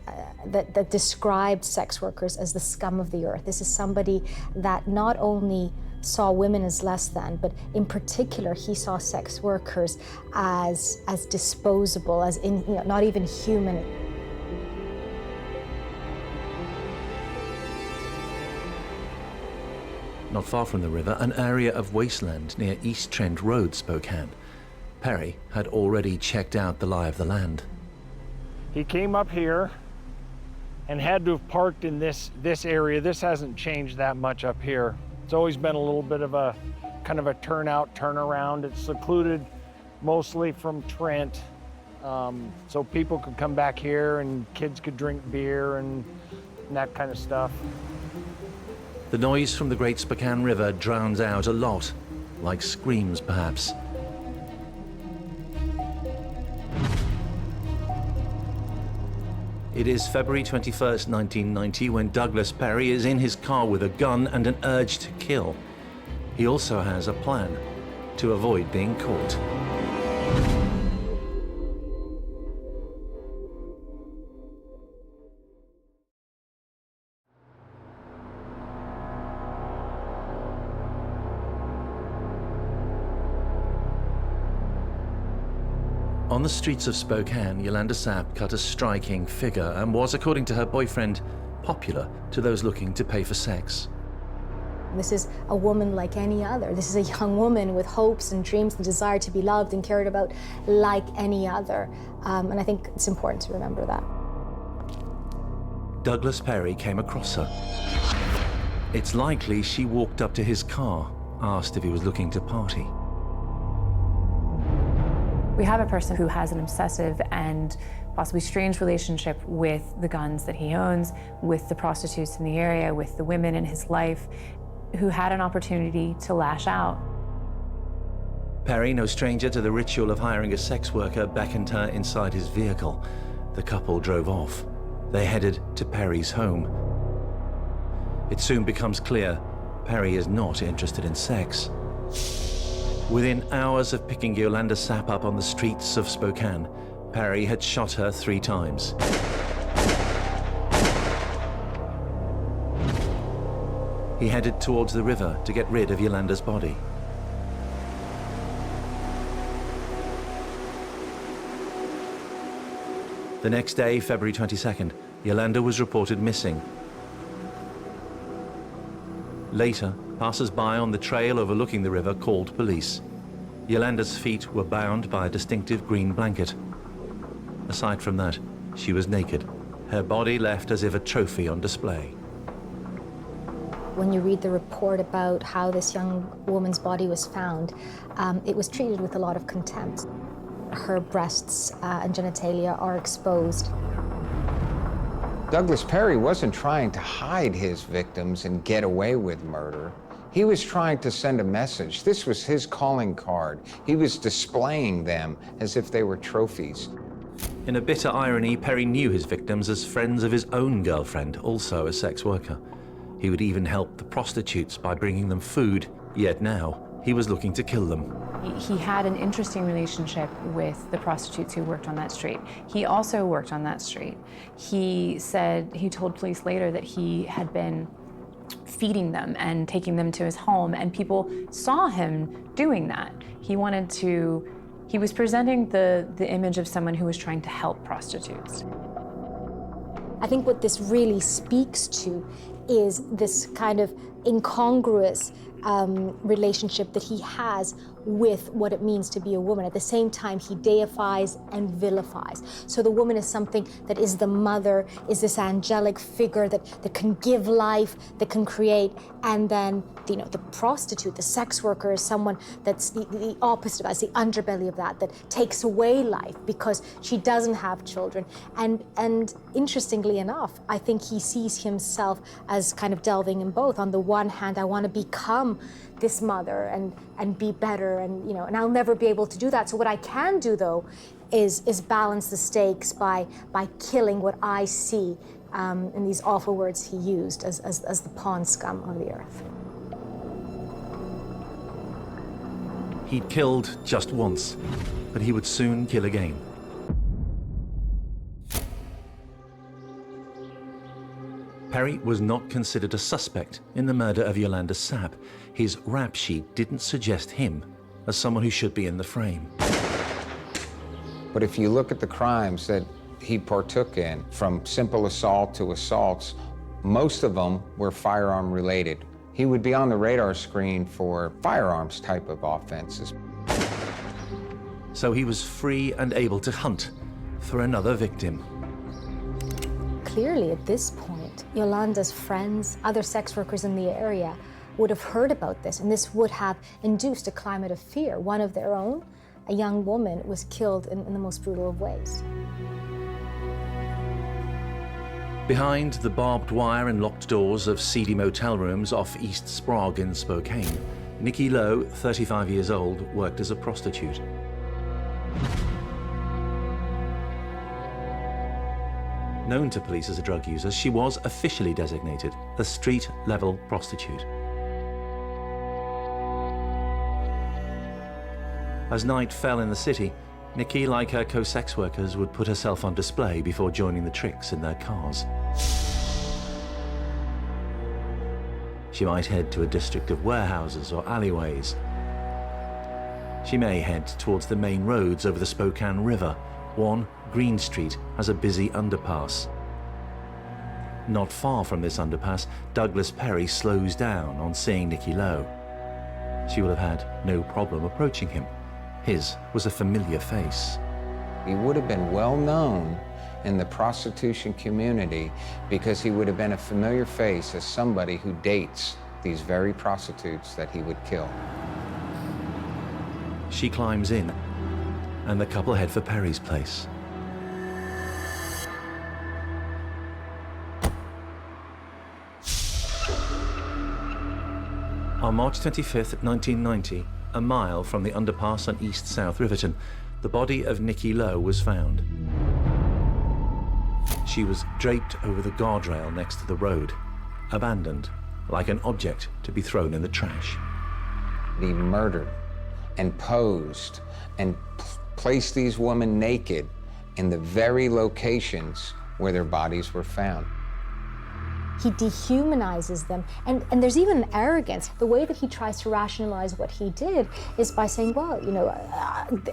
described sex workers as the scum of the earth. This is somebody that not only saw women as less than, but in particular, he saw sex workers as disposable, as not even human. Not far from the river, an area of wasteland near East Trent Road, Spokane. Perry had already checked out the lie of the land. He came up here and had to have parked in this area. This hasn't changed that much up here. It's always been a little bit of a kind of a turnout, turnaround. It's secluded mostly from Trent, so people could come back here and kids could drink beer and that kind of stuff. The noise from the Great Spokane River drowns out a lot, like screams perhaps. It is February 21st, 1990, when Douglas Perry is in his car with a gun and an urge to kill. He also has a plan to avoid being caught. On the streets of Spokane, Yolanda Sapp cut a striking figure and was, according to her boyfriend, popular to those looking to pay for sex. This is a woman like any other. This is a young woman with hopes and dreams and desire to be loved and cared about like any other. And I think it's important to remember that. Douglas Perry came across her. It's likely she walked up to his car, asked if he was looking to party. We have a person who has an obsessive and possibly strange relationship with the guns that he owns, with the prostitutes in the area, with the women in his life, who had an opportunity to lash out. Perry, no stranger to the ritual of hiring a sex worker, beckoned her inside his vehicle. The couple drove off. They headed to Perry's home. It soon becomes clear Perry is not interested in sex. Within hours of picking Yolanda Sapp up on the streets of Spokane, Perry had shot her 3 times. He headed towards the river to get rid of Yolanda's body. The next day, February 22nd, Yolanda was reported missing. Later, passers-by on the trail overlooking the river called police. Yolanda's feet were bound by a distinctive green blanket. Aside from that, she was naked, her body left as if a trophy on display. When you read the report about how this young woman's body was found, it was treated with a lot of contempt. Her breasts and genitalia are exposed. Douglas Perry wasn't trying to hide his victims and get away with murder. He was trying to send a message. This was his calling card. He was displaying them as if they were trophies. In a bitter irony, Perry knew his victims as friends of his own girlfriend, also a sex worker. He would even help the prostitutes by bringing them food, yet now he was looking to kill them. He had an interesting relationship with the prostitutes who worked on that street. He also worked on that street. He told police later that he had been feeding them and taking them to his home, and people saw him doing that. He was presenting the image of someone who was trying to help prostitutes. I think what this really speaks to is this kind of incongruous relationship that he has with what it means to be a woman. At the same time, he deifies and vilifies. So the woman is something that is the mother, is this angelic figure that can give life, that can create, and then the prostitute, the sex worker, is someone that's the opposite of that, it's the underbelly of that takes away life because she doesn't have children. And interestingly enough, I think he sees himself as kind of delving in both. On the one hand, I want to become this mother and be better, and I'll never be able to do that. So what I can do, though, is balance the stakes by killing what I see in these awful words he used as the pawn scum of the earth. He'd killed just once, but he would soon kill again. Perry was not considered a suspect in the murder of Yolanda Sapp. His rap sheet didn't suggest him as someone who should be in the frame. But if you look at the crimes that he partook in, from simple assault to assaults, most of them were firearm related. He would be on the radar screen for firearms type of offenses. So he was free and able to hunt for another victim. Clearly, at this point, Yolanda's friends, other sex workers in the area, would have heard about this, and this would have induced a climate of fear. One of their own, a young woman, was killed in the most brutal of ways. Behind the barbed wire and locked doors of seedy motel rooms off East Sprague in Spokane, Nikki Lowe, 35 years old, worked as a prostitute. Known to police as a drug user, she was officially designated a street-level prostitute. As night fell in the city, Nikki, like her co-sex workers, would put herself on display before joining the tricks in their cars. She might head to a district of warehouses or alleyways. She may head towards the main roads over the Spokane River. One, Green Street, has a busy underpass. Not far from this underpass, Douglas Perry slows down on seeing Nicky Lowe. She will have had no problem approaching him. His was a familiar face. He would have been well known in the prostitution community because he would have been a familiar face as somebody who dates these very prostitutes that he would kill. She climbs in, and the couple head for Perry's place. On March 25th, 1990, a mile from the underpass on East South Riverton, the body of Nicky Lowe was found. She was draped over the guardrail next to the road, abandoned, like an object to be thrown in the trash. He murdered and posed and placed these women naked in the very locations where their bodies were found. He dehumanizes them, and there's even an arrogance. The way that he tries to rationalize what he did is by saying, well, you know,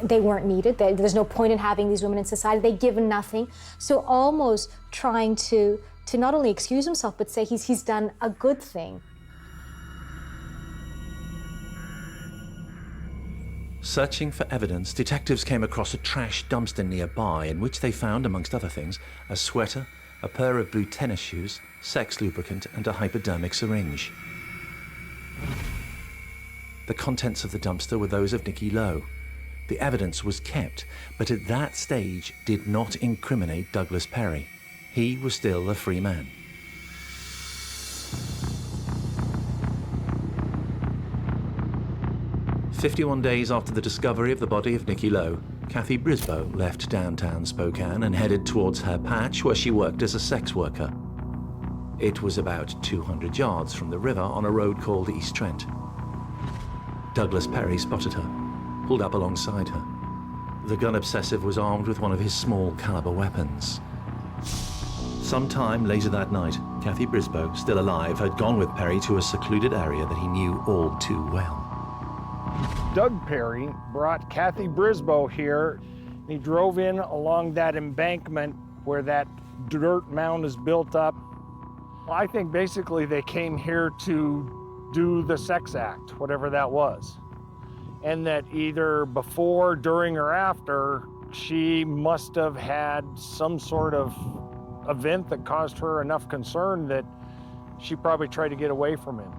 they weren't needed. There's no point in having these women in society. They give nothing. So almost trying to not only excuse himself, but say he's done a good thing. Searching for evidence, detectives came across a trash dumpster nearby in which they found, amongst other things, a sweater, a pair of blue tennis shoes, sex lubricant, and a hypodermic syringe. The contents of the dumpster were those of Nicky Lowe. The evidence was kept, but at that stage did not incriminate Douglas Perry. He was still a free man. "51 days after the discovery of the body of Nicky Lowe, Kathy Brisboe left downtown Spokane and headed towards her patch where she worked as a sex worker. It was about 200 yards from the river on a road called East Trent. Douglas Perry spotted her, pulled up alongside her. The gun obsessive was armed with one of his small caliber weapons. Sometime later that night, Kathy Brisboe, still alive, had gone with Perry to a secluded area that he knew all too well. Doug Perry brought Kathy Brisboe here. He drove in along that embankment where that dirt mound is built up. I think basically they came here to do the sex act, whatever that was. And that either before, during, or after, she must have had some sort of event that caused her enough concern that she probably tried to get away from him.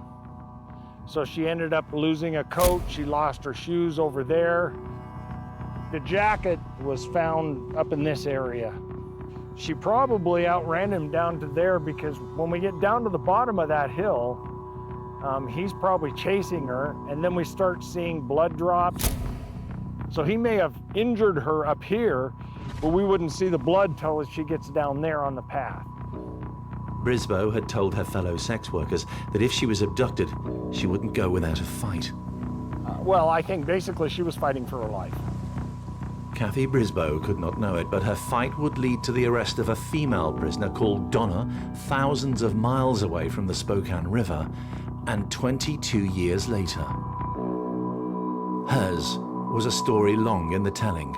So she ended up losing a coat. She lost her shoes over there. The jacket was found up in this area. She probably outran him down to there because when we get down to the bottom of that hill, he's probably chasing her, and then we start seeing blood drops. So he may have injured her up here, but we wouldn't see the blood till she gets down there on the path. Brisboe had told her fellow sex workers that if she was abducted, she wouldn't go without a fight. Well, I think basically she was fighting for her life. Kathy Brisboe could not know it, but her fight would lead to the arrest of a female prisoner called Donna, thousands of miles away from the Spokane River, and 22 years later. Hers was a story long in the telling.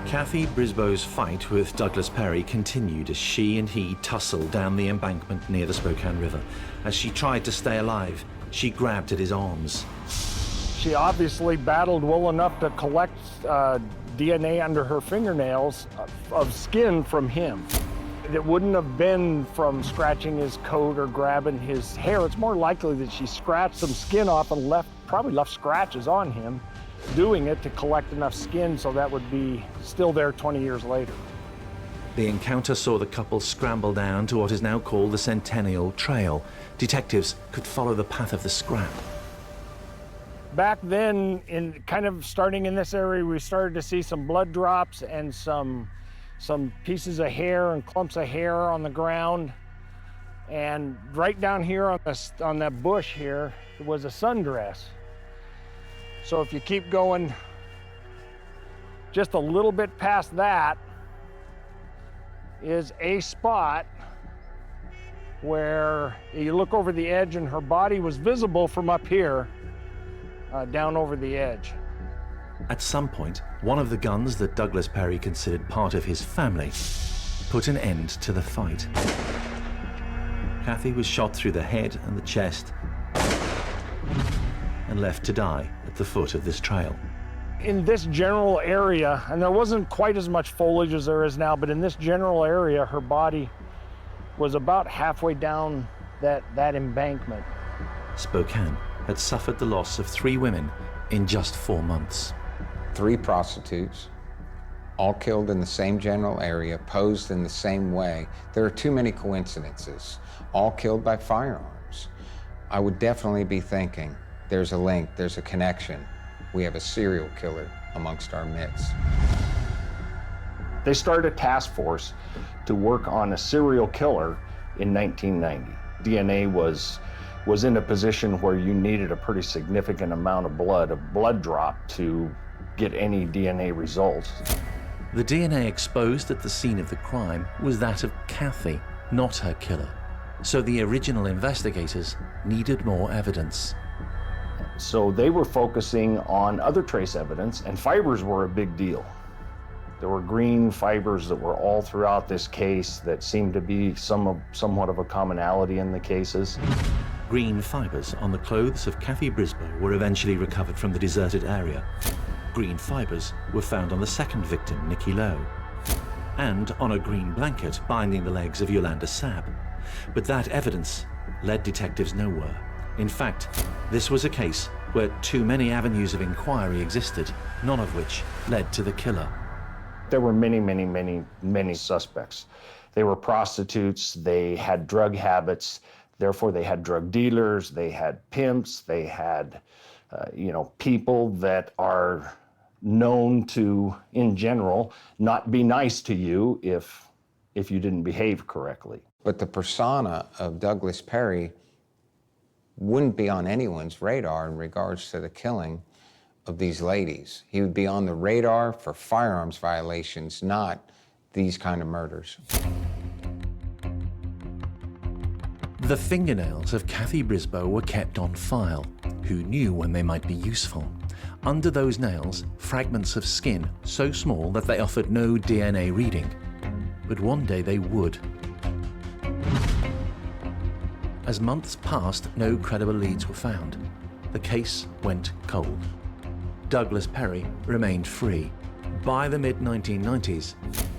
Kathy Brisboe's fight with Douglas Perry continued as she and he tussled down the embankment near the Spokane River. As she tried to stay alive, she grabbed at his arms. She obviously battled well enough to collect DNA under her fingernails of skin from him. It wouldn't have been from scratching his coat or grabbing his hair. It's more likely that she scratched some skin off and probably left scratches on him, doing it to collect enough skin so that would be still there 20 years later. The encounter saw the couple scramble down to what is now called the Centennial Trail. Detectives could follow the path of the scrap. Back then, kind of starting in this area, we started to see some blood drops and some pieces of hair and clumps of hair on the ground. And right down here on that bush here was a sundress. So if you keep going just a little bit past that is a spot where you look over the edge and her body was visible from up here, down over the edge. At some point, one of the guns that Douglas Perry considered part of his family put an end to the fight. Kathy was shot through the head and the chest and left to die at the foot of this trail. In this general area, and there wasn't quite as much foliage as there is now, but in this general area, her body was about halfway down that embankment. Spokane had suffered the loss of 3 women in just 4 months. 3 prostitutes, all killed in the same general area, posed in the same way. There are too many coincidences, all killed by firearms. I would definitely be thinking, there's a link, there's a connection. We have a serial killer amongst our midst. They started a task force to work on a serial killer in 1990. DNA was in a position where you needed a pretty significant amount of blood, a blood drop, to get any DNA results. The DNA exposed at the scene of the crime was that of Kathy, not her killer. So the original investigators needed more evidence. So they were focusing on other trace evidence, and fibers were a big deal. There were green fibers that were all throughout this case that seemed to be somewhat of a commonality in the cases. Green fibers on the clothes of Kathy Brisboe were eventually recovered from the deserted area. Green fibers were found on the second victim, Nikki Lowe, and on a green blanket binding the legs of Yolanda Sabb. But that evidence led detectives nowhere. In fact, this was a case where too many avenues of inquiry existed, none of which led to the killer. There were many suspects. They were prostitutes, they had drug habits, therefore they had drug dealers, they had pimps, they had people that are known to, in general, not be nice to you if you didn't behave correctly. But the persona of Douglas Perry wouldn't be on anyone's radar in regards to the killing of these ladies. He would be on the radar for firearms violations, not these kind of murders. The fingernails of Kathy Brisboe were kept on file. Who knew when they might be useful? Under those nails, fragments of skin so small that they offered no DNA reading. But one day they would. As months passed, no credible leads were found. The case went cold. Douglas Perry remained free. By the mid-1990s,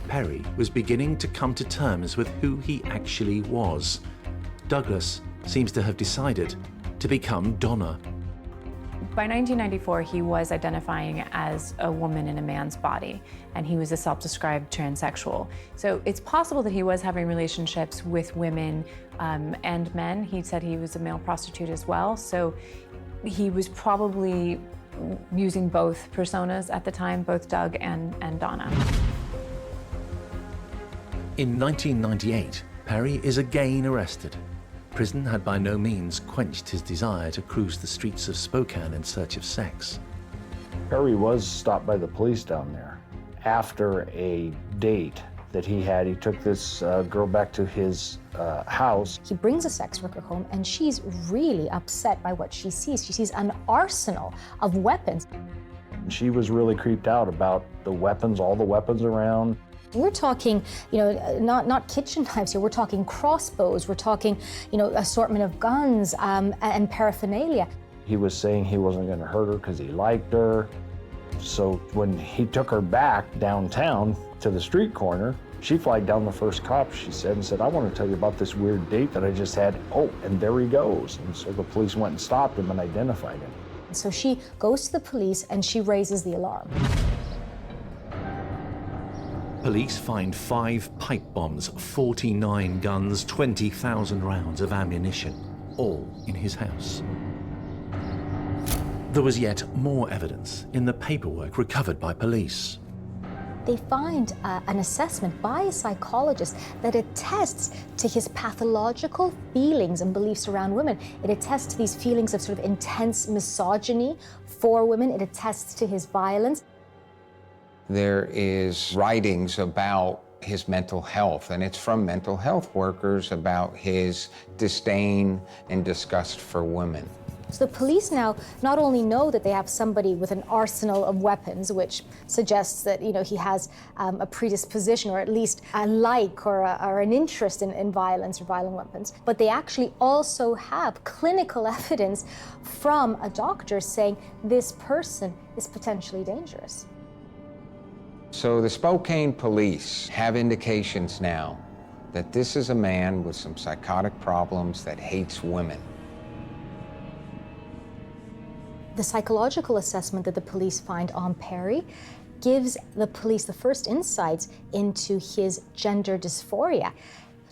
Perry was beginning to come to terms with who he actually was. Douglas seems to have decided to become Donna. By 1994, he was identifying as a woman in a man's body, and he was a self-described transsexual. So it's possible that he was having relationships with women and men. He said he was a male prostitute as well, so he was probably using both personas at the time, both Doug and Donna. In 1998, Perry is again arrested. Prison had by no means quenched his desire to cruise the streets of Spokane in search of sex. Perry was stopped by the police down there after a date that he had. He took this girl back to his house. He brings a sex worker home, and she's really upset by what she sees. She sees an arsenal of weapons. She was really creeped out about the weapons, all the weapons around. We're talking, not kitchen knives here. We're talking crossbows. We're talking, assortment of guns and paraphernalia. He was saying he wasn't going to hurt her because he liked her. So when he took her back downtown to the street corner, she flagged down the first cop, she said, and said, "I want to tell you about this weird date that I just had." Oh, and there he goes. And so the police went and stopped him and identified him. So she goes to the police and she raises the alarm. Police find 5 pipe bombs, 49 guns, 20,000 rounds of ammunition, all in his house. There was yet more evidence in the paperwork recovered by police. They find an assessment by a psychologist that attests to his pathological feelings and beliefs around women. It attests to these feelings of sort of intense misogyny for women. It attests to his violence. There is writings about his mental health, and it's from mental health workers about his disdain and disgust for women. So the police now not only know that they have somebody with an arsenal of weapons, which suggests that he has a predisposition or at least a like or an interest in violence or violent weapons, but they actually also have clinical evidence from a doctor saying this person is potentially dangerous. So the Spokane police have indications now that this is a man with some psychotic problems that hates women. The psychological assessment that the police find on Perry gives the police the first insights into his gender dysphoria.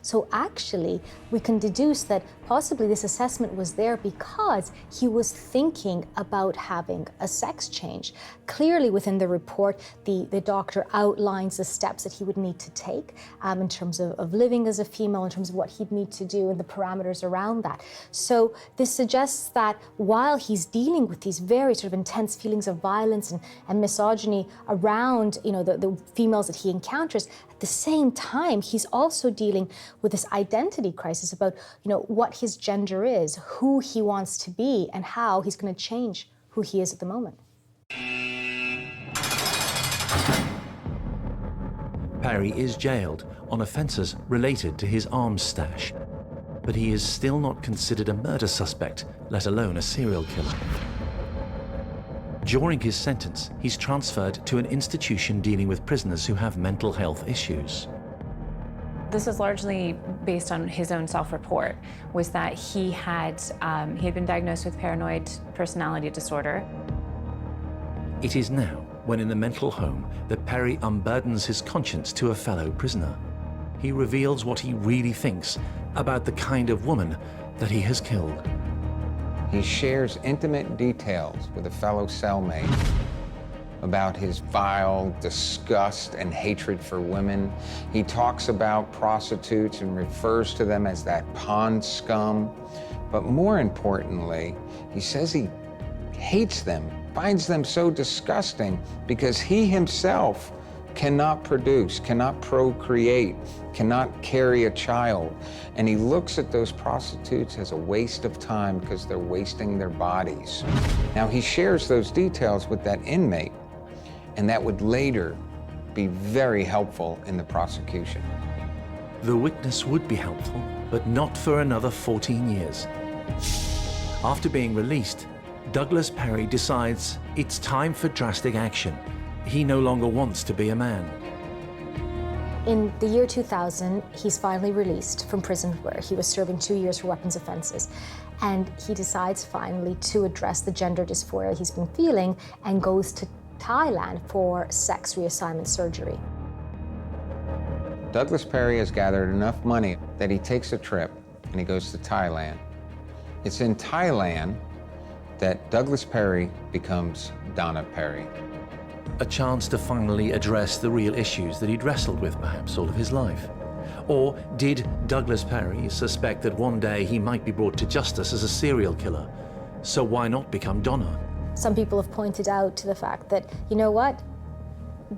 So actually, we can deduce that possibly this assessment was there because he was thinking about having a sex change. Clearly within the report, the doctor outlines the steps that he would need to take in terms of living as a female, in terms of what he'd need to do and the parameters around that. So this suggests that while he's dealing with these very sort of intense feelings of violence and misogyny around the females that he encounters, at the same time, he's also dealing with this identity crisis about what his gender is, who he wants to be, and how he's going to change who he is at the moment. Perry is jailed on offences related to his arms stash, but he is still not considered a murder suspect, let alone a serial killer. During his sentence, he's transferred to an institution dealing with prisoners who have mental health issues. This is largely based on his own self-report, was that he had been diagnosed with paranoid personality disorder. It is now, when in the mental home, that Perry unburdens his conscience to a fellow prisoner. He reveals what he really thinks about the kind of woman that he has killed. He shares intimate details with a fellow cellmate about his vile disgust and hatred for women. He talks about prostitutes and refers to them as that pond scum. But more importantly, he says he hates them, finds them so disgusting because he himself cannot produce, cannot procreate, cannot carry a child. And he looks at those prostitutes as a waste of time because they're wasting their bodies. Now, he shares those details with that inmate, and that would later be very helpful in the prosecution. The witness would be helpful, but not for another 14 years. After being released, Douglas Perry decides it's time for drastic action. He no longer wants to be a man. In the year 2000, he's finally released from prison where he was serving 2 years for weapons offenses. And he decides finally to address the gender dysphoria he's been feeling and goes to Thailand for sex reassignment surgery. Douglas Perry has gathered enough money that he takes a trip and he goes to Thailand. It's in Thailand that Douglas Perry becomes Donna Perry. A chance to finally address the real issues that he'd wrestled with perhaps all of his life. Or did Douglas Perry suspect that one day he might be brought to justice as a serial killer? So why not become Donna? Some people have pointed out to the fact that, you know what?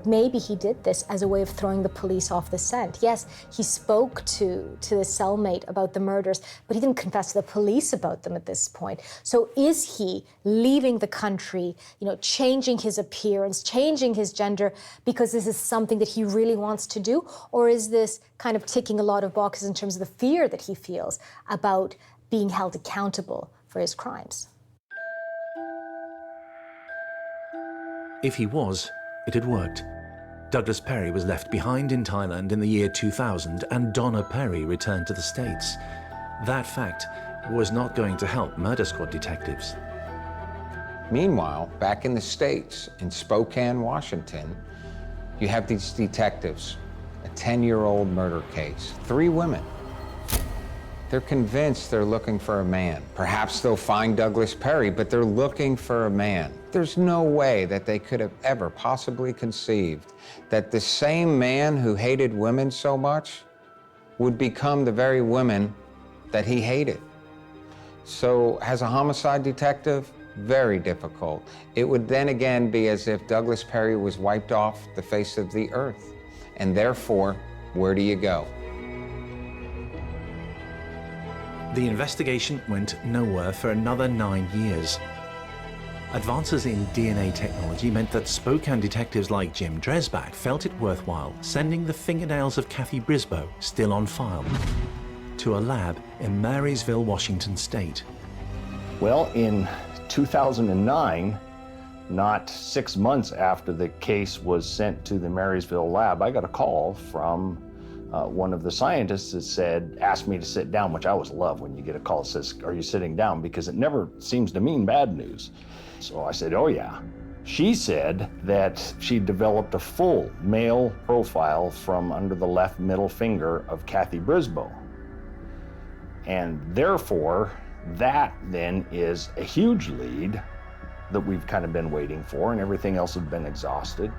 Maybe he did this as a way of throwing the police off the scent. Yes, he spoke to the cellmate about the murders, but he didn't confess to the police about them at this point. So is he leaving the country, changing his appearance, changing his gender, because this is something that he really wants to do? Or is this kind of ticking a lot of boxes in terms of the fear that he feels about being held accountable for his crimes? If he was, it had worked. Douglas Perry was left behind in Thailand in the year 2000, and Donna Perry returned to the States. That fact was not going to help murder squad detectives. Meanwhile, back in the States, in Spokane, Washington, you have these detectives, a 10-year-old murder case, 3 women. They're convinced they're looking for a man. Perhaps they'll find Douglas Perry, but they're looking for a man. There's no way that they could have ever possibly conceived that the same man who hated women so much would become the very women that he hated. So as a homicide detective, very difficult. It would then again be as if Douglas Perry was wiped off the face of the earth, and therefore Where do you go? The investigation went nowhere for another 9 years. Advances in DNA technology meant that Spokane detectives like Jim Dresbach felt it worthwhile sending the fingernails of Kathy Brisboe, still on file, to a lab in Marysville, Washington State. Well, in 2009, not 6 months after the case was sent to the Marysville lab, I got a call from one of the scientists that asked me to sit down, which I always love when you get a call that says, "Are you sitting down?" because it never seems to mean bad news. So I said, "Oh yeah." She said that she developed a full male profile from under the left middle finger of Kathy Brisboe. And therefore, that then is a huge lead that we've kind of been waiting for, and everything else had been exhausted.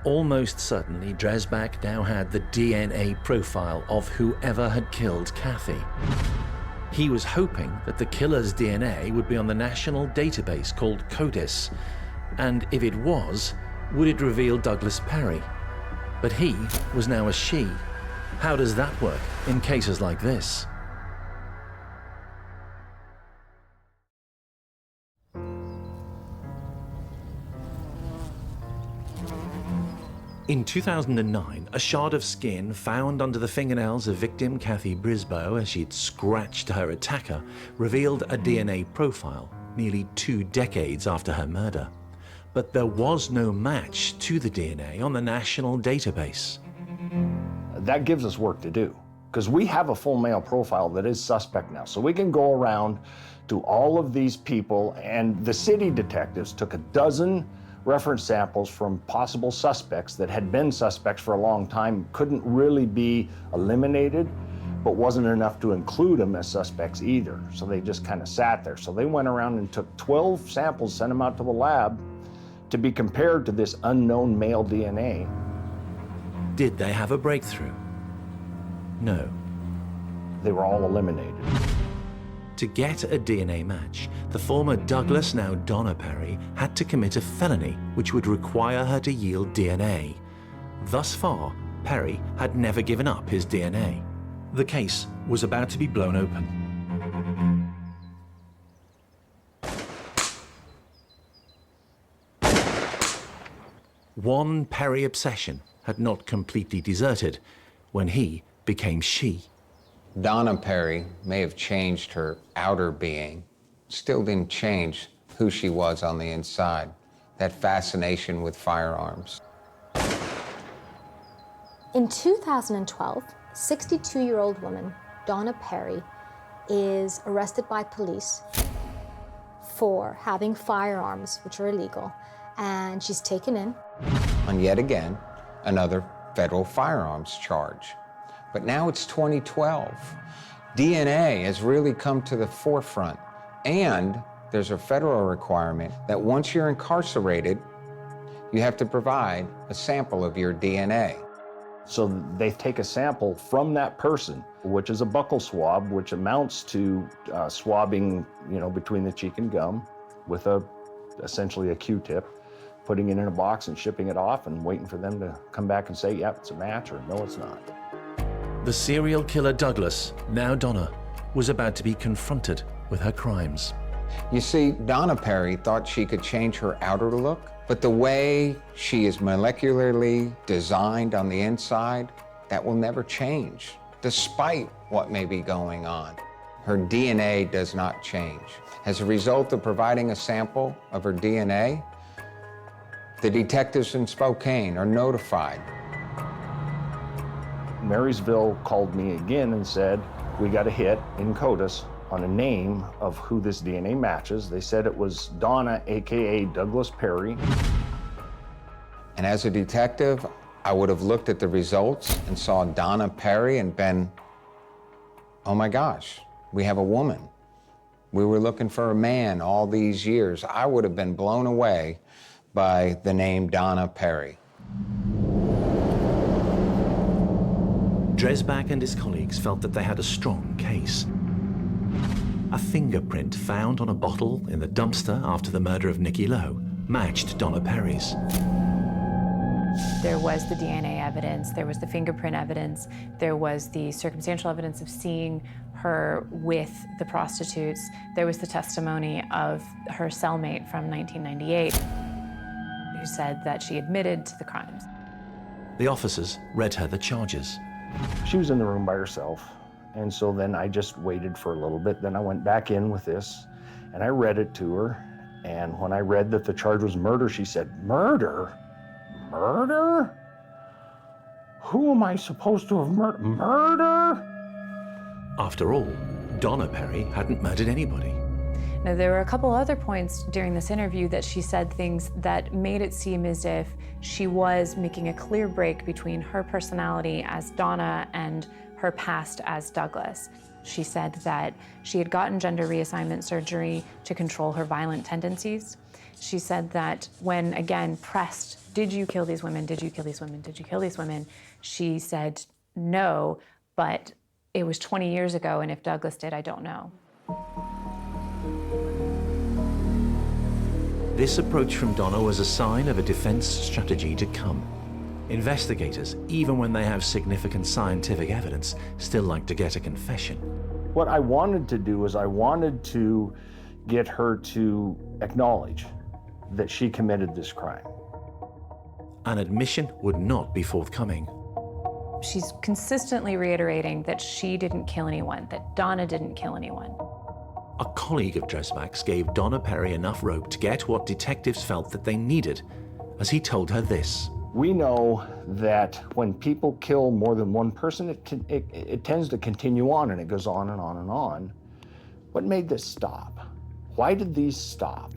Almost certainly, Dresbach now had the DNA profile of whoever had killed Kathy. He was hoping that the killer's DNA would be on the national database called CODIS, and if it was, would it reveal Douglas Perry? But he was now a she. How does that work in cases like this? In 2009, a shard of skin found under the fingernails of victim Kathy Brisboe as she'd scratched her attacker revealed a DNA profile nearly 2 decades after her murder. But there was no match to the DNA on the national database. That gives us work to do, because we have a full male profile that is suspect now. So we can go around to all of these people, and the city detectives took a dozen reference samples from possible suspects that had been suspects for a long time, couldn't really be eliminated, but wasn't enough to include them as suspects either. So they just kind of sat there. So they went around and took 12 samples, sent them out to the lab to be compared to this unknown male DNA. Did they have a breakthrough? No. They were all eliminated. To get a DNA match, the former Douglas, now Donna Perry, had to commit a felony which would require her to yield DNA. Thus far, Perry had never given up his DNA. The case was about to be blown open. One Perry obsession had not completely deserted when he became she. Donna Perry may have changed her outer being, still didn't change who she was on the inside, that fascination with firearms. In 2012, 62-year-old woman, Donna Perry, is arrested by police for having firearms, which are illegal, and she's taken in. And yet again, another federal firearms charge. But now it's 2012. DNA has really come to the forefront, and there's a federal requirement that once you're incarcerated, you have to provide a sample of your DNA. So they take a sample from that person, which is a buccal swab, which amounts to swabbing, between the cheek and gum with essentially a Q-tip, putting it in a box and shipping it off and waiting for them to come back and say, yep, it's a match, or no, it's not. The serial killer Douglas, now Donna, was about to be confronted with her crimes. You see, Donna Perry thought she could change her outer look, but the way she is molecularly designed on the inside, that will never change, despite what may be going on. Her DNA does not change. As a result of providing a sample of her DNA, the detectives in Spokane are notified. Marysville called me again and said, we got a hit in CODIS on a name of who this DNA matches. They said it was Donna, AKA Douglas Perry. And as a detective, I would have looked at the results and saw Donna Perry and been, oh my gosh, we have a woman. We were looking for a man all these years. I would have been blown away by the name Donna Perry. Dresbach and his colleagues felt that they had a strong case. A fingerprint found on a bottle in the dumpster after the murder of Nicky Lowe matched Donna Perry's. There was the DNA evidence, there was the fingerprint evidence, there was the circumstantial evidence of seeing her with the prostitutes, there was the testimony of her cellmate from 1998 who said that she admitted to the crimes. The officers read her the charges. She was in the room by herself, and so then I just waited for a little bit. Then I went back in with this, and I read it to her. And when I read that the charge was murder, she said, "Murder? Murder? Who am I supposed to have murdered? Murder?" After all, Donna Perry hadn't murdered anybody. Now, there were a couple other points during this interview that she said things that made it seem as if she was making a clear break between her personality as Donna and her past as Douglas. She said that she had gotten gender reassignment surgery to control her violent tendencies. She said that when, again, pressed, did you kill these women? Did you kill these women? Did you kill these women? She said no, but it was 20 years ago, and if Douglas did, I don't know. This approach from Donna was a sign of a defense strategy to come. Investigators, even when they have significant scientific evidence, still like to get a confession. What I wanted to do is I wanted to get her to acknowledge that she committed this crime. An admission would not be forthcoming. She's consistently reiterating that she didn't kill anyone, that Donna didn't kill anyone. A colleague of Dresbach's gave Donna Perry enough rope to get what detectives felt that they needed, as he told her this. We know that when people kill more than one person, it tends to continue on, and it goes on and on and on. What made this stop? Why did these stop?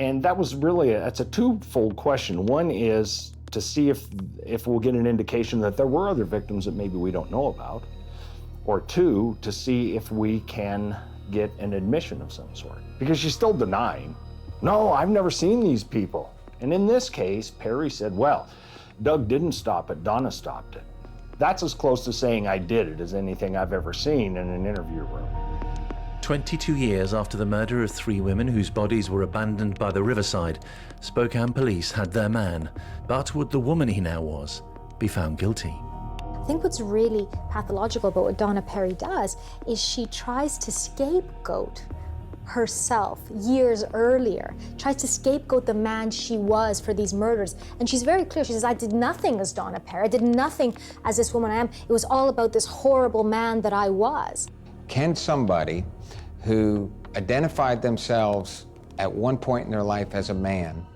And that was really, that's a twofold question. One is to see if we'll get an indication that there were other victims that maybe we don't know about, or two, to see if we can get an admission of some sort. Because she's still denying, no, I've never seen these people. And in this case, Perry said, well, Doug didn't stop it, Donna stopped it. That's as close to saying I did it as anything I've ever seen in an interview room. 22 years after the murder of 3 women whose bodies were abandoned by the riverside, Spokane police had their man. But would the woman he now was be found guilty? I think what's really pathological about what Donna Perry does is she tries to scapegoat herself years earlier, tries to scapegoat the man she was for these murders. And she's very clear. She says, I did nothing as Donna Perry. I did nothing as this woman I am. It was all about this horrible man that I was. Can somebody who identified themselves at one point in their life as a man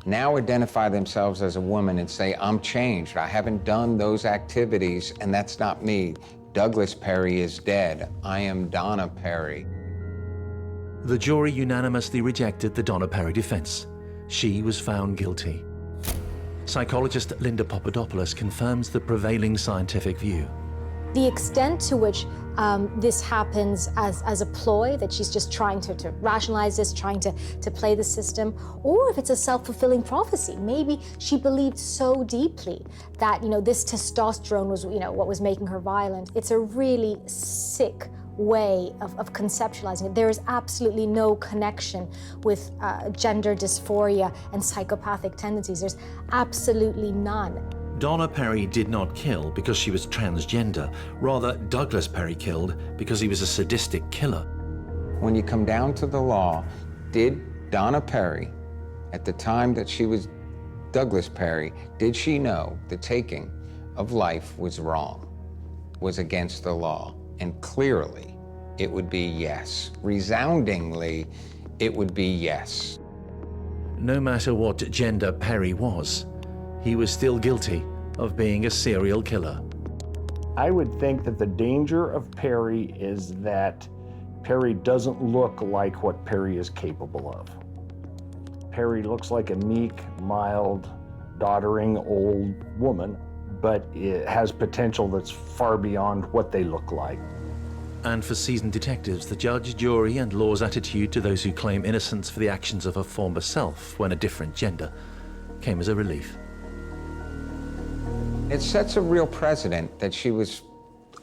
now identify themselves as a woman and say, I'm changed, I haven't done those activities, and that's not me. Douglas Perry is dead. I am Donna Perry. The jury unanimously rejected the Donna Perry defense. She was found guilty. Psychologist Linda Papadopoulos confirms the prevailing scientific view. The extent to which this happens as a ploy, that she's just trying to rationalize this, trying to play the system, or if it's a self-fulfilling prophecy. Maybe she believed so deeply that, this testosterone was, what was making her violent. It's a really sick way of conceptualizing it. There is absolutely no connection with gender dysphoria and psychopathic tendencies. There's absolutely none. Donna Perry did not kill because she was transgender. Rather, Douglas Perry killed because he was a sadistic killer. When you come down to the law, did Donna Perry, at the time that she was Douglas Perry, did she know the taking of life was wrong, was against the law? And clearly, it would be yes. Resoundingly, it would be yes. No matter what gender Perry was, he was still guilty of being a serial killer. I would think that the danger of Perry is that Perry doesn't look like what Perry is capable of. Perry looks like a meek, mild, doddering old woman, but it has potential that's far beyond what they look like. And for seasoned detectives, the judge, jury, and law's attitude to those who claim innocence for the actions of a former self when a different gender came as a relief. It sets a real precedent that she was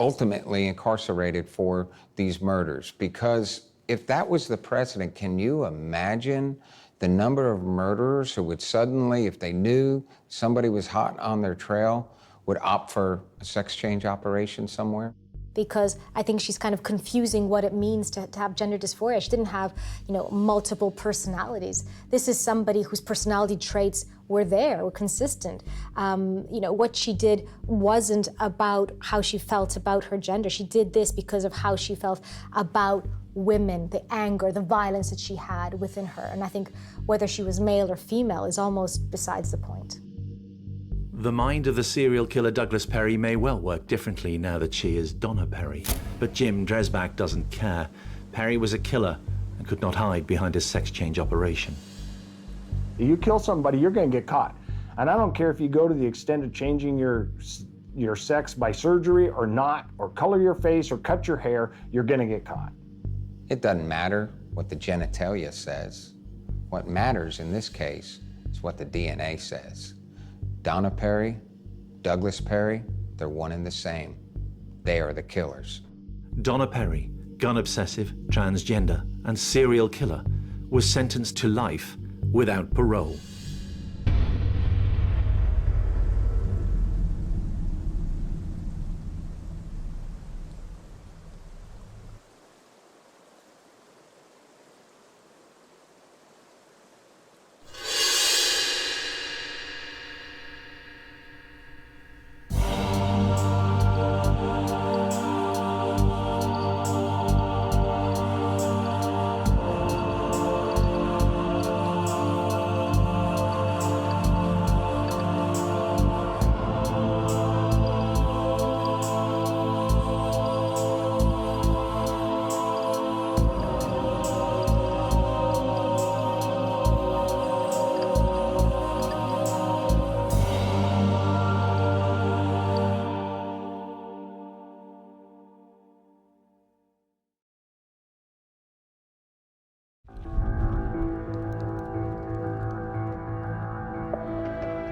ultimately incarcerated for these murders, because if that was the precedent, can you imagine the number of murderers who would suddenly, if they knew somebody was hot on their trail, would opt for a sex change operation somewhere. Because I think she's kind of confusing what it means to have gender dysphoria. She didn't have, multiple personalities. This is somebody whose personality traits were there, were consistent. What she did wasn't about how she felt about her gender. She did this because of how she felt about women, the anger, the violence that she had within her. And I think whether she was male or female is almost besides the point. The mind of the serial killer Douglas Perry may well work differently now that she is Donna Perry. But Jim Dresbach doesn't care. Perry was a killer and could not hide behind a sex change operation. You kill somebody, you're going to get caught. And I don't care if you go to the extent of changing your sex by surgery or not, or color your face or cut your hair, you're going to get caught. It doesn't matter what the genitalia says. What matters in this case is what the DNA says. Donna Perry, Douglas Perry, they're one and the same. They are the killers. Donna Perry, gun obsessive, transgender, and serial killer, was sentenced to life without parole.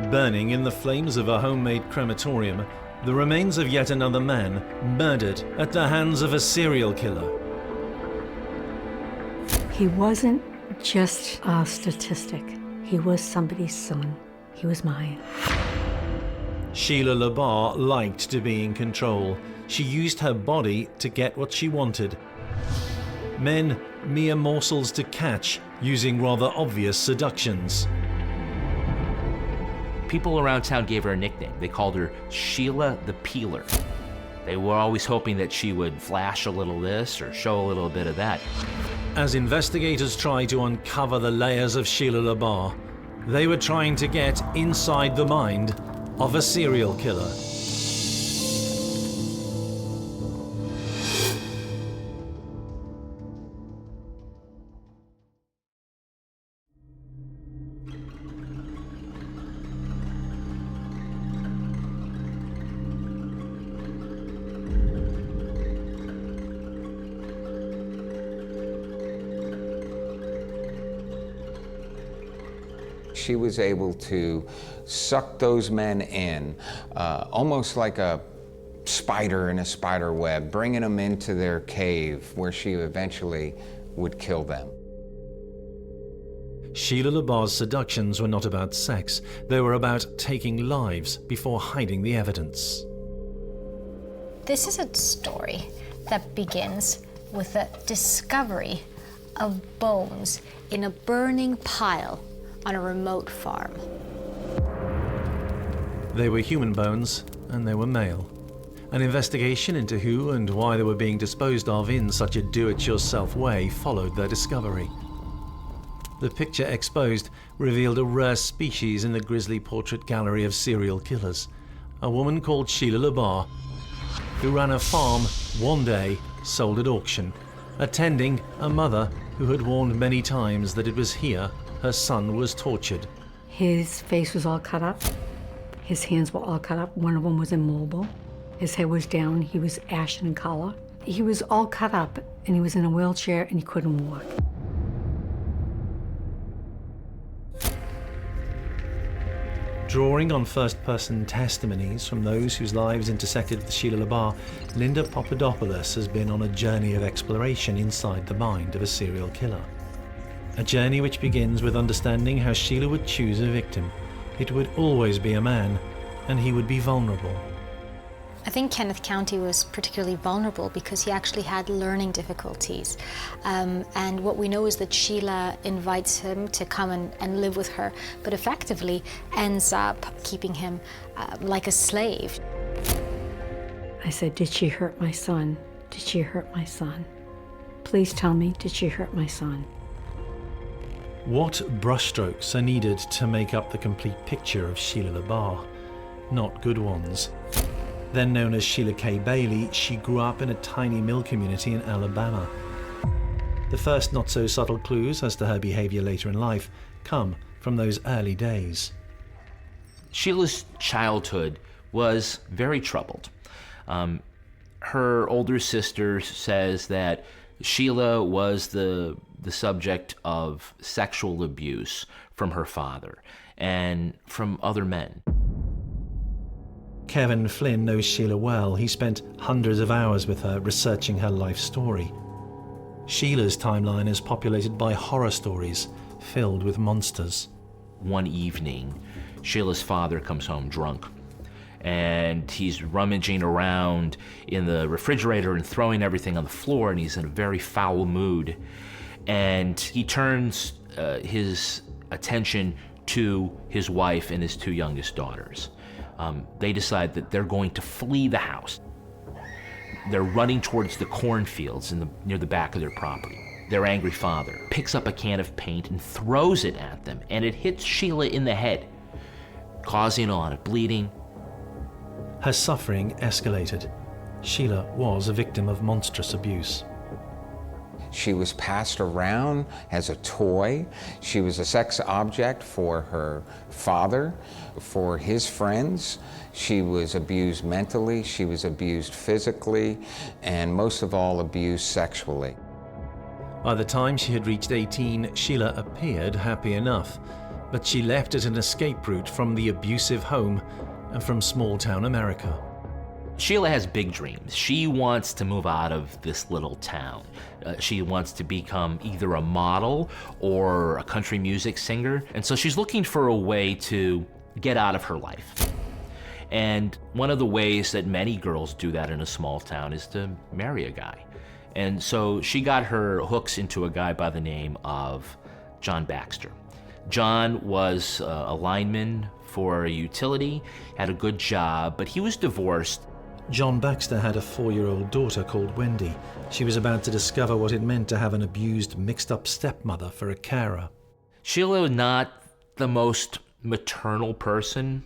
Burning in the flames of a homemade crematorium, the remains of yet another man murdered at the hands of a serial killer. He wasn't just a statistic. He was somebody's son. He was mine. Sheila Labar liked to be in control. She used her body to get what she wanted. Men, mere morsels to catch, using rather obvious seductions. People around town gave her a nickname. They called her Sheila the Peeler. They were always hoping that she would flash a little this or show a little bit of that. As investigators tried to uncover the layers of Sheila Labar, they were trying to get inside the mind of a serial killer. She was able to suck those men in, almost like a spider in a spider web, bringing them into their cave where she eventually would kill them. Sheila Labar's seductions were not about sex. They were about taking lives before hiding the evidence. This is a story that begins with the discovery of bones in a burning pile on a remote farm. They were human bones, and they were male. An investigation into who and why they were being disposed of in such a do-it-yourself way followed their discovery. The picture exposed revealed a rare species in the grisly portrait gallery of serial killers, a woman called Sheila Labar, who ran a farm one day sold at auction, attending a mother who had warned many times that it was here her son was tortured. His face was all cut up. His hands were all cut up. One of them was immobile. His head was down. He was ashen in color. He was all cut up, and he was in a wheelchair, and he couldn't walk. Drawing on first-person testimonies from those whose lives intersected with Sheila Labar, Linda Papadopoulos has been on a journey of exploration inside the mind of a serial killer. A journey which begins with understanding how Sheila would choose a victim. It would always be a man, and he would be vulnerable. I think Kenneth County was particularly vulnerable because he actually had learning difficulties. And what we know is that Sheila invites him to come and live with her, but effectively ends up keeping him like a slave. I said, did she hurt my son? Did she hurt my son? Please tell me, did she hurt my son? What brushstrokes are needed to make up the complete picture of Sheila Labar? Not good ones. Then known as Sheila K. Bailey, she grew up in a tiny mill community in Alabama. The first not-so-subtle clues as to her behavior later in life come from those early days. Sheila's childhood was very troubled. Her older sister says that Sheila was the subject of sexual abuse from her father and from other men. Kevin Flynn knows Sheila well. He spent hundreds of hours with her researching her life story. Sheila's timeline is populated by horror stories filled with monsters. One evening, Sheila's father comes home drunk, and he's rummaging around in the refrigerator and throwing everything on the floor, and he's in a very foul mood. And he turns his attention to his wife and his two youngest daughters. They decide that they're going to flee the house. They're running towards the cornfields near the back of their property. Their angry father picks up a can of paint and throws it at them, and it hits Sheila in the head, causing a lot of bleeding. Her suffering escalated. Sheila was a victim of monstrous abuse. She was passed around as a toy. She was a sex object for her father, for his friends. She was abused mentally, she was abused physically, and most of all, abused sexually. By the time she had reached 18, Sheila appeared happy enough, but she left as an escape route from the abusive home and from small-town America. Sheila has big dreams. She wants to move out of this little town. She wants to become either a model or a country music singer. And so she's looking for a way to get out of her life. And one of the ways that many girls do that in a small town is to marry a guy. And so she got her hooks into a guy by the name of John Baxter. John was a lineman for a utility, had a good job, but he was divorced. John Baxter had a 4-year-old daughter called Wendy. She was about to discover what it meant to have an abused, mixed-up stepmother for a carer. Sheila was not the most maternal person.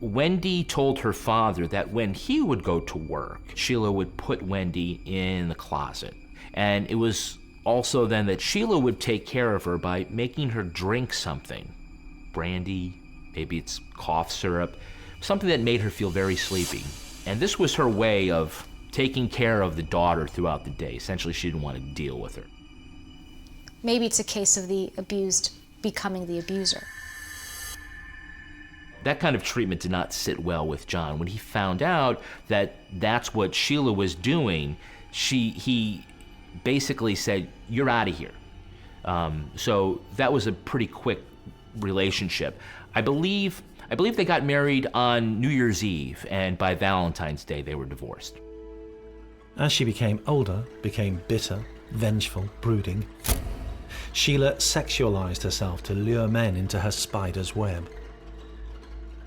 Wendy told her father that when he would go to work, Sheila would put Wendy in the closet. And it was also then that Sheila would take care of her by making her drink something. Brandy, maybe it's cough syrup, something that made her feel very sleepy. And this was her way of taking care of the daughter throughout the day. Essentially, she didn't want to deal with her. Maybe it's a case of the abused becoming the abuser. That kind of treatment did not sit well with John. When he found out that that's what Sheila was doing, he basically said, "You're out of here." So that was a pretty quick relationship. I believe they got married on New Year's Eve, and by Valentine's Day they were divorced. As she became older, became bitter, vengeful, brooding, Sheila sexualized herself to lure men into her spider's web.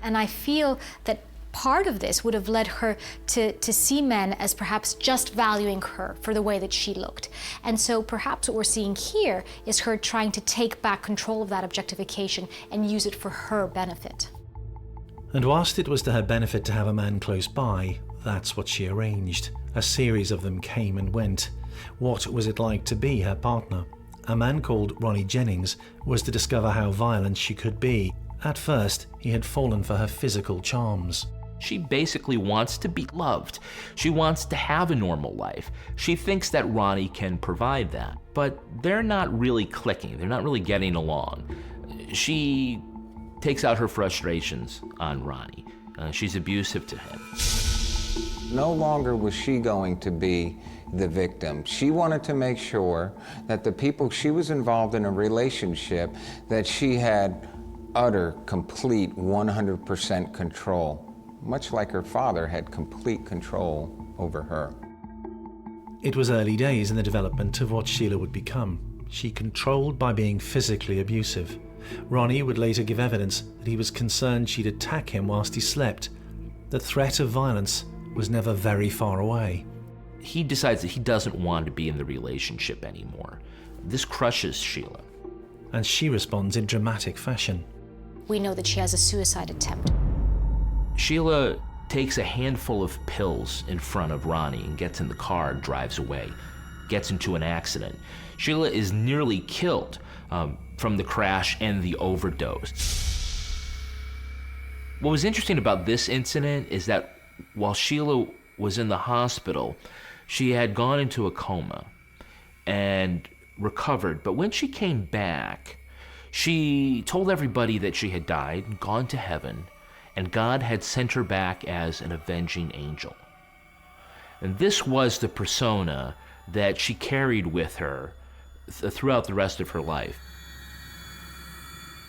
And I feel that part of this would have led her to see men as perhaps just valuing her for the way that she looked. And so perhaps what we're seeing here is her trying to take back control of that objectification and use it for her benefit. And whilst it was to her benefit to have a man close by, that's what she arranged. A series of them came and went. What was it like to be her partner? A man called Ronnie Jennings was to discover how violent she could be. At first, he had fallen for her physical charms. She basically wants to be loved. She wants to have a normal life. She thinks that Ronnie can provide that, but they're not really clicking. They're not really getting along. She takes out her frustrations on Ronnie. She's abusive to him. No longer was she going to be the victim. She wanted to make sure that the people she was involved in a relationship, that she had utter, complete, 100% control, much like her father had complete control over her. It was early days in the development of what Sheila would become. She controlled by being physically abusive. Ronnie would later give evidence that he was concerned she'd attack him whilst he slept. The threat of violence was never very far away. He decides that he doesn't want to be in the relationship anymore. This crushes Sheila. And she responds in dramatic fashion. We know that she has a suicide attempt. Sheila takes a handful of pills in front of Ronnie and gets in the car and drives away. Gets into an accident. Sheila is nearly killed from the crash and the overdose. What was interesting about this incident is that while Sheila was in the hospital, she had gone into a coma and recovered. But when she came back, she told everybody that she had died and gone to heaven, and God had sent her back as an avenging angel. And this was the persona that she carried with her throughout the rest of her life.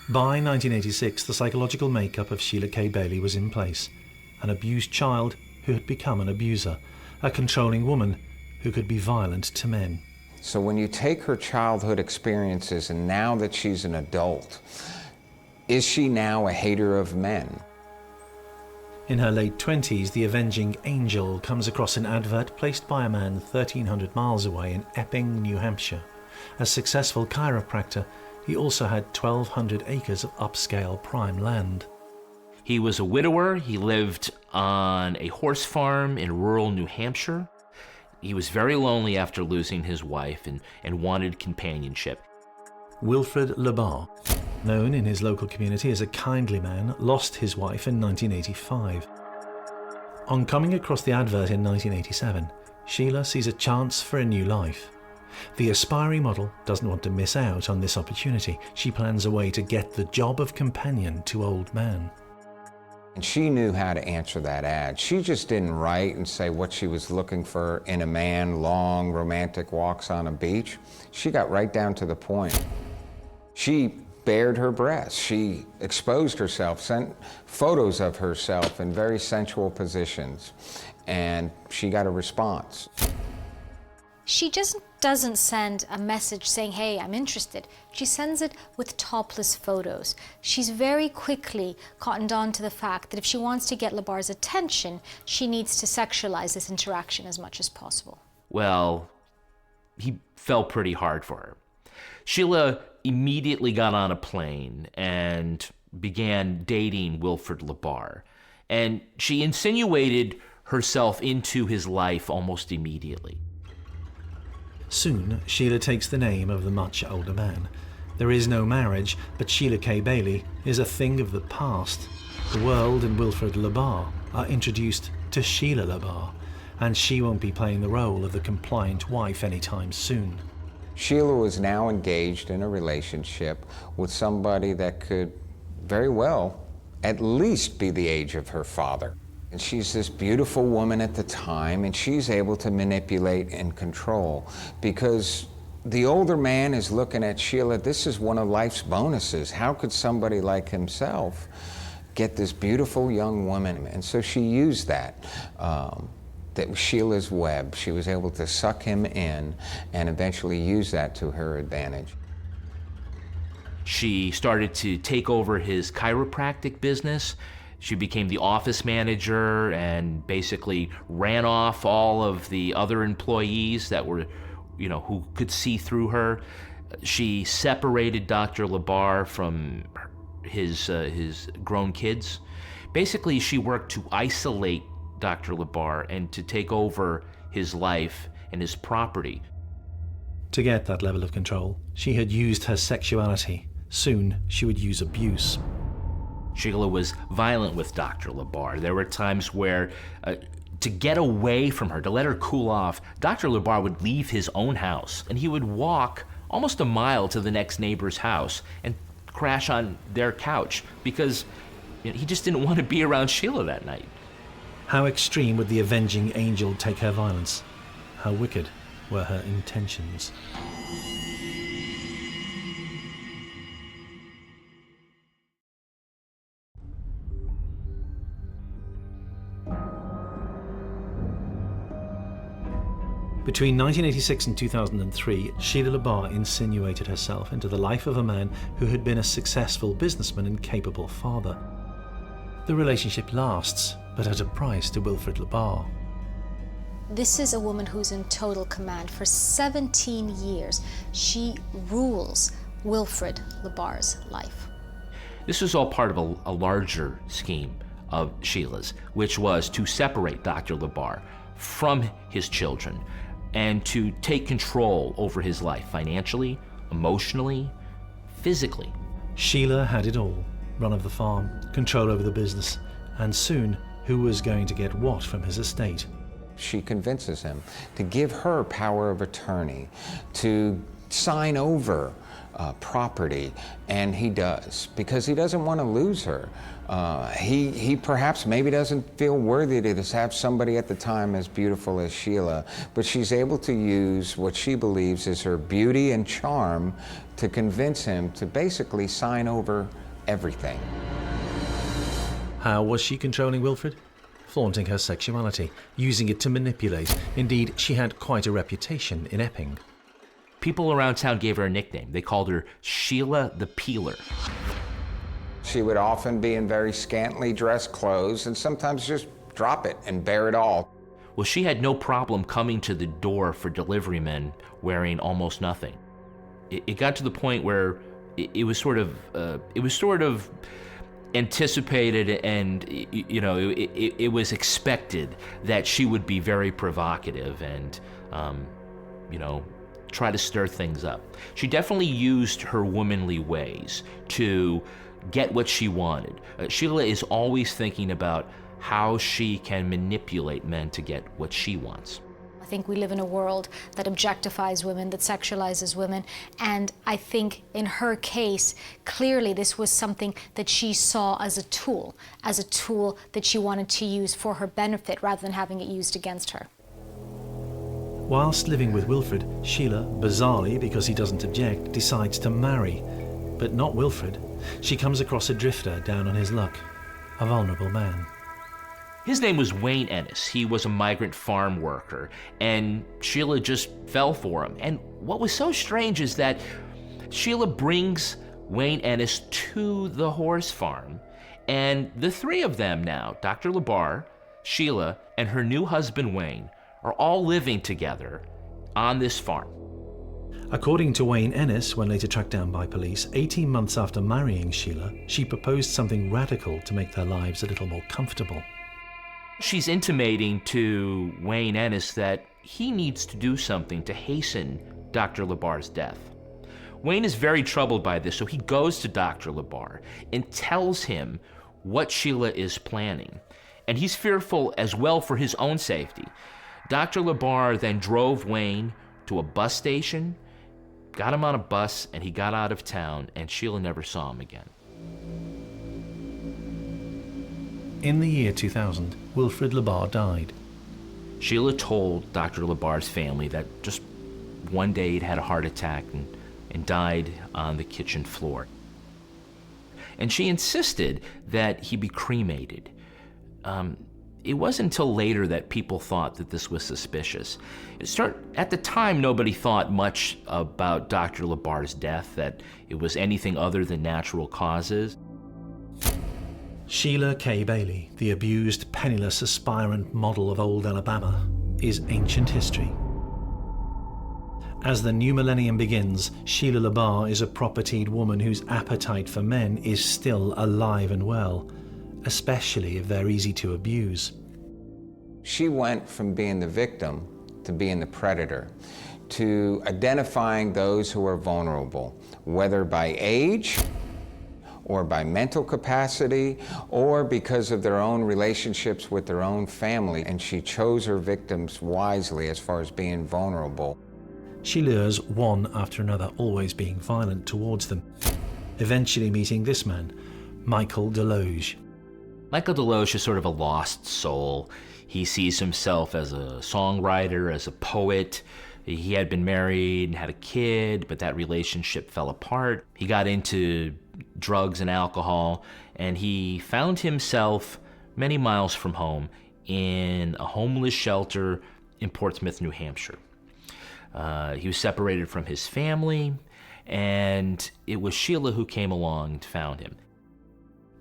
By 1986, the psychological makeup of Sheila K. Bailey was in place. An abused child who had become an abuser. A controlling woman who could be violent to men. So when you take her childhood experiences and now that she's an adult, is she now a hater of men? In her late 20s, the avenging angel comes across an advert placed by a man 1,300 miles away in Epping, New Hampshire. As successful chiropractor, he also had 1,200 acres of upscale prime land. He was a widower. He lived on a horse farm in rural New Hampshire. He was very lonely after losing his wife and wanted companionship. Wilfred Labar, known in his local community as a kindly man, lost his wife in 1985. On coming across the advert in 1987, Sheila sees a chance for a new life. The aspiring model doesn't want to miss out on this opportunity. She plans a way to get the job of companion to old man. And she knew how to answer that ad. She just didn't write and say what she was looking for in a man, long romantic walks on a beach. She got right down to the point. She bared her breasts. She exposed herself, sent photos of herself in very sensual positions, and she got a response. She just doesn't send a message saying, hey, I'm interested. She sends it with topless photos. She's very quickly cottoned on to the fact that if she wants to get Labar's attention, she needs to sexualize this interaction as much as possible. Well, he fell pretty hard for her. Sheila immediately got on a plane and began dating Wilfred Labar. And she insinuated herself into his life almost immediately. Soon, Sheila takes the name of the much older man. There is no marriage, but Sheila K. Bailey is a thing of the past. The world and Wilfred Labar are introduced to Sheila Labar, and she won't be playing the role of the compliant wife anytime soon. Sheila was now engaged in a relationship with somebody that could very well at least be the age of her father. And she's this beautiful woman at the time, and she's able to manipulate and control because the older man is looking at Sheila, this is one of life's bonuses. How could somebody like himself get this beautiful young woman? And so she used that. That was Sheila's web. She was able to suck him in and eventually use that to her advantage. She started to take over his chiropractic business. She became the office manager and basically ran off all of the other employees that were, who could see through her. She separated Dr. Labar from his grown kids. Basically, she worked to isolate Dr. Labar and to take over his life and his property. To get that level of control, she had used her sexuality. Soon, she would use abuse. Sheila was violent with Dr. Labar. There were times where, to get away from her, to let her cool off, Dr. Labar would leave his own house and he would walk almost a mile to the next neighbor's house and crash on their couch because he just didn't want to be around Sheila that night. How extreme would the avenging angel take her violence? how wicked were her intentions. Between 1986 and 2003, Sheila Labar insinuated herself into the life of a man who had been a successful businessman and capable father. The relationship lasts, but at a price to Wilfred Labar. This is a woman who's in total command. For 17 years, she rules Wilfred Labar's life. This was all part of a larger scheme of Sheila's, which was to separate Dr. Labar from his children and to take control over his life financially, emotionally, physically. Sheila had it all: run of the farm, control over the business, and soon, who was going to get what from his estate? She convinces him to give her power of attorney, to sign over property, and he does, because he doesn't want to lose her. He perhaps maybe doesn't feel worthy to just have somebody at the time as beautiful as Sheila, but she's able to use what she believes is her beauty and charm to convince him to basically sign over everything. How was she controlling Wilfred? Flaunting her sexuality, using it to manipulate. Indeed, she had quite a reputation in Epping. People around town gave her a nickname. They called her Sheila the Peeler. She would often be in very scantily dressed clothes and sometimes just drop it and bear it all. Well, she had no problem coming to the door for delivery men wearing almost nothing. It got to the point where it was sort of anticipated, and it was expected that she would be very provocative and try to stir things up. She definitely used her womanly ways to get what she wanted. Sheila is always thinking about how she can manipulate men to get what she wants. I think we live in a world that objectifies women, that sexualizes women, and I think in her case, clearly this was something that she saw as a tool that she wanted to use for her benefit rather than having it used against her. Whilst living with Wilfred, Sheila, bizarrely because he doesn't object, decides to marry. But not Wilfred. She comes across a drifter down on his luck, a vulnerable man. His name was Wayne Ennis. He was a migrant farm worker, and Sheila just fell for him. And what was so strange is that Sheila brings Wayne Ennis to the horse farm, and the three of them now, Dr. Labar, Sheila, and her new husband Wayne, are all living together on this farm. According to Wayne Ennis, when later tracked down by police, 18 months after marrying Sheila, she proposed something radical to make their lives a little more comfortable. She's intimating to Wayne Ennis that he needs to do something to hasten Dr. Labar's death. Wayne is very troubled by this, so he goes to Dr. Labar and tells him what Sheila is planning. And he's fearful as well for his own safety. Dr. Labar then drove Wayne to a bus station, got him on a bus, and he got out of town, and Sheila never saw him again. In the year 2000, Wilfred Labar died. Sheila told Dr. Labar's family that just one day he'd had a heart attack and died on the kitchen floor. And she insisted that he be cremated. It wasn't until later that people thought that this was suspicious. At the time, nobody thought much about Dr. Labar's death, that it was anything other than natural causes. Sheila K. Bailey, the abused, penniless, aspirant model of old Alabama, is ancient history. As the new millennium begins, Sheila Labar is a propertied woman whose appetite for men is still alive and well, especially if they're easy to abuse. She went from being the victim to being the predator, to identifying those who are vulnerable, whether by age, or by mental capacity, or because of their own relationships with their own family, and she chose her victims wisely as far as being vulnerable. She lures one after another, always being violent towards them, eventually meeting this man, Michael Deloge. Michael Deloche is sort of a lost soul. He sees himself as a songwriter, as a poet. He had been married and had a kid, but that relationship fell apart. He got into drugs and alcohol, and he found himself many miles from home in a homeless shelter in Portsmouth, New Hampshire. He was separated from his family, and it was Sheila who came along and found him.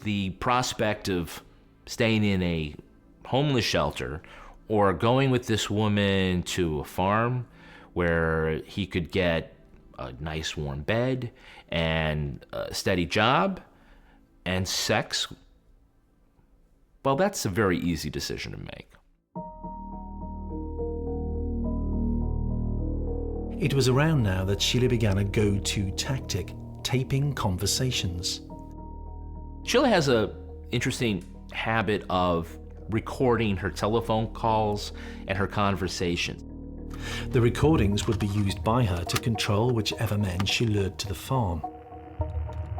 The prospect of staying in a homeless shelter or going with this woman to a farm where he could get a nice warm bed and a steady job and sex, well, that's a very easy decision to make. It was around now that Sheila began a go-to tactic, taping conversations. Sheila has a interesting habit of recording her telephone calls and her conversations. The recordings would be used by her to control whichever men she lured to the farm.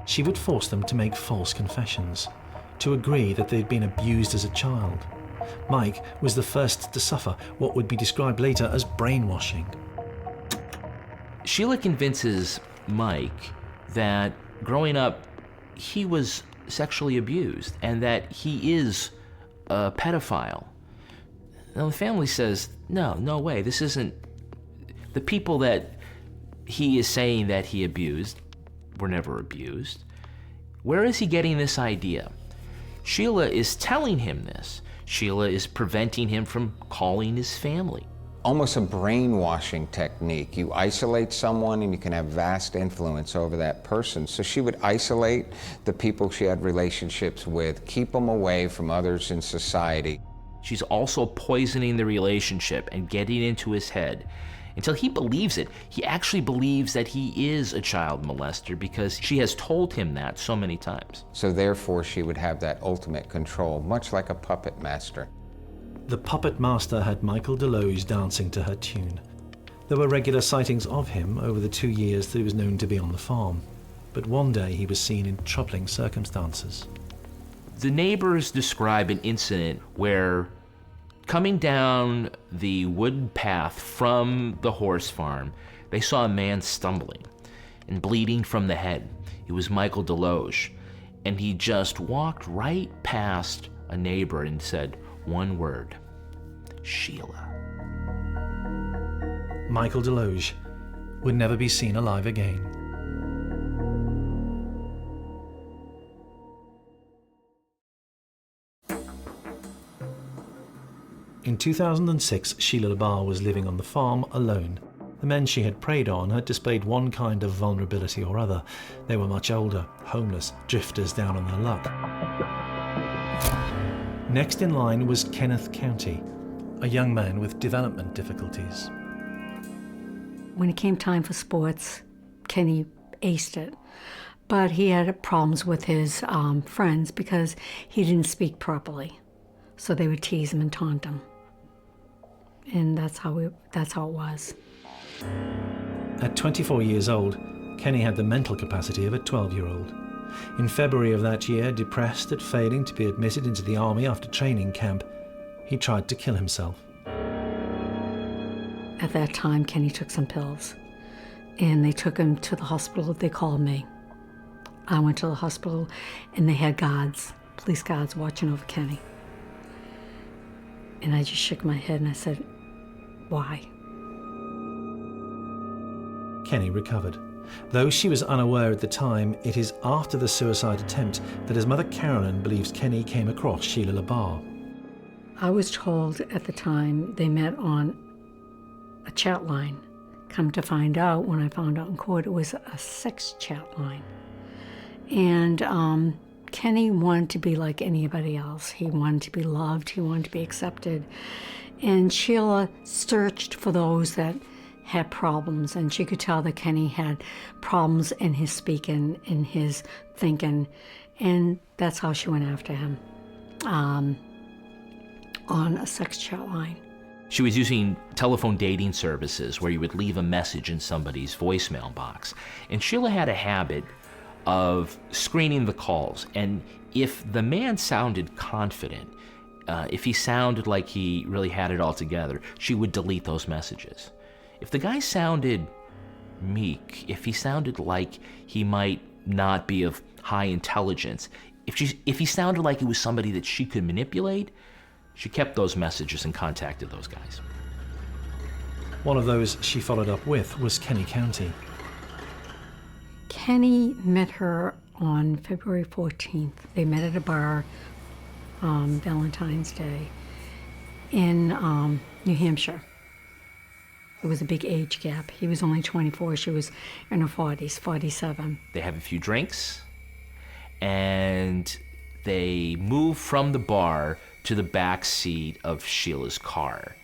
She would force them to make false confessions, to agree that they'd been abused as a child. Mike was the first to suffer what would be described later as brainwashing. Sheila convinces Mike that growing up he was sexually abused and that he is a pedophile. Now the family says, no way, this isn't... The people that he is saying that he abused were never abused. Where is he getting this idea? Sheila is telling him this. Sheila is preventing him from calling his family. Almost a brainwashing technique. You isolate someone and you can have vast influence over that person. So she would isolate the people she had relationships with, keep them away from others in society. She's also poisoning the relationship and getting into his head until he believes it. He actually believes that he is a child molester because she has told him that so many times. So therefore she would have that ultimate control, much like a puppet master. The puppet master had Michael Deloche dancing to her tune. There were regular sightings of him over the 2 years that he was known to be on the farm, but one day he was seen in troubling circumstances. The neighbors describe an incident where, coming down the wood path from the horse farm, they saw a man stumbling and bleeding from the head. It was Michael Deloche, and he just walked right past a neighbor and said one word: Sheila. Michael Deloche would never be seen alive again. In 2006, Sheila Labar was living on the farm alone. The men she had preyed on had displayed one kind of vulnerability or other. They were much older, homeless, drifters down on their luck. Next in line was Kenneth County, a young man with development difficulties. When it came time for sports, Kenny aced it. But he had problems with his friends because he didn't speak properly. So they would tease him and taunt him. And that's how it was. At 24 years old, Kenny had the mental capacity of a 12-year-old. In February of that year, depressed at failing to be admitted into the army after training camp, he tried to kill himself. At that time, Kenny took some pills, and they took him to the hospital. They called me. I went to the hospital, and they had guards, police guards, watching over Kenny. And I just shook my head and I said, why? Kenny recovered. Though she was unaware at the time, it is after the suicide attempt that his mother Kieran believes Kenny came across Sheila Labar. I was told at the time they met on a chat line. Come to find out, when I found out in court, it was a sex chat line. And Kenny wanted to be like anybody else. He wanted to be loved, he wanted to be accepted. And Sheila searched for those that had problems, and she could tell that Kenny had problems in his speaking, in his thinking, and that's how she went after him, on a sex chat line. She was using telephone dating services where you would leave a message in somebody's voicemail box. And Sheila had a habit of screening the calls. And if the man sounded confident, if he sounded like he really had it all together, she would delete those messages. If the guy sounded meek, if he sounded like he might not be of high intelligence, if he sounded like he was somebody that she could manipulate, she kept those messages and contacted those guys. One of those she followed up with was Kenny County. Kenny met her on February 14th. They met at a bar, Valentine's Day, in New Hampshire. There was a big age gap. He was only 24, she was in her 40s, 47. They have a few drinks, and they move from the bar to the back seat of Sheila's car,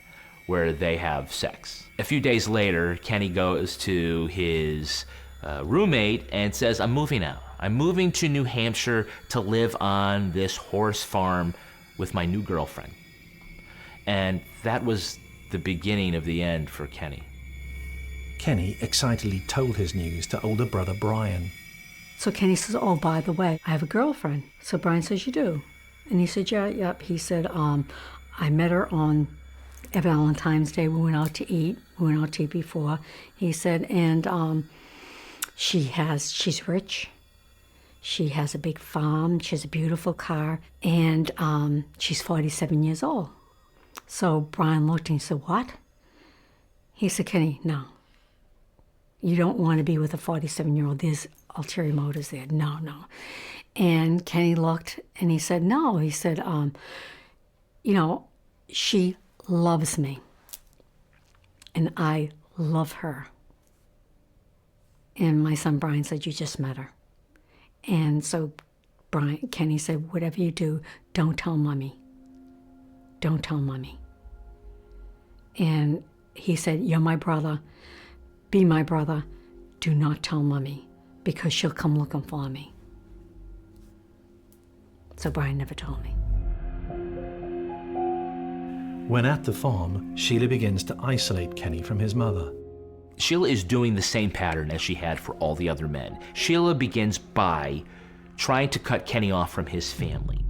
where they have sex. A few days later, Kenny goes to his roommate and says, I'm moving out. I'm moving to New Hampshire to live on this horse farm with my new girlfriend. And that was the beginning of the end for Kenny. Kenny excitedly told his news to older brother Brian. So Kenny says, oh, by the way, I have a girlfriend. So Brian says, you do? And he said, yeah, yep. He said, I met her on Valentine's Day. We went out to eat. We went out to eat before. He said, and she's rich. She has a big farm. She has a beautiful car. And she's 47 years old. So Brian looked and he said, what? He said, Kenny, no. You don't want to be with a 47-year-old. There's ulterior motives there. No. And Kenny looked and he said, no. He said, she loves me. And I love her. And my son Brian said, you just met her. And so Kenny said, whatever you do, don't tell Mommy. Don't tell Mommy. And he said, you're my brother. Be my brother. Do not tell Mommy, because she'll come looking for me. So Brian never told me. When at the farm, Sheila begins to isolate Kenny from his mother. Sheila is doing the same pattern as she had for all the other men. Sheila begins by trying to cut Kenny off from his family.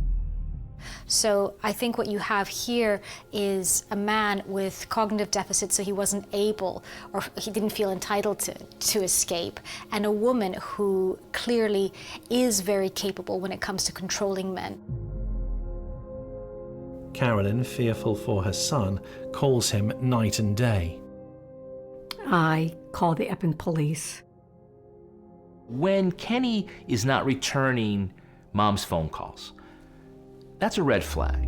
So I think what you have here is a man with cognitive deficits, so he wasn't able, or he didn't feel entitled to escape, and a woman who clearly is very capable when it comes to controlling men. Carolyn, fearful for her son, calls him night and day. I call the Epping police. When Kenny is not returning Mom's phone calls, that's a red flag.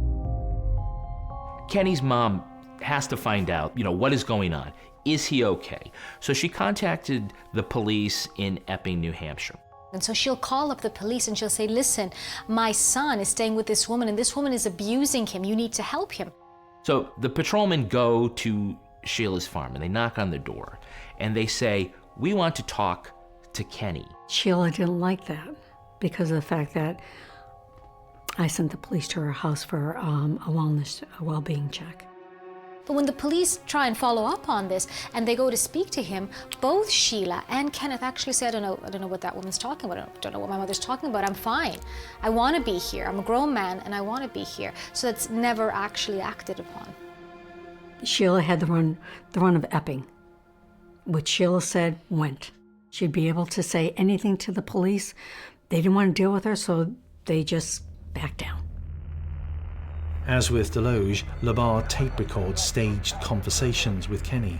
Kenny's mom has to find out, what is going on. Is he okay? So she contacted the police in Epping, New Hampshire. And so she'll call up the police and she'll say, listen, my son is staying with this woman and this woman is abusing him. You need to help him. So the patrolmen go to Sheila's farm and they knock on the door and they say, we want to talk to Kenny. Sheila didn't like that because of the fact that I sent the police to her house for a well-being check. But when the police try and follow up on this and they go to speak to him, both Sheila and Kenneth actually say, I don't know what that woman's talking about. I don't know what my mother's talking about. I'm fine. I want to be here. I'm a grown man and I want to be here. So that's never actually acted upon. Sheila had the run of Epping, which Sheila said went. She'd be able to say anything to the police. They didn't want to deal with her, so they just backed down. As with Deloge, Labar tape records staged conversations with Kenny.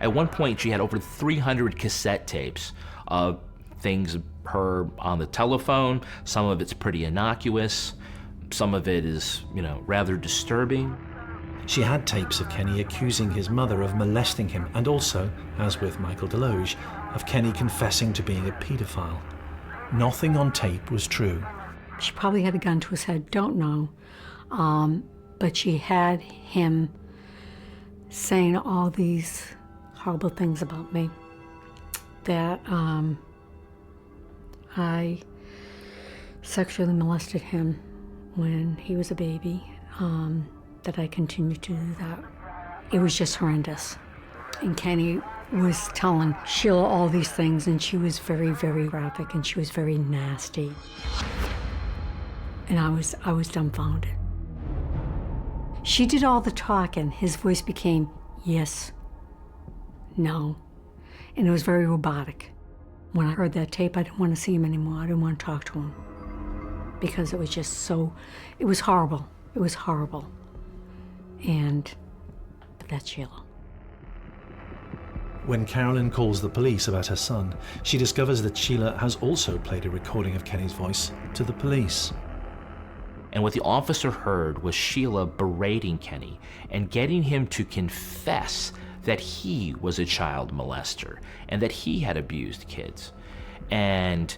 At one point, she had over 300 cassette tapes of things her on the telephone. Some of it's pretty innocuous. Some of it is, rather disturbing. She had tapes of Kenny accusing his mother of molesting him, and also, as with Michael Deloge, of Kenny confessing to being a paedophile. Nothing on tape was true. She probably had a gun to his head, don't know. But she had him saying all these horrible things about me. That I sexually molested him when he was a baby. That I continued to do that. It was just horrendous. And Kenny was telling Sheila all these things, and she was very, very graphic, and she was very nasty. And I was dumbfounded. She did all the talking. His voice became yes, no, and it was very robotic. When I heard that tape, I didn't want to see him anymore. I didn't want to talk to him because it was just so, it was horrible. It was horrible. But that's Sheila. When Carolyn calls the police about her son, she discovers that Sheila has also played a recording of Kenny's voice to the police. And what the officer heard was Sheila berating Kenny and getting him to confess that he was a child molester and that he had abused kids. And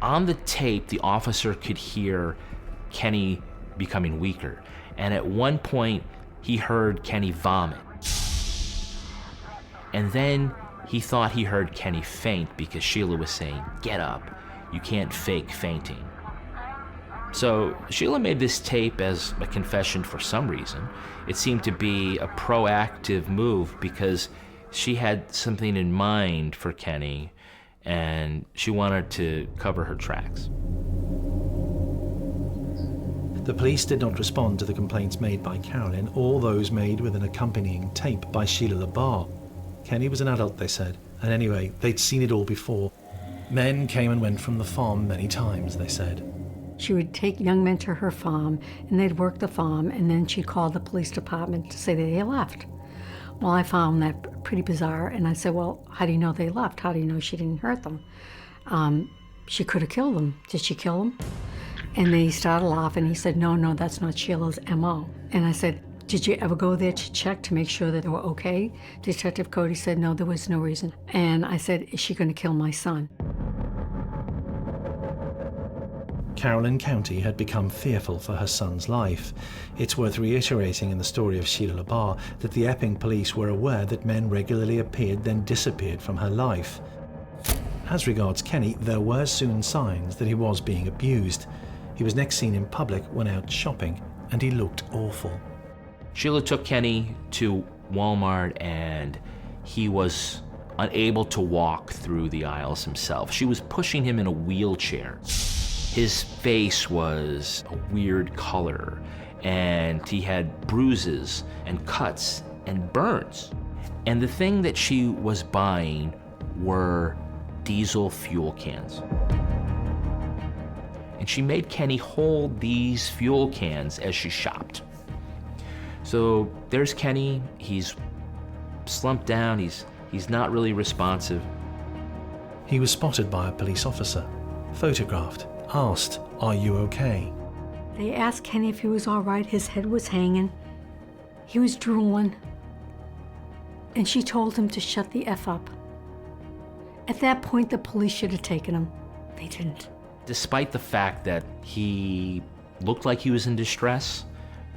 on the tape, the officer could hear Kenny becoming weaker. And at one point, he heard Kenny vomit. And then he thought he heard Kenny faint because Sheila was saying, "Get up, you can't fake fainting." So Sheila made this tape as a confession for some reason. It seemed to be a proactive move because she had something in mind for Kenny and she wanted to cover her tracks. The police did not respond to the complaints made by Carolyn or those made with an accompanying tape by Sheila Labar. Kenny was an adult, they said, and anyway, they'd seen it all before. Men came and went from the farm many times, they said. She would take young men to her farm, and they'd work the farm, and then she'd call the police department to say that they left. Well, I found that pretty bizarre, and I said, well, how do you know they left? How do you know she didn't hurt them? She could have killed them. Did she kill them? And they started laughing. He said, no, that's not Sheila's MO. And I said, did you ever go there to check to make sure that they were okay? Detective Cody said, no, there was no reason. And I said, is she going to kill my son? Carolyn County had become fearful for her son's life. It's worth reiterating in the story of Sheila Labar that the Epping police were aware that men regularly appeared then disappeared from her life. As regards Kenny, there were soon signs that he was being abused. He was next seen in public when out shopping, and he looked awful. Sheila took Kenny to Walmart and he was unable to walk through the aisles himself. She was pushing him in a wheelchair. His face was a weird color and he had bruises and cuts and burns. And the thing that she was buying were diesel fuel cans. And she made Kenny hold these fuel cans as she shopped. So there's Kenny, he's slumped down, he's not really responsive. He was spotted by a police officer, photographed, asked, "Are you okay?" They asked Kenny if he was all right. His head was hanging. He was drooling. And she told him to shut the F up. At that point, the police should have taken him. They didn't. Despite the fact that he looked like he was in distress,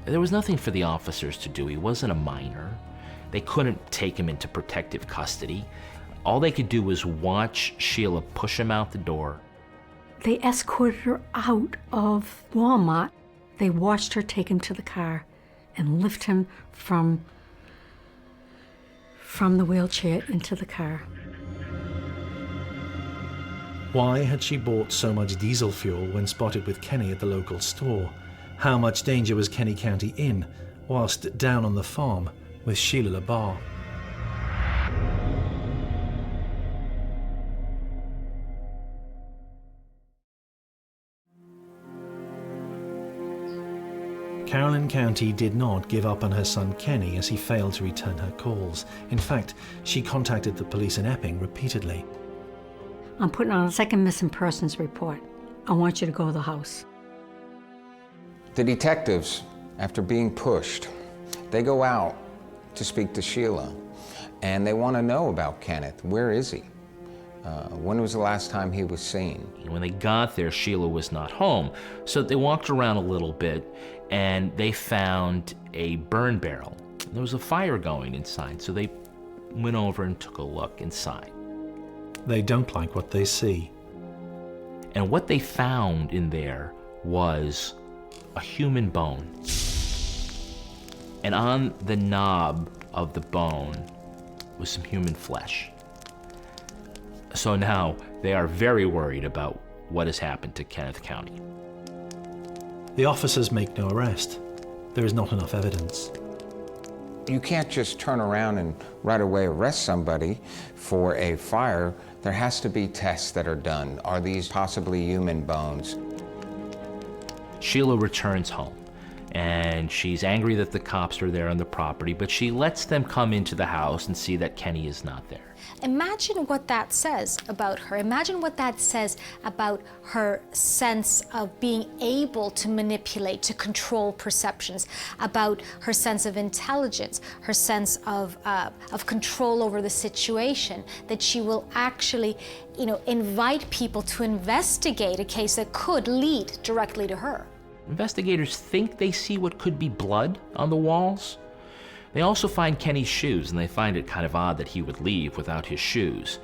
there was nothing for the officers to do. He wasn't a minor. They couldn't take him into protective custody. All they could do was watch Sheila push him out the door. They escorted her out of Walmart. They watched her take him to the car and lift him from the wheelchair into the car. Why had she bought so much diesel fuel when spotted with Kenny at the local store? How much danger was Kenny County in whilst down on the farm with Sheila Labar? Carolyn County did not give up on her son Kenny as he failed to return her calls. In fact, she contacted the police in Epping repeatedly. I'm putting on a second missing persons report. I want you to go to the house. The detectives, after being pushed, they go out to speak to Sheila, and they want to know about Kenneth. Where is he? When was the last time he was seen? When they got there, Sheila was not home. So they walked around a little bit and they found a burn barrel. There was a fire going inside, so they went over and took a look inside. They don't like what they see. And what they found in there was a human bone. And on the knob of the bone with some human flesh. So now they are very worried about what has happened to Kenneth County. The officers make no arrest. There is not enough evidence. You can't just turn around and right away arrest somebody for a fire. There has to be tests that are done. Are these possibly human bones? Sheila returns home, and she's angry that the cops are there on the property, but she lets them come into the house and see that Kenny is not there. Imagine what that says about her. Imagine what that says about her sense of being able to manipulate, to control perceptions, about her sense of intelligence, her sense of control over the situation, that she will actually, invite people to investigate a case that could lead directly to her. Investigators think they see what could be blood on the walls. They also find Kenny's shoes, and they find it kind of odd that he would leave without his shoes.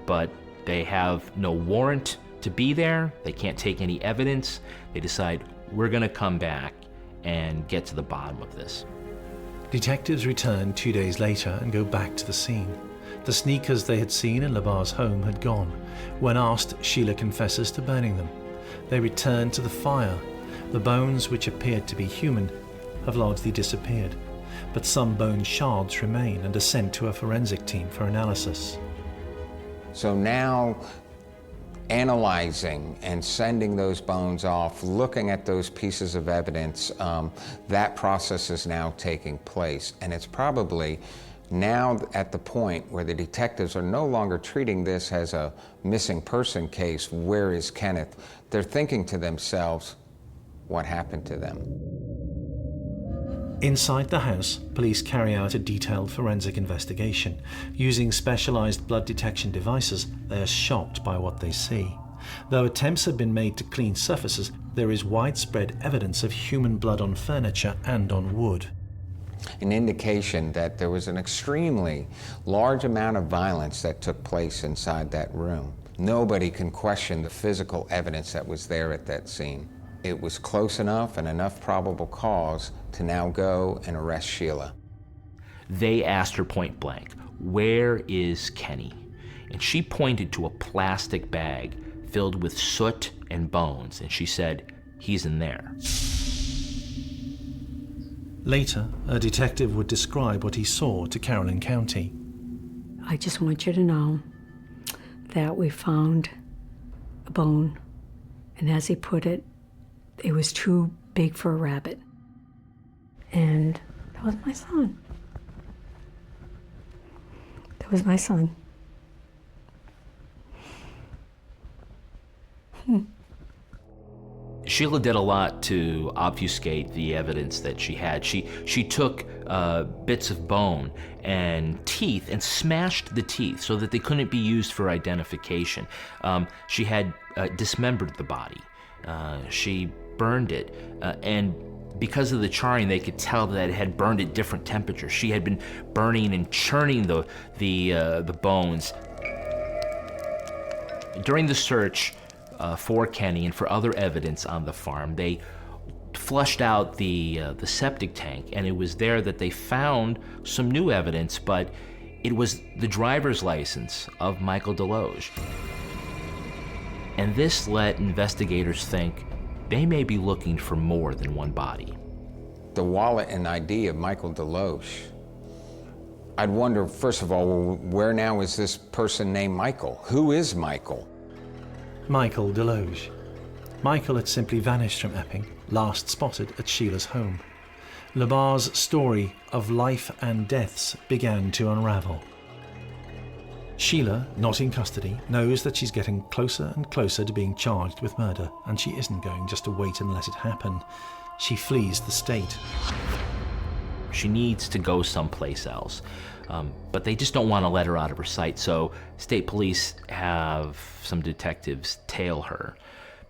But they have no warrant to be there. They can't take any evidence. They decide, we're going to come back and get to the bottom of this. Detectives return 2 days later and go back to the scene. The sneakers they had seen in Labar's home had gone. When asked, Sheila confesses to burning them. They return to the fire. The bones, which appeared to be human, have largely disappeared, but some bone shards remain and are sent to a forensic team for analysis. So now, analyzing and sending those bones off, looking at those pieces of evidence, that process is now taking place. And it's probably now at the point where the detectives are no longer treating this as a missing person case, where is Kenneth? They're thinking to themselves, what happened to them? Inside the house, police carry out a detailed forensic investigation. Using specialized blood detection devices, they are shocked by what they see. Though attempts have been made to clean surfaces, there is widespread evidence of human blood on furniture and on wood. An indication that there was an extremely large amount of violence that took place inside that room. Nobody can question the physical evidence that was there at that scene. It was close enough and enough probable cause to now go and arrest Sheila. They asked her point blank, where is Kenny? And she pointed to a plastic bag filled with soot and bones, and she said, he's in there. Later, a detective would describe what he saw to Caroline County. I just want you to know that we found a bone, and as he put it, it was too big for a rabbit. And that was my son. That was my son. Sheila did a lot to obfuscate the evidence that she had. She took bits of bone and teeth and smashed the teeth so that they couldn't be used for identification. She had dismembered the body. She burned it, and because of the charring, they could tell that it had burned at different temperatures. She had been burning and churning the bones. During the search for Kenny and for other evidence on the farm, they flushed out the septic tank, and it was there that they found some new evidence, but it was the driver's license of Michael Deloge. And this let investigators think they may be looking for more than one body. The wallet and ID of Michael Deloge. I'd wonder, first of all, where now is this person named Michael? Who is Michael? Michael Deloge. Michael had simply vanished from Epping, last spotted at Sheila's home. Labar's story of life and deaths began to unravel. Sheila, not in custody, knows that she's getting closer and closer to being charged with murder, and she isn't going just to wait and let it happen. She flees the state. She needs to go someplace else, but they just don't want to let her out of her sight, so state police have some detectives tail her.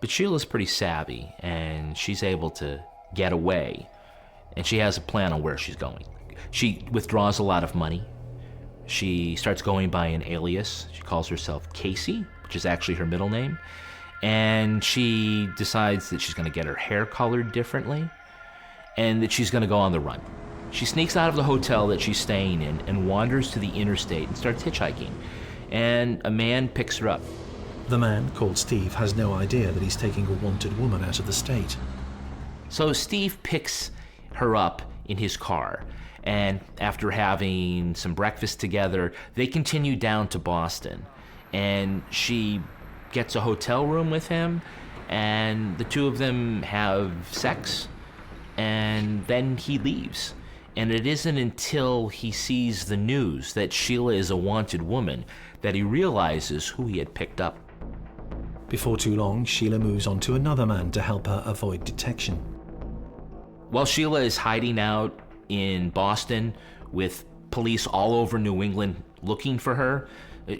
But Sheila's pretty savvy, and she's able to get away, and she has a plan on where she's going. She withdraws a lot of money. She starts going by an alias. She calls herself Casey, which is actually her middle name. And she decides that she's going to get her hair colored differently and that she's going to go on the run. She sneaks out of the hotel that she's staying in and wanders to the interstate and starts hitchhiking. And a man picks her up. The man, called Steve, has no idea that he's taking a wanted woman out of the state. So Steve picks her up in his car, and after having some breakfast together, they continue down to Boston. And she gets a hotel room with him, and the two of them have sex, and then he leaves. And it isn't until he sees the news that Sheila is a wanted woman that he realizes who he had picked up. Before too long, Sheila moves on to another man to help her avoid detection. While Sheila is hiding out in Boston with police all over New England looking for her,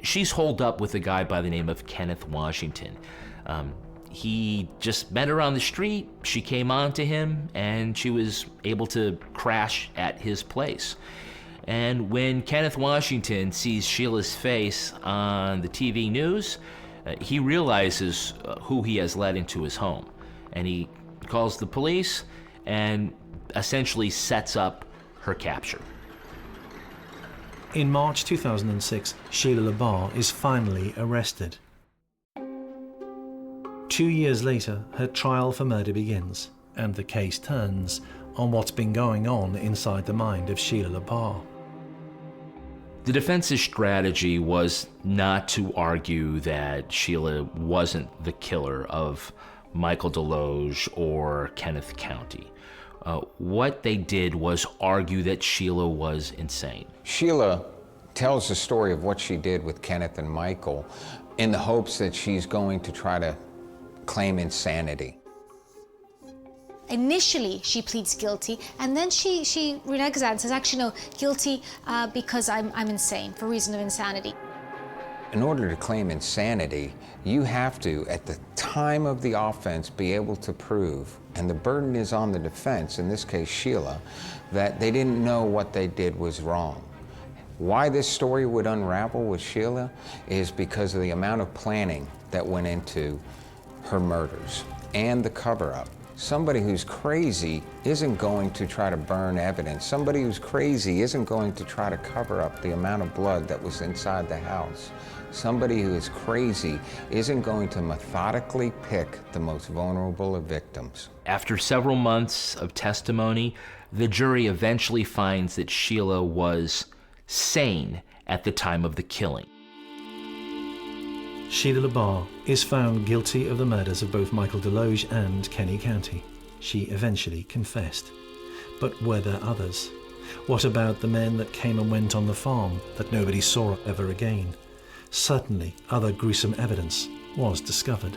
she's holed up with a guy by the name of Kenneth Washington. He just met her on the street, she came on to him, and she was able to crash at his place. And when Kenneth Washington sees Sheila's face on the TV news, he realizes who he has let into his home. And he calls the police and essentially sets up her capture. In March 2006, Sheila Labar is finally arrested. 2 years later, her trial for murder begins, and the case turns on what's been going on inside the mind of Sheila Labar. The defense's strategy was not to argue that Sheila wasn't the killer of Michael Deloge or Kenneth County. What they did was argue that Sheila was insane. Sheila tells the story of what she did with Kenneth and Michael in the hopes that she's going to try to claim insanity. Initially, she pleads guilty, and then she reneges that and says, actually, no, guilty because I'm insane, for reason of insanity. In order to claim insanity, you have to, at the time of the offense, be able to prove, and the burden is on the defense, in this case Sheila, that they didn't know what they did was wrong. Why this story would unravel with Sheila is because of the amount of planning that went into her murders and the cover-up. Somebody who's crazy isn't going to try to burn evidence. Somebody who's crazy isn't going to try to cover up the amount of blood that was inside the house. Somebody who is crazy isn't going to methodically pick the most vulnerable of victims. After several months of testimony, the jury eventually finds that Sheila was sane at the time of the killing. Sheila Labar is found guilty of the murders of both Michael Deloge and Kenny County. She eventually confessed. But were there others? What about the men that came and went on the farm that nobody saw ever again? Certainly, other gruesome evidence was discovered.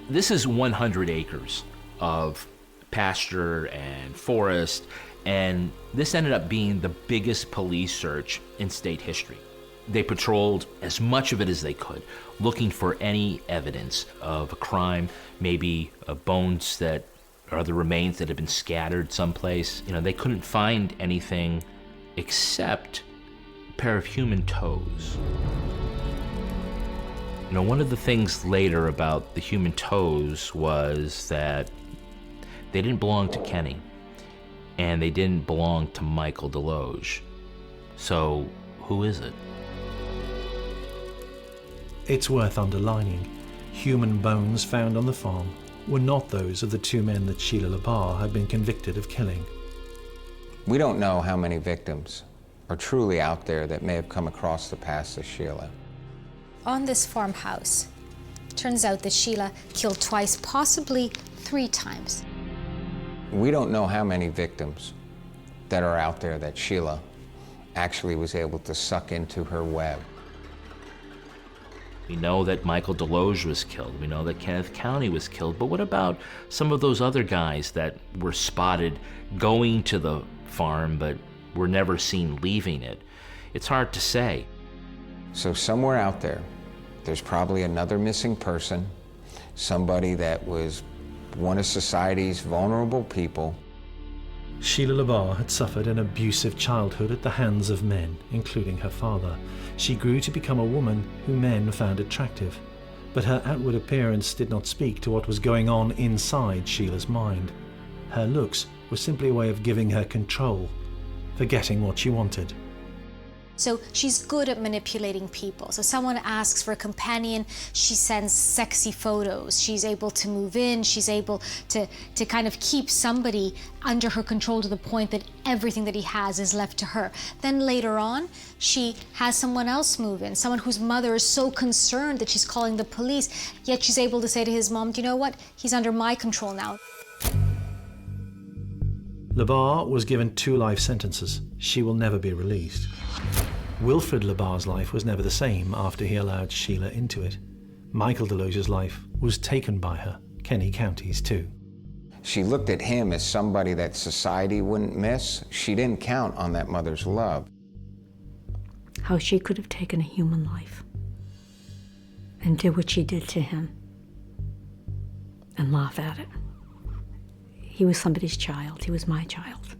This is 100 acres of pasture and forest, and this ended up being the biggest police search in state history. They patrolled as much of it as they could, looking for any evidence of a crime, maybe bones that or the remains that had been scattered someplace. You know, they couldn't find anything except a pair of human toes. You know, one of the things later about the human toes was that they didn't belong to Kenny, and they didn't belong to Michael Deloge. So, who is it? It's worth underlining, human bones found on the farm were not those of the two men that Sheila Labar had been convicted of killing. We don't know how many victims are truly out there that may have come across the paths of Sheila. On this farmhouse, turns out that Sheila killed twice, possibly 3 times. We don't know how many victims that are out there that Sheila actually was able to suck into her web. We know that Michael Deloge was killed. We know that Kenneth County was killed. But what about some of those other guys that were spotted going to the farm but were never seen leaving it? It's hard to say. So somewhere out there, there's probably another missing person, somebody that was one of society's vulnerable people. Sheila Labar had suffered an abusive childhood at the hands of men, including her father. She grew to become a woman who men found attractive, but her outward appearance did not speak to what was going on inside Sheila's mind. Her looks were simply a way of giving her control. for getting what she wanted. So she's good at manipulating people. So someone asks for a companion, she sends sexy photos. She's able to move in, she's able to kind of keep somebody under her control to the point that everything that he has is left to her. Then later on, she has someone else move in, someone whose mother is so concerned that she's calling the police, yet she's able to say to his mom, do you know what? He's under my control now. Labar was given 2 life sentences. She will never be released. Wilfred Labar's life was never the same after he allowed Sheila into it. Michael Deloge's life was taken by her, Kenny County's too. She looked at him as somebody that society wouldn't miss. She didn't count on that mother's love. How she could have taken a human life and did what she did to him and laugh at it. He was somebody's child. He was my child.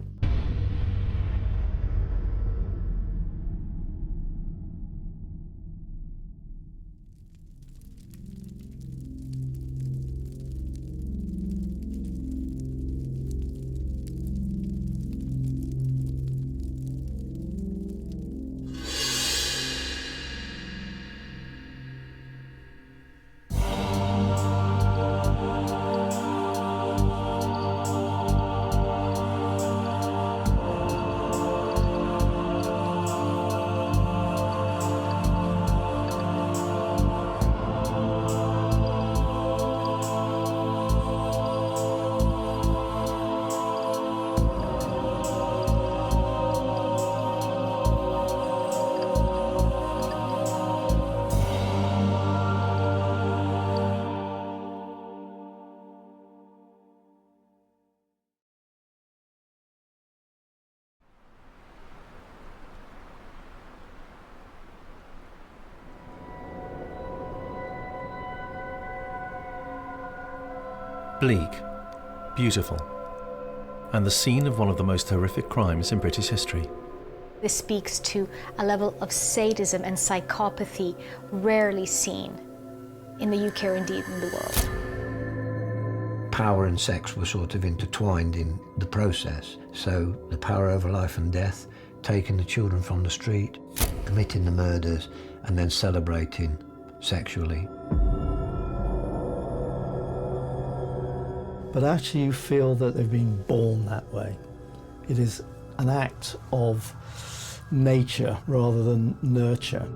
Bleak, beautiful, and the scene of one of the most horrific crimes in British history. This speaks to a level of sadism and psychopathy rarely seen in the UK or indeed in the world. Power and sex were sort of intertwined in the process. So the power over life and death, taking the children from the street, committing the murders, and then celebrating sexually. But actually you feel that they've been born that way. It is an act of nature rather than nurture.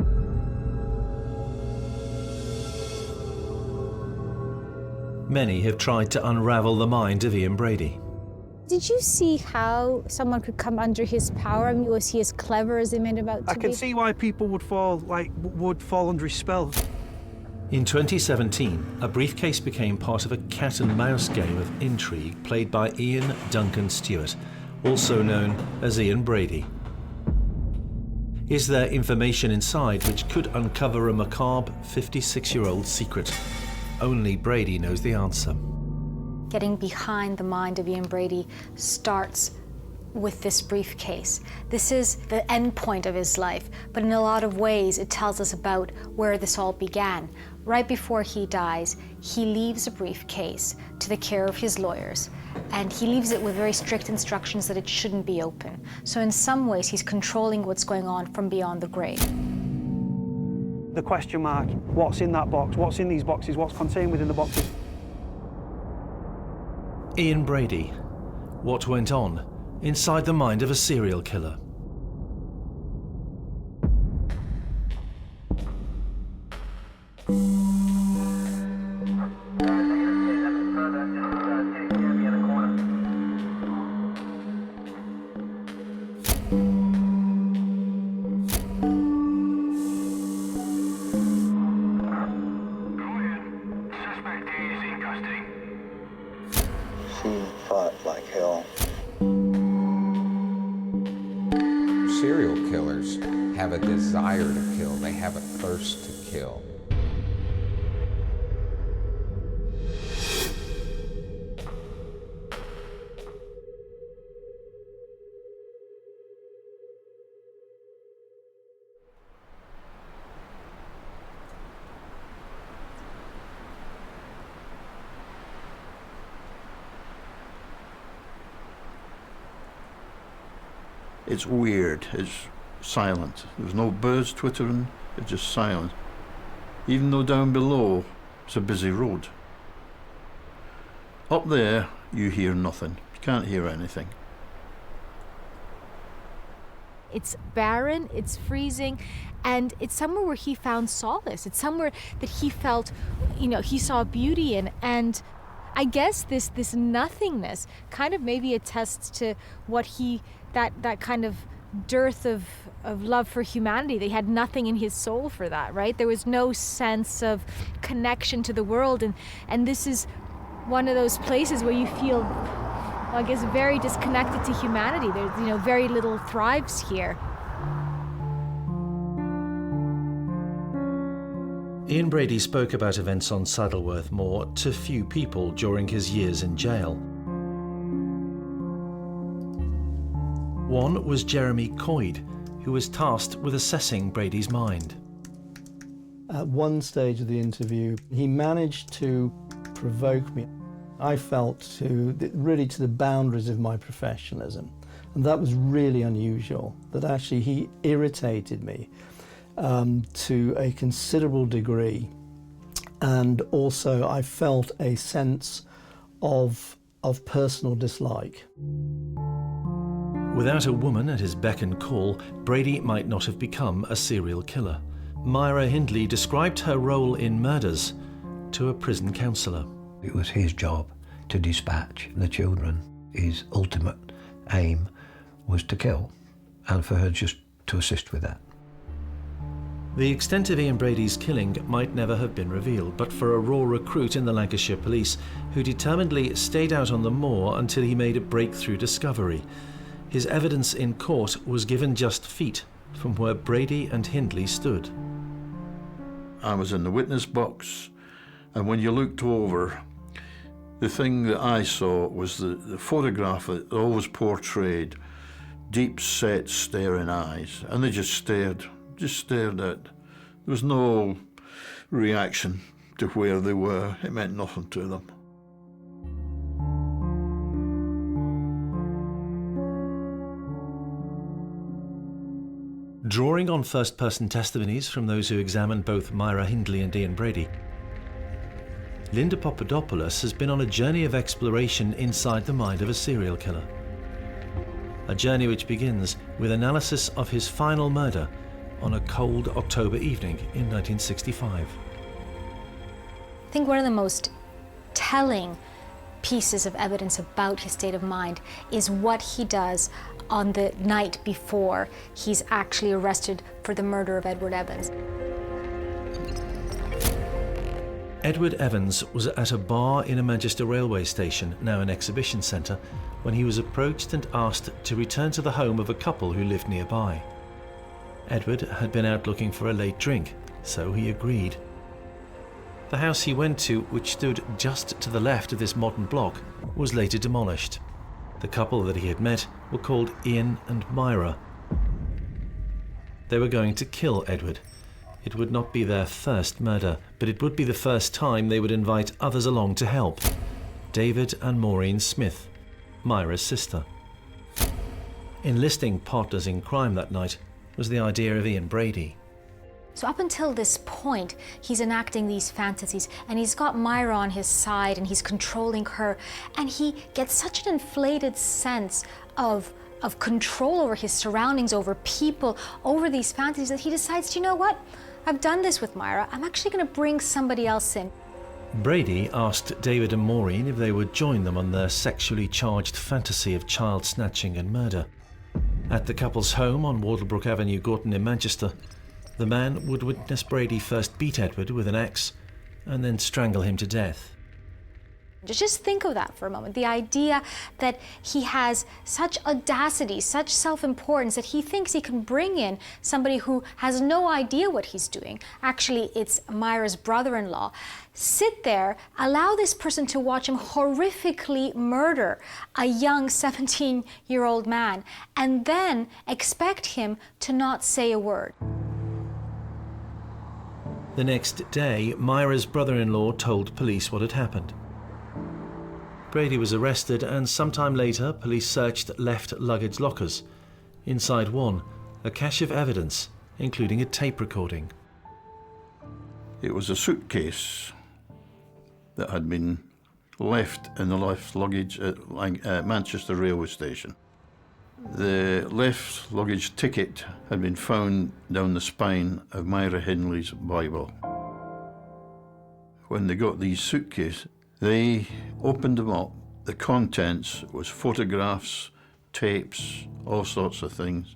Many have tried to unravel the mind of Ian Brady. Did you see how someone could come under his power? I mean, was he as clever as they made him out to be? I can see why people would fall under his spell. In 2017, a briefcase became part of a cat and mouse game of intrigue played by Ian Duncan Stewart, also known as Ian Brady. Is there information inside which could uncover a macabre 56-year-old secret? Only Brady knows the answer. Getting behind the mind of Ian Brady starts with this briefcase. This is the end point of his life, but in a lot of ways it tells us about where this all began. Right before he dies, he leaves a briefcase to the care of his lawyers, and he leaves it with very strict instructions that it shouldn't be open. So in some ways, he's controlling what's going on from beyond the grave. The question mark, what's in that box, what's in these boxes, what's contained within the boxes. Ian Brady. What went on inside the mind of a serial killer? Serial killers have a desire to kill. They have a thirst to kill. It's weird. It's silent. There's no birds twittering. It's just silent. Even though down below it's a busy road. Up there you hear nothing. You can't hear anything. It's barren, it's freezing, and it's somewhere where he found solace. It's somewhere that he felt, he saw beauty in. And I guess this nothingness kind of maybe attests to what that kind of dearth of love for humanity. They had nothing in his soul for that, right? There was no sense of connection to the world, and this is one of those places where you feel, well, I guess, very disconnected to humanity. There's, very little thrives here. Ian Brady spoke about events on Saddleworth Moor to few people during his years in jail. One was Jeremy Coyd, who was tasked with assessing Brady's mind. At one stage of the interview, he managed to provoke me. I felt really to the boundaries of my professionalism. And that was really unusual, that actually he irritated me to a considerable degree. And also I felt a sense of personal dislike. Without a woman at his beck and call, Brady might not have become a serial killer. Myra Hindley described her role in murders to a prison counsellor. It was his job to dispatch the children. His ultimate aim was to kill, and for her just to assist with that. The extent of Ian Brady's killing might never have been revealed, but for a raw recruit in the Lancashire Police who determinedly stayed out on the moor until he made a breakthrough discovery. His evidence in court was given just feet from where Brady and Hindley stood. I was in the witness box, and when you looked over, the thing that I saw was the photograph that always portrayed deep-set, staring eyes, and they just stared at. There was no reaction to where they were. It meant nothing to them. Drawing on first-person testimonies from those who examined both Myra Hindley and Ian Brady, Linda Papadopoulos has been on a journey of exploration inside the mind of a serial killer. A journey which begins with analysis of his final murder on a cold October evening in 1965. I think one of the most telling pieces of evidence about his state of mind is what he does on the night before he's actually arrested for the murder of Edward Evans. Edward Evans was at a bar in a Manchester railway station, now an exhibition centre, when he was approached and asked to return to the home of a couple who lived nearby. Edward had been out looking for a late drink, so he agreed. The house he went to, which stood just to the left of this modern block, was later demolished. The couple that he had met were called Ian and Myra. They were going to kill Edward. It would not be their first murder, but it would be the first time they would invite others along to help. David and Maureen Smith, Myra's sister. Enlisting partners in crime that night was the idea of Ian Brady. So up until this point, he's enacting these fantasies, and he's got Myra on his side, and he's controlling her, and he gets such an inflated sense of control over his surroundings, over people, over these fantasies, that he decides, you know what? I've done this with Myra. I'm actually going to bring somebody else in. Brady asked David and Maureen if they would join them on their sexually charged fantasy of child snatching and murder. At the couple's home on Wardlebrook Avenue, Gorton in Manchester, the man would witness Brady first beat Edward with an axe and then strangle him to death. Just think of that for a moment. The idea that he has such audacity, such self-importance, that he thinks he can bring in somebody who has no idea what he's doing. Actually, it's Myra's brother-in-law. Sit there, allow this person to watch him horrifically murder a young 17-year-old man, and then expect him to not say a word. The next day, Myra's brother-in-law told police what had happened. Brady was arrested, and sometime later, police searched left luggage lockers. Inside one, a cache of evidence, including a tape recording. It was a suitcase that had been left in the left luggage at Manchester railway station. The left luggage ticket had been found down the spine of Myra Hindley's Bible. When they got these suitcases, they opened them up. The contents was photographs, tapes, all sorts of things,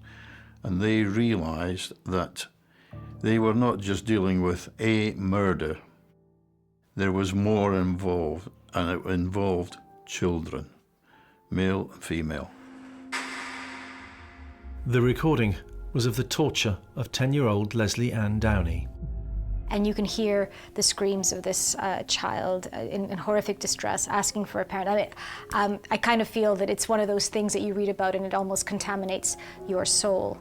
and they realised that they were not just dealing with a murder. There was more involved, and it involved children, male and female. The recording was of the torture of 10-year-old Leslie Ann Downey. And you can hear the screams of this child in horrific distress, asking for a parent. I kind of feel that it's one of those things that you read about and it almost contaminates your soul.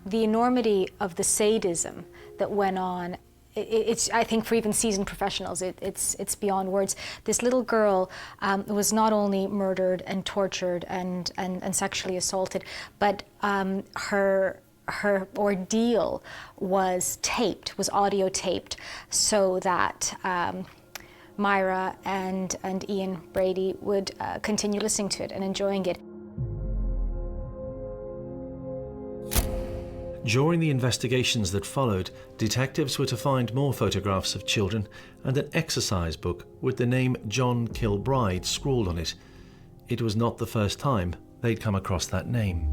The enormity of the sadism that went on, it's I think for even seasoned professionals, it's beyond words. This little girl was not only murdered and tortured and sexually assaulted, but her ordeal was taped, was audio taped, so that Myra and Ian Brady would continue listening to it and enjoying it. During the investigations that followed, detectives were to find more photographs of children and an exercise book with the name John Kilbride scrawled on it. It was not the first time they'd come across that name.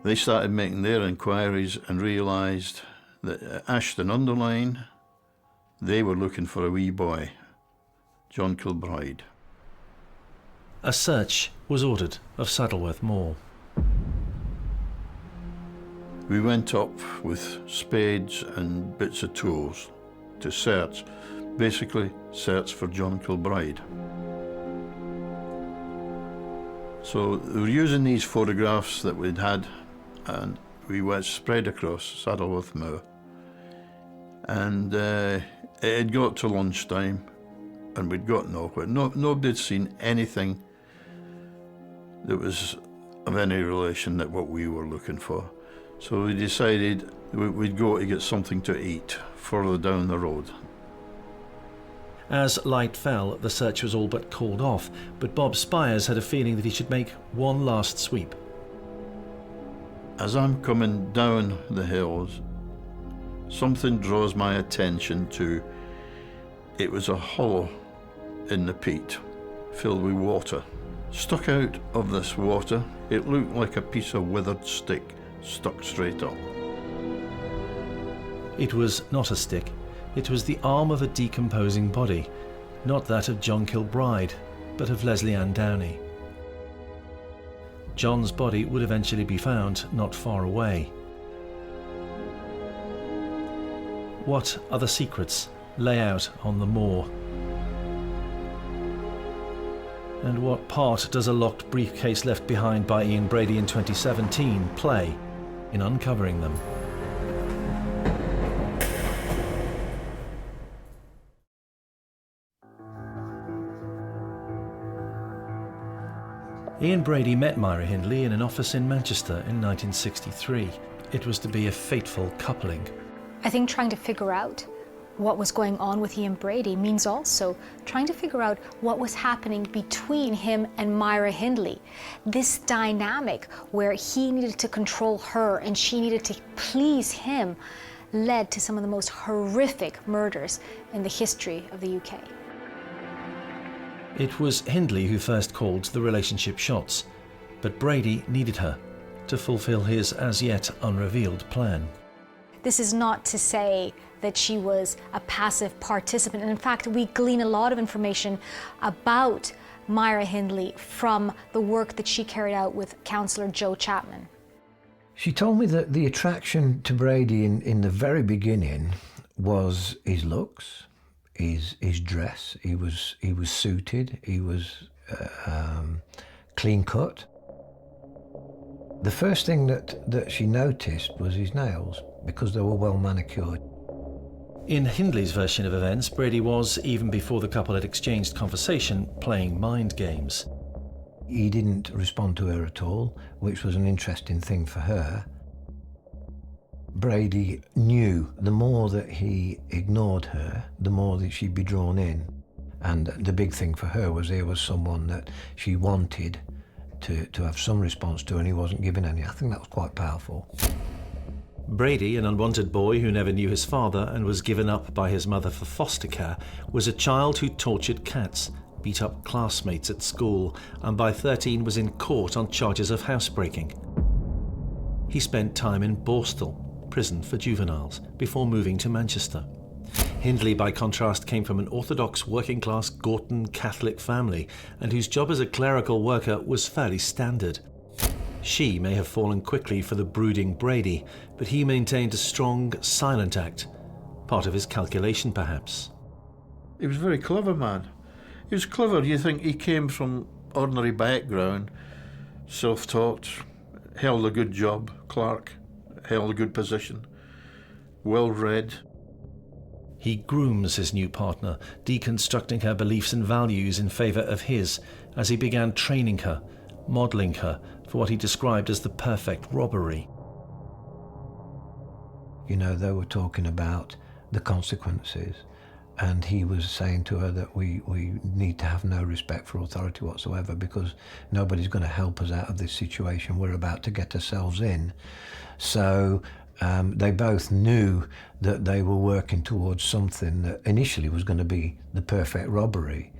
They started making their inquiries and realised that at Ashton-under-Lyne, they were looking for a wee boy, John Kilbride. A search was ordered of Saddleworth Moor. We went up with spades and bits of tools to search, basically search for John Kilbride. So we were using these photographs that we'd had, and we went spread across Saddleworth Moor. And it had got to lunchtime, and we'd got nowhere. Nobody had seen anything that was of any relation to what we were looking for. So we decided we'd go to get something to eat further down the road. As light fell, the search was all but called off, but Bob Spires had a feeling that he should make one last sweep. As I'm coming down the hills, something draws my attention to, it was a hollow in the peat filled with water. Stuck out of this water, it looked like a piece of withered stick stuck straight up. It was not a stick. It was the arm of a decomposing body, not that of John Kilbride, but of Leslie Ann Downey. John's body would eventually be found not far away. What other secrets lay out on the moor? And what part does a locked briefcase left behind by Ian Brady in 2017 play in uncovering them? Ian Brady met Myra Hindley in an office in Manchester in 1963. It was to be a fateful coupling. I think trying to figure out what was going on with Ian Brady means also trying to figure out what was happening between him and Myra Hindley. This dynamic where he needed to control her and she needed to please him led to some of the most horrific murders in the history of the UK. It was Hindley who first called the relationship shots, but Brady needed her to fulfill his as yet unrevealed plan. This is not to say that she was a passive participant. And in fact, we glean a lot of information about Myra Hindley from the work that she carried out with counsellor Joe Chapman. She told me that the attraction to Brady in the very beginning was his looks, his dress. He was suited, he was clean cut. The first thing that she noticed was his nails, because they were well manicured. In Hindley's version of events, Brady was, even before the couple had exchanged conversation, playing mind games. He didn't respond to her at all, which was an interesting thing for her. Brady knew the more that he ignored her, the more that she'd be drawn in. And the big thing for her was there was someone that she wanted to have some response to, and he wasn't giving any. I think that was quite powerful. Brady, an unwanted boy who never knew his father and was given up by his mother for foster care, was a child who tortured cats, beat up classmates at school, and by 13 was in court on charges of housebreaking. He spent time in Borstal, prison for juveniles, before moving to Manchester. Hindley, by contrast, came from an orthodox working-class Gorton Catholic family and whose job as a clerical worker was fairly standard. She may have fallen quickly for the brooding Brady, but he maintained a strong, silent act, part of his calculation perhaps. He was a very clever man. He was clever. You think he came from ordinary background, self-taught, held a good job, clerk, held a good position, well-read. He grooms his new partner, deconstructing her beliefs and values in favour of his, as he began training her, modelling her for what he described as the perfect robbery. You know, they were talking about the consequences, and he was saying to her that we need to have no respect for authority whatsoever, because nobody's going to help us out of this situation. We're about to get ourselves in. So they both knew that they were working towards something that initially was going to be the perfect robbery.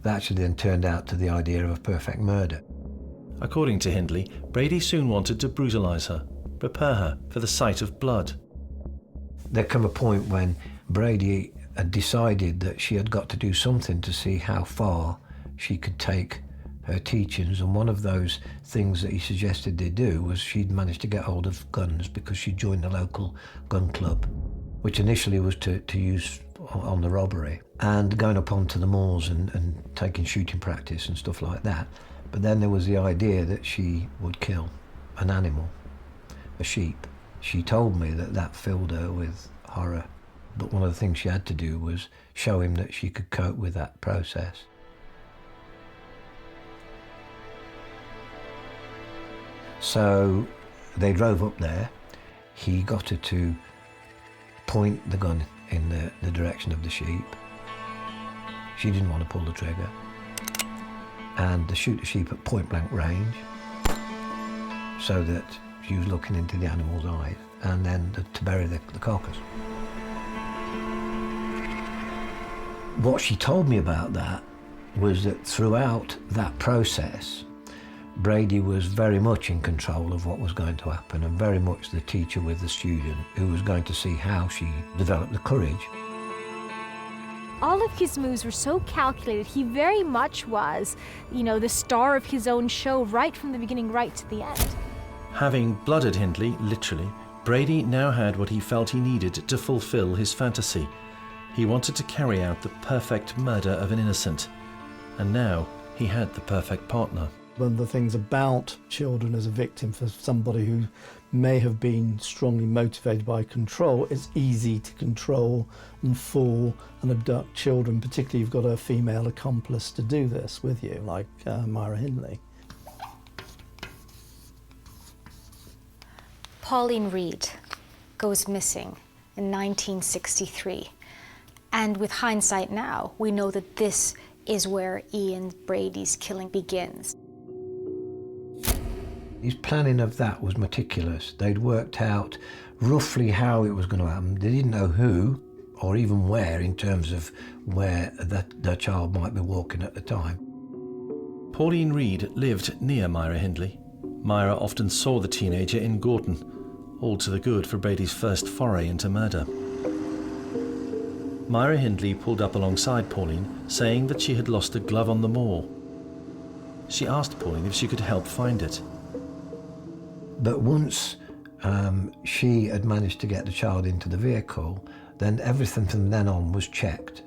That actually then turned out to the idea of a perfect murder. According to Hindley, Brady soon wanted to brutalise her, prepare her for the sight of blood. There came a point when Brady had decided that she had got to do something to see how far she could take her teachings, and one of those things that he suggested they do was she'd managed to get hold of guns because she joined the local gun club, which initially was to use on the robbery, and going up onto the moors and taking shooting practice and stuff like that. But then there was the idea that she would kill an animal, a sheep. She told me that that filled her with horror, but one of the things she had to do was show him that she could cope with that process. So they drove up there. He got her to point the gun in the direction of the sheep. She didn't want to pull the trigger. And to shoot the sheep at point blank range so that she was looking into the animal's eyes, and then to bury the carcass. What she told me about that was that throughout that process, Brady was very much in control of what was going to happen, and very much the teacher with the student who was going to see how she developed the courage. All of his moves were so calculated. He very much was, you know, the star of his own show right from the beginning, right to the end. Having blooded Hindley, literally, Brady now had what he felt he needed to fulfill his fantasy. He wanted to carry out the perfect murder of an innocent, and now he had the perfect partner. One of the things about children as a victim for somebody who may have been strongly motivated by control, it's easy to control and fool and abduct children, particularly if you've got a female accomplice to do this with you, like Myra Hindley. Pauline Reed goes missing in 1963. And with hindsight now, we know that this is where Ian Brady's killing begins. His planning of that was meticulous. They'd worked out roughly how it was going to happen. They didn't know who or even where in terms of where their child might be walking at the time. Pauline Reed lived near Myra Hindley. Myra often saw the teenager in Gorton, all to the good for Brady's first foray into murder. Myra Hindley pulled up alongside Pauline, saying that she had lost a glove on the moor. She asked Pauline if she could help find it. But once she had managed to get the child into the vehicle, then everything from then on was checked.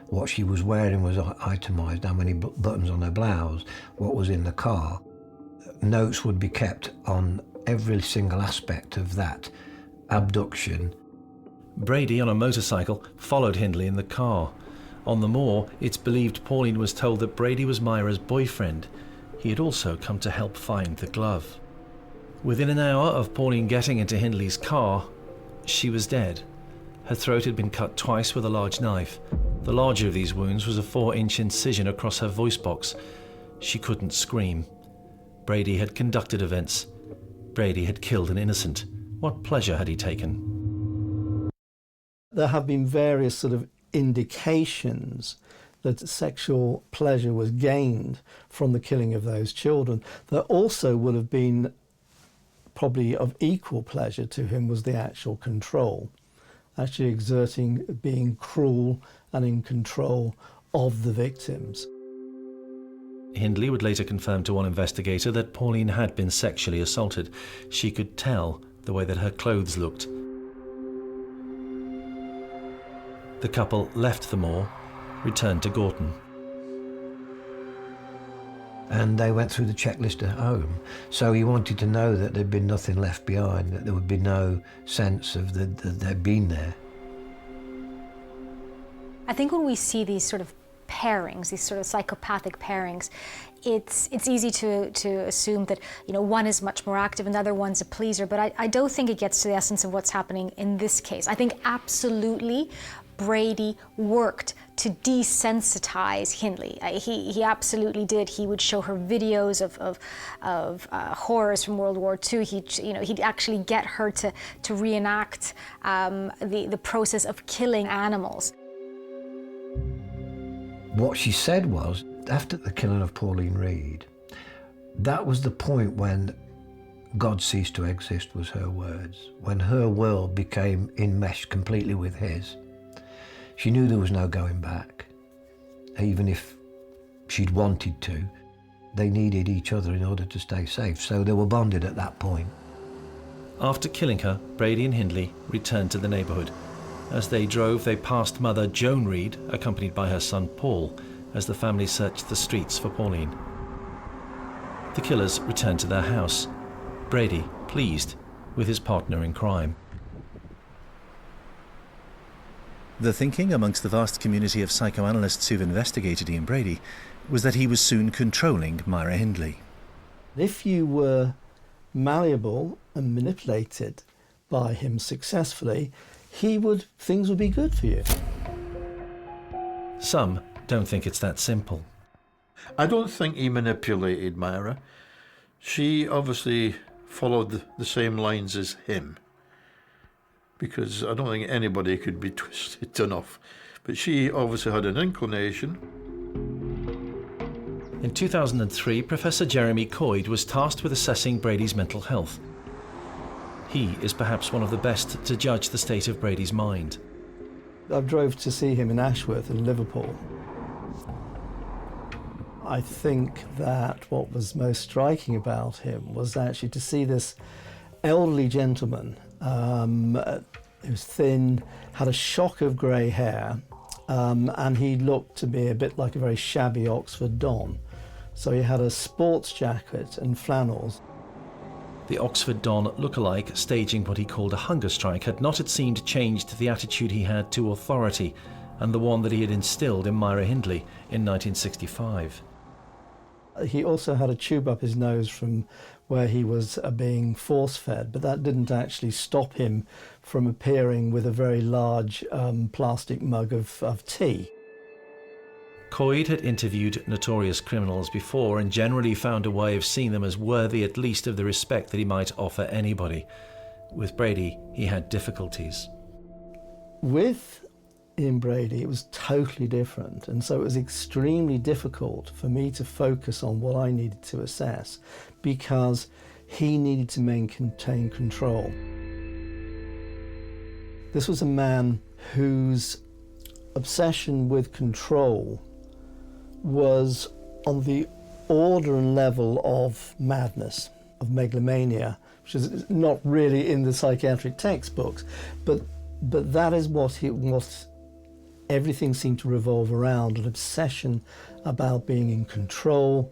What she was wearing was itemised, how many buttons on her blouse, what was in the car. Notes would be kept on every single aspect of that abduction. Brady, on a motorcycle, followed Hindley in the car. On the moor, it's believed Pauline was told that Brady was Myra's boyfriend. he had also come to help find the glove. Within an hour of Pauline getting into Hindley's car, she was dead. Her throat had been cut twice with a large knife. The larger of these wounds was a 4-inch incision across her voice box. She couldn't scream. Brady had conducted events. Brady had killed an innocent. What pleasure had he taken? There have been various sort of indications that sexual pleasure was gained from the killing of those children. There also would have been probably of equal pleasure to him was the actual control, actually exerting, being cruel and in control of the victims. Hindley would later confirm to one investigator that Pauline had been sexually assaulted. She could tell the way that her clothes looked. The couple left the moor, returned to Gorton. And they went through the checklist at home. So he wanted to know that there'd been nothing left behind, that there would be no sense of that they'd been there. I think when we see these sort of pairings, these sort of psychopathic pairings, it's easy to assume that, you know, one is much more active and the other one's a pleaser, but I don't think it gets to the essence of what's happening in this case. I think absolutely Brady worked to desensitize Hindley. He absolutely did. He would show her videos of horrors from World War II. He'd actually get her to reenact the process of killing animals. What she said was, after the killing of Pauline Reed, that was the point when God ceased to exist, was her words. When her world became enmeshed completely with his. She knew there was no going back. Even if she'd wanted to, they needed each other in order to stay safe, so they were bonded at that point. After killing her, Brady and Hindley returned to the neighbourhood. As they drove, they passed mother Joan Reed, accompanied by her son Paul, as the family searched the streets for Pauline. The killers returned to their house, Brady pleased with his partner in crime. The thinking amongst the vast community of psychoanalysts who've investigated Ian Brady was that he was soon controlling Myra Hindley. If you were malleable and manipulated by him successfully, things would be good for you. Some don't think it's that simple. I don't think he manipulated Myra. She obviously followed the same lines as him, because I don't think anybody could be twisted enough. But she obviously had an inclination. In 2003, Professor Jeremy Coyd was tasked with assessing Brady's mental health. He is perhaps one of the best to judge the state of Brady's mind. I drove to see him in Ashworth in Liverpool. I think that what was most striking about him was actually to see this elderly gentleman he was thin, had a shock of grey hair, and he looked to be a bit like a very shabby Oxford Don. So he had a sports jacket and flannels. The Oxford Don lookalike, staging what he called a hunger strike, had not, it seemed, changed the attitude he had to authority, and the one that he had instilled in Myra Hindley in 1965. He also had a tube up his nose from where he was being force-fed, but that didn't actually stop him from appearing with a very large plastic mug of tea. Coyd had interviewed notorious criminals before and generally found a way of seeing them as worthy at least of the respect that he might offer anybody. With Brady, he had difficulties. With Ian Brady, it was totally different, and so it was extremely difficult for me to focus on what I needed to assess, because he needed to maintain control. This was a man whose obsession with control was on the order and level of madness, of megalomania, which is not really in the psychiatric textbooks, but that is what everything seemed to revolve around, an obsession about being in control,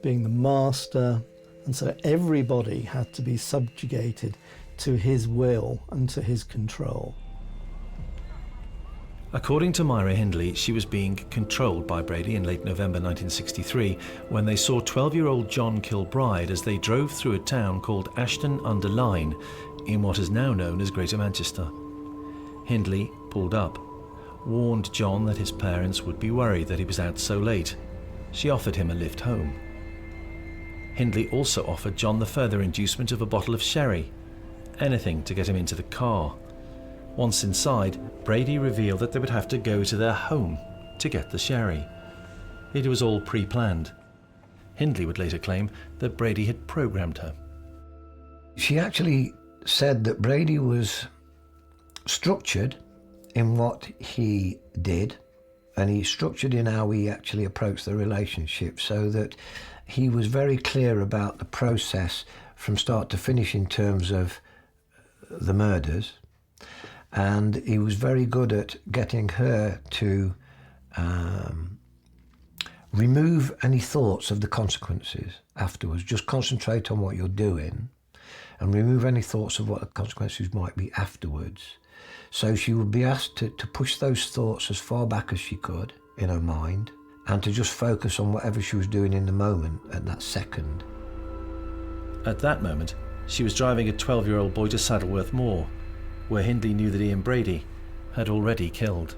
being the master, and so everybody had to be subjugated to his will and to his control. According to Myra Hindley, she was being controlled by Brady in late November 1963 when they saw 12-year-old John Kilbride as they drove through a town called Ashton-under-Lyne in what is now known as Greater Manchester. Hindley pulled up, warned John that his parents would be worried that he was out so late. She offered him a lift home. Hindley also offered John the further inducement of a bottle of sherry, anything to get him into the car. Once inside, Brady revealed that they would have to go to their home to get the sherry. It was all pre-planned. Hindley would later claim that Brady had programmed her. She actually said that Brady was structured in what he did, and he's structured in how he actually approached the relationship, so that he was very clear about the process from start to finish in terms of the murders, and he was very good at getting her to remove any thoughts of the consequences afterwards. Just concentrate on what you're doing and remove any thoughts of what the consequences might be afterwards. So she would be asked to push those thoughts as far back as she could in her mind and to just focus on whatever she was doing in the moment at that second. At that moment, she was driving a 12-year-old boy to Saddleworth Moor, where Hindley knew that Ian Brady had already killed.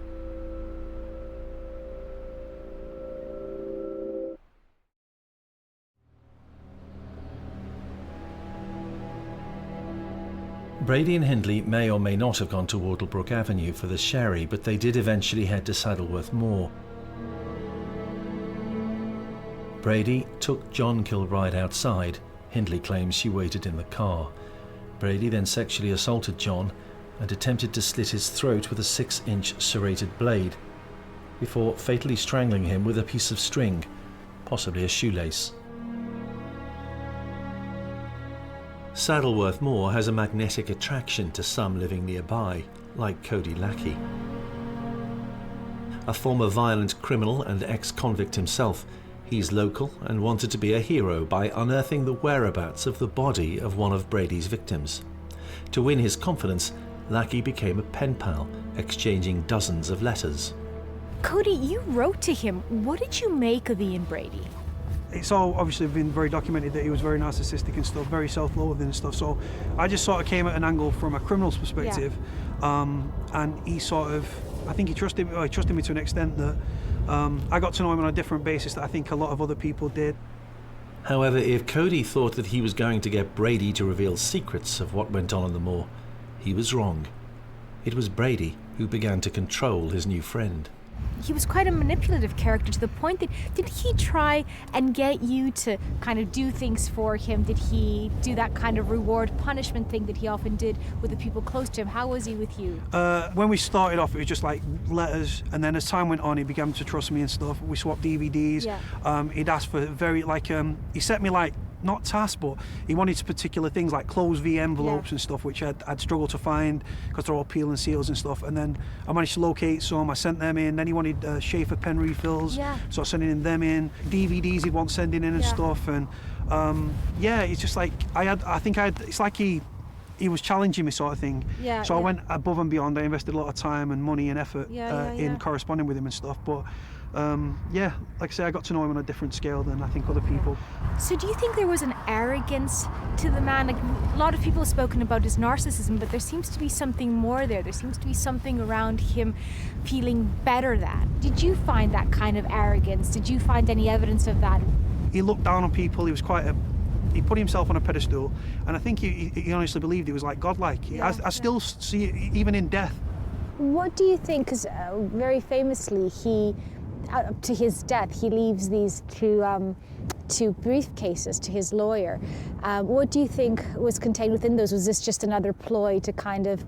Brady and Hindley may or may not have gone to Wardlebrook Avenue for the sherry, but they did eventually head to Saddleworth Moor. Brady took John Kilbride outside. Hindley claims she waited in the car. Brady then sexually assaulted John and attempted to slit his throat with a 6-inch serrated blade, before fatally strangling him with a piece of string, possibly a shoelace. Saddleworth Moor has a magnetic attraction to some living nearby, like Cody Lackey. A former violent criminal and ex-convict himself, he's local and wanted to be a hero by unearthing the whereabouts of the body of one of Brady's victims. To win his confidence, Lackey became a pen pal, exchanging dozens of letters. Cody, you wrote to him. What did you make of Ian Brady? It's all obviously been very documented that he was very narcissistic and stuff, very self-loathing and stuff. So I just sort of came at an angle from a criminal's perspective, and he sort of, I think he trusted me to an extent that I got to know him on a different basis that I think a lot of other people did. However, if Cody thought that he was going to get Brady to reveal secrets of what went on the moor, he was wrong. It was Brady who began to control his new friend. He was quite a manipulative character to the point that, did he try and get you to kind of do things for him? Did he do that kind of reward-punishment thing that he often did with the people close to him? How was he with you? When we started off, it was just like letters, and then as time went on, he began to trust me and stuff. We swapped DVDs. Yeah. He'd ask for very, he set me not tasks, but he wanted particular things like closed V envelopes and stuff, which I'd struggled to find because they're all peel and seals and stuff. And then I managed to locate some. I sent them in. Then he wanted Schaefer pen refills, so I was sending them in. DVDs he'd want sending in and stuff. And it's just like it's like he was challenging me, sort of thing. So I went above and beyond. I invested a lot of time and money and effort in corresponding with him and stuff. But like I say, I got to know him on a different scale than I think other people. So do you think there was an arrogance to the man? Like, a lot of people have spoken about his narcissism, but there seems to be something more there. There seems to be something around him feeling better than. Did you find that kind of arrogance? Did you find any evidence of that? He looked down on people. He was he put himself on a pedestal, and I think he honestly believed he was like godlike. I still see it even in death. What do you think? Because very famously, up to his death, he leaves these two briefcases to his lawyer. What do you think was contained within those? Was this just another ploy to kind of,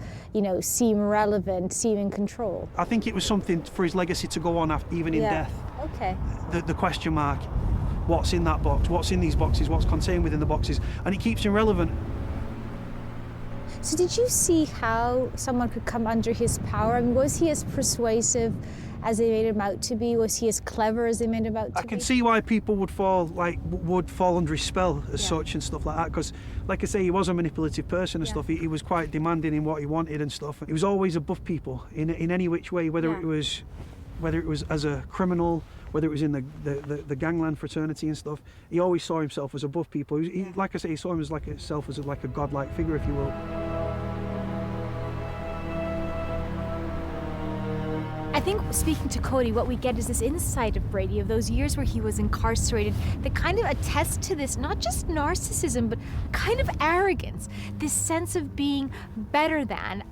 seem relevant, seem in control? I think it was something for his legacy to go on even in death. Okay. The question mark, what's in that box? What's in these boxes? What's contained within the boxes? And it keeps him relevant. So did you see how someone could come under his power? I mean, was he as persuasive as they made him out to be? Was he as clever as they made him out to be? I can see why people would fall under his spell as such and stuff like that, because, like I say, he was a manipulative person and stuff. He was quite demanding in what he wanted and stuff. He was always above people in any which way, whether it was as a criminal, whether it was in the gangland fraternity and stuff. He always saw himself as above people. He, like I say, he saw him as like a godlike figure, if you will. I think, speaking to Cody, what we get is this insight of Brady, of those years where he was incarcerated, that kind of attest to this, not just narcissism, but kind of arrogance, this sense of being better than.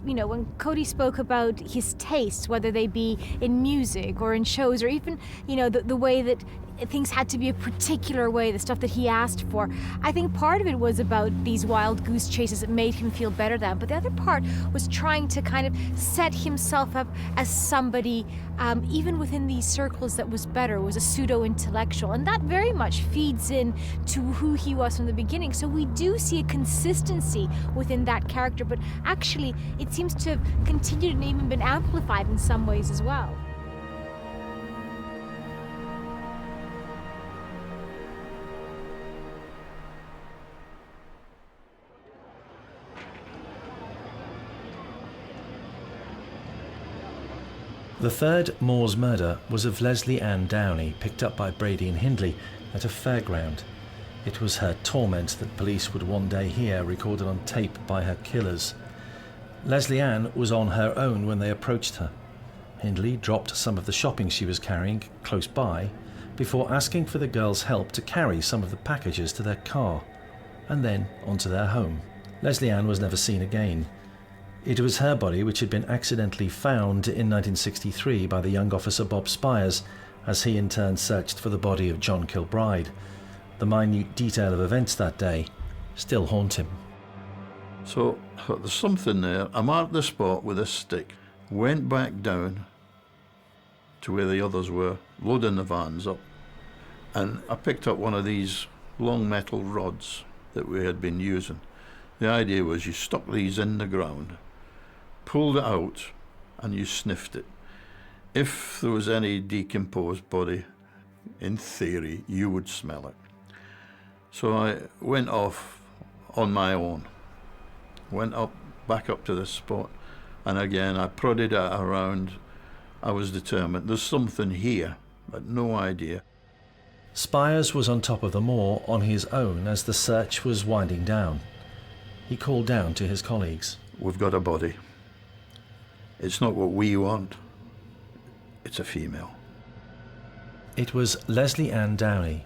You know, when Cody spoke about his tastes, whether they be in music or in shows, or even, you know, the way that things had to be a particular way, the stuff that he asked for. I think part of it was about these wild goose chases that made him feel better than, but the other part was trying to kind of set himself up as somebody, even within these circles, that was better, was a pseudo-intellectual, and that very much feeds in to who he was from the beginning. So we do see a consistency within that character, but actually it seems to have continued and even been amplified in some ways as well. The third Moore's murder was of Leslie Ann Downey, picked up by Brady and Hindley at a fairground. It was her torment that police would one day hear recorded on tape by her killers. Leslie Ann was on her own when they approached her. Hindley dropped some of the shopping she was carrying close by before asking for the girl's help to carry some of the packages to their car and then onto their home. Leslie Ann was never seen again. It was her body which had been accidentally found in 1963 by the young officer Bob Spires, as he in turn searched for the body of John Kilbride. The minute detail of events that day still haunt him. So there's something there. I marked the spot with a stick, went back down to where the others were, loading the vans up, and I picked up one of these long metal rods that we had been using. The idea was you stuck these in the ground, pulled it out, and you sniffed it. If there was any decomposed body, in theory, you would smell it. So I went off on my own, went back up to this spot, and again I prodded it around. I was determined, there's something here, but no idea. Spires was on top of the moor on his own as the search was winding down. He called down to his colleagues. We've got a body. It's not what we want. It's a female. It was Leslie Ann Downey.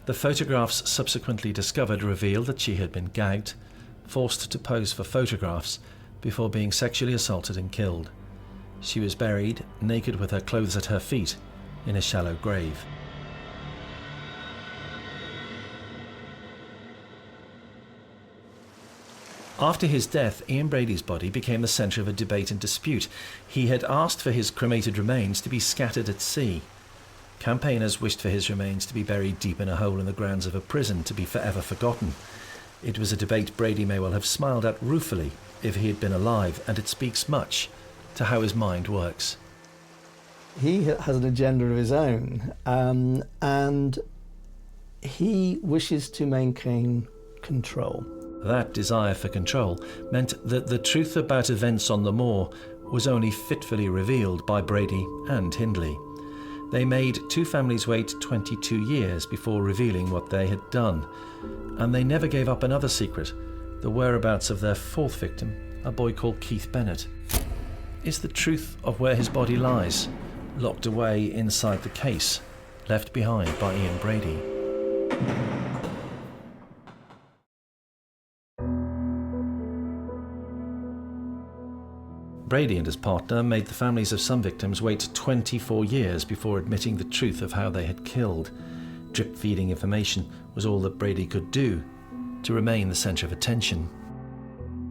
The photographs subsequently discovered revealed that she had been gagged, forced to pose for photographs before being sexually assaulted and killed. She was buried, naked with her clothes at her feet, in a shallow grave. After his death, Ian Brady's body became the centre of a debate and dispute. He had asked for his cremated remains to be scattered at sea. Campaigners wished for his remains to be buried deep in a hole in the grounds of a prison to be forever forgotten. It was a debate Brady may well have smiled at ruefully if he had been alive, and it speaks much to how his mind works. He has an agenda of his own, and he wishes to maintain control. That desire for control meant that the truth about events on the moor was only fitfully revealed by Brady and Hindley. They made two families wait 22 years before revealing what they had done, and they never gave up another secret, the whereabouts of their fourth victim, a boy called Keith Bennett. Is the truth of where his body lies, locked away inside the case, left behind by Ian Brady? Brady and his partner made the families of some victims wait 24 years before admitting the truth of how they had killed. Drip-feeding information was all that Brady could do to remain the centre of attention.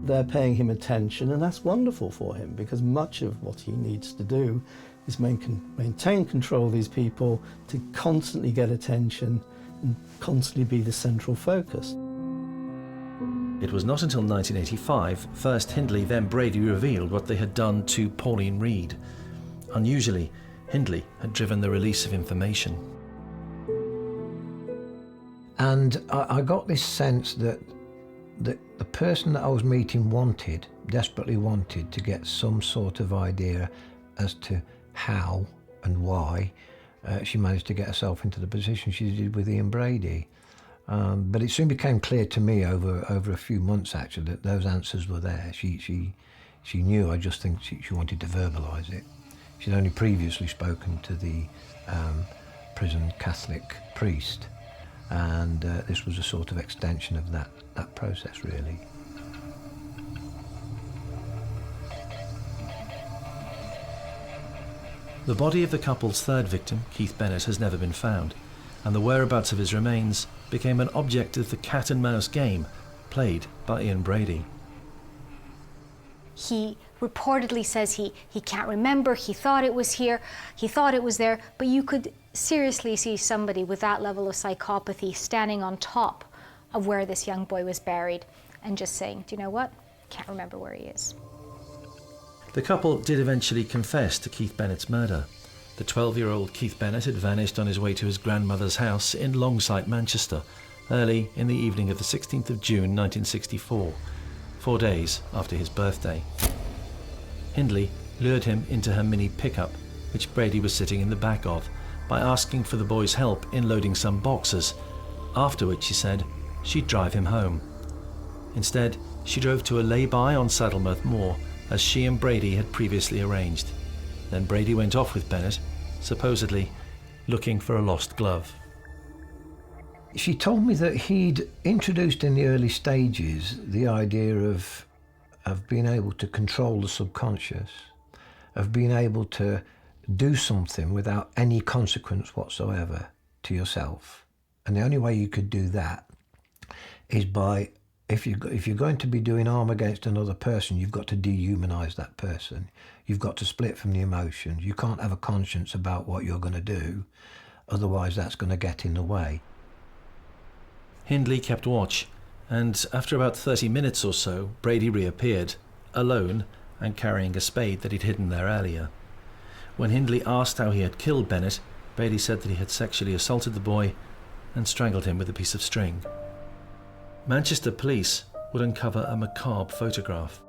They're paying him attention, and that's wonderful for him, because much of what he needs to do is maintain control of these people, to constantly get attention and constantly be the central focus. It was not until 1985, first Hindley, then Brady, revealed what they had done to Pauline Reed. Unusually, Hindley had driven the release of information. And I got this sense that the person that I was meeting desperately wanted to get some sort of idea as to how and why she managed to get herself into the position she did with Ian Brady. But it soon became clear to me over a few months, actually, that those answers were there. She knew. I just think she wanted to verbalise it. She'd only previously spoken to the prison Catholic priest, and this was a sort of extension of that process, really. The body of the couple's third victim, Keith Bennett, has never been found, and the whereabouts of his remains became an object of the cat and mouse game played by Ian Brady. He reportedly says he can't remember, he thought it was here, he thought it was there, but you could seriously see somebody with that level of psychopathy standing on top of where this young boy was buried and just saying, do you know what? Can't remember where he is. The couple did eventually confess to Keith Bennett's murder. The 12-year-old Keith Bennett had vanished on his way to his grandmother's house in Longsight, Manchester, early in the evening of the 16th of June 1964, 4 days after his birthday. Hindley lured him into her mini pickup, which Brady was sitting in the back of, by asking for the boy's help in loading some boxes, after which she said she'd drive him home. Instead, she drove to a lay-by on Saddleworth Moor, as she and Brady had previously arranged. Then Brady went off with Bennett, supposedly looking for a lost glove. She told me that he'd introduced in the early stages the idea of being able to control the subconscious, of being able to do something without any consequence whatsoever to yourself. And the only way you could do that is by, if you're going to be doing harm against another person, you've got to dehumanise that person. You've got to split from the emotions. You can't have a conscience about what you're going to do, otherwise that's going to get in the way. Hindley kept watch, and after about 30 minutes or so, Brady reappeared, alone and carrying a spade that he'd hidden there earlier. When Hindley asked how he had killed Bennett, Brady said that he had sexually assaulted the boy and strangled him with a piece of string. Manchester police would uncover a macabre photograph.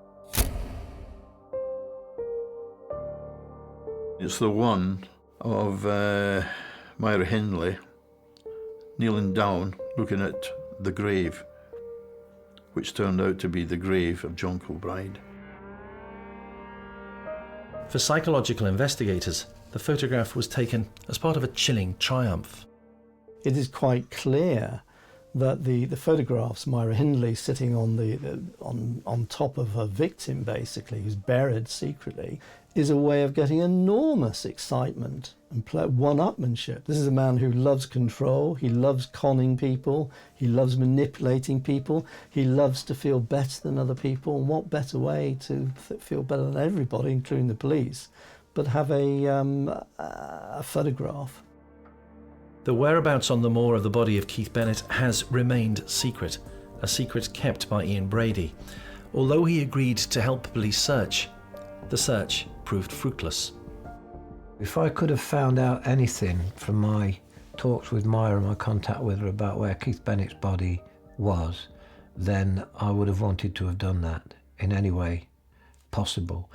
It's the one of Myra Hindley kneeling down looking at the grave, which turned out to be the grave of John Kilbride. For psychological investigators, the photograph was taken as part of a chilling triumph. It is quite clear that the photographs, Myra Hindley sitting on top of her victim, basically, who's buried secretly, is a way of getting enormous excitement and one-upmanship. This is a man who loves control, he loves conning people, he loves manipulating people, he loves to feel better than other people, and what better way to feel better than everybody, including the police, but have a photograph. The whereabouts on the moor of the body of Keith Bennett has remained secret, a secret kept by Ian Brady. Although he agreed to help police search, the search proved fruitless. If I could have found out anything from my talks with Myra, my contact with her about where Keith Bennett's body was, then I would have wanted to have done that in any way possible.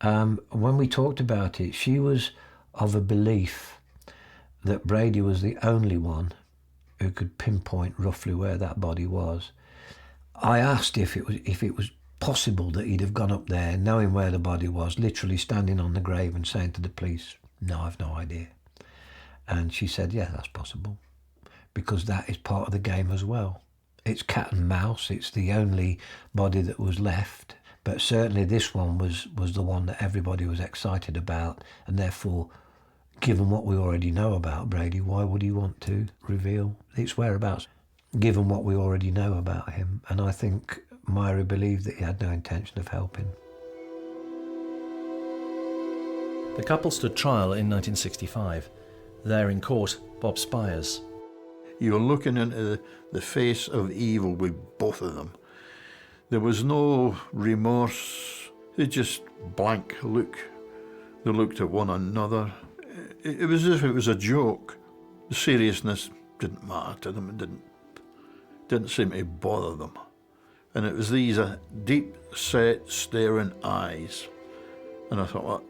When we talked about it, she was of a belief that Brady was the only one who could pinpoint roughly where that body was. I asked if it was possible that he'd have gone up there knowing where the body was, literally standing on the grave and saying to the police, "No, I've no idea." And she said, yeah, that's possible, because that is part of the game as well. It's cat and mouse, it's the only body that was left, but certainly this one was the one that everybody was excited about, and therefore, given what we already know about Brady, why would he want to reveal its whereabouts, given what we already know about him? And I think Myra believed that he had no intention of helping. The couple stood trial in 1965. There in court, Bob Spires. You were looking into the face of evil with both of them. There was no remorse, it just blank look They looked at one another. It was as if it was a joke. The seriousness didn't matter to them. It didn't seem to bother them. And it was these deep set staring eyes. And I thought, well,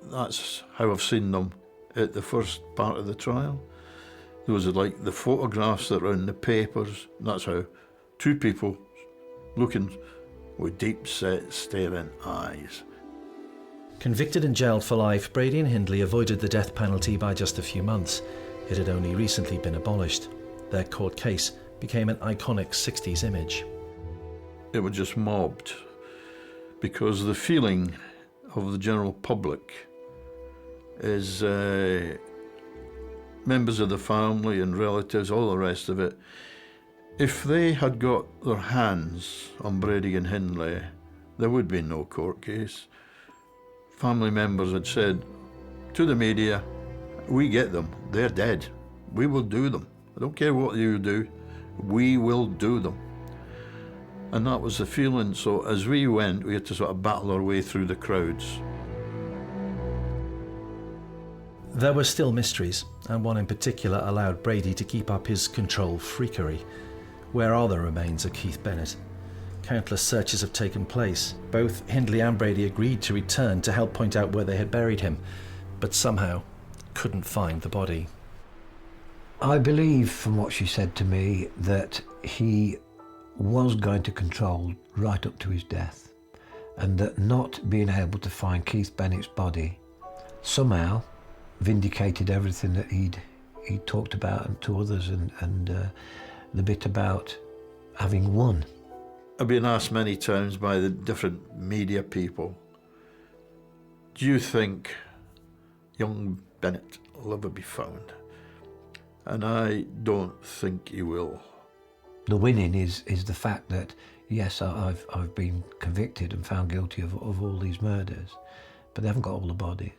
that's how I've seen them at the first part of the trial. Those are like the photographs that are in the papers. That's how two people looking with deep set staring eyes. Convicted and jailed for life, Brady and Hindley avoided the death penalty by just a few months. It had only recently been abolished. Their court case became an iconic 60s image. It was just mobbed because the feeling of the general public is members of the family and relatives, all the rest of it. If they had got their hands on Brady and Hindley, there would be no court case. Family members had said to the media, we get them, they're dead. We will do them. I don't care what you do, we will do them. And that was the feeling. So as we went, we had to sort of battle our way through the crowds. There were still mysteries, and one in particular allowed Brady to keep up his control freakery. Where are the remains of Keith Bennett? Countless searches have taken place. Both Hindley and Brady agreed to return to help point out where they had buried him, but somehow couldn't find the body. I believe from what she said to me that he was going to control right up to his death, and that not being able to find Keith Bennett's body somehow vindicated everything that he'd talked about and to others, and the bit about having won. I've been asked many times by the different media people, do you think young Bennett will ever be found? And I don't think he will. The winning is the fact that, yes, I've been convicted and found guilty of all these murders, but they haven't got all the bodies.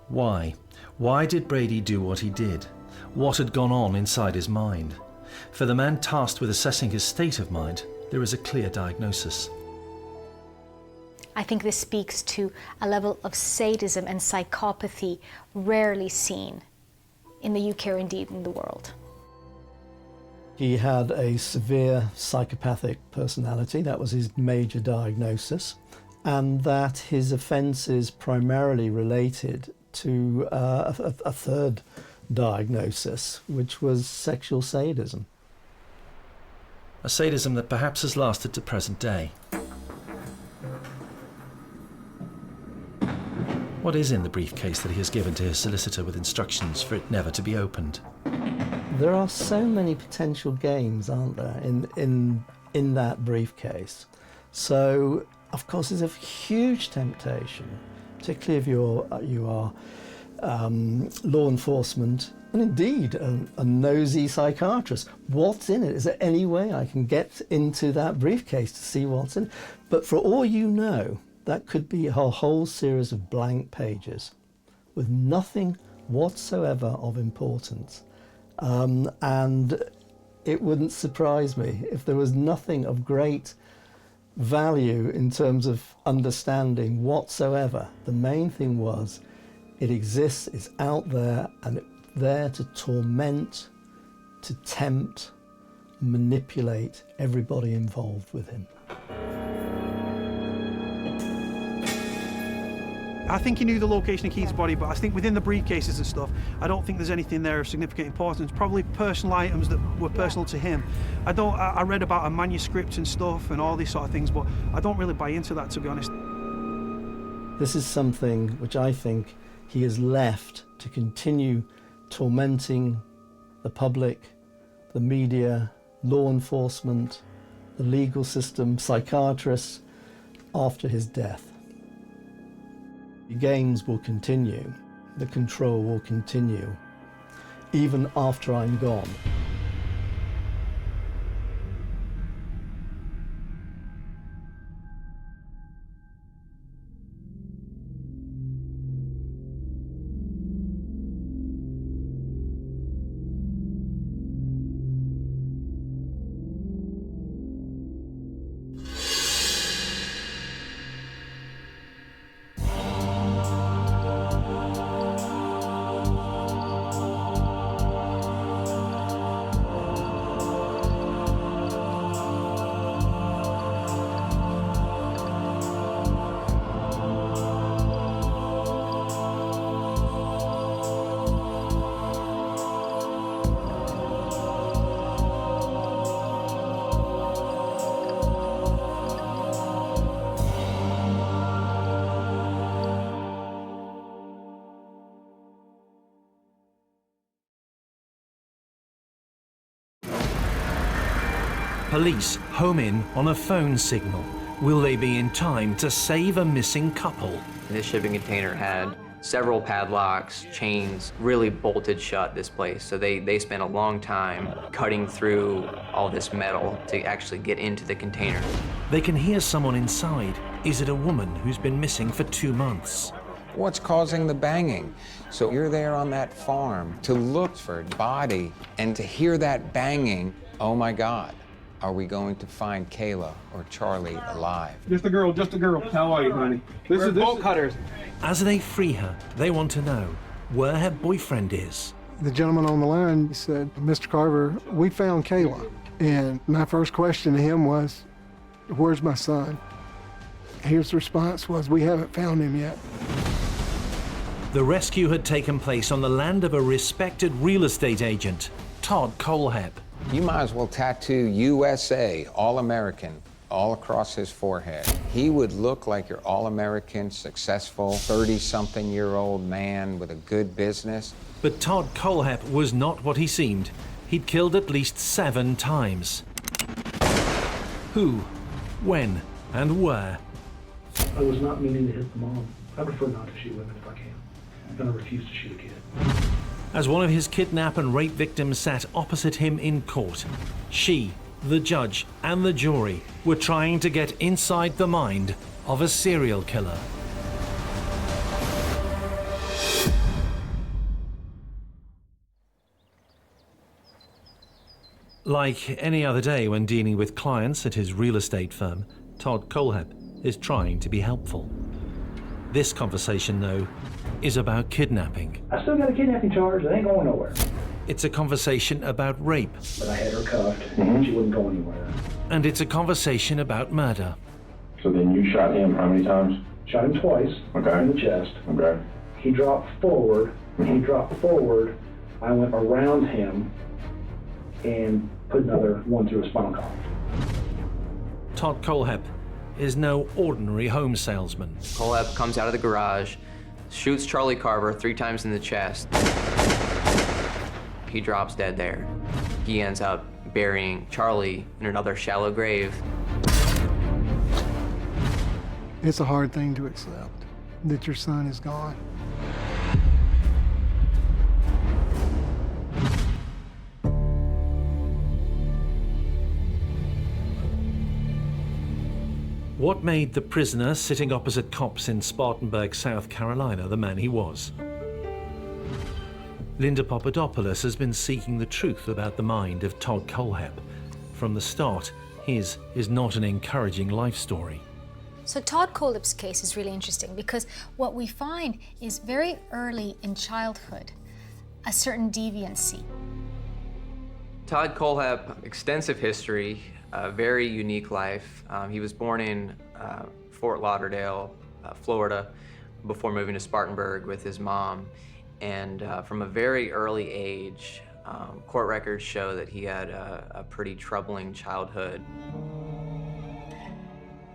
Why? Why did Brady do what he did? What had gone on inside his mind? For the man tasked with assessing his state of mind, there is a clear diagnosis. I think this speaks to a level of sadism and psychopathy rarely seen in the UK or indeed in the world. He had a severe psychopathic personality. That was his major diagnosis, and that his offences primarily related to a third diagnosis, which was sexual sadism. A sadism that perhaps has lasted to present day. What is in the briefcase that he has given to his solicitor with instructions for it never to be opened? There are so many potential games, aren't there, in that briefcase. So, of course, there's a huge temptation, particularly if you are law enforcement, and indeed a nosy psychiatrist. What's in it? Is there any way I can get into that briefcase to see what's in it? But for all you know, that could be a whole series of blank pages with nothing whatsoever of importance. And it wouldn't surprise me if there was nothing of great value in terms of understanding whatsoever. The main thing was it exists, it's out there, and it's there to torment, to tempt, manipulate everybody involved with him. I think he knew the location of Keith's body, but I think within the briefcases and stuff, I don't think there's anything there of significant importance. Probably personal items that were personal to him. I read about a manuscript and stuff and all these sort of things, but I don't really buy into that, to be honest. This is something which I think he has left to continue tormenting the public, the media, law enforcement, the legal system, psychiatrists, after his death. The games will continue, the control will continue, even after I'm gone. Police home in on a phone signal. Will they be in time to save a missing couple? This shipping container had several padlocks, chains, really bolted shut this place. So they spent a long time cutting through all this metal to actually get into the container. They can hear someone inside. Is it a woman who's been missing for 2 months? What's causing the banging? So you're there on that farm to look for a body and to hear that banging. Oh my God, are we going to find Kayla or Charlie alive? Just a girl, just a girl. How are you, honey? This is bolt cutters. As they free her, they want to know where her boyfriend is. The gentleman on the line said, Mr. Carver, we found Kayla. And my first question to him was, where's my son? His response was, we haven't found him yet. The rescue had taken place on the land of a respected real estate agent, Todd Cohep. You might as well tattoo USA, All-American, all across his forehead. He would look like your all-American, successful, 30-something-year-old man with a good business. But Todd Cohep was not what he seemed. He'd killed at least 7 times. Who, when, and where? I was not meaning to hit the mom. I prefer not to shoot women if I can. And I refuse to shoot a kid. As one of his kidnap and rape victims sat opposite him in court, she, the judge, and the jury were trying to get inside the mind of a serial killer. Like any other day when dealing with clients at his real estate firm, Todd Cohep is trying to be helpful. This conversation, though, is about kidnapping. I still got a kidnapping charge. It ain't going nowhere. It's a conversation about rape. But I had her cuffed, and she wouldn't go anywhere. And it's a conversation about murder. So then you shot him how many times? Shot him twice. Okay. In the chest. Okay. He dropped forward. When he dropped forward, I went around him and put another one through his spinal column. Todd Cohep is no ordinary home salesman. Cohep comes out of the garage, shoots Charlie Carver 3 times in the chest. He drops dead there. He ends up burying Charlie in another shallow grave. It's a hard thing to accept that your son is gone. What made the prisoner sitting opposite cops in Spartanburg, South Carolina, the man he was? Linda Papadopoulos has been seeking the truth about the mind of Todd Cohep. From the start, his is not an encouraging life story. So Todd Cohep's case is really interesting because what we find is very early in childhood, a certain deviancy. Todd Cohep, extensive history, a very unique life. He was born in Fort Lauderdale, Florida, before moving to Spartanburg with his mom. And from a very early age, court records show that he had a pretty troubling childhood.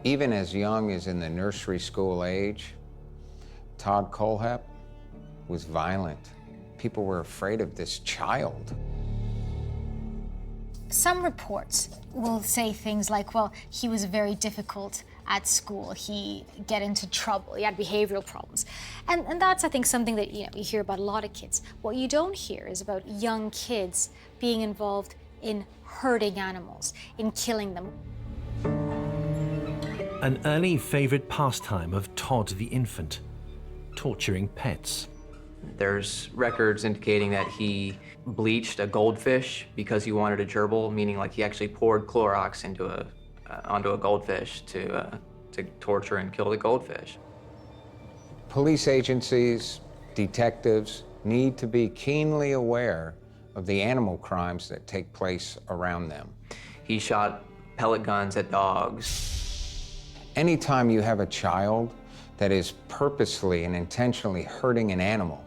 Even as young as in the nursery school age, Todd Cohep was violent. People were afraid of this child. Some reports will say things like, well, he was very difficult at school. He get into trouble. He had behavioral problems. And that's, I think, something that you hear about a lot of kids. What you don't hear is about young kids being involved in hurting animals, in killing them. An early favorite pastime of Todd the infant, torturing pets. There's records indicating that he bleached a goldfish because he wanted a gerbil, meaning like he actually poured Clorox onto a goldfish to torture and kill the goldfish. Police agencies, detectives need to be keenly aware of the animal crimes that take place around them. He shot pellet guns at dogs. Anytime you have a child that is purposely and intentionally hurting an animal,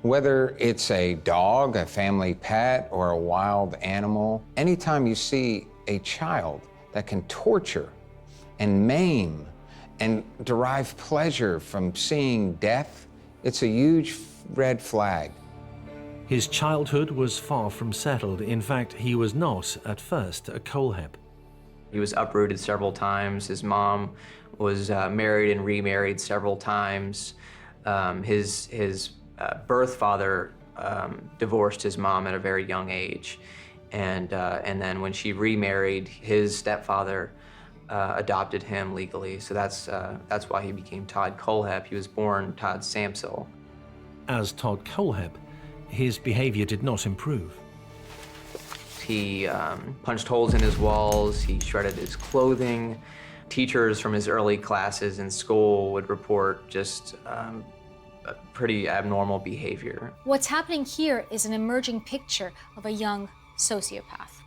whether it's a dog, a family pet, or a wild animal, anytime you see a child that can torture and maim and derive pleasure from seeing death, it's a huge red flag. His childhood was far from settled. In fact, he was not, at first, a Cohep. He was uprooted several times. His mom was married and remarried several times. His birth father divorced his mom at a very young age. And then when she remarried, his stepfather adopted him legally. So that's why he became Todd Cohep. He was born Todd Samsel. As Todd Cohep, his behavior did not improve. He punched holes in his walls, he shredded his clothing. Teachers from his early classes in school would report just pretty abnormal behavior. What's happening here is an emerging picture of a young sociopath.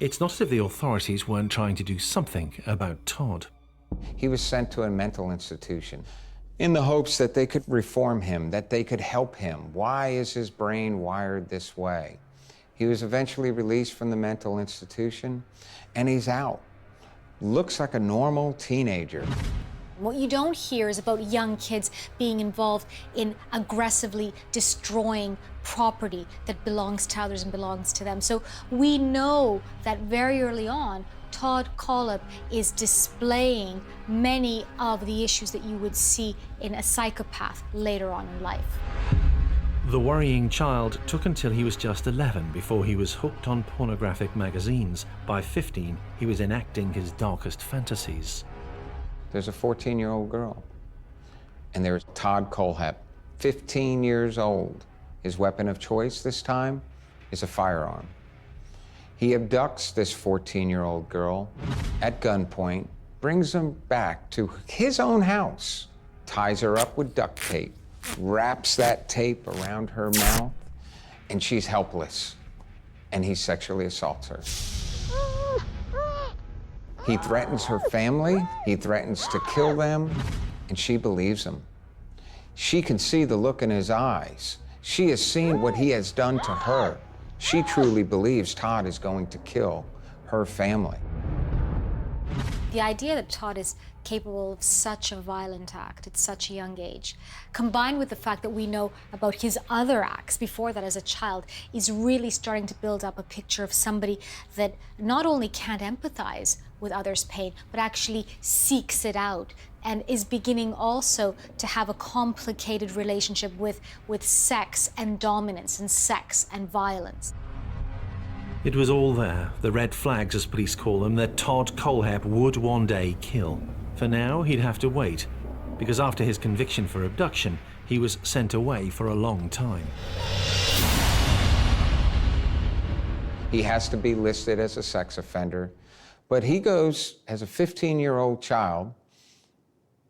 It's not as if the authorities weren't trying to do something about Todd. He was sent to a mental institution in the hopes that they could reform him, that they could help him. Why is his brain wired this way? He was eventually released from the mental institution, and he's out. Looks like a normal teenager. What you don't hear is about young kids being involved in aggressively destroying property that belongs to others and belongs to them. So we know that very early on, Todd Cohep is displaying many of the issues that you would see in a psychopath later on in life. The worrying child took until he was just 11 before he was hooked on pornographic magazines. By 15, he was enacting his darkest fantasies. There's a 14-year-old girl, and there's Todd Cohep, 15 years old. His weapon of choice this time is a firearm. He abducts this 14-year-old girl at gunpoint, brings her back to his own house, ties her up with duct tape, wraps that tape around her mouth, and she's helpless, and he sexually assaults her. He threatens her family, he threatens to kill them, and she believes him. She can see the look in his eyes. She has seen what he has done to her. She truly believes Todd is going to kill her family. The idea that Todd is capable of such a violent act at such a young age, combined with the fact that we know about his other acts before that as a child, is really starting to build up a picture of somebody that not only can't empathize with others' pain, but actually seeks it out and is beginning also to have a complicated relationship with sex and dominance and sex and violence. It was all there, the red flags as police call them, that Todd Cohep would one day kill. For now, he'd have to wait, because after his conviction for abduction, he was sent away for a long time. He has to be listed as a sex offender, but he goes, as a 15-year-old child,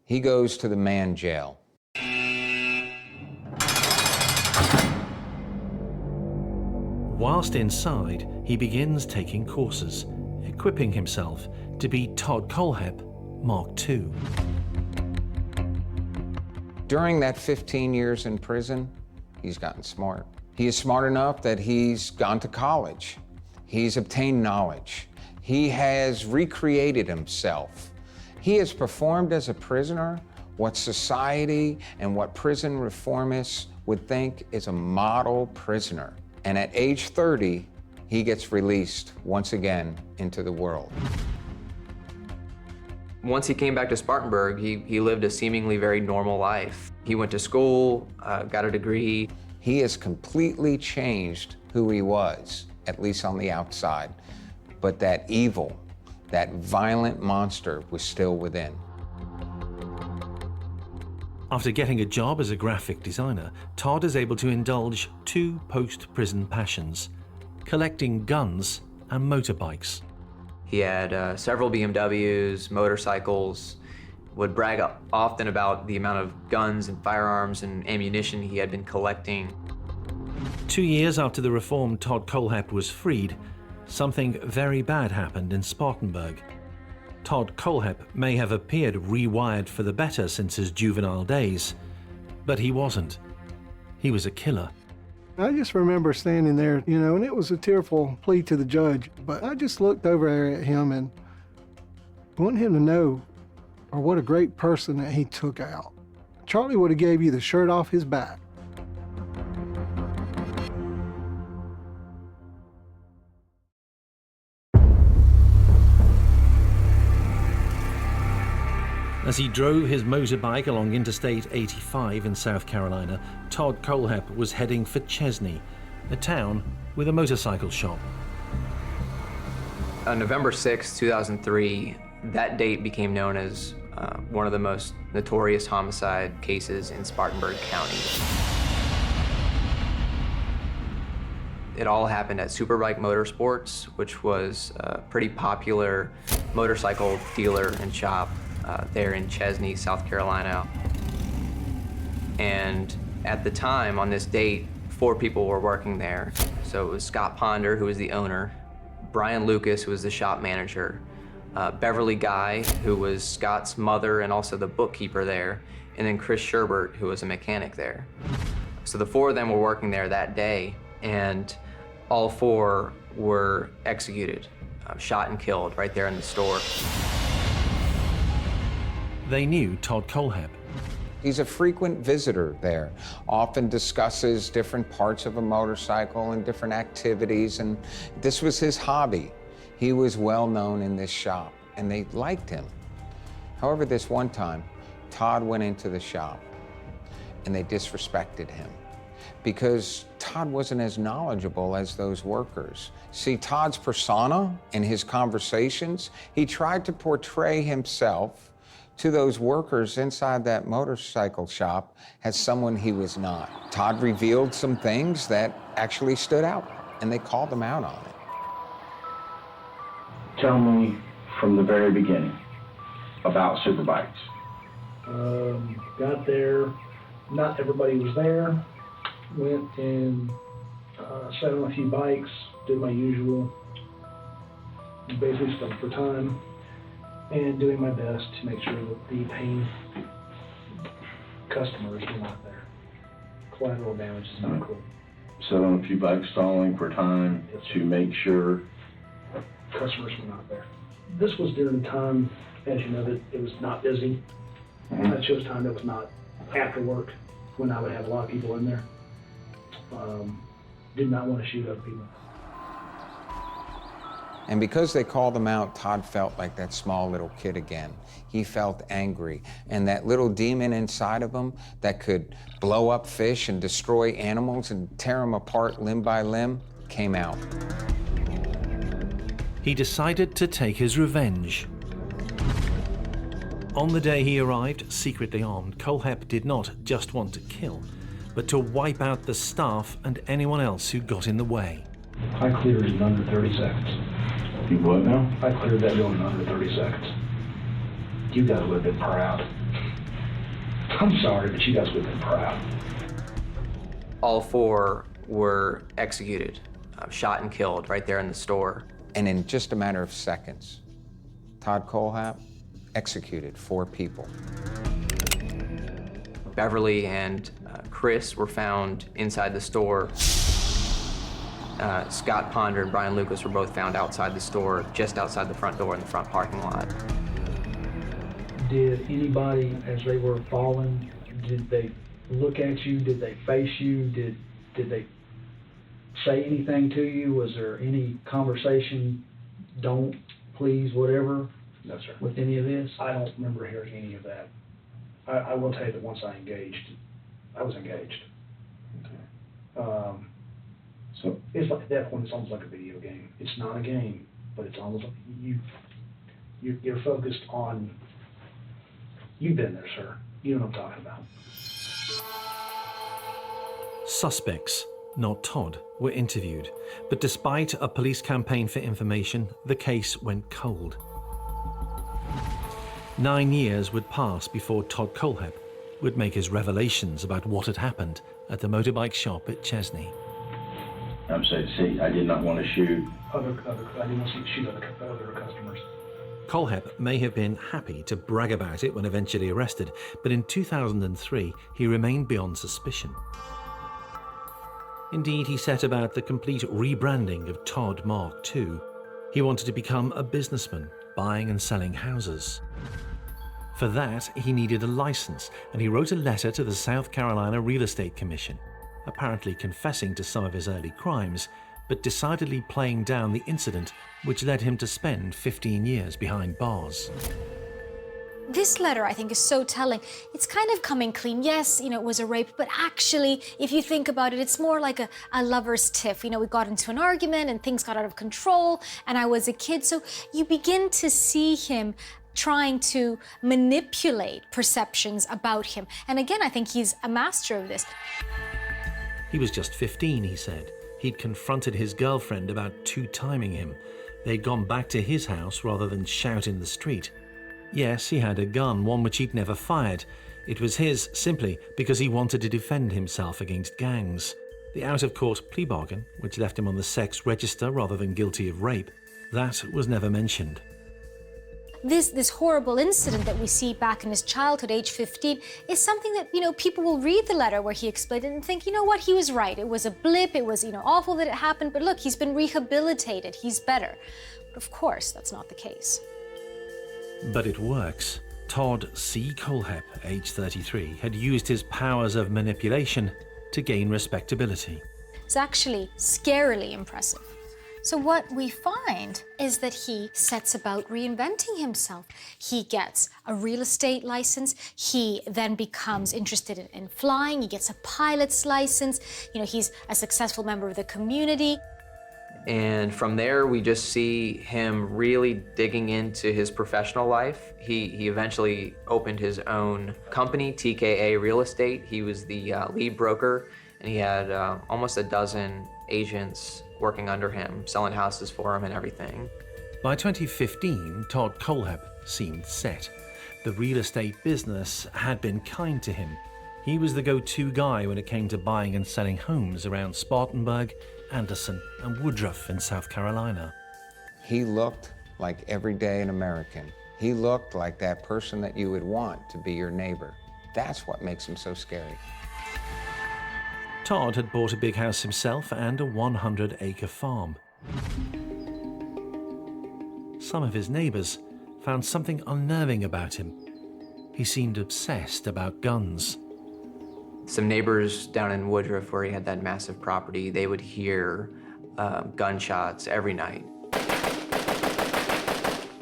he goes to the man jail. Whilst inside, he begins taking courses, equipping himself to be Todd Cohep Mark II. During that 15 years in prison, he's gotten smart. He is smart enough that he's gone to college. He's obtained knowledge. He has recreated himself. He has performed as a prisoner what society and what prison reformists would think is a model prisoner. And at age 30, he gets released once again into the world. Once he came back to Spartanburg, he lived a seemingly very normal life. He went to school, got a degree. He has completely changed who he was, at least on the outside. But that evil, that violent monster was still within. After getting a job as a graphic designer, Todd is able to indulge two post-prison passions: collecting guns and motorbikes. He had several BMWs, motorcycles, would brag often about the amount of guns and firearms and ammunition he had been collecting. 2 years after the reformed Todd Cohep was freed, something very bad happened in Spartanburg. Todd Cohep may have appeared rewired for the better since his juvenile days, but he wasn't. He was a killer. I just remember standing there, and it was a tearful plea to the judge, but I just looked over there at him and wanted him to know what a great person that he took out. Charlie would have gave you the shirt off his back. As he drove his motorbike along Interstate 85 in South Carolina, Todd Cohep was heading for Chesney, a town with a motorcycle shop. On November 6, 2003, that date became known as one of the most notorious homicide cases in Spartanburg County. It all happened at Superbike Motorsports, which was a pretty popular motorcycle dealer and shop there in Chesney, South Carolina. And at the time, on this date, 4 people were working there. So it was Scott Ponder, who was the owner, Brian Lucas, who was the shop manager, Beverly Guy, who was Scott's mother and also the bookkeeper there, and then Chris Sherbert, who was a mechanic there. So the 4 of them were working there that day, and all 4 were executed, shot and killed right there in the store. They knew Todd Cohep. He's a frequent visitor there, often discusses different parts of a motorcycle and different activities, and this was his hobby. He was well known in this shop, and they liked him. However, this one time, Todd went into the shop, and they disrespected him because Todd wasn't as knowledgeable as those workers. See, Todd's persona and his conversations, he tried to portray himself to those workers inside that motorcycle shop as someone he was not. Todd revealed some things that actually stood out, and they called him out on it. Tell me from the very beginning about Superbikes. Got there, not everybody was there. Went and sat on a few bikes, did my usual, basically stuck for time, and doing my best to make sure that the paying customers were not there. Collateral damage is not cool. Sat on a few bikes stalling for time to make sure customers were not there. This was during the time, as you know, that it was not busy. I chose time that was not after work, when I would have a lot of people in there. Did not want to shoot other people. And because they called him out, Todd felt like that small little kid again. He felt angry. And that little demon inside of him that could blow up fish and destroy animals and tear them apart limb by limb came out. He decided to take his revenge. On the day he arrived, secretly armed, Cohep did not just want to kill, but to wipe out the staff and anyone else who got in the way. I cleared it in under 30 seconds. You what now? I cleared that building in under 30 seconds. You guys would have been proud. I'm sorry, but you guys would have been proud. All 4 were executed, shot and killed right there in the store. And in just a matter of seconds, Todd Cohep executed 4 people. Beverly and Chris were found inside the store. Scott Ponder and Brian Lucas were both found outside the store, just outside the front door in the front parking lot. Did anybody, as they were falling, did they look at you? Did they face you? Did they say anything to you? Was there any conversation, don't, please, whatever? No, sir. With any of this? I don't remember hearing any of that. I will tell you that once I was engaged. Okay. So it's like, at that point, it's almost like a video game. It's not a game, but it's almost like you're focused on, you've been there, sir. You know what I'm talking about. Suspects, not Todd, were interviewed, but despite a police campaign for information, the case went cold. 9 years would pass before Todd Cohep would make his revelations about what had happened at the motorbike shop at Chesney. I'm saying, see, I did not want to shoot. I didn't want to shoot other customers. Cohep may have been happy to brag about it when eventually arrested, but in 2003, he remained beyond suspicion. Indeed, he set about the complete rebranding of Todd Mark II. He wanted to become a businessman, buying and selling houses. For that, he needed a license, and he wrote a letter to the South Carolina Real Estate Commission, apparently confessing to some of his early crimes, but decidedly playing down the incident which led him to spend 15 years behind bars. This letter, I think, is so telling. It's kind of coming clean. Yes, it was a rape, but actually, if you think about it, it's more like a lover's tiff. We got into an argument and things got out of control, and I was a kid. So you begin to see him trying to manipulate perceptions about him. And again, I think he's a master of this. He was just 15, he said. He'd confronted his girlfriend about two-timing him. They'd gone back to his house rather than shout in the street. Yes, he had a gun, one which he'd never fired. It was his simply because he wanted to defend himself against gangs. The out-of-court plea bargain, which left him on the sex register rather than guilty of rape, that was never mentioned. This horrible incident that we see back in his childhood, age 15, is something that, people will read the letter where he explained it and think, you know what, he was right. It was a blip, it was, awful that it happened, but look, he's been rehabilitated, he's better. But of course, that's not the case. But it works. Todd C. Cohep, age 33, had used his powers of manipulation to gain respectability. It's actually scarily impressive. So what we find is that he sets about reinventing himself. He gets a real estate license. He then becomes interested in flying. He gets a pilot's license. He's a successful member of the community. And from there, we just see him really digging into his professional life. He eventually opened his own company, TKA Real Estate. He was the lead broker, and he had almost a dozen agents working under him, selling houses for him and everything. By 2015, Todd Cohep seemed set. The real estate business had been kind to him. He was the go-to guy when it came to buying and selling homes around Spartanburg, Anderson, and Woodruff in South Carolina. He looked like everyday an American. He looked like that person that you would want to be your neighbor. That's what makes him so scary. Todd had bought a big house himself and a 100-acre farm. Some of his neighbors found something unnerving about him. He seemed obsessed about guns. Some neighbors down in Woodruff, where he had that massive property, they would hear gunshots every night.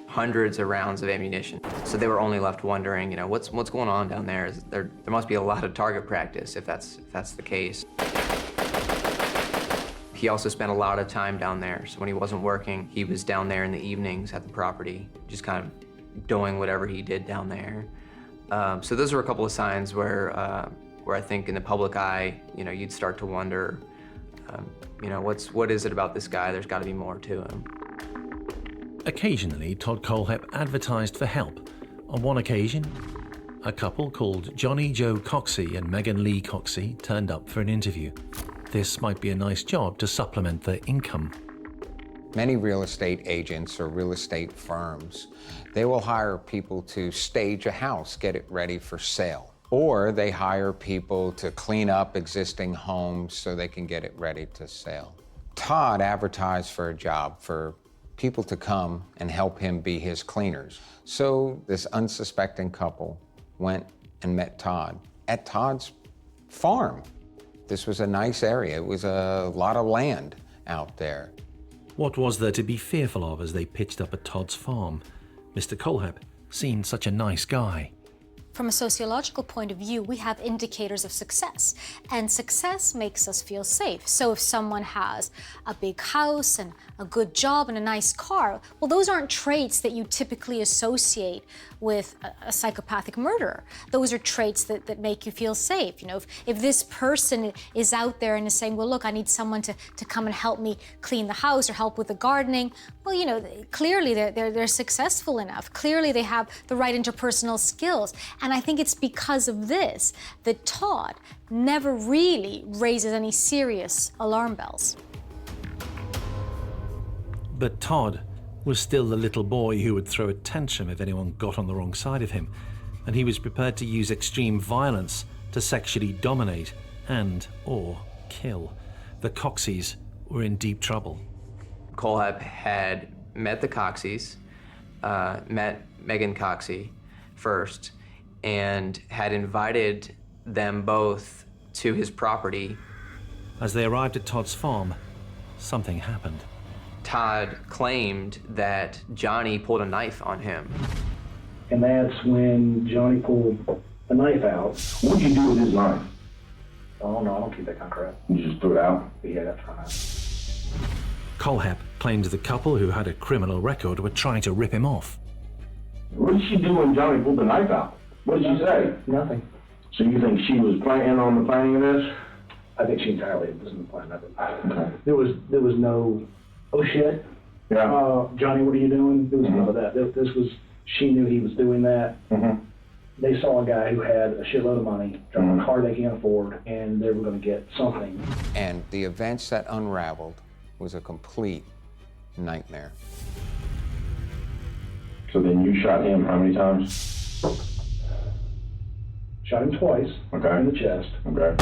Hundreds of rounds of ammunition. So they were only left wondering, what's going on down there? There must be a lot of target practice if that's the case. He also spent a lot of time down there. So when he wasn't working, he was down there in the evenings at the property, just kind of doing whatever he did down there. So those were a couple of signs where I think in the public eye, you'd start to wonder, what is it about this guy? There's got to be more to him. Occasionally, Todd Cohep advertised for help. On one occasion, a couple called Johnny Joe Coxey and Megan Lee Coxey turned up for an interview. This might be a nice job to supplement their income. Many real estate agents or real estate firms, they will hire people to stage a house, get it ready for sale. Or they hire people to clean up existing homes so they can get it ready to sell. Todd advertised for a job for people to come and help him be his cleaners. So this unsuspecting couple went and met Todd at Todd's farm. This was a nice area. It was a lot of land out there. What was there to be fearful of as they pitched up at Todd's farm? Mr. Cohep seemed such a nice guy. From a sociological point of view, we have indicators of success, and success makes us feel safe. So if someone has a big house and a good job and a nice car, well, those aren't traits that you typically associate with a psychopathic murderer. Those are traits that make you feel safe. If this person is out there and is saying, well, look, I need someone to come and help me clean the house or help with the gardening, well, clearly they're successful enough. Clearly they have the right interpersonal skills. And I think it's because of this that Todd never really raises any serious alarm bells. But Todd was still the little boy who would throw a tantrum if anyone got on the wrong side of him, and he was prepared to use extreme violence to sexually dominate and/or kill. The Coxeys were in deep trouble. Cohep had met the Coxeys, met Megan Coxey first, and had invited them both to his property. As they arrived at Todd's farm, something happened. Todd claimed that Johnny pulled a knife on him. And that's when Johnny pulled a knife out. What'd you do with his knife? Oh no, I don't keep that kind of crap. You just threw it out? Yeah, that's fine. Cohep claimed the couple, who had a criminal record, were trying to rip him off. What did she do when Johnny pulled the knife out? What did she say? Nothing. So you think she was planning on the planning of this? I think she entirely wasn't planning of it. Okay. There was no, oh shit, yeah. Johnny, what are you doing? There was none of that. This was, she knew he was doing that. They saw a guy who had a shitload of money, driving a car they can't afford, and they were going to get something. And the events that unraveled was a complete nightmare. So then you shot him how many times? Shot him twice, in the chest. Okay.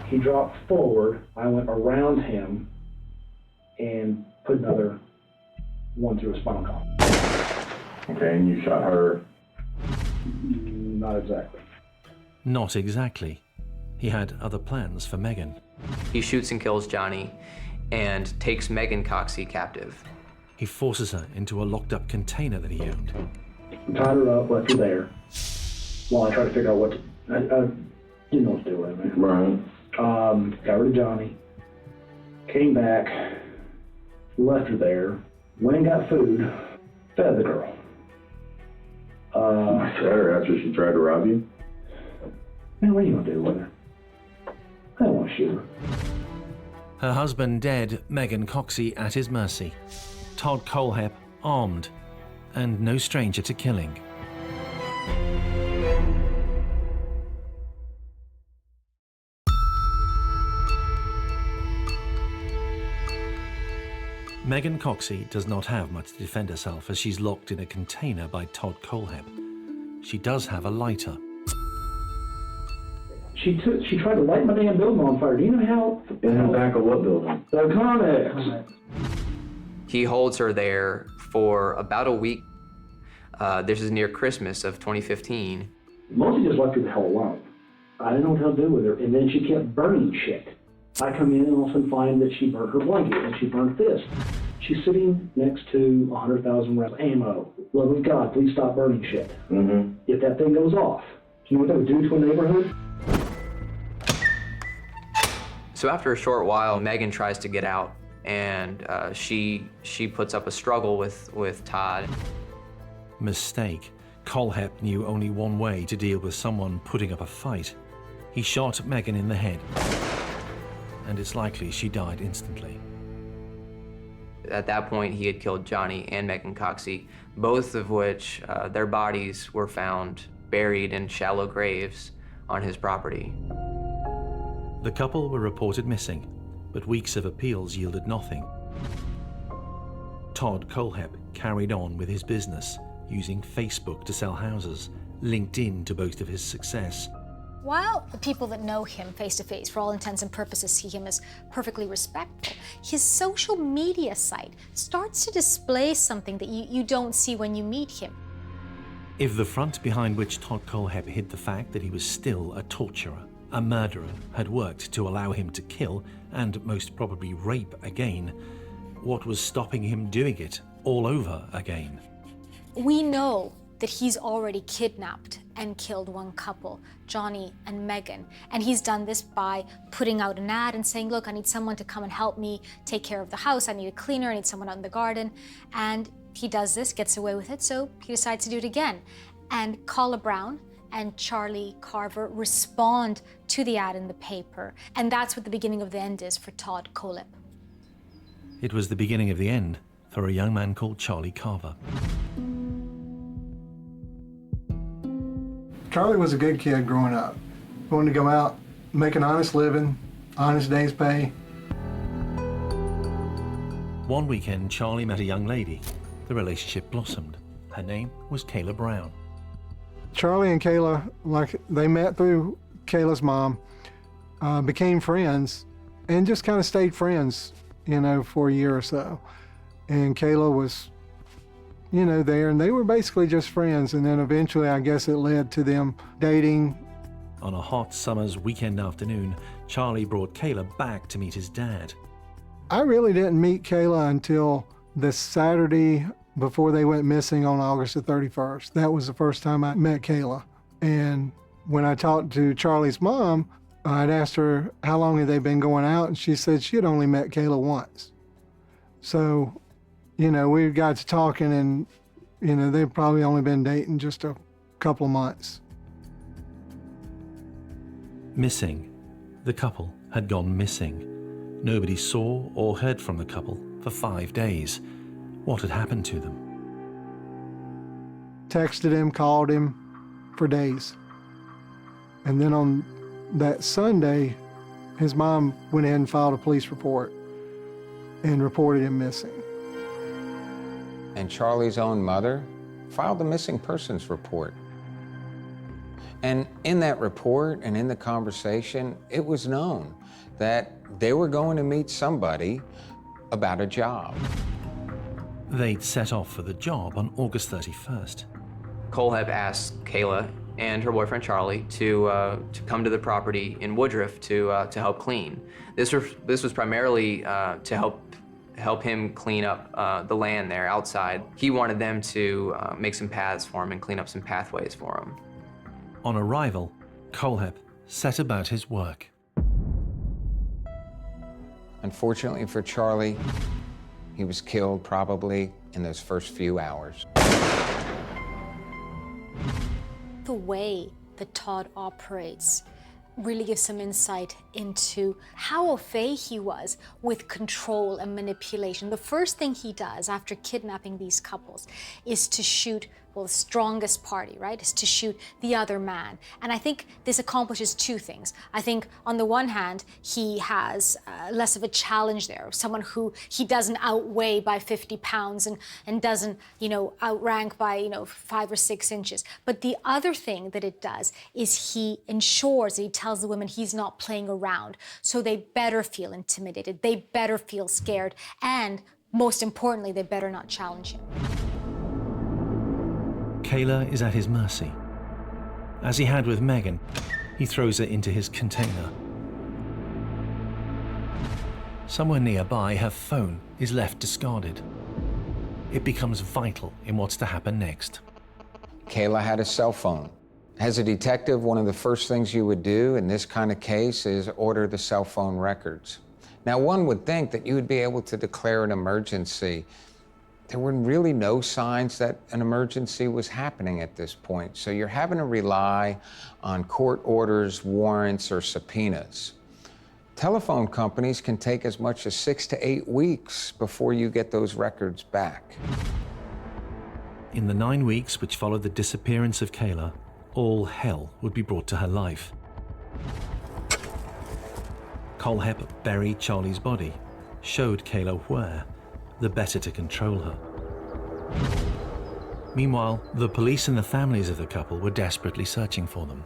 He dropped forward. I went around him and put another one through his spinal column. Okay, and you shot her? Not exactly. Not exactly. He had other plans for Megan. He shoots and kills Johnny and takes Megan Coxey captive. He forces her into a locked-up container that he owned. Tied her up, left her there, while I tried to figure out what to... I didn't know what to do with it, man. Right. Got rid of Johnny, came back, left her there, went and got food, fed the girl. Fed her after she tried to rob you? Man, what are you gonna do with her? I don't want to shoot her. Her husband dead, Megan Coxey at his mercy. Todd Cohep armed, and no stranger to killing. Megan Coxey does not have much to defend herself, as she's locked in a container by Todd Cohep. She does have a lighter. She tried to light my damn building on fire. Do you know how? In the back of what building? The Connex. He holds her there for about a week. This is near Christmas of 2015. Mostly just left her the hell alone. I didn't know what to do with her, and then she kept burning shit. I come in and all of a sudden find that she burnt her blanket and she burnt this. She's sitting next to 100,000 rounds of ammo. Love of God, please stop burning shit. If that thing goes off, do you know what that would do to a neighborhood? So after a short while, Megan tries to get out, and she puts up a struggle with Todd. Mistake. Cohep knew only one way to deal with someone putting up a fight. He shot Megan in the head, and it's likely she died instantly. At that point, he had killed Johnny and Megan Coxey, both of which their bodies were found buried in shallow graves on his property. The couple were reported missing, but weeks of appeals yielded nothing. Todd Cohep carried on with his business, using Facebook to sell houses, LinkedIn to boast of his success. While the people that know him face to face, for all intents and purposes, see him as perfectly respectful, his social media site starts to display something that you don't see when you meet him. If the front behind which Todd Cohep hid the fact that he was still a torturer, a murderer, had worked to allow him to kill and most probably rape again, what was stopping him doing it all over again? We know that he's already kidnapped and killed one couple, Johnny and Megan. And he's done this by putting out an ad and saying, look, I need someone to come and help me take care of the house. I need a cleaner, I need someone out in the garden. And he does this, gets away with it, so he decides to do it again. And Carla Brown and Charlie Carver respond to the ad in the paper. And that's what the beginning of the end is for Todd Cohep. It was the beginning of the end for a young man called Charlie Carver. Charlie was a good kid growing up. Wanted to go out, make an honest living, honest day's pay. One weekend, Charlie met a young lady. The relationship blossomed. Her name was Kayla Brown. Charlie and Kayla, they met through Kayla's mom, became friends, and just kind of stayed friends, for a year or so. And Kayla was, there, and they were basically just friends. And then eventually, I guess it led to them dating. On a hot summer's weekend afternoon, Charlie brought Kayla back to meet his dad. I really didn't meet Kayla until the Saturday before they went missing on August the 31st. That was the first time I met Kayla. And when I talked to Charlie's mom, I'd asked her how long had they been going out, and she said she had only met Kayla once. So, you know, we got to talking, and, you know, they'd probably only been dating just a couple of months. Missing. The couple had gone missing. Nobody saw or heard from the couple for 5 days. What had happened to them? Texted him, called him for days. And then on that Sunday, his mom went ahead and filed a police report and reported him missing. And Charlie's own mother filed a missing persons report. And in that report and in the conversation, it was known that they were going to meet somebody about a job. They'd set off for the job on August 31st. Cohep asked Kayla and her boyfriend Charlie to come to the property in Woodruff to help clean. This was primarily to help him clean up the land there outside. He wanted them to make some paths for him and clean up some pathways for him. On arrival, Cohep set about his work. Unfortunately for Charlie, he was killed probably in those first few hours. The way that Todd operates really gives some insight into how au fait he was with control and manipulation. The first thing he does after kidnapping these couples is to shoot, well, the strongest party, right, is to shoot the other man. And I think this accomplishes two things. I think on the one hand, he has less of a challenge there, someone who he doesn't outweigh by 50 pounds and doesn't, you know, outrank by, you know, 5 or 6 inches. But the other thing that it does is he ensures that he tells the women he's not playing around. So they better feel intimidated, they better feel scared, and most importantly, they better not challenge him. Kayla is at his mercy. As he had with Megan, he throws her into his container. Somewhere nearby, her phone is left discarded. It becomes vital in what's to happen next. Kayla had a cell phone. As a detective, one of the first things you would do in this kind of case is order the cell phone records. Now, one would think that you would be able to declare an emergency. There were really no signs that an emergency was happening at this point, so you're having to rely on court orders, warrants, or subpoenas. Telephone companies can take as much as 6 to 8 weeks before you get those records back. In the 9 weeks which followed the disappearance of Kayla, all hell would be brought to her life. Cohep buried Charlie's body, showed Kayla where, the better to control her. Meanwhile, the police and the families of the couple were desperately searching for them.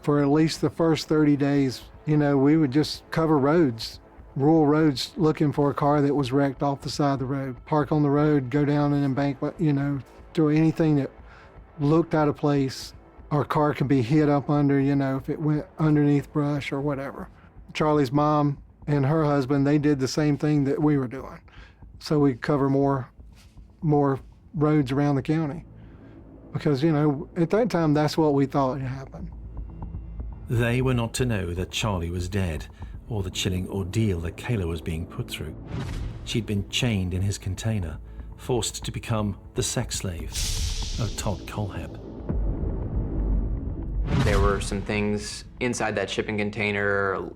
For at least the first 30 days, you know, we would just cover roads, rural roads, looking for a car that was wrecked off the side of the road, park on the road, go down an embankment, you know, do anything that looked out of place. Our car could be hid up under, you know, if it went underneath brush or whatever. Charlie's mom and her husband, they did the same thing that we were doing. So we cover more roads around the county. Because, you know, at that time, that's what we thought had happened. They were not to know that Charlie was dead, or the chilling ordeal that Kayla was being put through. She'd been chained in his container, forced to become the sex slave of Todd Cohep. There were some things inside that shipping container,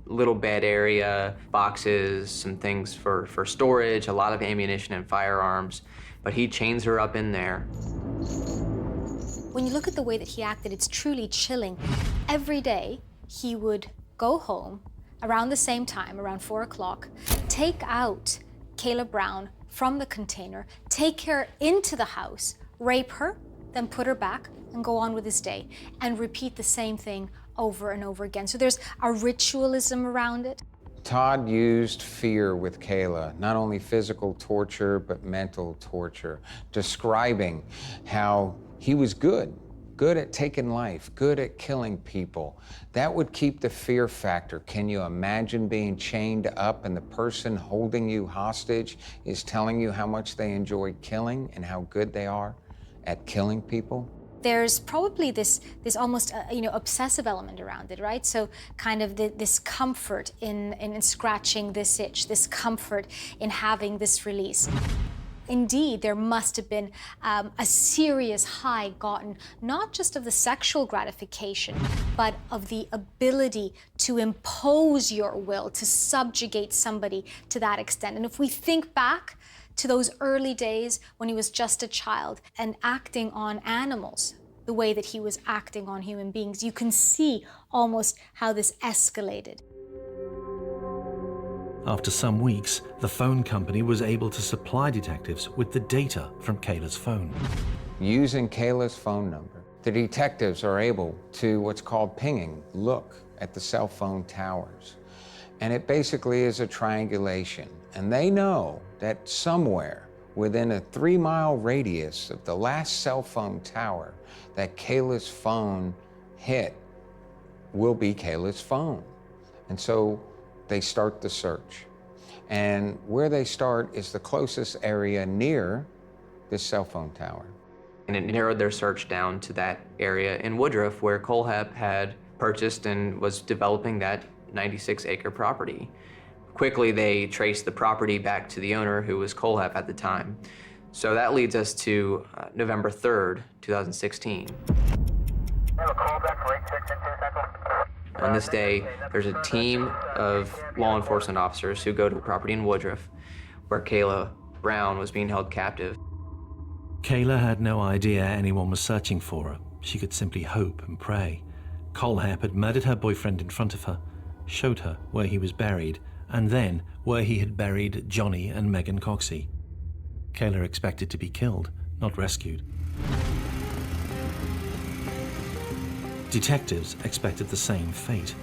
little bed area, boxes, some things for storage, a lot of ammunition and firearms, but he chains her up in there. When you look at the way that he acted, it's truly chilling. Every day, he would go home around the same time, around 4 o'clock, take out Kayla Brown from the container, take her into the house, rape her, then put her back and go on with his day, and repeat the same thing over and over again. So there's a ritualism around it. Todd used fear with Kayla, not only physical torture, but mental torture, describing how he was good good at taking life, good at killing people. That would keep the fear factor. Can you imagine being chained up and the person holding you hostage is telling you how much they enjoy killing and how good they are at killing people? There's probably this almost obsessive element around it, right? So kind of this comfort in scratching this itch, this comfort in having this release. Indeed, there must have been a serious high gotten, not just of the sexual gratification, but of the ability to impose your will, to subjugate somebody to that extent. And if we think back to those early days when he was just a child and acting on animals the way that he was acting on human beings, you can see almost how this escalated. After some weeks, the phone company was able to supply detectives with the data from Kayla's phone. Using Kayla's phone number, the detectives are able to what's called pinging, look at the cell phone towers. And it basically is a triangulation. And they know that somewhere within a 3-mile radius of the last cell phone tower that Kayla's phone hit will be Kayla's phone. And so they start the search. And where they start is the closest area near this cell phone tower. And it narrowed their search down to that area in Woodruff where Cohep had purchased and was developing that 96-acre property. Quickly, they traced the property back to the owner, who was Cohep at the time. So that leads us to November 3rd, 2016. On this day, there's a team of law enforcement officers who go to the property in Woodruff where Kayla Brown was being held captive. Kayla had no idea anyone was searching for her. She could simply hope and pray. Cohep had murdered her boyfriend in front of her, showed her where he was buried, and then where he had buried Johnny and Megan Coxey. Kayla expected to be killed, not rescued. Detectives expected the same fate.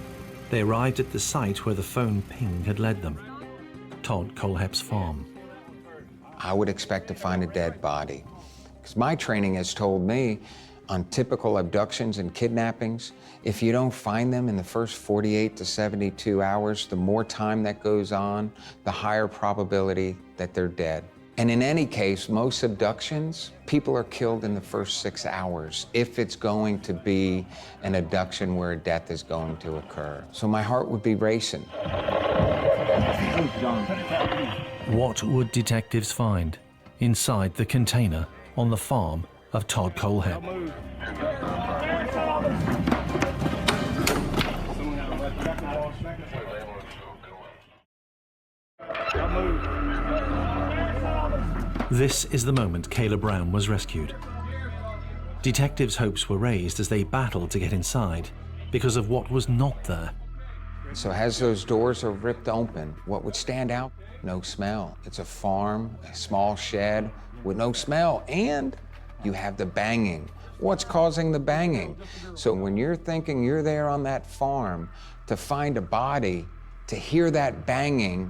They arrived at the site where the phone ping had led them, Todd Cohep's farm. I would expect to find a dead body, because my training has told me on typical abductions and kidnappings, if you don't find them in the first 48 to 72 hours, the more time that goes on, the higher probability that they're dead. And in any case, most abductions, people are killed in the first 6 hours if it's going to be an abduction where a death is going to occur. So my heart would be racing. What would detectives find inside the container on the farm of Todd Cohep? This is the moment Kayla Brown was rescued. Detectives' hopes were raised as they battled to get inside because of what was not there. So as those doors are ripped open, what would stand out? No smell. It's a farm, a small shed with no smell, and you have the banging. What's causing the banging? So when you're thinking you're there on that farm to find a body, to hear that banging,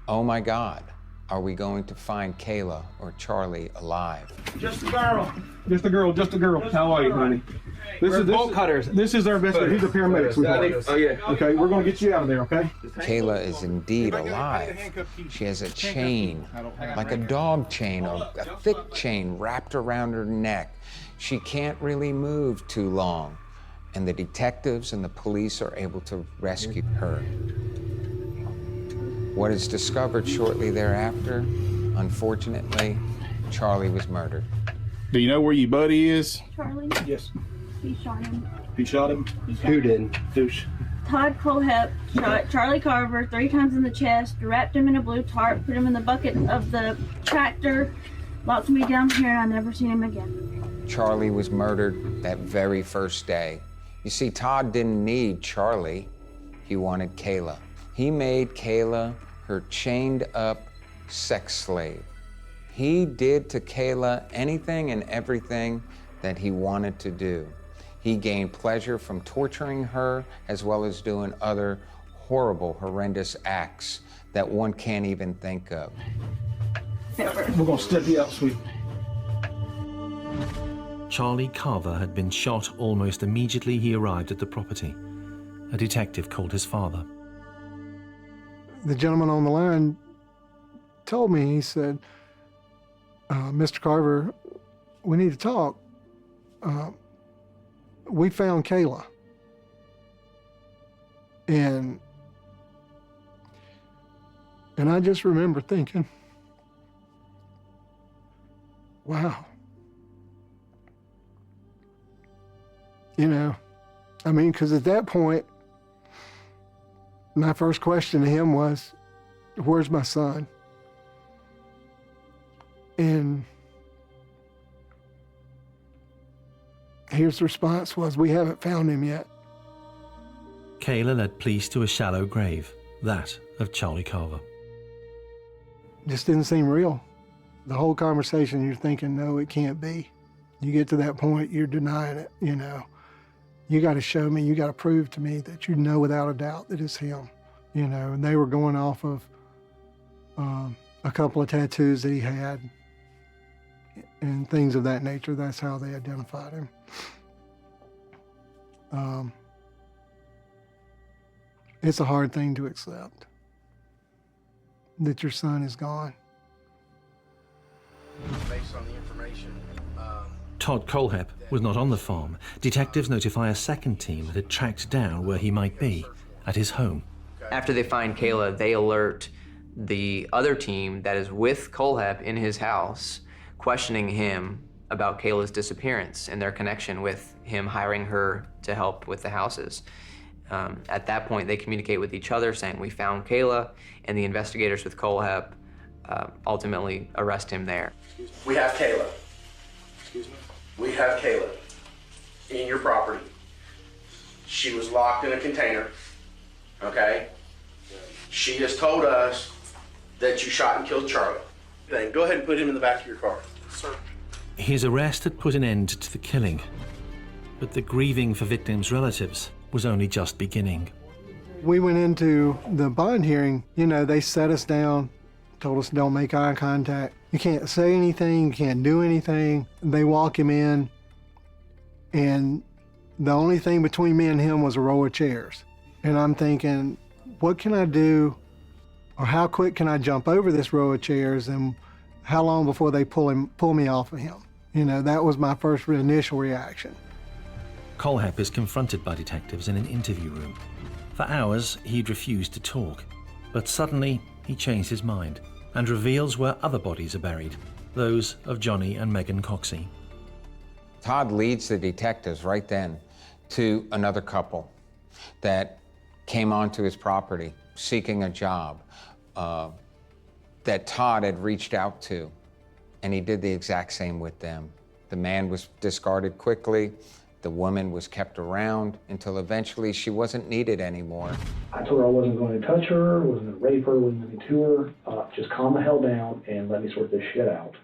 oh my God, are we going to find Kayla or Charlie alive? Just a girl. Just a girl, just a girl. How are you, honey? This is bolt cutters. This is our best. He's a paramedic, sweetheart. Oh, yeah. Okay, we're going to get you out of there, okay? Kayla is indeed alive. She has a chain, like a dog chain, a thick chain wrapped around her neck. She can't really move too long. And the detectives and the police are able to rescue her. What is discovered shortly thereafter, unfortunately, Charlie was murdered. Do you know where your buddy is? Charlie? Yes. He shot him. He shot him? Who did? Douche. Todd Cohep shot Charlie Carver 3 times in the chest, wrapped him in a blue tarp, put him in the bucket of the tractor, locked me down here, and I never seen him again. Charlie was murdered that very first day. You see, Todd didn't need Charlie. He wanted Kayla. He made Kayla her chained up sex slave. He did to Kayla anything and everything that he wanted to do. He gained pleasure from torturing her as well as doing other horrible, horrendous acts that one can't even think of. We're gonna step you out, sweet. Charlie Carver had been shot almost immediately he arrived at the property. A detective called his father. The gentleman on the line told me, he said, Mr. Carver, we need to talk. We found Kayla. And I just remember thinking, wow. You know, I mean, because at that point, my first question to him was, where's my son? And his response was, we haven't found him yet. Kayla led police to a shallow grave, that of Charlie Carver. Just didn't seem real. The whole conversation, you're thinking, no, it can't be. You get to that point, you're denying it, you know. You got to show me, you got to prove to me that you know without a doubt that it's him, you know. And they were going off of a couple of tattoos that he had and things of that nature. That's how they identified him. It's a hard thing to accept that your son is gone. Based on the information, Todd Cohep was not on the farm. Detectives notify a second team that had tracked down where he might be, at his home. After they find Kayla, they alert the other team that is with Cohep in his house, questioning him about Kayla's disappearance and their connection with him hiring her to help with the houses. At that point, they communicate with each other saying, we found Kayla, and the investigators with Cohep ultimately arrest him there. we have Kayla. Excuse me? We have Kayla in your property. She was locked in a container, okay? She has told us that you shot and killed Charlie. Then go ahead and put him in the back of your car. Sir. His arrest had put an end to the killing, but the grieving for victims' relatives was only just beginning. We went into the bond hearing, you know, they sat us down, told us don't make eye contact. You can't say anything, you can't do anything. They walk him in, and the only thing between me and him was a row of chairs. And I'm thinking, what can I do, or how quick can I jump over this row of chairs, and how long before they pull me off of him? You know, that was my first initial reaction. Cohep is confronted by detectives in an interview room. For hours, he'd refused to talk, but suddenly he changed his mind and reveals where other bodies are buried, those of Johnny and Megan Coxey. Todd leads the detectives right then to another couple that came onto his property seeking a job that Todd had reached out to, and he did the exact same with them. The man was discarded quickly. The woman was kept around until eventually she wasn't needed anymore. I told her I wasn't going to touch her, wasn't going to rape her, wasn't going to do her. Just calm the hell down and let me sort this shit out.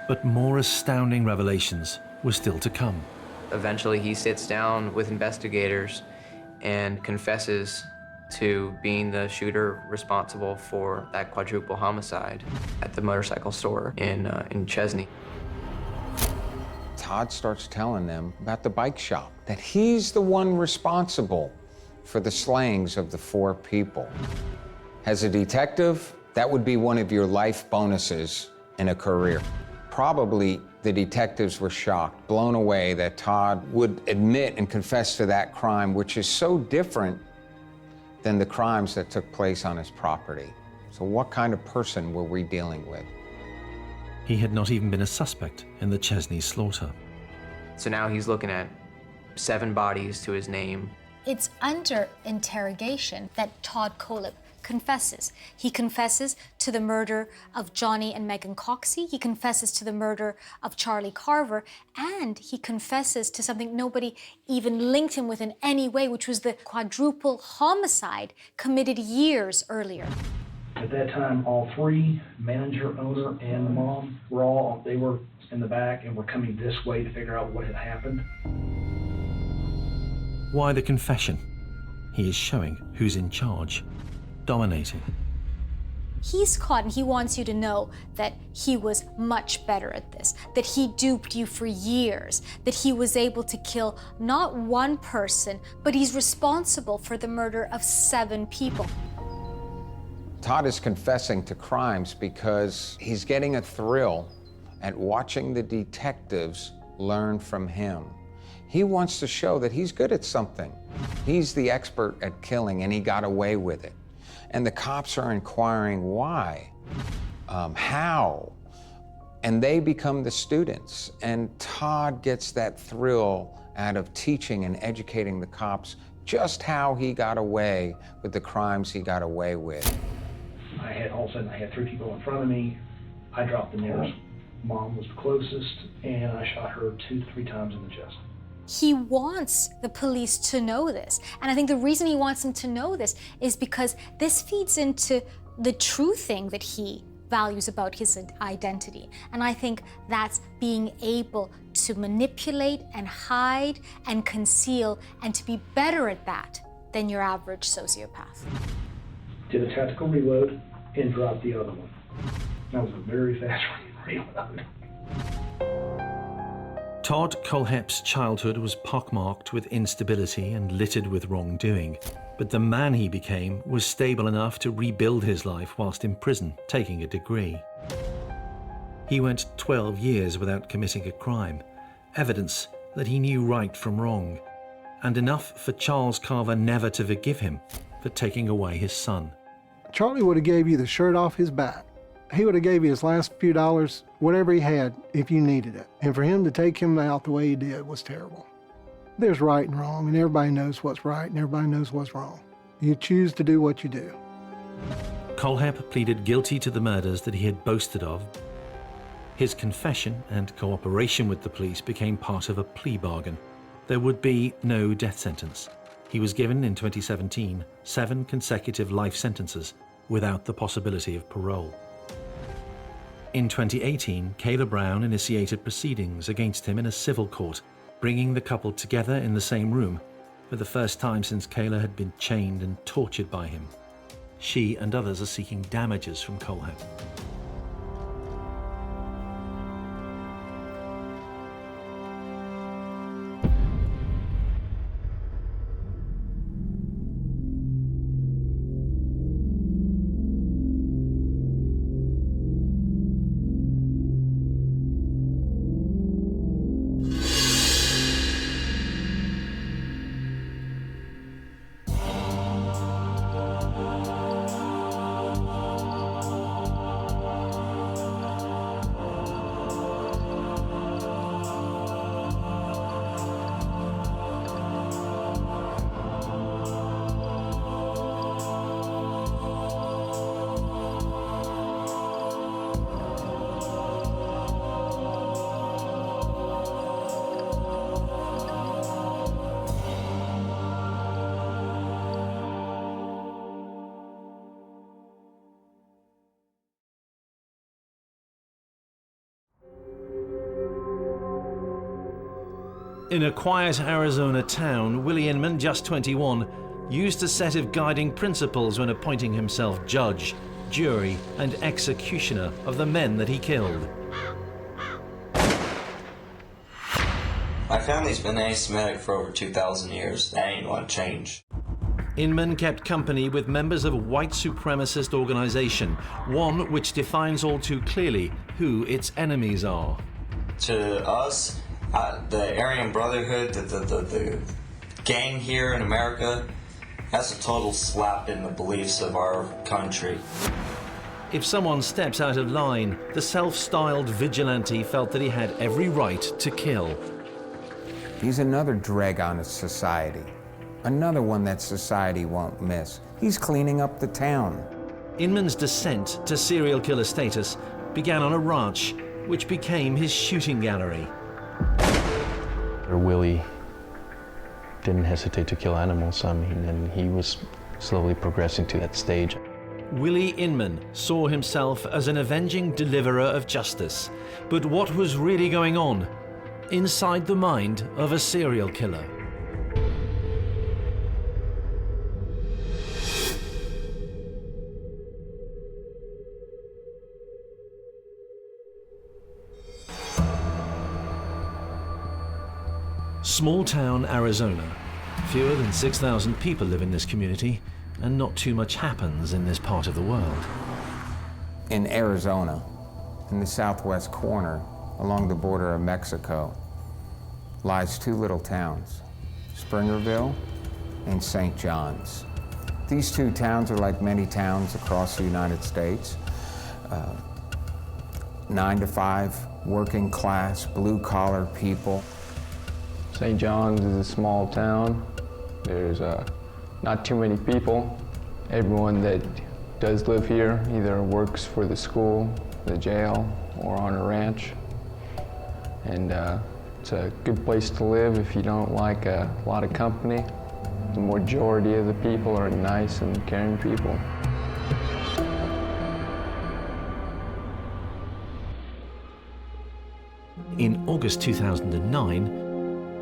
But more astounding revelations were still to come. Eventually, he sits down with investigators and confesses to being the shooter responsible for that quadruple homicide at the motorcycle store in Chesney. Todd starts telling them about the bike shop, that he's the one responsible for the slayings of the 4 people. As a detective, that would be one of your life bonuses in a career. Probably the detectives were shocked, blown away that Todd would admit and confess to that crime, which is so different than the crimes that took place on his property. So what kind of person were we dealing with? He had not even been a suspect in the Chesney slaughter. So now he's looking at 7 bodies to his name. It's under interrogation that Todd Cohep confesses. He confesses to the murder of Johnny and Megan Coxey. He confesses to the murder of Charlie Carver. And he confesses to something nobody even linked him with in any way, which was the quadruple homicide committed years earlier. At that time, all 3, manager, owner, and the mom, they were in the back and were coming this way to figure out what had happened. Why the confession? He is showing who's in charge, dominating. he's caught, and he wants you to know that he was much better at this, that he duped you for years, that he was able to kill not one person, but he's responsible for the murder of 7 people. Todd is confessing to crimes because he's getting a thrill at watching the detectives learn from him. He wants to show that he's good at something. He's the expert at killing, and he got away with it. And the cops are inquiring why, how, and they become the students. And Todd gets that thrill out of teaching and educating the cops just how he got away with the crimes he got away with. All of a sudden, I had 3 people in front of me. I dropped the nearest. Mom was the closest, and I shot her 2 to 3 times in the chest. He wants the police to know this. And I think the reason he wants them to know this is because this feeds into the true thing that he values about his identity. And I think that's being able to manipulate and hide and conceal and to be better at that than your average sociopath. Did a tactical reload and dropped the other one. That was a very fast reload. Todd Cohep's childhood was pockmarked with instability and littered with wrongdoing, but the man he became was stable enough to rebuild his life whilst in prison, taking a degree. He went 12 years without committing a crime, evidence that he knew right from wrong, and enough for Charles Carver never to forgive him for taking away his son. Charlie would have gave you the shirt off his back. He would have gave you his last few dollars, whatever he had, if you needed it. And for him to take him out the way he did was terrible. There's right and wrong, and everybody knows what's right and everybody knows what's wrong. You choose to do what you do. Cohep pleaded guilty to the murders that he had boasted of. His confession and cooperation with the police became part of a plea bargain. There would be no death sentence. He was given in 2017 7 consecutive life sentences without the possibility of parole. In 2018, Kayla Brown initiated proceedings against him in a civil court, bringing the couple together in the same room for the first time since Kayla had been chained and tortured by him. She and others are seeking damages from Cohep. In a quiet Arizona town, Willie Inman, just 21, used a set of guiding principles when appointing himself judge, jury, and executioner of the men that he killed. My family's been asymmetric for over 2,000 years. That ain't gonna change. Inman kept company with members of a white supremacist organization, one which defines all too clearly who its enemies are. To us, the Aryan Brotherhood, the gang here in America, that's a total slap in the beliefs of our country. If someone steps out of line, the self-styled vigilante felt that he had every right to kill. He's another drag on a society, another one that society won't miss. He's cleaning up the town. Inman's descent to serial killer status began on a ranch, which became his shooting gallery. Willie didn't hesitate to kill animals, and he was slowly progressing to that stage. Willie Inman saw himself as an avenging deliverer of justice. But what was really going on inside the mind of a serial killer? Small town Arizona. Fewer than 6,000 people live in this community, and not too much happens in this part of the world. In Arizona, in the southwest corner, along the border of Mexico, lies two little towns, Springerville and St. John's. These two towns are like many towns across the United States. 9 to 5, working class, blue-collar people. St. John's is a small town. There's not too many people. Everyone that does live here either works for the school, the jail, or on a ranch. And it's a good place to live if you don't like a lot of company. The majority of the people are nice and caring people. In August 2009,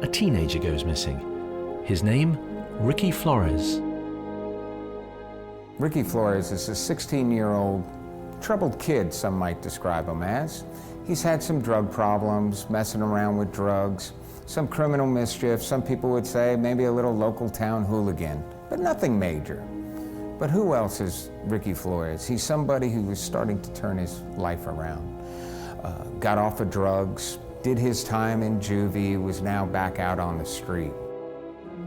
a teenager goes missing. His name, Ricky Flores. Ricky Flores is a 16-year-old troubled kid, some might describe him as. He's had some drug problems, messing around with drugs, some criminal mischief, some people would say maybe a little local town hooligan, but nothing major. But who else is Ricky Flores? He's somebody who was starting to turn his life around. Got off of drugs, did his time in juvie, was now back out on the street.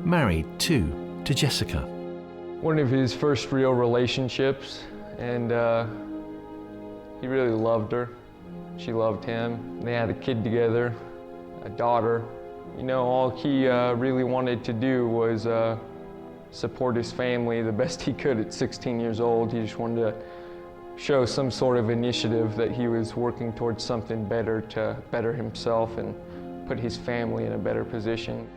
Married, too, to Jessica. One of his first real relationships, and he really loved her. She loved him. They had a kid together, a daughter. You know, all he really wanted to do was support his family the best he could at 16 years old. He just wanted to show some sort of initiative that he was working towards something better to better himself and put his family in a better position.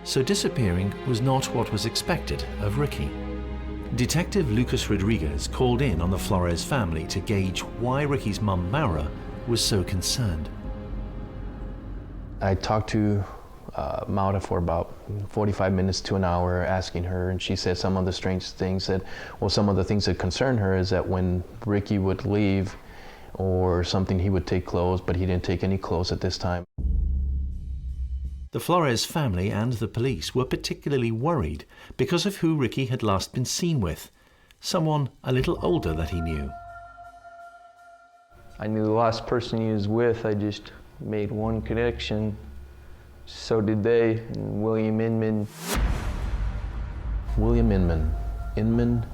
So disappearing was not what was expected of Ricky. Detective Lucas Rodriguez called in on the Flores family to gauge why Ricky's mum, Myra, was so concerned. I talked to Myra for about 45 minutes to an hour, asking her, and she said some of the strange things that, well, some of the things that concern her is that when Ricky would leave or something, he would take clothes, but he didn't take any clothes at this time. The Flores family and the police were particularly worried because of who Ricky had last been seen with, someone a little older that he knew. I knew the last person he was with. I just made one connection. So did they, and William Inman. William Inman. Inman,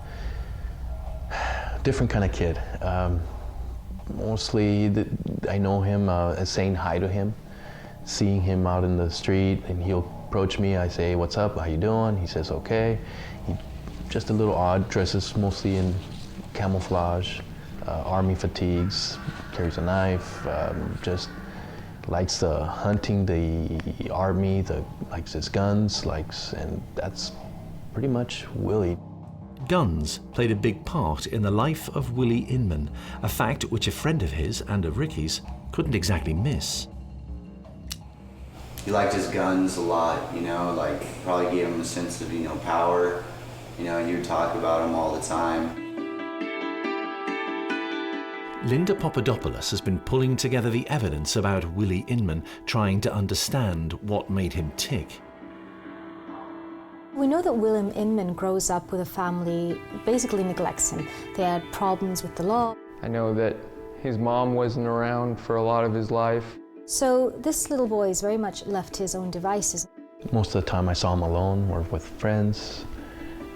different kind of kid. Mostly, I know him as saying hi to him, seeing him out in the street, and he'll approach me. I say, "What's up? How you doing?" He says, "Okay." He just a little odd, dresses mostly in camouflage, army fatigues, carries a knife, just likes the hunting, the army, likes his guns, and that's pretty much Willie. Guns played a big part in the life of Willie Inman, a fact which a friend of his and of Ricky's couldn't exactly miss. He liked his guns a lot, you know, like probably gave him a sense of, you know, power. You know, he would talk about them all the time. Linda Papadopoulos has been pulling together the evidence about Willie Inman, trying to understand what made him tick. We know that William Inman grows up with a family, basically neglects him. They had problems with the law. I know that his mom wasn't around for a lot of his life. So this little boy is very much left to his own devices. Most of the time I saw him alone or with friends.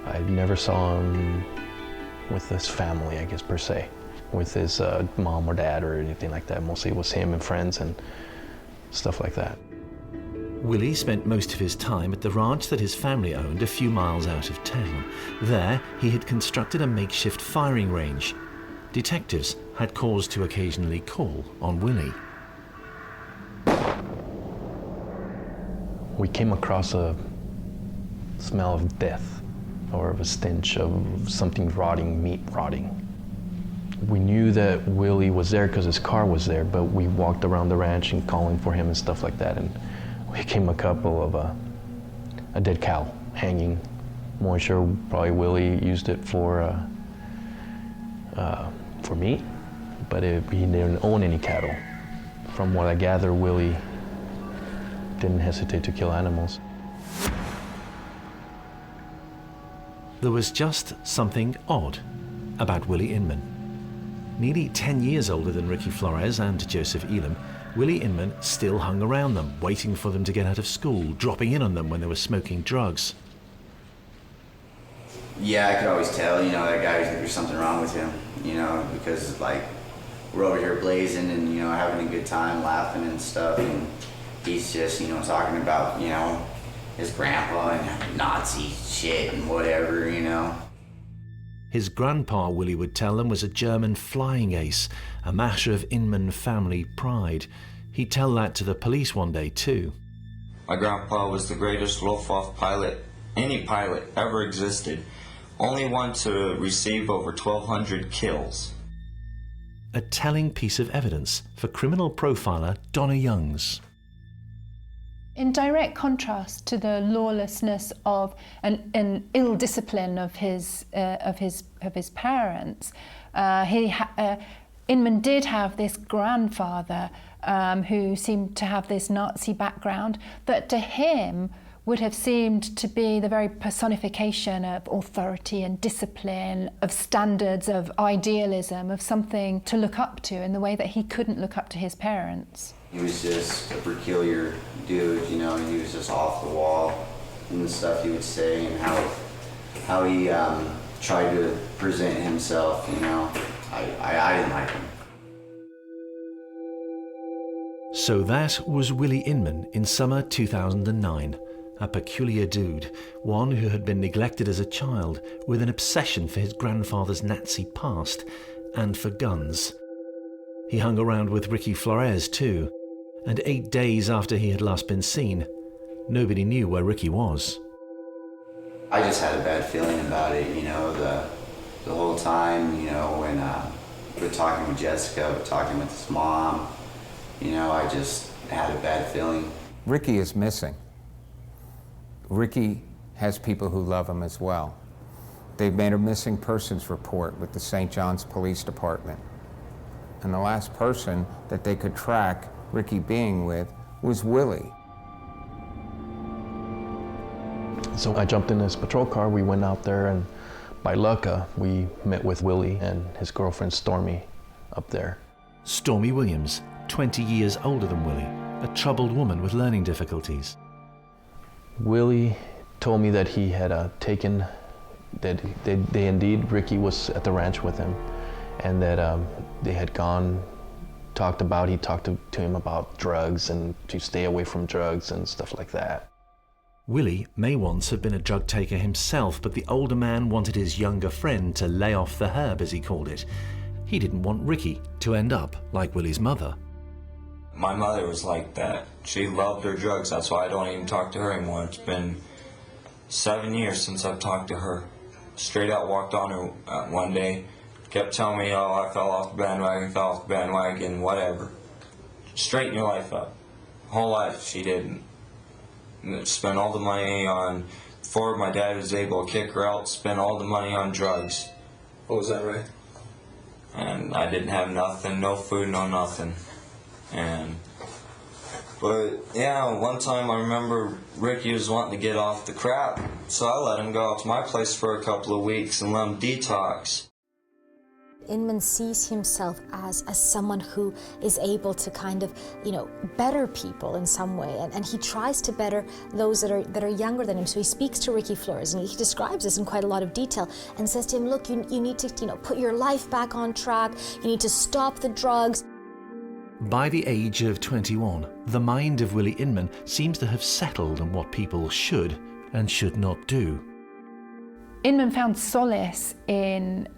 I never saw him with his family, I guess, per se, with his mom or dad or anything like that. Mostly it was him and friends and stuff like that. Willie spent most of his time at the ranch that his family owned a few miles out of town. There, he had constructed a makeshift firing range. Detectives had cause to occasionally call on Willie. We came across a smell of death, or of a stench of something rotting, meat rotting. We knew that Willie was there because his car was there, but we walked around the ranch and calling for him and stuff like that, and we came a couple of a dead cow hanging. More sure probably Willie used it for meat, but he didn't own any cattle. From what I gather, Willie didn't hesitate to kill animals. There was just something odd about Willie Inman. Nearly 10 years older than Ricky Flores and Joseph Elam, Willie Inman still hung around them, waiting for them to get out of school, dropping in on them when they were smoking drugs. Yeah, I could always tell, that guy, there's something wrong with him, because, we're over here blazing and, having a good time, laughing and stuff, and he's just, talking about, his grandpa and Nazi shit and whatever, His grandpa, Willie would tell them, was a German flying ace, a matter of Inman family pride. He'd tell that to the police one day, too. My grandpa was the greatest Luftwaffe pilot any pilot ever existed. Only one to receive over 1,200 kills. A telling piece of evidence for criminal profiler Donna Youngs. In direct contrast to the lawlessness of an ill discipline of his parents, Inman did have this grandfather who seemed to have this Nazi background that to him would have seemed to be the very personification of authority and discipline, of standards, of idealism, of something to look up to in the way that he couldn't look up to his parents. He was just a peculiar dude, he was just off the wall and the stuff he would say and how he tried to present himself, I didn't like him. So that was Willie Inman in summer 2009. A peculiar dude, one who had been neglected as a child, with an obsession for his grandfather's Nazi past and for guns. He hung around with Ricky Flores too, and 8 days after he had last been seen, nobody knew where Ricky was. I just had a bad feeling about it, the whole time, when we're talking with Jessica, we're talking with his mom, I just had a bad feeling. Ricky is missing. Ricky has people who love him as well. They've made a missing persons report with the St. John's Police Department. And the last person that they could track Ricky being with was Willie. So I jumped in his patrol car, we went out there, and by luck, we met with Willie and his girlfriend Stormy up there. Stormy Williams, 20 years older than Willie, a troubled woman with learning difficulties. Willie told me that he had Ricky was at the ranch with him, and that they had talked to him about drugs and to stay away from drugs and stuff like that. Willie may once have been a drug taker himself, but the older man wanted his younger friend to lay off the herb, as he called it. He didn't want Ricky to end up like Willie's mother. My mother was like that. She loved her drugs, that's why I don't even talk to her anymore. It's been 7 years since I've talked to her. Straight out walked on her one day, kept telling me, I fell off the bandwagon, whatever. Straighten your life up. Whole life, she didn't. Spent all the money on, before my dad was able to kick her out, spent all the money on drugs. What was that, Ray? And I didn't have nothing, no food, no nothing. But yeah, one time I remember Ricky was wanting to get off the crap, so I let him go out to my place for a couple of weeks and let him detox. Inman sees himself as someone who is able to kind of, better people in some way, and he tries to better those that are younger than him. So he speaks to Ricky Flores, and he describes this in quite a lot of detail, and says to him, look, you need to, put your life back on track, you need to stop the drugs. By the age of 21, the mind of Willie Inman seems to have settled on what people should and should not do. Inman found solace in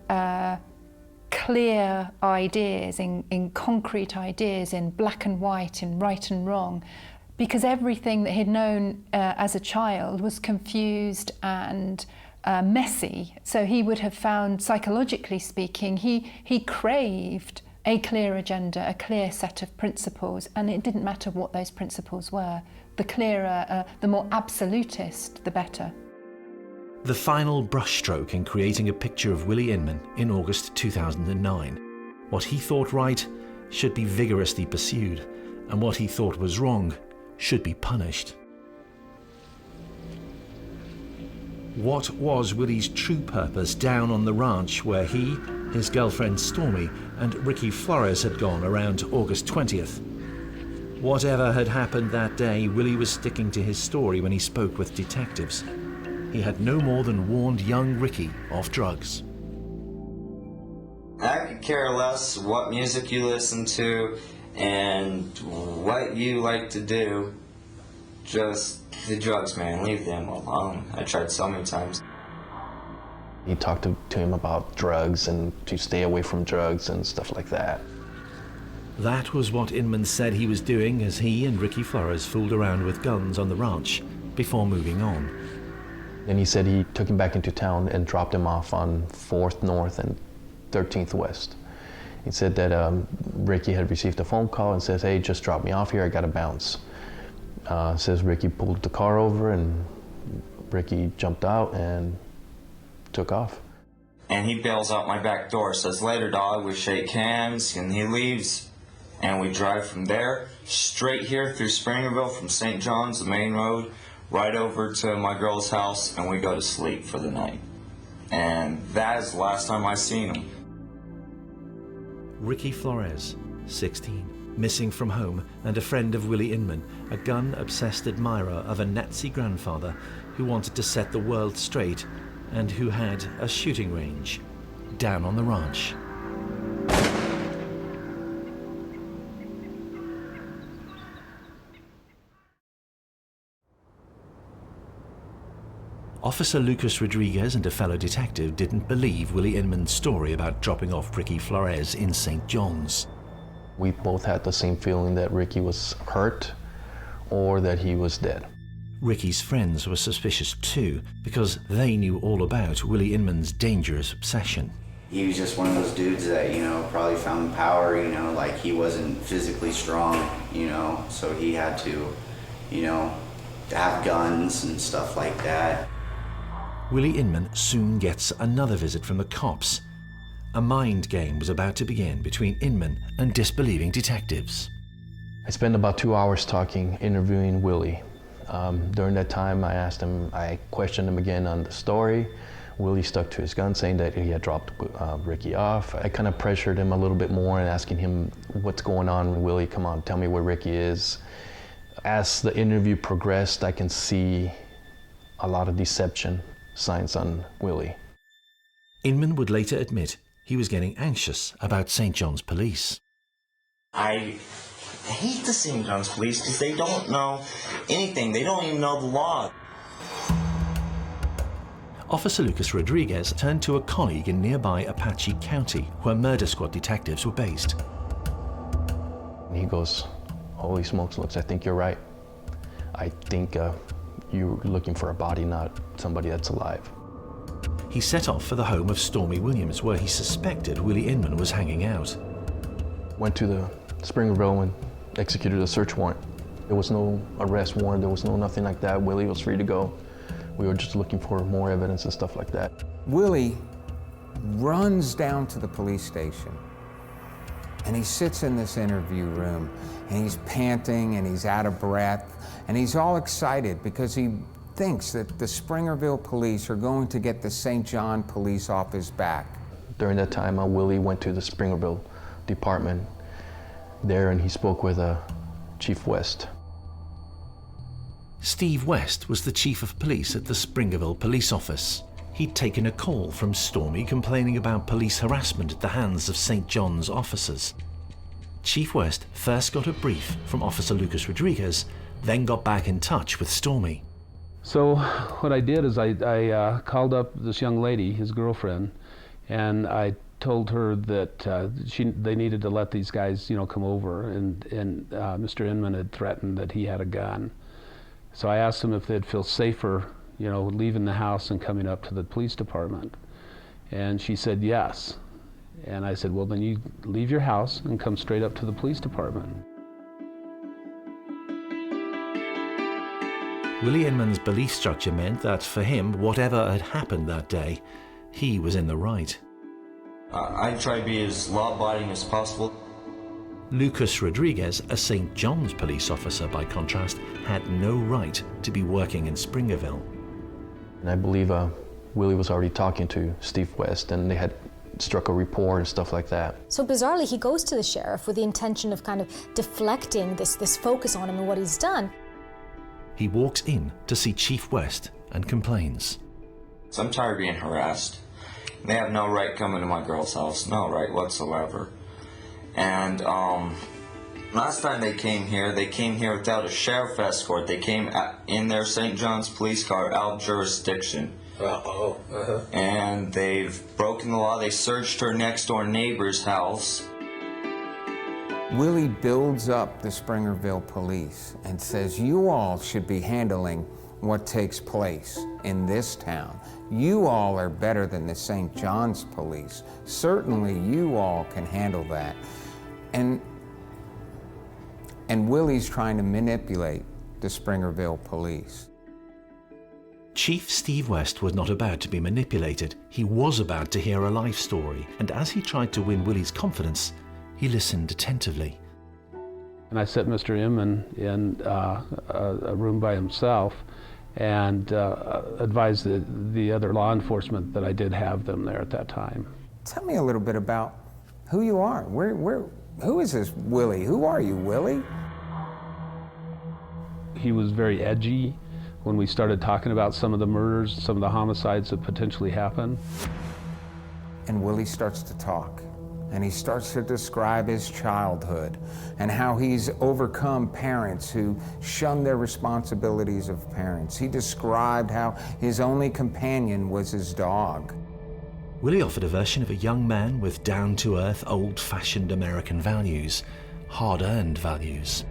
clear ideas, in concrete ideas, in black and white, in right and wrong, because everything that he'd known as a child was confused and messy. So he would have found, psychologically speaking, he craved a clear agenda, a clear set of principles, and it didn't matter what those principles were. The clearer, the more absolutist, the better. The final brushstroke in creating a picture of Willie Inman in August 2009. What he thought right should be vigorously pursued, and what he thought was wrong should be punished. What was Willie's true purpose down on the ranch where he, his girlfriend Stormy, and Ricky Flores had gone around August 20th? Whatever had happened that day, Willie was sticking to his story when he spoke with detectives. He had no more than warned young Ricky off drugs. I could care less what music you listen to and what you like to do. Just the drugs, man. Leave them alone. I tried so many times. He talked to him about drugs and to stay away from drugs and stuff like that. That was what Inman said he was doing as he and Ricky Flores fooled around with guns on the ranch before moving on. And he said he took him back into town and dropped him off on 4th North and 13th West. He said that Ricky had received a phone call and says, hey, just drop me off here, I gotta bounce. Says Ricky pulled the car over and Ricky jumped out and took off. And he bails out my back door, says, later, dog. We shake hands, and he leaves. And we drive from there, straight here through Springerville, from St. John's, the main road, right over to my girl's house, and we go to sleep for the night. And that is the last time I seen him. Ricky Flores, 16, missing from home, and a friend of Willie Inman, a gun-obsessed admirer of a Nazi grandfather who wanted to set the world straight and who had a shooting range down on the ranch. Officer Lucas Rodriguez and a fellow detective didn't believe Willie Inman's story about dropping off Ricky Flores in St. John's. We both had the same feeling that Ricky was hurt or that he was dead. Ricky's friends were suspicious too, because they knew all about Willie Inman's dangerous obsession. He was just one of those dudes that, probably found power, like he wasn't physically strong, so he had to, have guns and stuff like that. Willie Inman soon gets another visit from the cops. A mind game was about to begin between Inman and disbelieving detectives. I spent about 2 hours interviewing Willie. During that time, I questioned him again on the story. Willie stuck to his gun, saying that he had dropped Ricky off. I kind of pressured him a little bit more and asking him, what's going on, Willie? Come on, tell me where Ricky is. As the interview progressed, I can see a lot of deception signs on Willie. Inman would later admit he was getting anxious about St. John's police. I hate the St. John's police because they don't know anything. They don't even know the law. Officer Lucas Rodriguez turned to a colleague in nearby Apache County, where murder squad detectives were based. He goes, holy smokes, Lux, I think you're right. I think you're looking for a body, not somebody that's alive. He set off for the home of Stormy Williams, where he suspected Willie Inman was hanging out. Went to the Springerville and executed a search warrant. There was no arrest warrant, there was nothing like that. Willie was free to go. We were just looking for more evidence and stuff like that. Willie runs down to the police station and he sits in this interview room and he's panting and he's out of breath and he's all excited because he thinks that the Springerville police are going to get the St. John police off his back. During that time, Willie went to the Springerville department there and he spoke with Chief West. Steve West was the chief of police at the Springerville police office. He'd taken a call from Stormy complaining about police harassment at the hands of St. John's officers. Chief West first got a brief from Officer Lucas Rodriguez, then got back in touch with Stormy. So what I did is I called up this young lady, his girlfriend, and I told her that they needed to let these guys, come over, and Mr. Inman had threatened that he had a gun. So I asked them if they'd feel safer, leaving the house and coming up to the police department. And she said yes. And I said, well, then you leave your house and come straight up to the police department. Willie Inman's belief structure meant that for him, whatever had happened that day, he was in the right. I try to be as law-abiding as possible. Lucas Rodriguez, a St. John's police officer by contrast, had no right to be working in Springerville. And I believe Willie was already talking to Steve West, and they had struck a rapport and stuff like that. So bizarrely, he goes to the sheriff with the intention of kind of deflecting this focus on him and what he's done. He walks in to see Chief West and complains. So I'm tired of being harassed. They have no right coming to my girl's house, no right whatsoever. And last time they came here without a sheriff escort. They came in their St. John's police car out of jurisdiction. And they've broken the law. They searched her next door neighbor's house. Willie builds up the Springerville police and says, you all should be handling what takes place in this town. You all are better than the St. John's police. Certainly you all can handle that. And Willie's trying to manipulate the Springerville police. Chief Steve West was not about to be manipulated. He was about to hear a life story, and as he tried to win Willie's confidence, he listened attentively. And I set Mr. Inman in a room by himself and advised the other law enforcement that I did have them there at that time. Tell me a little bit about who you are. Who is this Willie? Who are you, Willie? He was very edgy when we started talking about some of the murders, some of the homicides that potentially happened. And Willie starts to talk, and he starts to describe his childhood and how he's overcome parents who shun their responsibilities of parents. He described how his only companion was his dog. Willie offered a version of a young man with down-to-earth, old-fashioned American values, hard-earned values.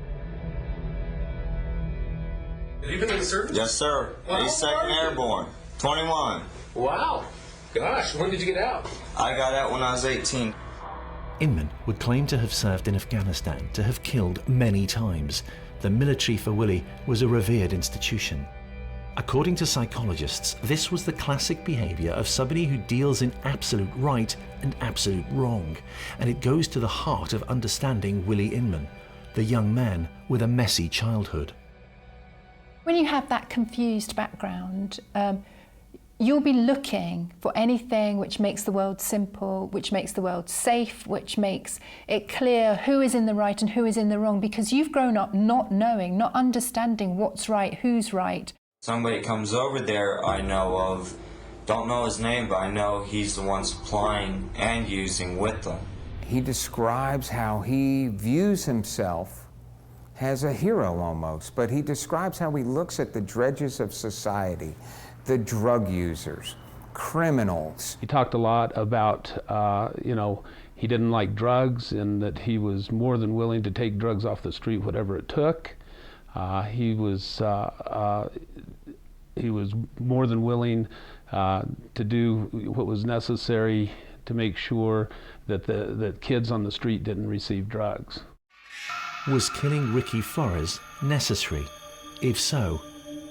Have you been in the service? Yes, sir. 82nd Airborne, 21. Wow. Gosh, when did you get out? I got out when I was 18. Inman would claim to have served in Afghanistan, to have killed many times. The military for Willie was a revered institution. According to psychologists, this was the classic behavior of somebody who deals in absolute right and absolute wrong, and it goes to the heart of understanding Willie Inman, the young man with a messy childhood. When you have that confused background, you'll be looking for anything which makes the world simple, which makes the world safe, which makes it clear who is in the right and who is in the wrong, because you've grown up not knowing, not understanding what's right, who's right. Somebody comes over there I know of, don't know his name, but I know he's the one supplying and using with them. He describes how he views himself as a hero almost, but he describes how he looks at the dredges of society, the drug users, criminals. He talked a lot about, he didn't like drugs and that he was more than willing to take drugs off the street, whatever it took. He was more than willing to do what was necessary to make sure that that kids on the street didn't receive drugs. Was killing Ricky Flores necessary? If so,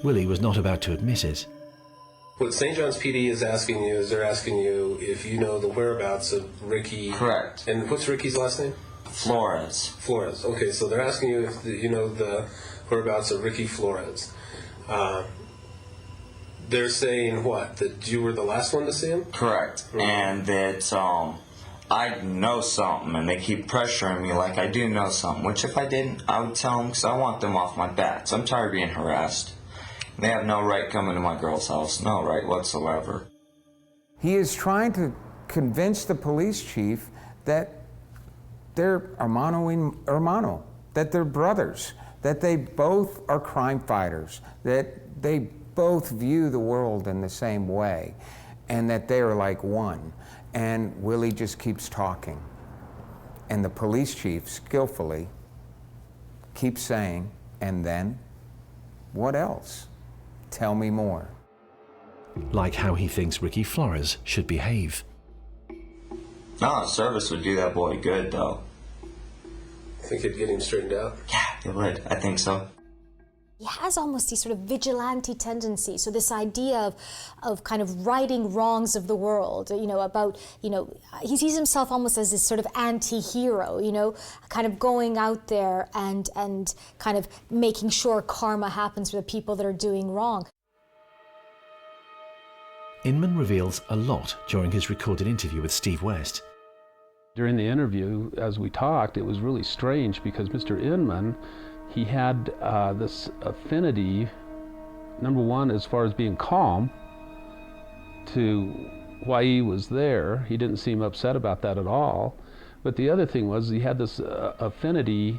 Willie was not about to admit it. What St. John's PD is asking you is they're asking you if you know the whereabouts of Ricky. Correct. And what's Ricky's last name? Flores. Flores. Okay, so they're asking you if you know the whereabouts of Ricky Flores. They're saying what? That you were the last one to see him? Correct. Mm-hmm. And that I know something, and they keep pressuring me like I do know something, which if I didn't, I would tell them because I want them off my back. So I'm tired of being harassed. They have no right coming to my girl's house, no right whatsoever. He is trying to convince the police chief that they're hermano y hermano, that they're brothers, that they both are crime fighters, that they both view the world in the same way, and that they are like one. And Willie just keeps talking. And the police chief skillfully keeps saying, and then, what else? Tell me more. Like how he thinks Ricky Flores should behave. No, service would do that boy good, though. Think it'd get him straightened out? Yeah, it would. I think so. He has almost these sort of vigilante tendencies. So this idea of kind of righting wrongs of the world, he sees himself almost as this sort of anti-hero, kind of going out there and kind of making sure karma happens for the people that are doing wrong. Inman reveals a lot during his recorded interview with Steve West. During the interview, as we talked, it was really strange because Mr. Inman, he had this affinity, number one, as far as being calm, to why he was there. He didn't seem upset about that at all. But the other thing was he had this affinity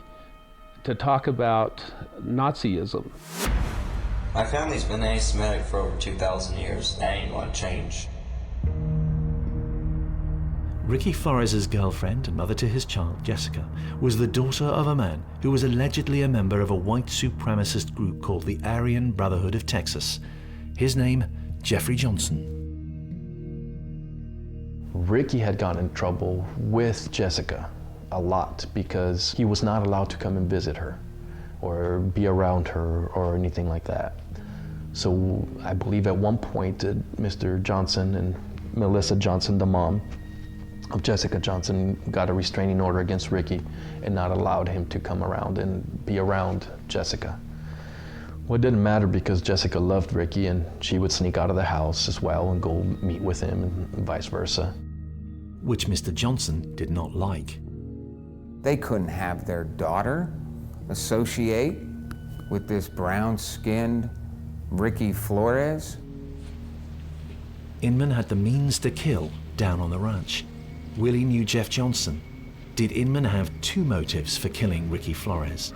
to talk about Nazism. My family's been anti-Semitic for over 2,000 years. That ain't gonna change. Ricky Flores' girlfriend and mother to his child, Jessica, was the daughter of a man who was allegedly a member of a white supremacist group called the Aryan Brotherhood of Texas. His name, Jeffrey Johnson. Ricky had gotten in trouble with Jessica a lot because he was not allowed to come and visit her or be around her or anything like that. So I believe at one point Mr. Johnson and Melissa Johnson, the mom of Jessica Johnson, got a restraining order against Ricky and not allowed him to come around and be around Jessica. Well, it didn't matter because Jessica loved Ricky and she would sneak out of the house as well and go meet with him and vice versa. Which Mr. Johnson did not like. They couldn't have their daughter associate with this brown-skinned Ricky Flores. Inman had the means to kill down on the ranch. Willie knew Jeff Johnson. Did Inman have two motives for killing Ricky Flores?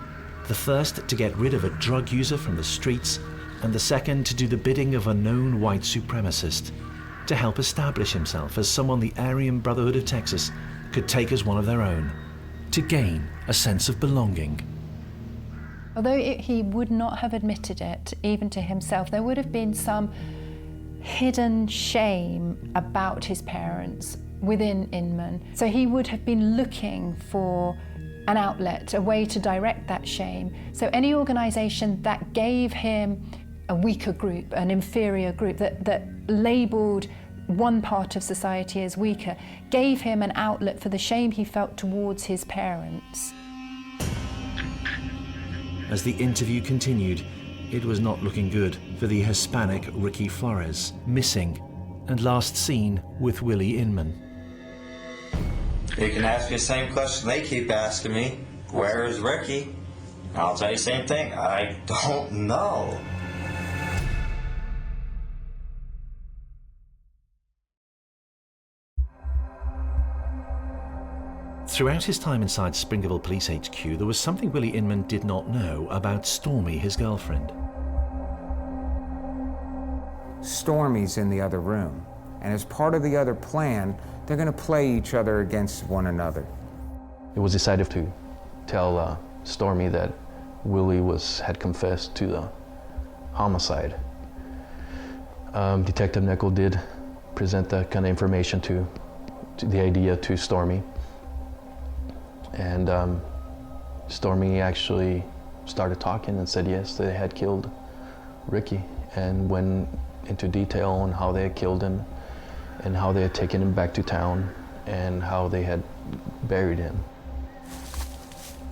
The first, to get rid of a drug user from the streets, and the second, to do the bidding of a known white supremacist, to help establish himself as someone the Aryan Brotherhood of Texas could take as one of their own, to gain a sense of belonging. Although he would not have admitted it, even to himself, there would have been some hidden shame about his parents within Inman. So he would have been looking for an outlet, a way to direct that shame. So any organisation that gave him a weaker group, an inferior group, that labelled one part of society as weaker, gave him an outlet for the shame he felt towards his parents. As the interview continued, it was not looking good for the Hispanic Ricky Flores, missing and last seen with Willie Inman. You can ask me the same question they keep asking me. Where is Ricky? I'll tell you the same thing. I don't know. Throughout his time inside Springerville Police HQ, there was something Willie Inman did not know about Stormy, his girlfriend. Stormy's in the other room, and as part of the other plan, they're going to play each other against one another. It was decided to tell Stormy that Willie had confessed to the homicide. Detective Nickel did present that kind of information to the idea to Stormy. And Stormy actually started talking and said yes, they had killed Ricky, and went into detail on how they had killed him and how they had taken him back to town and how they had buried him.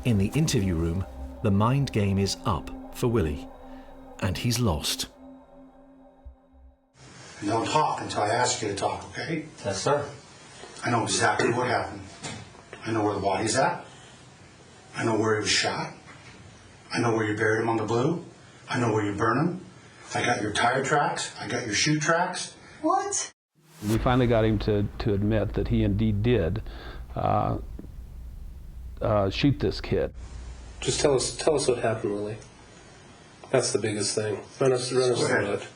In the interview room, the mind game is up for Willie, and he's lost. You don't talk until I ask you to talk, okay? Yes, sir. I know exactly what happened. I know where the body's at. I know where he was shot. I know where you buried him on the blue. I know where you burned him. I got your tire tracks. I got your shoe tracks. What? We finally got him to admit that he indeed did shoot this kid. Just tell us what happened, Willie. That's the biggest thing. Run us through it.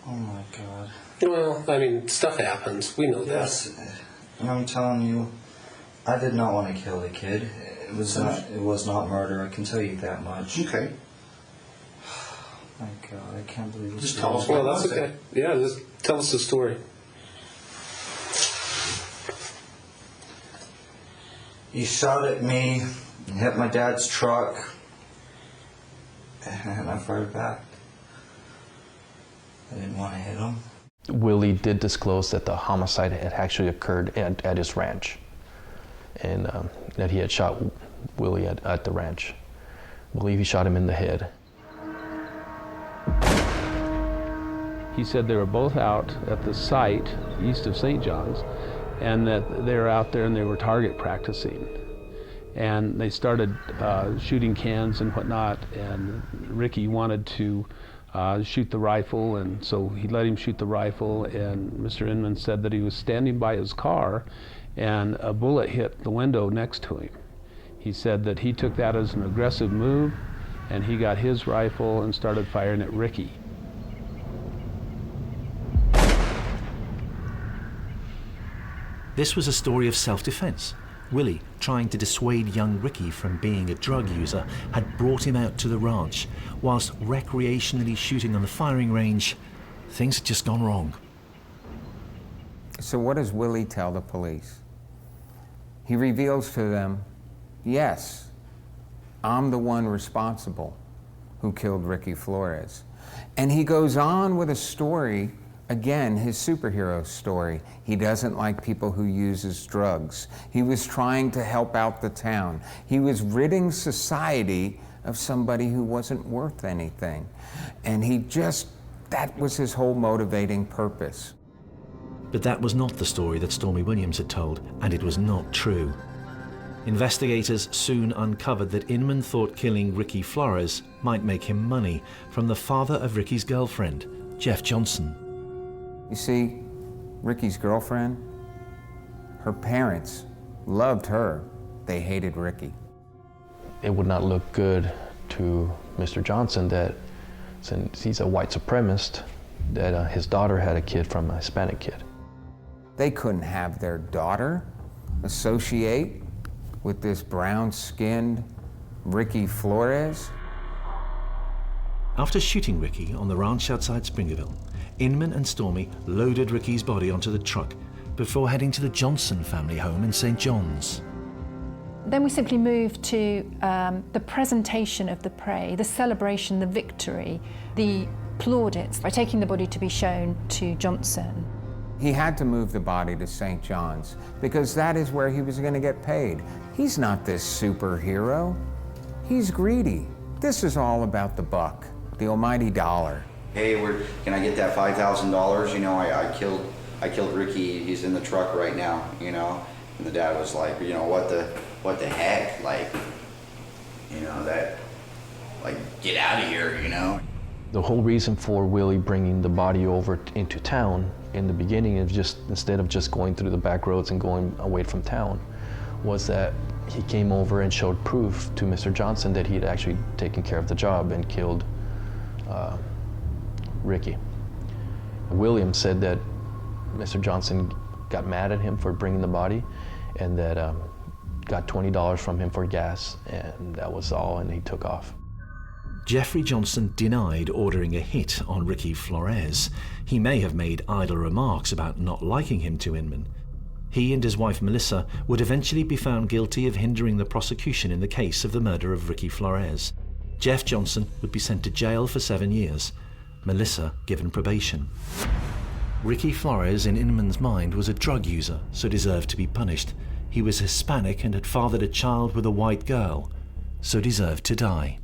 Oh my God. Well, I mean, stuff happens. We know Yes. And I'm telling you, I did not want to kill the kid. It was not murder, I can tell you that much. Okay. My God, I can't believe this. Just tell us Well, what that's okay. Yeah, just tell us the story. He shot at me and hit my dad's truck. and I fired back. I didn't want to hit him. Willie did disclose that the homicide had actually occurred at his ranch, and that he had shot Willie at the ranch. I believe he shot him in the head. He said they were both out at the site east of St. John's, and that they were out there and they were target practicing. And they started shooting cans and whatnot, and Ricky wanted to shoot the rifle, and so he let him shoot the rifle, and Mr. Inman said that he was standing by his car and a bullet hit the window next to him. He said that he took that as an aggressive move, and he got his rifle and started firing at Ricky. This was a story of self-defense. Willie, trying to dissuade young Ricky from being a drug user, had brought him out to the ranch. Whilst recreationally shooting on the firing range, things had just gone wrong. So what does Willie tell the police? He reveals to them, yes, I'm the one responsible who killed Ricky Flores. And he goes on with a story, again, his superhero story. He doesn't like people who uses drugs. He was trying to help out the town. He was ridding society of somebody who wasn't worth anything. And that was his whole motivating purpose. But that was not the story that Stormy Williams had told, and it was not true. Investigators soon uncovered that Inman thought killing Ricky Flores might make him money from the father of Ricky's girlfriend, Jeff Johnson. You see, Ricky's girlfriend, her parents loved her. They hated Ricky. It would not look good to Mr. Johnson that, since he's a white supremacist, that his daughter had a kid from a Hispanic kid. They couldn't have their daughter associate with this brown-skinned Ricky Flores. After shooting Ricky on the ranch outside Springerville, Inman and Stormy loaded Ricky's body onto the truck before heading to the Johnson family home in St. John's. Then we simply moved to the presentation of the prey, the celebration, the victory, the plaudits, by taking the body to be shown to Johnson. He had to move the body to St. John's because that is where he was going to get paid. He's not this superhero. He's greedy. This is all about the buck, the almighty dollar. Hey, can I get that $5,000? You know, I killed Ricky. He's in the truck right now. You know, and the dad was like, you know, what the heck? Like, you know, get out of here. You know. The whole reason for Willie bringing the body over into town in the beginning is just, instead of just going through the back roads and going away from town, was that he came over and showed proof to Mr. Johnson that he had actually taken care of the job and killed Ricky. William said that Mr. Johnson got mad at him for bringing the body, and that got $20 from him for gas, and that was all, and he took off. Jeffrey Johnson denied ordering a hit on Ricky Flores. He may have made idle remarks about not liking him to Inman. He and his wife Melissa would eventually be found guilty of hindering the prosecution in the case of the murder of Ricky Flores. Jeff Johnson would be sent to jail for 7 years. Melissa given probation. Ricky Flores, in Inman's mind, was a drug user, so deserved to be punished. He was Hispanic and had fathered a child with a white girl, so deserved to die.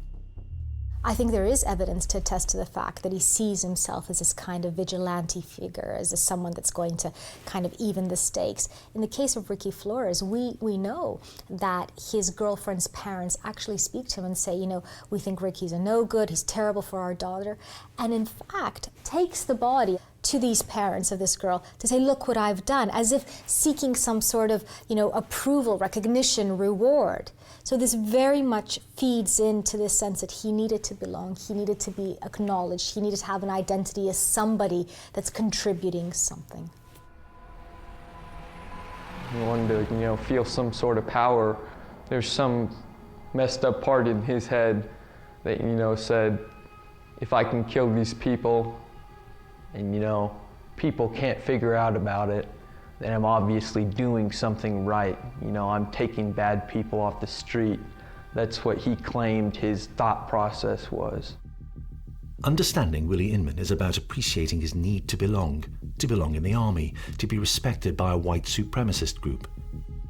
I think there is evidence to attest to the fact that he sees himself as this kind of vigilante figure, as someone that's going to kind of even the stakes. In the case of Ricky Flores, we know that his girlfriend's parents actually speak to him and say, you know, we think Ricky's a no-good, he's terrible for our daughter, and in fact takes the body to these parents of this girl to say, look what I've done, as if seeking some sort of, you know, approval, recognition, reward. So this very much feeds into this sense that he needed to belong, he needed to be acknowledged, he needed to have an identity as somebody that's contributing something. He wanted to, you know, feel some sort of power. There's some messed up part in his head that, you know, said, if I can kill these people and, you know, people can't figure out about it, then I'm obviously doing something right. You know, I'm taking bad people off the street. That's what he claimed his thought process was. Understanding Willie Inman is about appreciating his need to belong in the army, to be respected by a white supremacist group.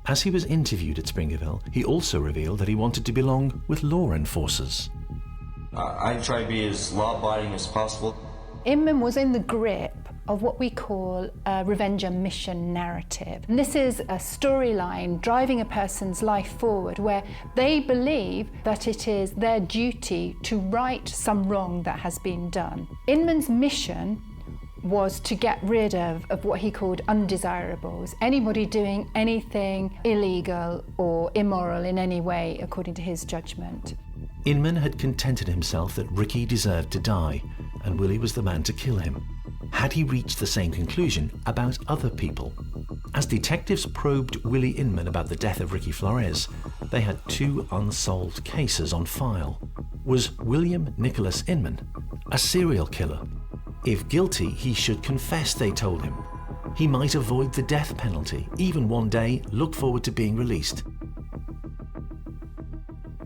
As he was interviewed at Springerville, he also revealed that he wanted to belong with law enforcers. I try to be as law-abiding as possible. Inman was in the grip of what we call a revenge and mission narrative. And this is a storyline driving a person's life forward where they believe that it is their duty to right some wrong that has been done. Inman's mission was to get rid of what he called undesirables, anybody doing anything illegal or immoral in any way, according to his judgment. Inman had contented himself that Ricky deserved to die, and Willie was the man to kill him. Had he reached the same conclusion about other people? As detectives probed Willie Inman about the death of Ricky Flores, they had two unsolved cases on file. Was William Nicholas Inman a serial killer? If guilty, he should confess, they told him. He might avoid the death penalty, even one day look forward to being released.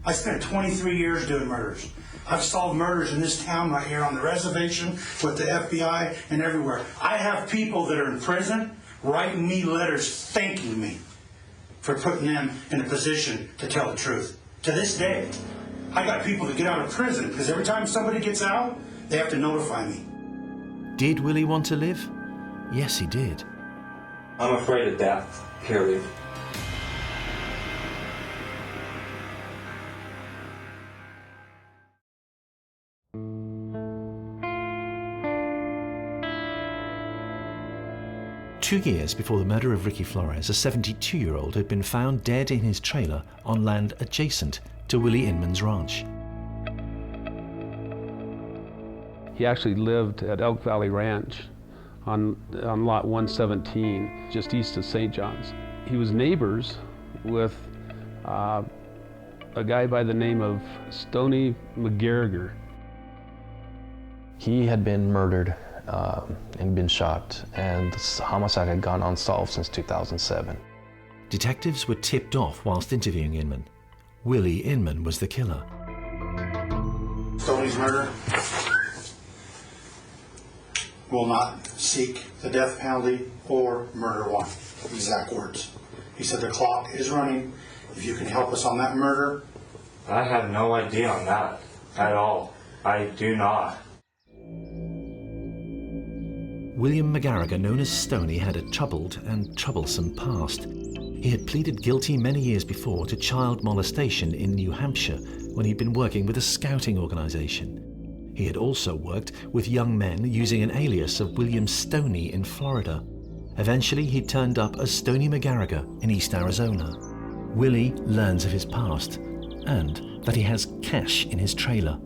I spent 23 years doing murders. I've solved murders in this town right here on the reservation with the FBI and everywhere. I have people that are in prison writing me letters thanking me for putting them in a position to tell the truth. To this day, I got people that get out of prison because every time somebody gets out, they have to notify me. Did Willie want to live? Yes, he did. I'm afraid of death, period. Two years before the murder of Ricky Flores, a 72-year-old had been found dead in his trailer on land adjacent to Willie Inman's ranch. He actually lived at Elk Valley Ranch on lot 117, just east of St. John's. He was neighbors with a guy by the name of Stoney McGarriger. He had been murdered and been shot, and the homicide had gone unsolved since 2007. Detectives were tipped off whilst interviewing Inman. Willie Inman was the killer. Stoney's murder will not seek the death penalty or murder one. Exact words. He said the clock is running. If you can help us on that murder. I have no idea on that at all. I do not. William McGarriger, known as Stoney, had a troubled and troublesome past. He had pleaded guilty many years before to child molestation in New Hampshire when he'd been working with a scouting organisation. He had also worked with young men using an alias of William Stoney in Florida. Eventually, he turned up as Stoney McGarriger in East Arizona. Willie learns of his past and that he has cash in his trailer.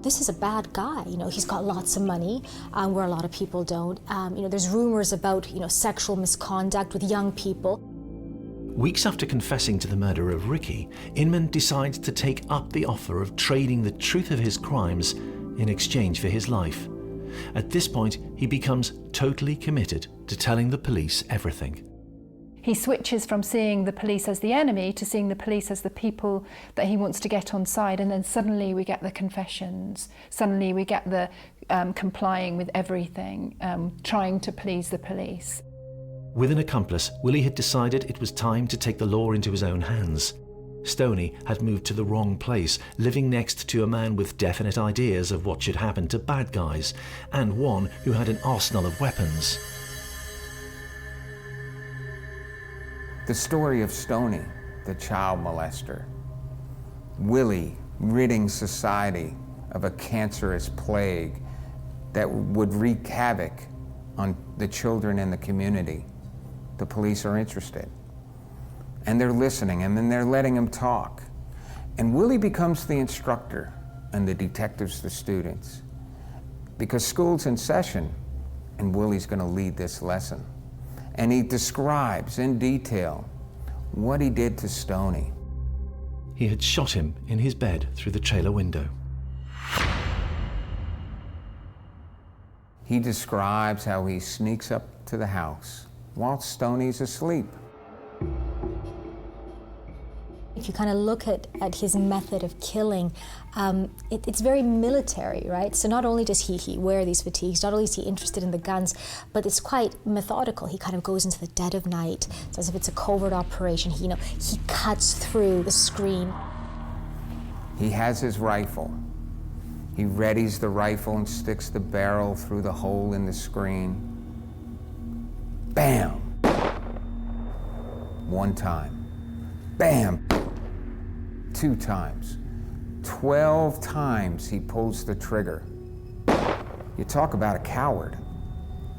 This is a bad guy. You know, he's got lots of money, where a lot of people don't. You know, there's rumors about, sexual misconduct with young people. Weeks after confessing to the murder of Ricky, Inman decides to take up the offer of trading the truth of his crimes in exchange for his life. At this point, he becomes totally committed to telling the police everything. He switches from seeing the police as the enemy to seeing the police as the people that he wants to get on side, and then suddenly we get the confessions, suddenly we get the complying with everything, trying to please the police. With an accomplice, Willie had decided it was time to take the law into his own hands. Stoney had moved to the wrong place, living next to a man with definite ideas of what should happen to bad guys, and one who had an arsenal of weapons. The story of Stoney, the child molester. Willie ridding society of a cancerous plague that would wreak havoc on the children in the community. The police are interested. And they're listening, and then they're letting him talk. And Willie becomes the instructor, and the detectives the students. Because school's in session, and Willie's gonna lead this lesson. And he describes in detail what he did to Stoney. He had shot him in his bed through the trailer window. He describes how he sneaks up to the house while Stoney's asleep. If you kind of look at his method of killing, it's very military, right? So not only does he wear these fatigues, not only is he interested in the guns, but it's quite methodical. He kind of goes into the dead of night. It's as if it's a covert operation. He cuts through the screen. He has his rifle. He readies the rifle and sticks the barrel through the hole in the screen. Bam! One time. Bam! 2 times. 12 times he pulls the trigger. You talk about a coward.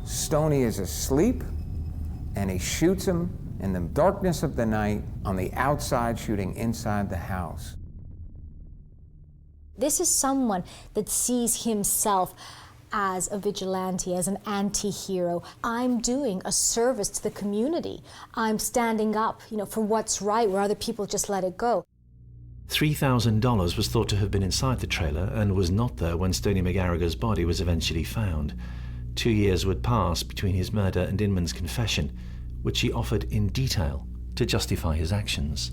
Stoney is asleep, and he shoots him in the darkness of the night on the outside, shooting inside the house. This is someone that sees himself as a vigilante, as an anti-hero. I'm doing a service to the community. I'm standing up, for what's right, where other people just let it go. $3,000 was thought to have been inside the trailer and was not there when Stoney McGarriger's body was eventually found. 2 years would pass between his murder and Inman's confession, which he offered in detail to justify his actions.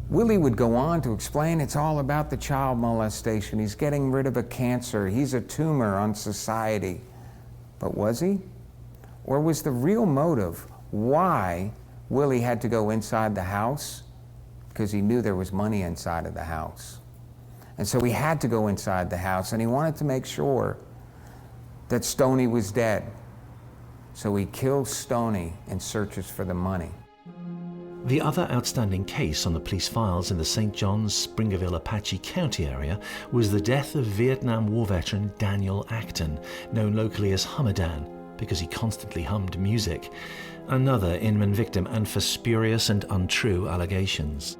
Willie would go on to explain it's all about the child molestation. He's getting rid of a cancer. He's a tumor on society. But was he? Or was the real motive why Willie had to go inside the house? Because he knew there was money inside of the house. And so he had to go inside the house, and he wanted to make sure that Stoney was dead. So he kills Stoney and searches for the money. The other outstanding case on the police files in the St. John's, Springerville, Apache County area was the death of Vietnam War veteran Daniel Acton, known locally as Hummerdan, because he constantly hummed music. Another Inman victim, and for spurious and untrue allegations.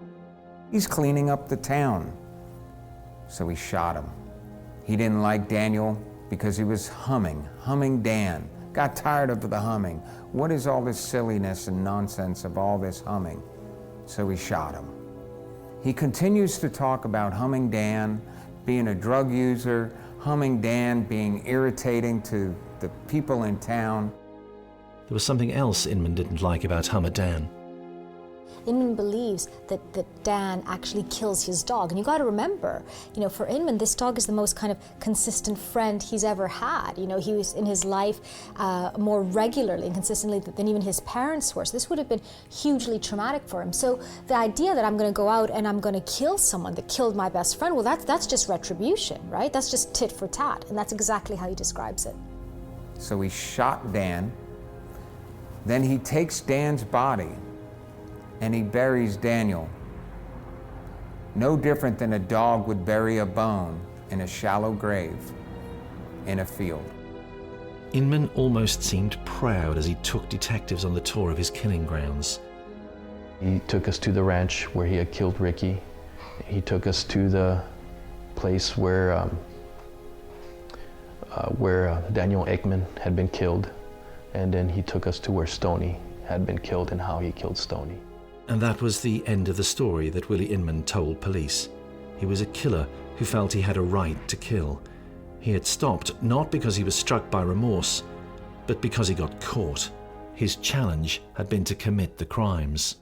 He's cleaning up the town, so he shot him. He didn't like Daniel because he was humming Dan. Got tired of the humming. What is all this silliness and nonsense of all this humming? So he shot him. He continues to talk about humming Dan being a drug user, humming Dan being irritating to the people in town. There was something else Inman didn't like about Hummer Dan. Inman believes that Dan actually kills his dog. And you got to remember, for Inman, this dog is the most kind of consistent friend he's ever had. He was in his life more regularly and consistently than even his parents were. So this would have been hugely traumatic for him. So the idea that I'm going to go out and I'm going to kill someone that killed my best friend, well, that's just retribution, right? That's just tit for tat. And that's exactly how he describes it. So he shot Dan. Then he takes Dan's body and he buries Daniel. No different than a dog would bury a bone in a shallow grave in a field. Inman almost seemed proud as he took detectives on the tour of his killing grounds. He took us to the ranch where he had killed Ricky. He took us to the place where Daniel Ekman had been killed. And then he took us to where Stoney had been killed and how he killed Stoney. And that was the end of the story that Willie Inman told police. He was a killer who felt he had a right to kill. He had stopped not because he was struck by remorse, but because he got caught. His challenge had been to commit the crimes.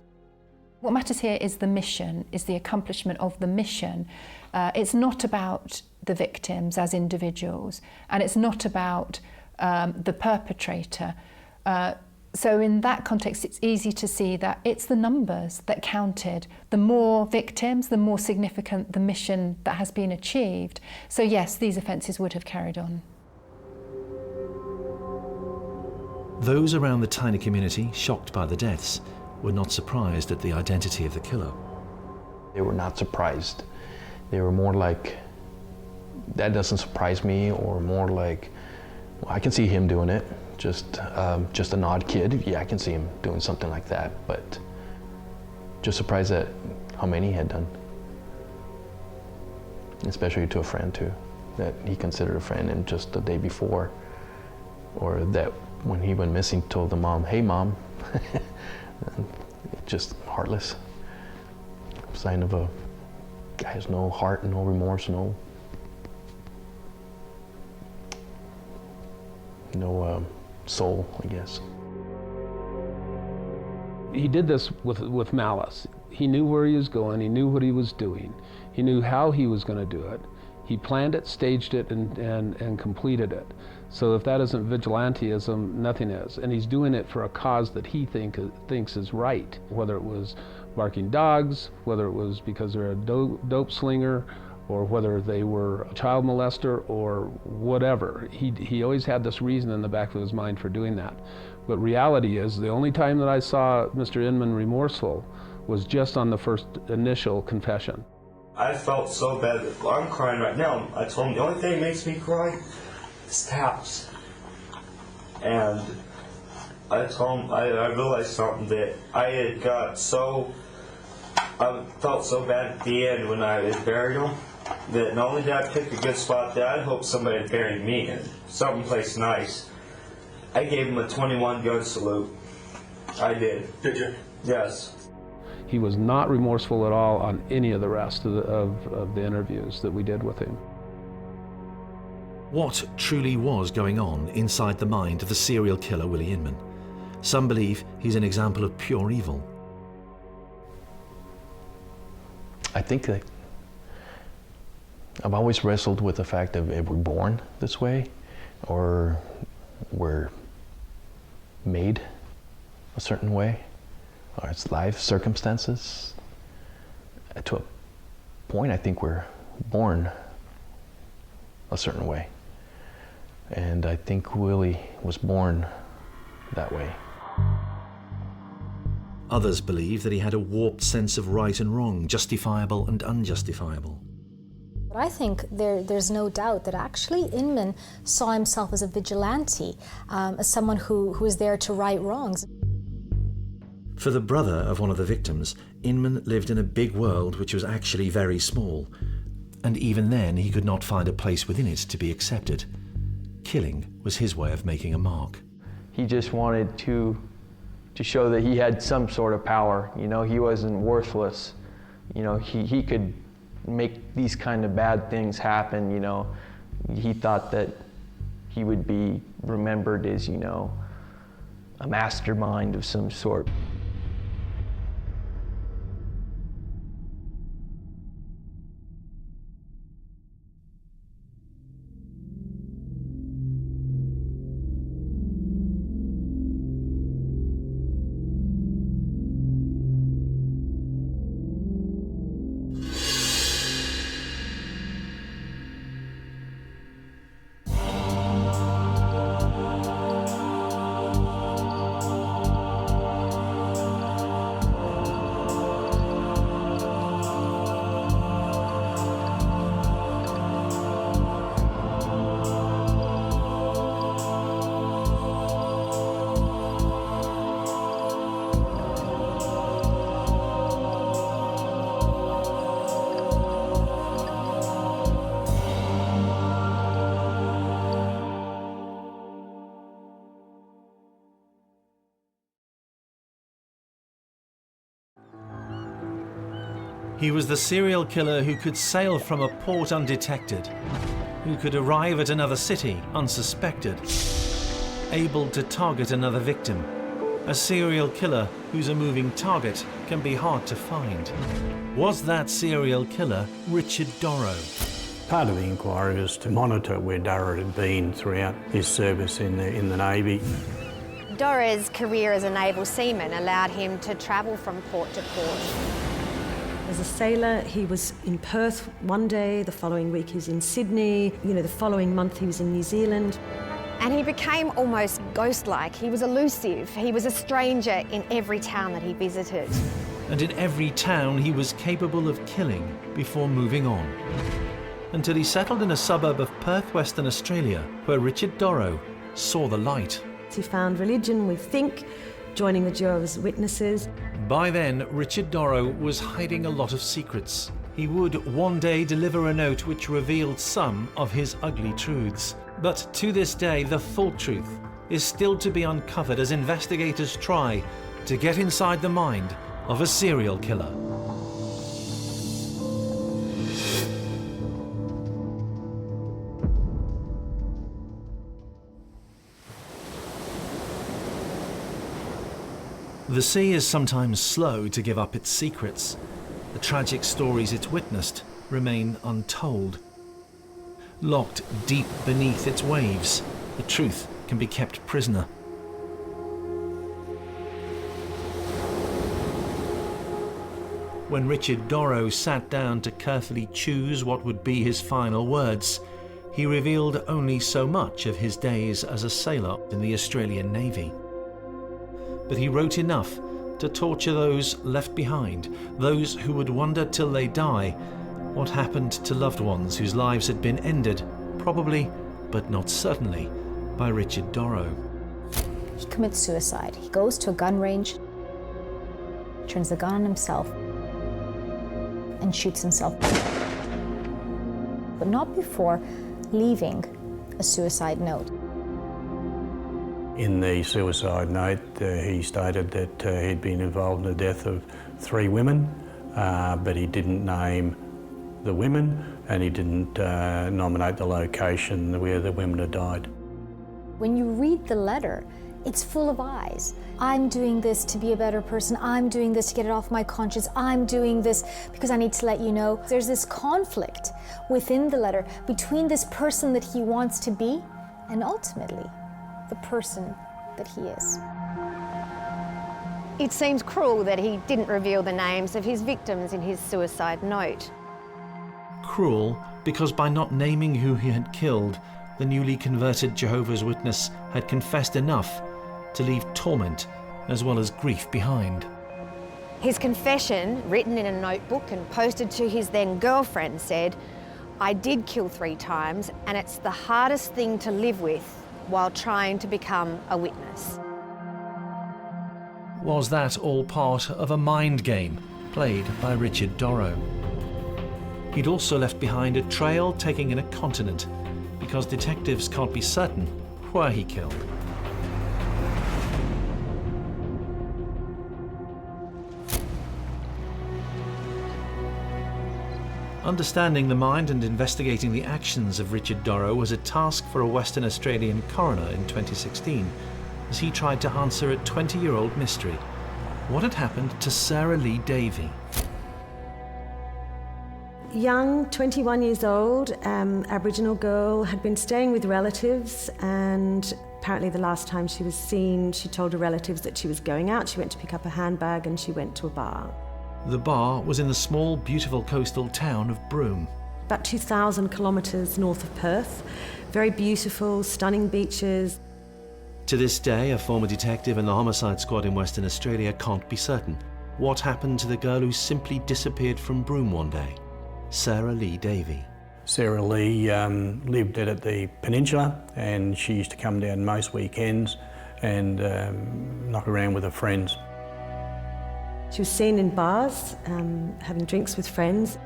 What matters here is the mission, is the accomplishment of the mission. It's not about the victims as individuals, and it's not about the perpetrator. So in that context, it's easy to see that it's the numbers that counted. The more victims, the more significant the mission that has been achieved. So yes, these offences would have carried on. Those around the tiny community, shocked by the deaths, were not surprised at the identity of the killer. They were not surprised. They were more like, that doesn't surprise me, or more like, well, I can see him doing it. Just an odd kid. Yeah, I can see him doing something like that, but just surprised at how many he had done. Especially to a friend too, that he considered a friend, and just the day before, or that when he went missing told the mom, "Hey mom," just heartless. Sign of a guy has no heart, no remorse, no soul, I guess. He did this with malice. He knew where he was going, he knew what he was doing, he knew how he was going to do it. He planned it, staged it, and completed it. So if that isn't vigilantism, nothing is. And he's doing it for a cause that he thinks is right, whether it was barking dogs, whether it was because they're a dope slinger, or whether they were a child molester, or whatever. He always had this reason in the back of his mind for doing that. But reality is, the only time that I saw Mr. Inman remorseful was just on the first initial confession. I felt so bad. I'm crying right now. I told him the only thing that makes me cry is taps. And I told him, I realized something, that I felt so bad at the end when I had buried him, that not only did I pick a good spot, that I hoped somebody had buried me in someplace nice. I gave him a 21 gun salute. I did. Did you? Yes. He was not remorseful at all on any of the rest of the interviews that we did with him. What truly was going on inside the mind of the serial killer Willie Inman? Some believe he's an example of pure evil. I think that I've always wrestled with the fact of if we're born this way or we're made a certain way, or it's life circumstances. To a point, I think we're born a certain way. And I think Willie was born that way. Others believe that he had a warped sense of right and wrong, justifiable and unjustifiable. But I think there's no doubt that actually Inman saw himself as a vigilante, as someone who was there to right wrongs. For the brother of one of the victims, Inman lived in a big world which was actually very small, and even then he could not find a place within it to be accepted. Killing was his way of making a mark. He just wanted to show that he had some sort of power. You know, he wasn't worthless. You know, he could make these kind of bad things happen. You know, he thought that he would be remembered as, you know, a mastermind of some sort. He was the serial killer who could sail from a port undetected, who could arrive at another city unsuspected, able to target another victim. A serial killer who's a moving target can be hard to find. Was that serial killer Richard Doro? Part of the inquiry was to monitor where Doro had been throughout his service in the Navy. Doro's career as a naval seaman allowed him to travel from port to port. As a sailor, he was in Perth one day, the following week he was in Sydney, the following month he was in New Zealand. And he became almost ghost-like. He was elusive. He was a stranger in every town that he visited. And in every town he was capable of killing before moving on. Until he settled in a suburb of Perth, Western Australia, where Richard Doro saw the light. He found religion, we think, joining the Jehovah's Witnesses. By then, Richard Doro was hiding a lot of secrets. He would one day deliver a note which revealed some of his ugly truths. But to this day, the full truth is still to be uncovered as investigators try to get inside the mind of a serial killer. The sea is sometimes slow to give up its secrets. The tragic stories it's witnessed remain untold. Locked deep beneath its waves, the truth can be kept prisoner. When Richard Doro sat down to carefully choose what would be his final words, he revealed only so much of his days as a sailor in the Australian Navy. But he wrote enough to torture those left behind, those who would wonder till they die what happened to loved ones whose lives had been ended, probably, but not certainly, by Richard Doro. He commits suicide. He goes to a gun range, turns the gun on himself, and shoots himself. But not before leaving a suicide note. In the suicide note, he stated that he'd been involved in the death of 3 women, but he didn't name the women and he didn't nominate the location where the women had died. When you read the letter, it's full of I's. I'm doing this to be a better person. I'm doing this to get it off my conscience. I'm doing this because I need to let you know. There's this conflict within the letter between this person that he wants to be and ultimately the person that he is. It seems cruel that he didn't reveal the names of his victims in his suicide note. Cruel because by not naming who he had killed, the newly converted Jehovah's Witness had confessed enough to leave torment as well as grief behind. His confession, written in a notebook and posted to his then girlfriend, said, "I did kill 3 times and it's the hardest thing to live with while trying to become a witness." Was that all part of a mind game played by Richard Doro? He'd also left behind a trail taking in a continent, because detectives can't be certain where he killed. Understanding the mind and investigating the actions of Richard Doro was a task for a Western Australian coroner in 2016, as he tried to answer a 20-year-old mystery. What had happened to Sarah Lee Davey? Young, 21 years old, Aboriginal girl, had been staying with relatives, and apparently the last time she was seen, she told her relatives that she was going out. She went to pick up a handbag and she went to a bar. The bar was in the small, beautiful coastal town of Broome. About 2,000 kilometres north of Perth. Very beautiful, stunning beaches. To this day, a former detective in the homicide squad in Western Australia can't be certain what happened to the girl who simply disappeared from Broome one day. Sarah Lee Davey. Sarah Lee lived at the peninsula, and she used to come down most weekends and knock around with her friends. She was seen in bars, having drinks with friends.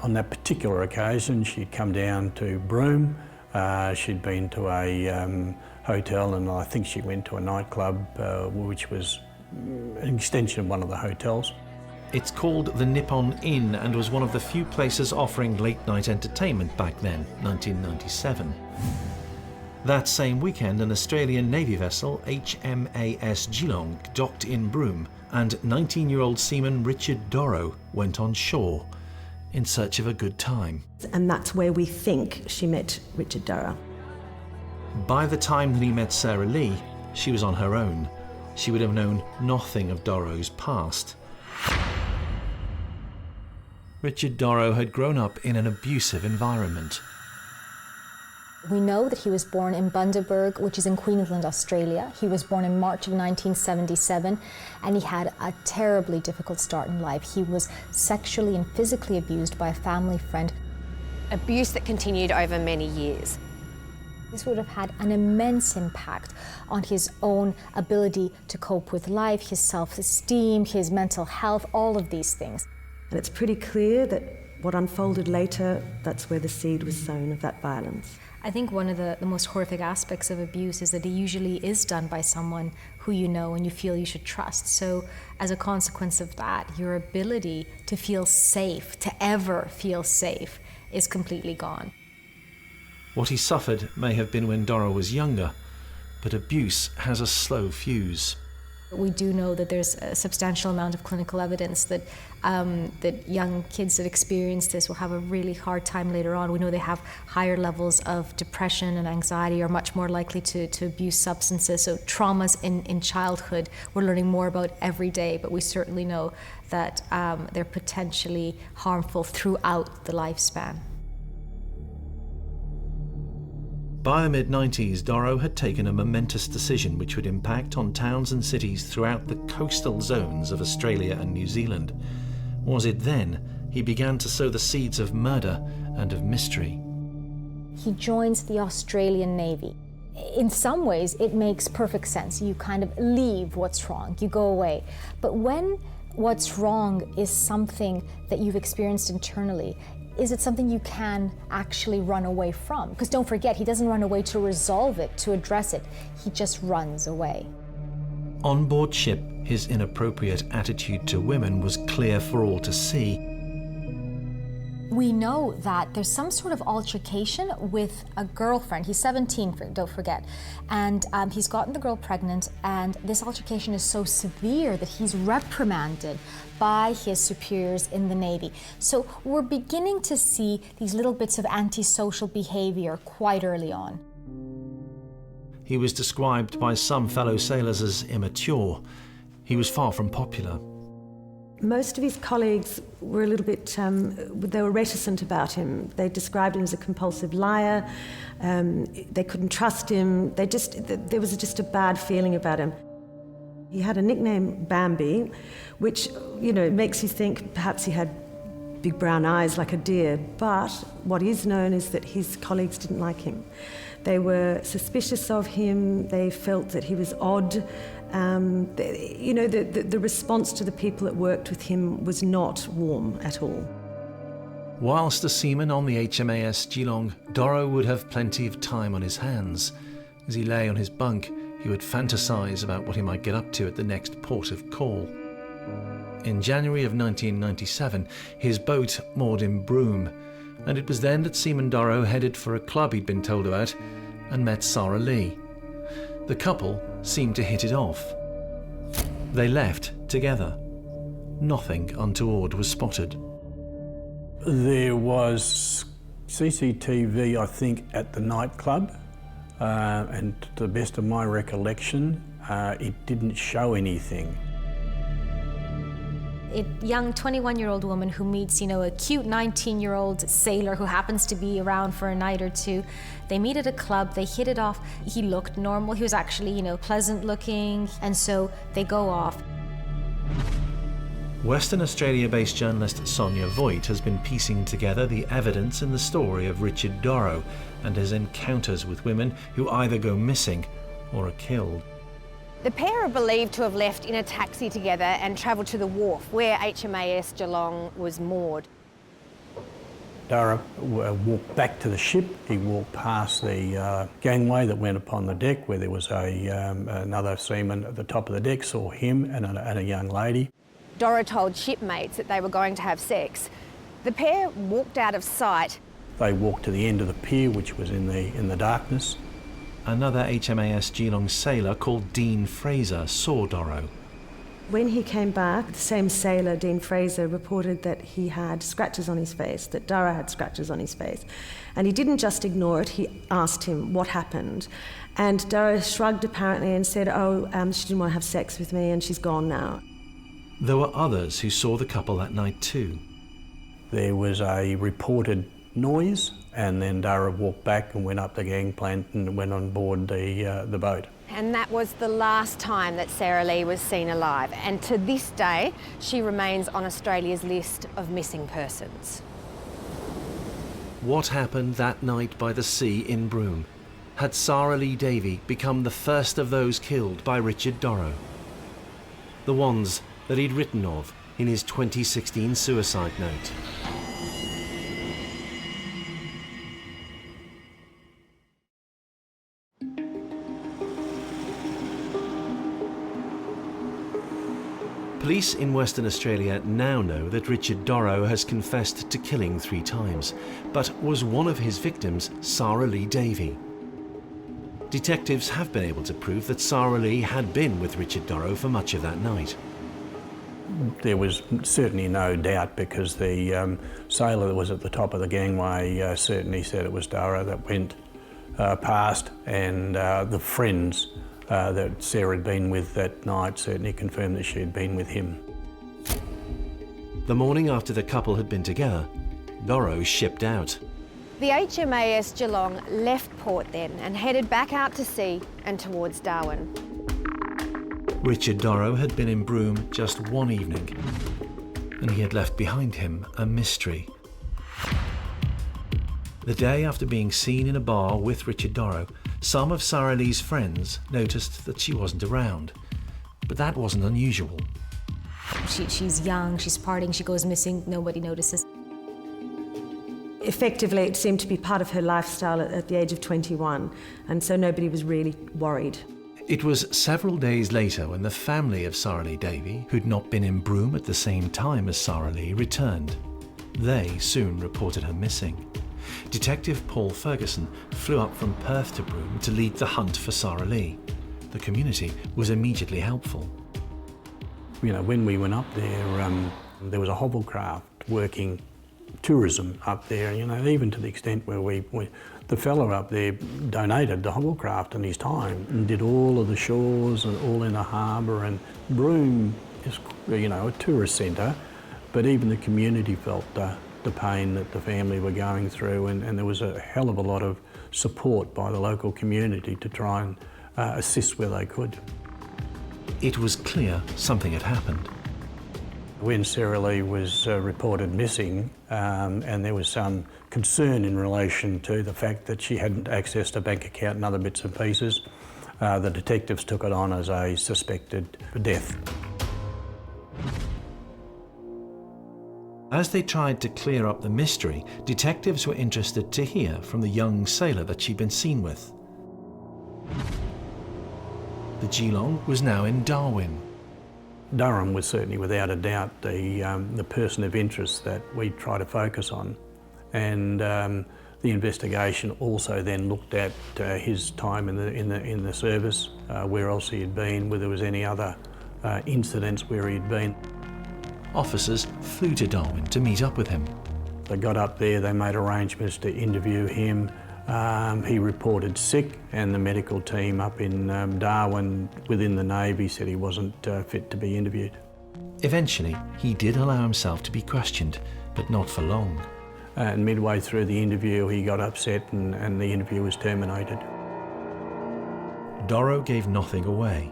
On that particular occasion, she'd come down to Broome. She'd been to a hotel, and I think she went to a nightclub, which was an extension of one of the hotels. It's called the Nippon Inn and was one of the few places offering late-night entertainment back then, 1997. That same weekend, an Australian Navy vessel, HMAS Geelong, docked in Broome, and 19-year-old seaman Richard Doro went on shore in search of a good time. And that's where we think she met Richard Doro. By the time that he met Sarah Lee, she was on her own. She would have known nothing of Doro's past. Richard Doro had grown up in an abusive environment. We know that he was born in Bundaberg, which is in Queensland, Australia. He was born in March of 1977, and he had a terribly difficult start in life. He was sexually and physically abused by a family friend. Abuse that continued over many years. This would have had an immense impact on his own ability to cope with life, his self-esteem, his mental health, all of these things. And it's pretty clear that what unfolded later, that's where the seed was sown of that violence. I think one of the most horrific aspects of abuse is that it usually is done by someone who you know and you feel you should trust. So as a consequence of that, your ability to feel safe, to ever feel safe, is completely gone. What he suffered may have been when Doro was younger, but abuse has a slow fuse. We do know that there's a substantial amount of clinical evidence that that young kids that experience this will have a really hard time later on. We know they have higher levels of depression and anxiety, are much more likely to abuse substances. So traumas in childhood we're learning more about every day, but we certainly know that they're potentially harmful throughout the lifespan. By the mid-90s, Doro had taken a momentous decision which would impact on towns and cities throughout the coastal zones of Australia and New Zealand. Was it then he began to sow the seeds of murder and of mystery? He joins the Australian Navy. In some ways, it makes perfect sense. You kind of leave what's wrong, you go away. But when what's wrong is something that you've experienced internally, is it something you can actually run away from? Because don't forget, he doesn't run away to resolve it, to address it. He just runs away. On board ship, his inappropriate attitude to women was clear for all to see. We know that there's some sort of altercation with a girlfriend. He's 17, don't forget. And he's gotten the girl pregnant, and this altercation is so severe that he's reprimanded by his superiors in the Navy. So we're beginning to see these little bits of antisocial behavior quite early on. He was described by some fellow sailors as immature. He was far from popular. Most of his colleagues were a little bit, they were reticent about him. They described him as a compulsive liar. They couldn't trust him. There was just a bad feeling about him. He had a nickname, Bambi, which, makes you think perhaps he had big brown eyes like a deer. But what is known is that his colleagues didn't like him. They were suspicious of him. They felt that he was odd. The response to the people that worked with him was not warm at all. Whilst a seaman on the HMAS Geelong, Doro would have plenty of time on his hands. As he lay on his bunk, he would fantasise about what he might get up to at the next port of call. In January of 1997, his boat moored in Broome, and it was then that Seaman Doro headed for a club he'd been told about and met Sarah Lee. The couple seemed to hit it off. They left together. Nothing untoward was spotted. There was CCTV, I think, at the nightclub, and to the best of my recollection, it didn't show anything. A young 21-year-old woman who meets, a cute 19-year-old sailor who happens to be around for a night or two. They meet at a club, they hit it off. He looked normal, he was actually, pleasant looking, and so they go off. Western Australia-based journalist Sonia Voigt has been piecing together the evidence in the story of Richard Doro and his encounters with women who either go missing or are killed. The pair are believed to have left in a taxi together and travelled to the wharf where HMAS Geelong was moored. Doro walked back to the ship. He walked past the gangway that went upon the deck where there was another seaman at the top of the deck, saw him and a young lady. Doro told shipmates that they were going to have sex. The pair walked out of sight. They walked to the end of the pier, which was in the darkness. Another HMAS Geelong sailor called Dean Fraser saw Doro. When he came back, the same sailor, Dean Fraser, reported that he had scratches on his face, that Doro had scratches on his face. And he didn't just ignore it, he asked him what happened. And Doro shrugged apparently and said, she didn't want to have sex with me and she's gone now. There were others who saw the couple that night too. There was a reported noise, and then Doro walked back and went up the gangplank and went on board the boat. And that was the last time that Sarah Lee was seen alive. And to this day, she remains on Australia's list of missing persons. What happened that night by the sea in Broome? Had Sarah Lee Davey become the first of those killed by Richard Doro? The ones that he'd written of in his 2016 suicide note. Police in Western Australia now know that Richard Doro has confessed to killing 3 times, but was one of his victims Sarah Lee Davey? Detectives have been able to prove that Sarah Lee had been with Richard Doro for much of that night. There was certainly no doubt because the sailor that was at the top of the gangway certainly said it was Doro that went past, and the friends that Sarah had been with that night certainly confirmed that she had been with him. The morning after the couple had been together, Doro shipped out. The HMAS Geelong left port then and headed back out to sea and towards Darwin. Richard Doro had been in Broome just one evening, and he had left behind him a mystery. The day after being seen in a bar with Richard Doro, some of Sarah Lee's friends noticed that she wasn't around, but that wasn't unusual. She's young, she's partying, she goes missing, nobody notices. Effectively, it seemed to be part of her lifestyle at the age of 21, and so nobody was really worried. It was several days later when the family of Sarah Lee Davey, who'd not been in Broome at the same time as Sarah Lee, returned. They soon reported her missing. Detective Paul Ferguson flew up from Perth to Broome to lead the hunt for Sarah Lee. The community was immediately helpful. You know, when we went up there was a hovercraft working tourism up there, you know, even to the extent where the fella up there donated the hovercraft and his time and did all of the shores and all in the harbour. And Broome is, you know, a tourist centre, but even the community felt the pain that the family were going through, and there was a hell of a lot of support by the local community to try and assist where they could. It was clear something had happened. When Sarah Lee was reported missing, and there was some concern in relation to the fact that she hadn't accessed a bank account and other bits and pieces, the detectives took it on as a suspected death. As they tried to clear up the mystery, detectives were interested to hear from the young sailor that she'd been seen with. The Geelong was now in Darwin. Durham was certainly without a doubt the person of interest that we try to focus on, and the investigation also then looked at his time in the service, where else he had been, whether there was any other incidents where he'd been. Officers flew to Darwin to meet up with him. They got up there, they made arrangements to interview him. He reported sick, and the medical team up in Darwin within the Navy said he wasn't fit to be interviewed. Eventually, he did allow himself to be questioned, but not for long. And midway through the interview, he got upset and the interview was terminated. Doro gave nothing away.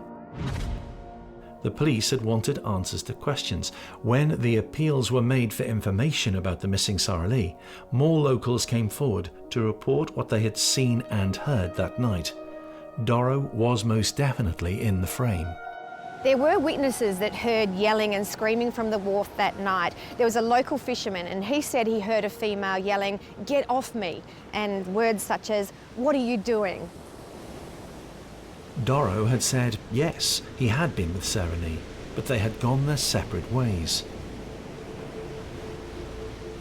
The police had wanted answers to questions. When the appeals were made for information about the missing Sarah Lee, more locals came forward to report what they had seen and heard that night. Doro was most definitely in the frame. There were witnesses that heard yelling and screaming from the wharf that night. There was a local fisherman and he said he heard a female yelling, "Get off me," and words such as, "What are you doing?" Doro had said yes, he had been with Sarah Lee, but they had gone their separate ways.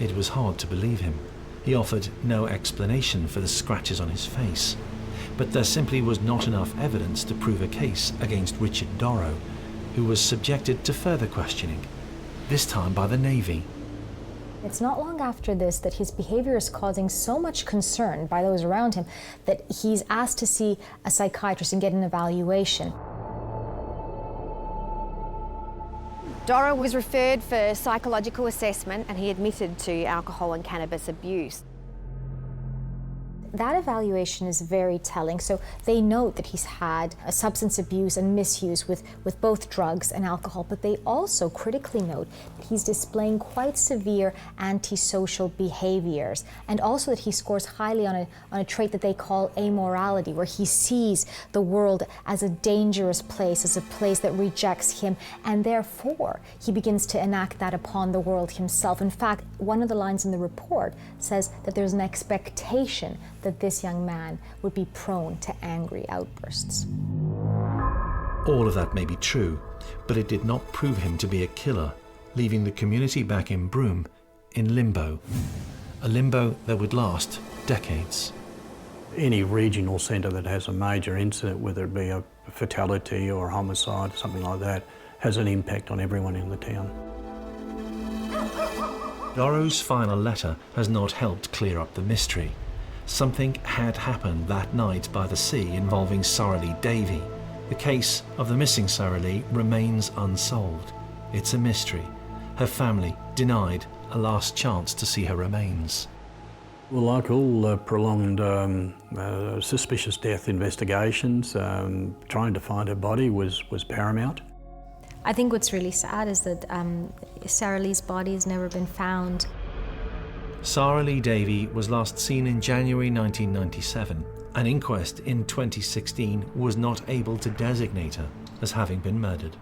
It was hard to believe him. He offered no explanation for the scratches on his face, but there simply was not enough evidence to prove a case against Richard Doro, who was subjected to further questioning, this time by the Navy. It's not long after this that his behavior is causing so much concern by those around him that he's asked to see a psychiatrist and get an evaluation. Doro was referred for psychological assessment and he admitted to alcohol and cannabis abuse. That evaluation is very telling. So they note that he's had a substance abuse and misuse with both drugs and alcohol, but they also critically note that he's displaying quite severe antisocial behaviors, and also that he scores highly on a trait that they call amorality, where he sees the world as a dangerous place, as a place that rejects him, and therefore he begins to enact that upon the world himself. In fact, one of the lines in the report says that there's an expectation that this young man would be prone to angry outbursts. All of that may be true, but it did not prove him to be a killer, leaving the community back in Broome in limbo. A limbo that would last decades. Any regional centre that has a major incident, whether it be a fatality or a homicide, something like that, has an impact on everyone in the town. Doro's final letter has not helped clear up the mystery. Something had happened that night by the sea involving Sarah Davey. The case of the missing Sarah remains unsolved. It's a mystery. Her family denied a last chance to see her remains. Well, like all prolonged suspicious death investigations, trying to find her body was paramount. I think what's really sad is that Sarah Lee's body has never been found. Sarah Davey was last seen in January 1997. An inquest in 2016 was not able to designate her as having been murdered.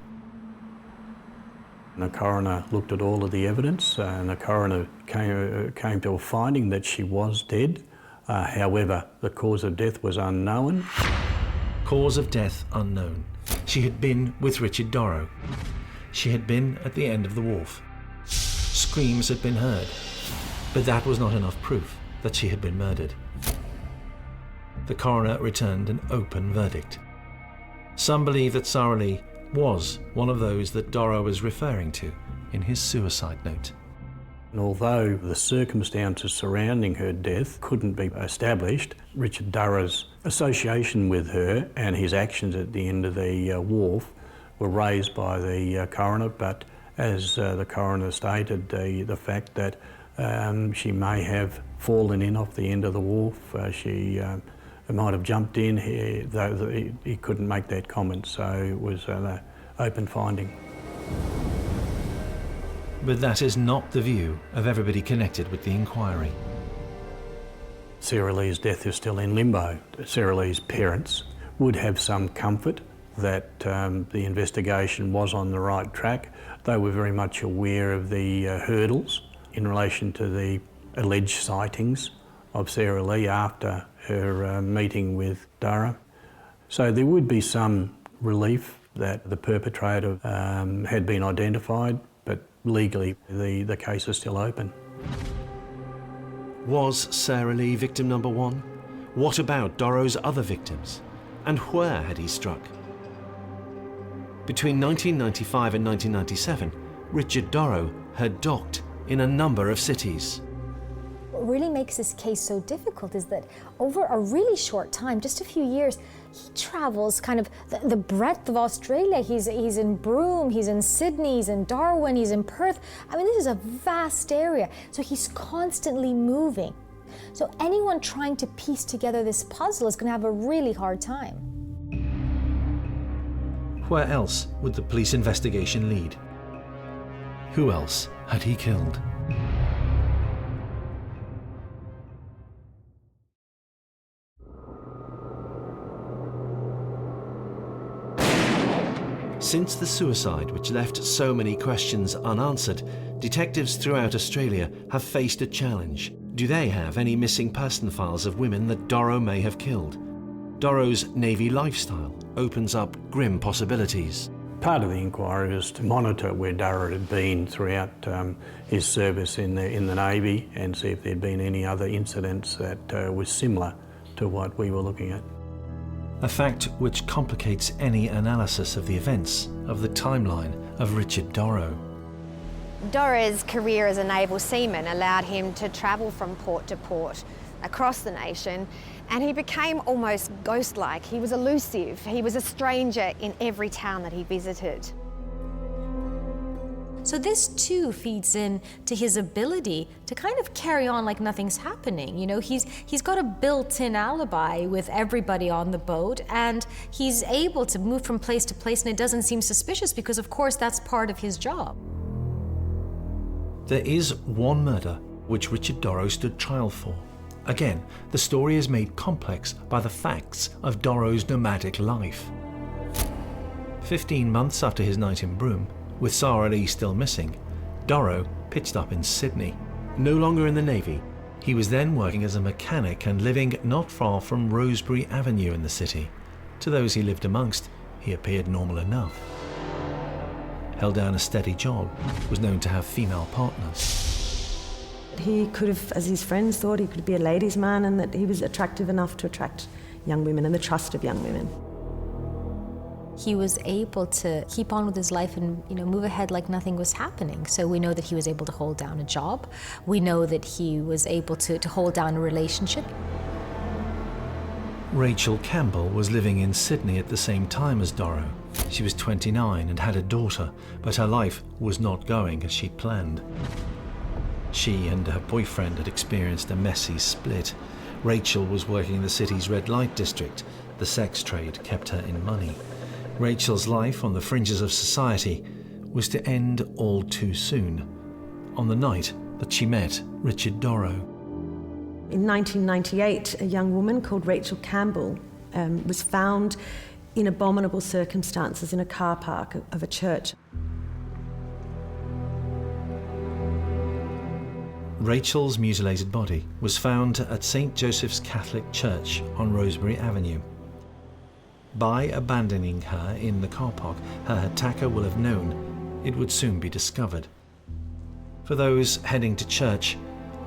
The coroner looked at all of the evidence and the coroner came to a finding that she was dead. However, the cause of death was unknown. Cause of death unknown. She had been with Richard Doro. She had been at the end of the wharf. Screams had been heard, but that was not enough proof that she had been murdered. The coroner returned an open verdict. Some believe that Sarah Lee was one of those that Doro was referring to in his suicide note. And although the circumstances surrounding her death couldn't be established, Richard Doro's association with her and his actions at the end of the wharf were raised by the coroner, but as the coroner stated, the fact that she may have fallen in off the end of the wharf, she might have jumped in, he couldn't make that comment, so it was an open finding. But that is not the view of everybody connected with the inquiry. Sarah Lee's death is still in limbo. Sarah Lee's parents would have some comfort that the investigation was on the right track. They were very much aware of the hurdles in relation to the alleged sightings of Sarah Lee after her meeting with Doro. So there would be some relief that the perpetrator had been identified, but legally the case is still open. Was Sarah Lee victim number one? What about Doro's other victims? And where had he struck? Between 1995 and 1997, Richard Doro had docked in a number of cities. What really makes this case so difficult is that over a really short time, just a few years, he travels kind of the breadth of Australia. He's in Broome, he's in Sydney, he's in Darwin, he's in Perth. I mean, this is a vast area. So he's constantly moving. So anyone trying to piece together this puzzle is going to have a really hard time. Where else would the police investigation lead? Who else had he killed? Since the suicide, which left so many questions unanswered, detectives throughout Australia have faced a challenge. Do they have any missing person files of women that Doro may have killed? Doro's Navy lifestyle opens up grim possibilities. Part of the inquiry is to monitor where Doro had been throughout his service in the Navy and see if there'd been any other incidents that was similar to what we were looking at. A fact which complicates any analysis of the events of the timeline of Richard Doro. Doro's career as a naval seaman allowed him to travel from port to port across the nation, and he became almost ghost-like. He was elusive. He was a stranger in every town that he visited. So this too feeds in to his ability to kind of carry on like nothing's happening. You know, he's got a built-in alibi with everybody on the boat, and he's able to move from place to place, and it doesn't seem suspicious because, of course, that's part of his job. There is one murder which Richard Doro stood trial for. Again, the story is made complex by the facts of Doro's nomadic life. 15 months after his night in Broome, with Sarah Lee still missing, Doro pitched up in Sydney. No longer in the Navy, he was then working as a mechanic and living not far from Rosebery Avenue in the city. To those he lived amongst, he appeared normal enough. Held down a steady job, was known to have female partners. He could have, as his friends thought, he could be a ladies' man, and that he was attractive enough to attract young women and the trust of young women. He was able to keep on with his life and move ahead like nothing was happening. So we know that he was able to hold down a job. We know that he was able to hold down a relationship. Rachel Campbell was living in Sydney at the same time as Doro. She was 29 and had a daughter, but her life was not going as she'd planned. She and her boyfriend had experienced a messy split. Rachel was working in the city's red light district. The sex trade kept her in money. Rachel's life on the fringes of society was to end all too soon, on the night that she met Richard Doro. In 1998, a young woman called Rachel Campbell was found in abominable circumstances in a car park of a church. Rachel's mutilated body was found at St. Joseph's Catholic Church on Rosebery Avenue. By abandoning her in the car park, her attacker will have known it would soon be discovered. For those heading to church,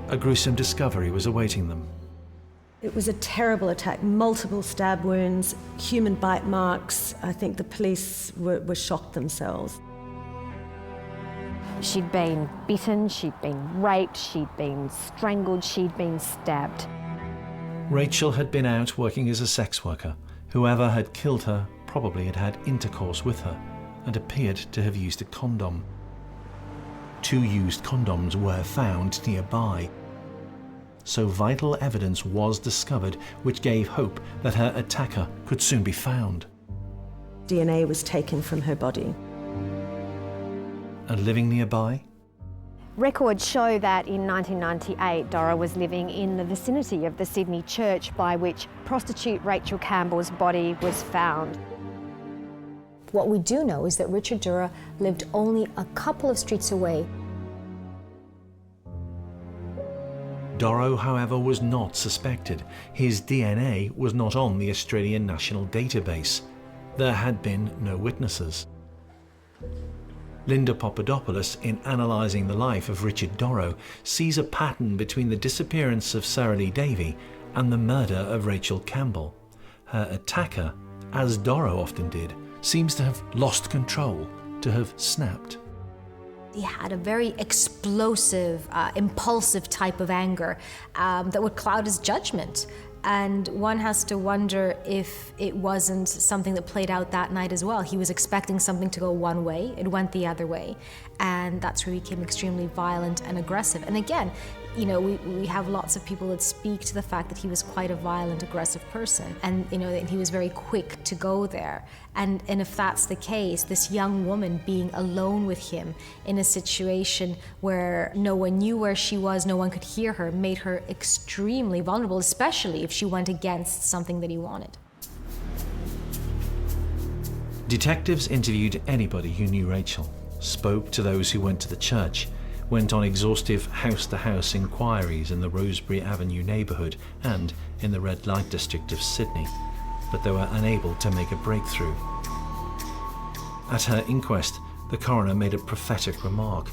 a gruesome discovery was awaiting them. It was a terrible attack, multiple stab wounds, human bite marks. I think the police were shocked themselves. She'd been bitten, she'd been raped, she'd been strangled, she'd been stabbed. Rachel had been out working as a sex worker. Whoever had killed her probably had had intercourse with her and appeared to have used a condom. 2 used condoms were found nearby. So vital evidence was discovered which gave hope that her attacker could soon be found. DNA was taken from her body. And living nearby? Records show that in 1998, Doro was living in the vicinity of the Sydney church by which prostitute Rachel Campbell's body was found. What we do know is that Richard Doro lived only a couple of streets away. Doro, however, was not suspected. His DNA was not on the Australian National Database. There had been no witnesses. Linda Papadopoulos, in analysing the life of Richard Doro, sees a pattern between the disappearance of Sarah Lee Davey and the murder of Rachel Campbell. Her attacker, as Doro often did, seems to have lost control, to have snapped. He had a very explosive, impulsive type of anger that would cloud his judgment. And one has to wonder if it wasn't something that played out that night as well. He was expecting something to go one way, it went the other way. And that's where he became extremely violent and aggressive. And again, we have lots of people that speak to the fact that he was quite a violent, aggressive person. And, that he was very quick to go there. And if that's the case, this young woman being alone with him in a situation where no one knew where she was, no one could hear her, made her extremely vulnerable, especially if she went against something that he wanted. Detectives interviewed anybody who knew Rachel, spoke to those who went to the church, went on exhaustive house-to-house inquiries in the Rosebery Avenue neighbourhood and in the red light district of Sydney, but they were unable to make a breakthrough. At her inquest, the coroner made a prophetic remark.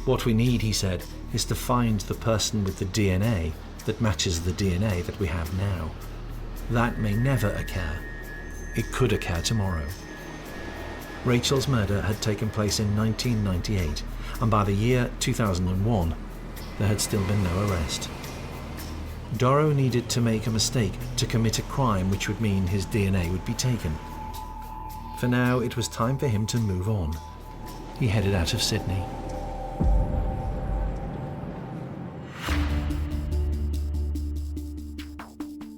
What we need, he said, is to find the person with the DNA that matches the DNA that we have now. That may never occur. It could occur tomorrow. Rachel's murder had taken place in 1998, and by the year 2001, there had still been no arrest. Doro needed to make a mistake to commit a crime which would mean his DNA would be taken. For now, it was time for him to move on. He headed out of Sydney.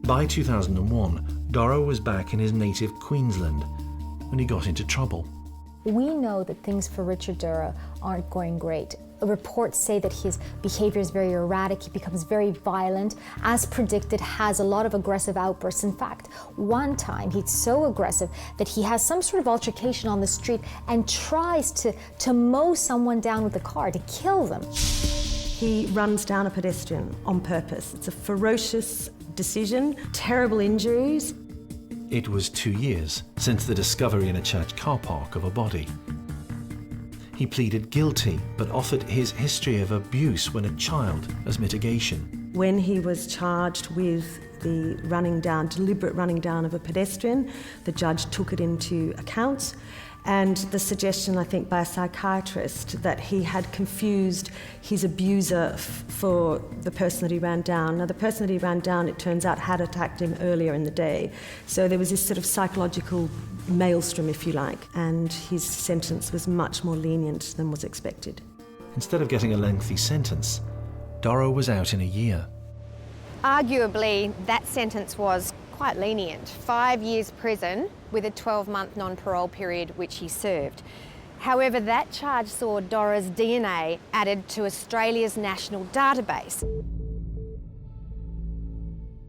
By 2001, Doro was back in his native Queensland when he got into trouble. We know that things for Richard Doro aren't going great. Reports say that his behavior is very erratic, he becomes very violent, as predicted, has a lot of aggressive outbursts. In fact, one time he's so aggressive that he has some sort of altercation on the street and tries to mow someone down with a car, to kill them. He runs down a pedestrian on purpose. It's a ferocious decision, terrible injuries. It was 2 years since the discovery in a church car park of a body. He pleaded guilty, but offered his history of abuse when a child as mitigation. When he was charged with the deliberate running down of a pedestrian, the judge took it into account. And the suggestion, I think, by a psychiatrist that he had confused his abuser for the person that he ran down. Now, the person that he ran down, it turns out, had attacked him earlier in the day. So there was this sort of psychological maelstrom, if you like, and his sentence was much more lenient than was expected. Instead of getting a lengthy sentence, Doro was out in a year. Arguably, that sentence was quite lenient. 5 years prison with a 12-month non-parole period which he served. However, that charge saw Doro's DNA added to Australia's national database.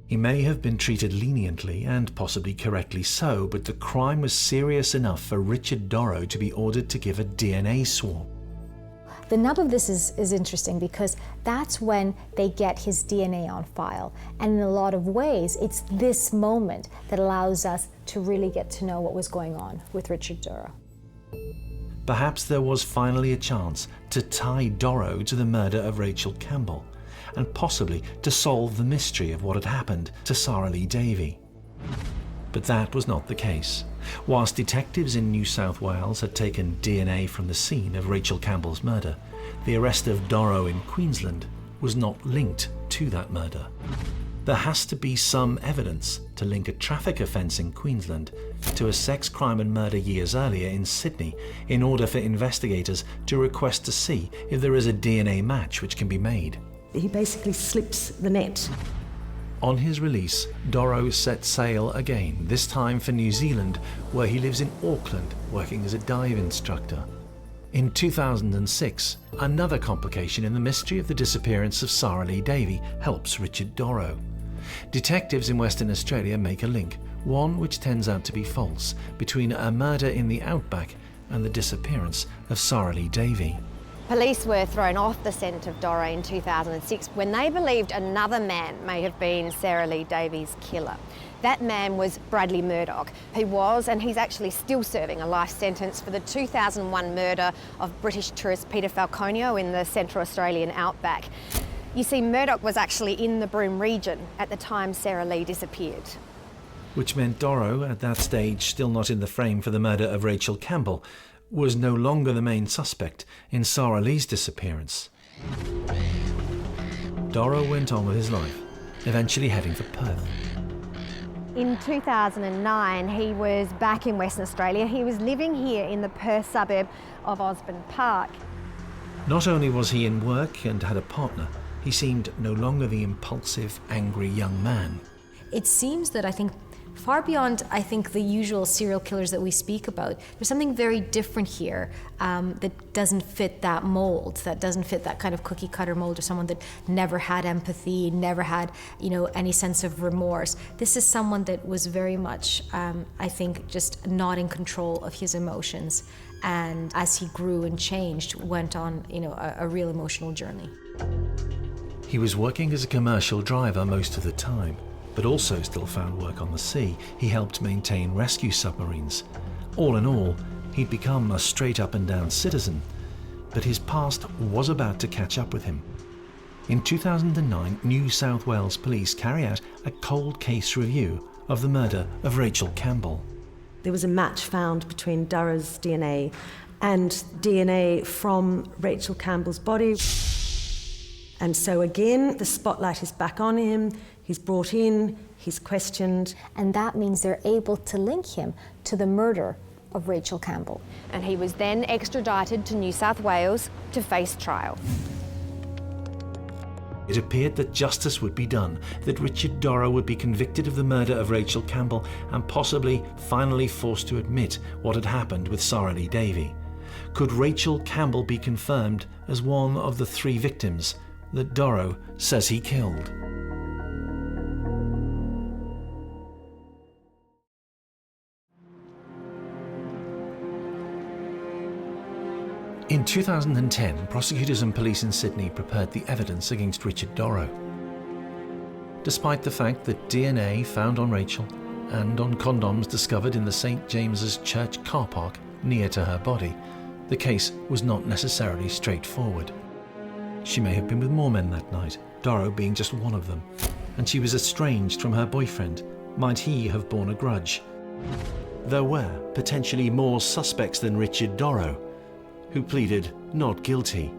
He may have been treated leniently, and possibly correctly so, but the crime was serious enough for Richard Doro to be ordered to give a DNA swab. The nub of this is interesting because that's when they get his DNA on file. And in a lot of ways, it's this moment that allows us to really get to know what was going on with Richard Doro. Perhaps there was finally a chance to tie Doro to the murder of Rachel Campbell, and possibly to solve the mystery of what had happened to Sarah Lee Davey. But that was not the case. Whilst detectives in New South Wales had taken DNA from the scene of Rachel Campbell's murder, the arrest of Doro in Queensland was not linked to that murder. There has to be some evidence to link a traffic offence in Queensland to a sex crime and murder years earlier in Sydney in order for investigators to request to see if there is a DNA match which can be made. He basically slips the net. On his release, Doro set sail again, this time for New Zealand, where he lives in Auckland, working as a dive instructor. In 2006, another complication in the mystery of the disappearance of Sarah Lee Davey helps Richard Doro. Detectives in Western Australia make a link, one which turns out to be false, between a murder in the outback and the disappearance of Sarah Lee Davey. Police were thrown off the scent of Doro in 2006 when they believed another man may have been Sarah Lee Davey's killer. That man was Bradley Murdoch, who was, and he's actually still serving, a life sentence for the 2001 murder of British tourist Peter Falconio in the Central Australian outback. You see, Murdoch was actually in the Broome region at the time Sarah Lee disappeared. Which meant Doro, at that stage still not in the frame for the murder of Rachel Campbell, was no longer the main suspect in Sarah Lee's disappearance. Doro went on with his life, eventually heading for Perth. In 2009, he was back in Western Australia. He was living here in the Perth suburb of Osborne Park. Not only was he in work and had a partner, he seemed no longer the impulsive, angry young man. It seems that far beyond, the usual serial killers that we speak about, there's something very different here that doesn't fit that mold, that doesn't fit that kind of cookie cutter mold of someone that never had empathy, never had, any sense of remorse. This is someone that was very much, just not in control of his emotions. And as he grew and changed, went on, a real emotional journey. He was working as a commercial driver most of the time, but also still found work on the sea. He helped maintain rescue submarines. All in all, he'd become a straight up and down citizen, but his past was about to catch up with him. In 2009, New South Wales police carry out a cold case review of the murder of Rachel Campbell. There was a match found between Doro's DNA and DNA from Rachel Campbell's body. And so again, the spotlight is back on him. He's brought in, he's questioned. And that means they're able to link him to the murder of Rachel Campbell. And he was then extradited to New South Wales to face trial. It appeared that justice would be done, that Richard Doro would be convicted of the murder of Rachel Campbell and possibly finally forced to admit what had happened with Sarah Lee Davey. Could Rachel Campbell be confirmed as one of the 3 victims that Doro says he killed? In 2010, prosecutors and police in Sydney prepared the evidence against Richard Doro. Despite the fact that DNA found on Rachel and on condoms discovered in the St. James's Church car park near to her body The case was not necessarily straightforward. She may have been with more men that night, Doro being just one of them, and she was estranged from her boyfriend. Might he have borne a grudge? There were potentially more suspects than Richard Doro, who pleaded not guilty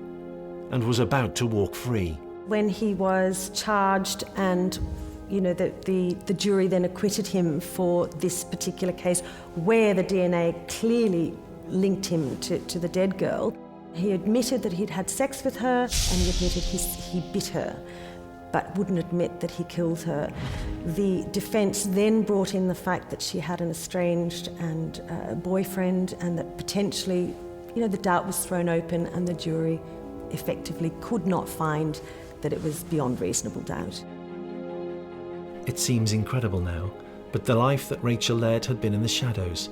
and was about to walk free. When he was charged and the jury then acquitted him for this particular case where the DNA clearly linked him to the dead girl, he admitted that he'd had sex with her and he admitted he bit her, but wouldn't admit that he killed her. The defence then brought in the fact that she had an estranged boyfriend, and that potentially, the doubt was thrown open and the jury effectively could not find that it was beyond reasonable doubt. It seems incredible now, but the life that Rachel led had been in the shadows.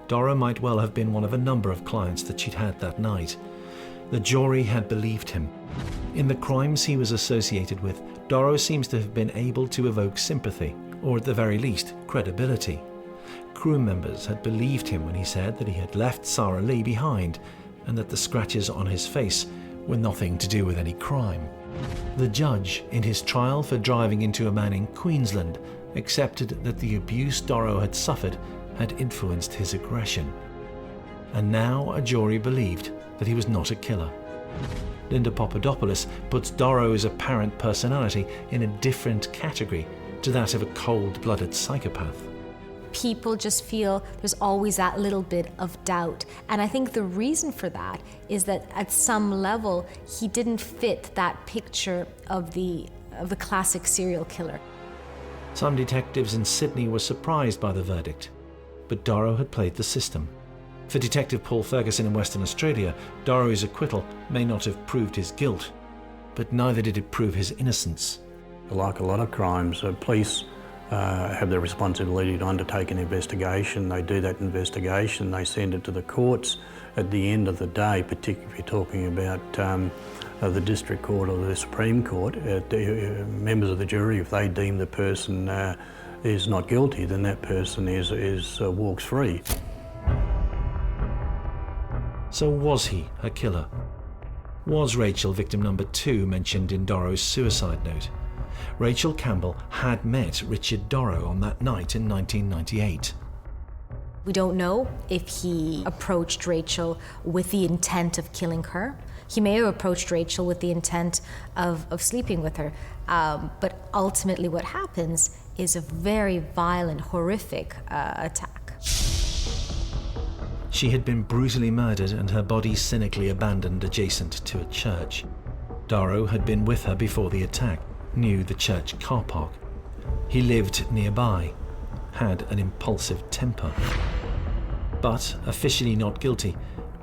Doro might well have been one of a number of clients that she'd had that night. The jury had believed him. In the crimes he was associated with, Doro seems to have been able to evoke sympathy, or at the very least, credibility. Crew members had believed him when he said that he had left Sarah Lee behind, and that the scratches on his face were nothing to do with any crime. The judge, in his trial for driving into a man in Queensland, accepted that the abuse Doro had suffered had influenced his aggression. And now a jury believed that he was not a killer. Linda Papadopoulos puts Doro's apparent personality in a different category to that of a cold-blooded psychopath. People just feel there's always that little bit of doubt. And I think the reason for that is that at some level, he didn't fit that picture of the classic serial killer. Some detectives in Sydney were surprised by the verdict, but Doro had played the system. For Detective Paul Ferguson in Western Australia, Doro's acquittal may not have proved his guilt, but neither did it prove his innocence. Like a lot of crimes, police have the responsibility to undertake an investigation. They do that investigation, they send it to the courts. At the end of the day, particularly if you're talking about the District Court or the Supreme Court, members of the jury, if they deem the person is not guilty, then that person walks free. So was he a killer? Was Rachel victim number 2 mentioned in Doro's suicide note? Rachel Campbell had met Richard Doro on that night in 1998. We don't know if he approached Rachel with the intent of killing her. He may have approached Rachel with the intent of sleeping with her. But ultimately what happens is a very violent, horrific attack. She had been brutally murdered and her body cynically abandoned adjacent to a church. Doro had been with her before the attack, knew the church car park. He lived nearby, had an impulsive temper. But, officially not guilty,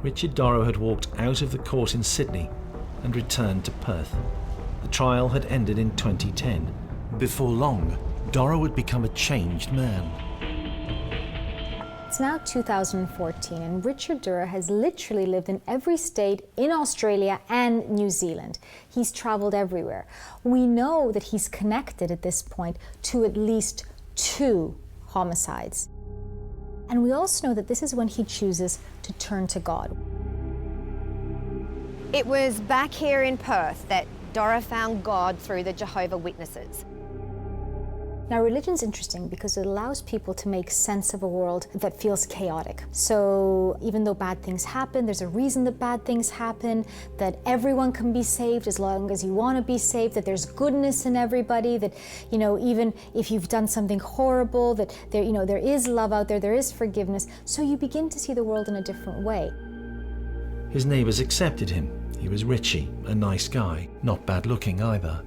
Richard Doro had walked out of the court in Sydney and returned to Perth. The trial had ended in 2010. Before long, Doro would become a changed man. It's now 2014 and Richard Doro has literally lived in every state in Australia and New Zealand. He's traveled everywhere. We know that he's connected at this point to at least 2 homicides. And we also know that this is when he chooses to turn to God. It was back here in Perth that Doro found God through the Jehovah's Witnesses. Now, religion's interesting because it allows people to make sense of a world that feels chaotic. So even though bad things happen, there's a reason that bad things happen, that everyone can be saved as long as you want to be saved, that there's goodness in everybody, that, even if you've done something horrible, that there is love out there, there is forgiveness. So you begin to see the world in a different way. His neighbours accepted him. He was Richie, a nice guy, not bad looking either.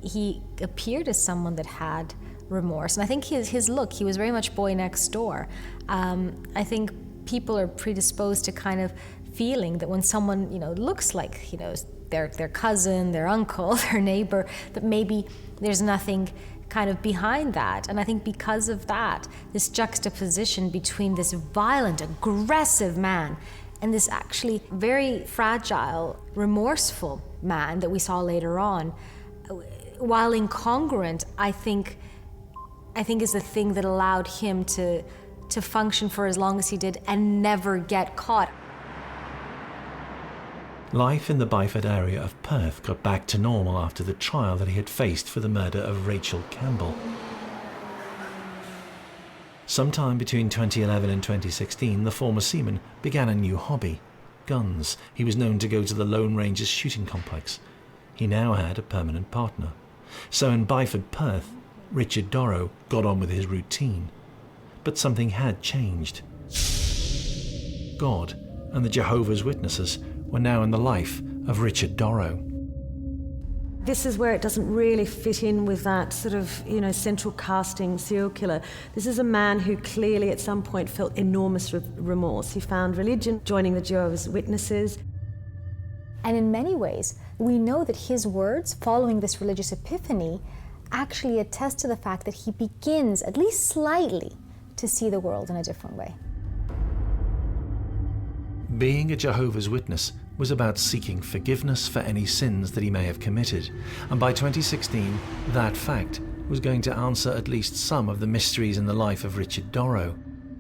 He appeared as someone that had remorse. And I think his look, he was very much boy next door. I think people are predisposed to kind of feeling that when someone, looks like, their cousin, their uncle, their neighbor, that maybe there's nothing kind of behind that. And I think because of that, this juxtaposition between this violent, aggressive man and this actually very fragile, remorseful man that we saw later on, while incongruent, I think is the thing that allowed him to function for as long as he did and never get caught. Life in the Byford area of Perth got back to normal after the trial that he had faced for the murder of Rachel Campbell. Sometime between 2011 and 2016, the former seaman began a new hobby: guns. He was known to go to the Lone Rangers shooting complex. He now had a permanent partner. So in Byford, Perth, Richard Doro got on with his routine. But something had changed. God and the Jehovah's Witnesses were now in the life of Richard Doro. This is where it doesn't really fit in with that sort of, central casting serial killer. This is a man who clearly at some point felt enormous remorse. He found religion, joining the Jehovah's Witnesses. And in many ways, we know that his words following this religious epiphany actually attest to the fact that he begins, at least slightly, to see the world in a different way. Being a Jehovah's Witness was about seeking forgiveness for any sins that he may have committed, and by 2016, that fact was going to answer at least some of the mysteries in the life of Richard Doro.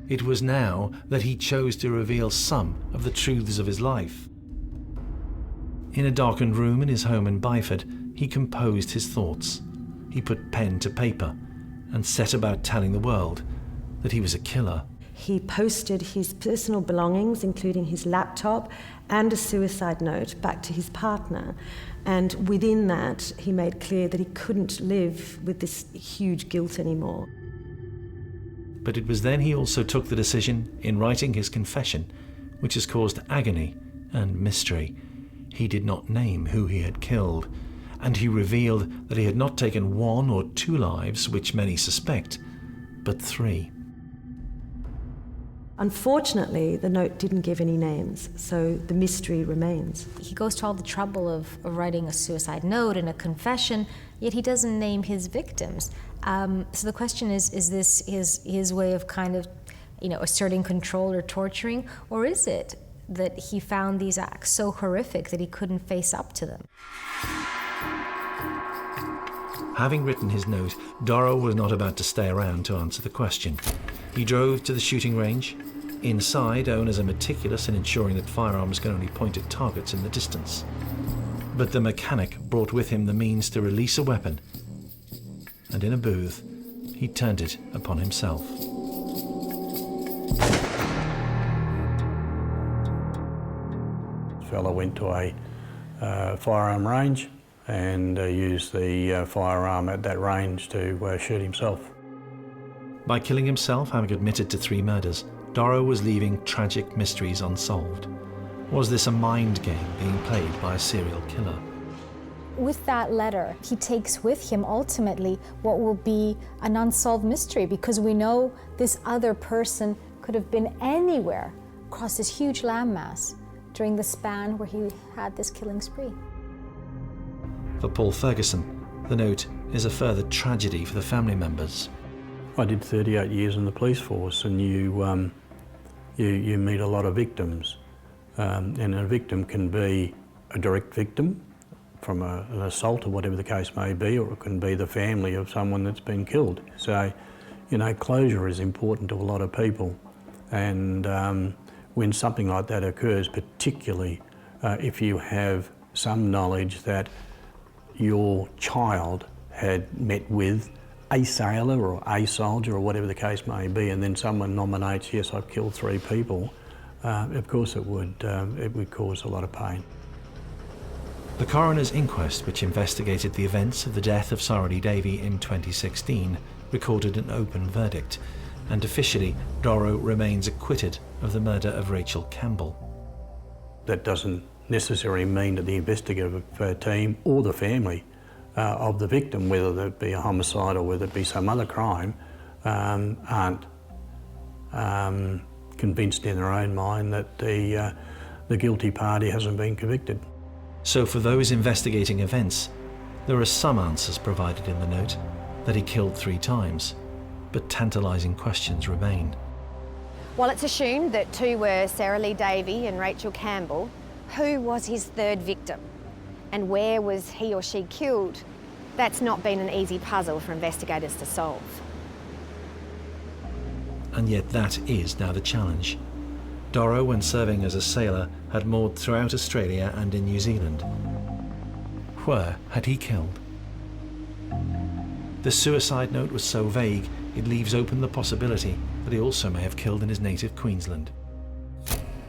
It was now that he chose to reveal some of the truths of his life. In a darkened room in his home in Byford, he composed his thoughts. He put pen to paper and set about telling the world that he was a killer. He posted his personal belongings, including his laptop and a suicide note, back to his partner. And within that, he made clear that he couldn't live with this huge guilt anymore. But it was then he also took the decision, in writing his confession, which has caused agony and mystery. He did not name who he had killed, and he revealed that he had not taken 1 or 2 lives, which many suspect, but 3. Unfortunately, the note didn't give any names, so the mystery remains. He goes to all the trouble of writing a suicide note and a confession, yet he doesn't name his victims. So the question is this his way of kind of, asserting control or torturing, or is it that he found these acts so horrific that he couldn't face up to them? Having written his note, Doro was not about to stay around to answer the question. He drove to the shooting range. Inside, owners are meticulous in ensuring that firearms can only point at targets in the distance. But the mechanic brought with him the means to release a weapon, and in a booth, he turned it upon himself. This fellow went to a firearm range and used the firearm at that range to shoot himself. By killing himself, having admitted to 3 murders, Doro was leaving tragic mysteries unsolved. Was this a mind game being played by a serial killer? With that letter, he takes with him ultimately what will be an unsolved mystery, because we know this other person could have been anywhere across this huge landmass during the span where he had this killing spree. For Paul Ferguson, the note is a further tragedy for the family members. I did 38 years in the police force, and you meet a lot of victims. And a victim can be a direct victim from an assault or whatever the case may be, or it can be the family of someone that's been killed. So, closure is important to a lot of people. And when something like that occurs, particularly if you have some knowledge that your child had met with a sailor or a soldier or whatever the case may be, and then someone nominates, yes, I've killed 3 people, of course it would cause a lot of pain. The coroner's inquest, which investigated the events of the death of Sorority Davy in 2016, recorded an open verdict, and officially Doro remains acquitted of the murder of Rachel Campbell. That doesn't necessarily mean that the investigative team or the family of the victim, whether that be a homicide or whether it be some other crime, aren't convinced in their own mind that the guilty party hasn't been convicted. So for those investigating events, there are some answers provided in the note, that he killed 3 times, but tantalising questions remain. While it's assumed that 2 were Sarah Lee Davey and Rachel Campbell, who was his 3rd victim? And where was he or she killed? That's not been an easy puzzle for investigators to solve. And yet that is now the challenge. Doro, when serving as a sailor, had moored throughout Australia and in New Zealand. Where had he killed? The suicide note was so vague, it leaves open the possibility that he also may have killed in his native Queensland.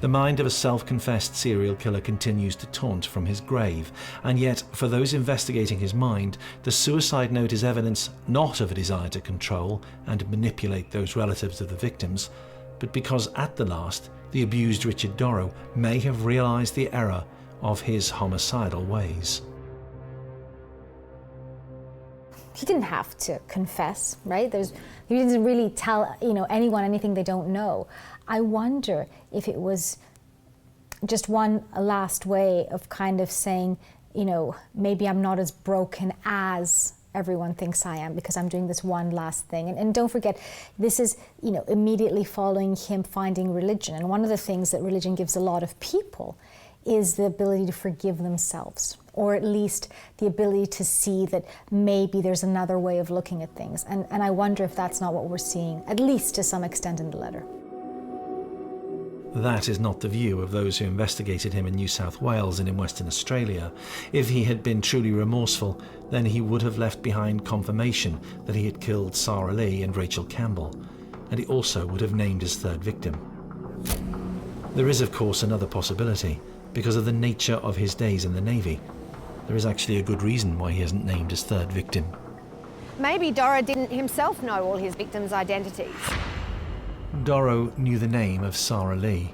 The mind of a self-confessed serial killer continues to taunt from his grave, and yet, for those investigating his mind, the suicide note is evidence not of a desire to control and manipulate those relatives of the victims, but because at the last, the abused Richard Doro may have realised the error of his homicidal ways. He didn't have to confess, right? He didn't really tell, anyone anything they don't know. I wonder if it was just one last way of kind of saying, maybe I'm not as broken as everyone thinks I am because I'm doing this one last thing. And don't forget, this is, immediately following him finding religion. And one of the things that religion gives a lot of people is the ability to forgive themselves, or at least the ability to see that maybe there's another way of looking at things. And I wonder if that's not what we're seeing, at least to some extent in the letter. That is not the view of those who investigated him in New South Wales and in Western Australia. If he had been truly remorseful, then he would have left behind confirmation that he had killed Sarah Lee and Rachel Campbell, and he also would have named his third victim. There is, of course, another possibility. Because of the nature of his days in the Navy, there is actually a good reason why he hasn't named his third victim. Maybe Doro didn't himself know all his victims' identities. Doro knew the name of Sarah Lee.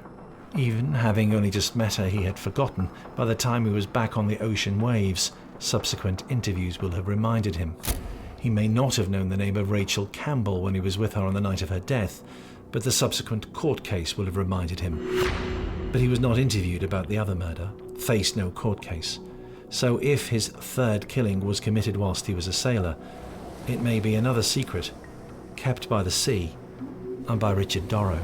Even having only just met her, he had forgotten by the time he was back on the ocean waves. Subsequent interviews will have reminded him. He may not have known the name of Rachel Campbell when he was with her on the night of her death, but the subsequent court case will have reminded him. But he was not interviewed about the other murder, faced no court case. So if his third killing was committed whilst he was a sailor, it may be another secret kept by the sea and by Richard Doro.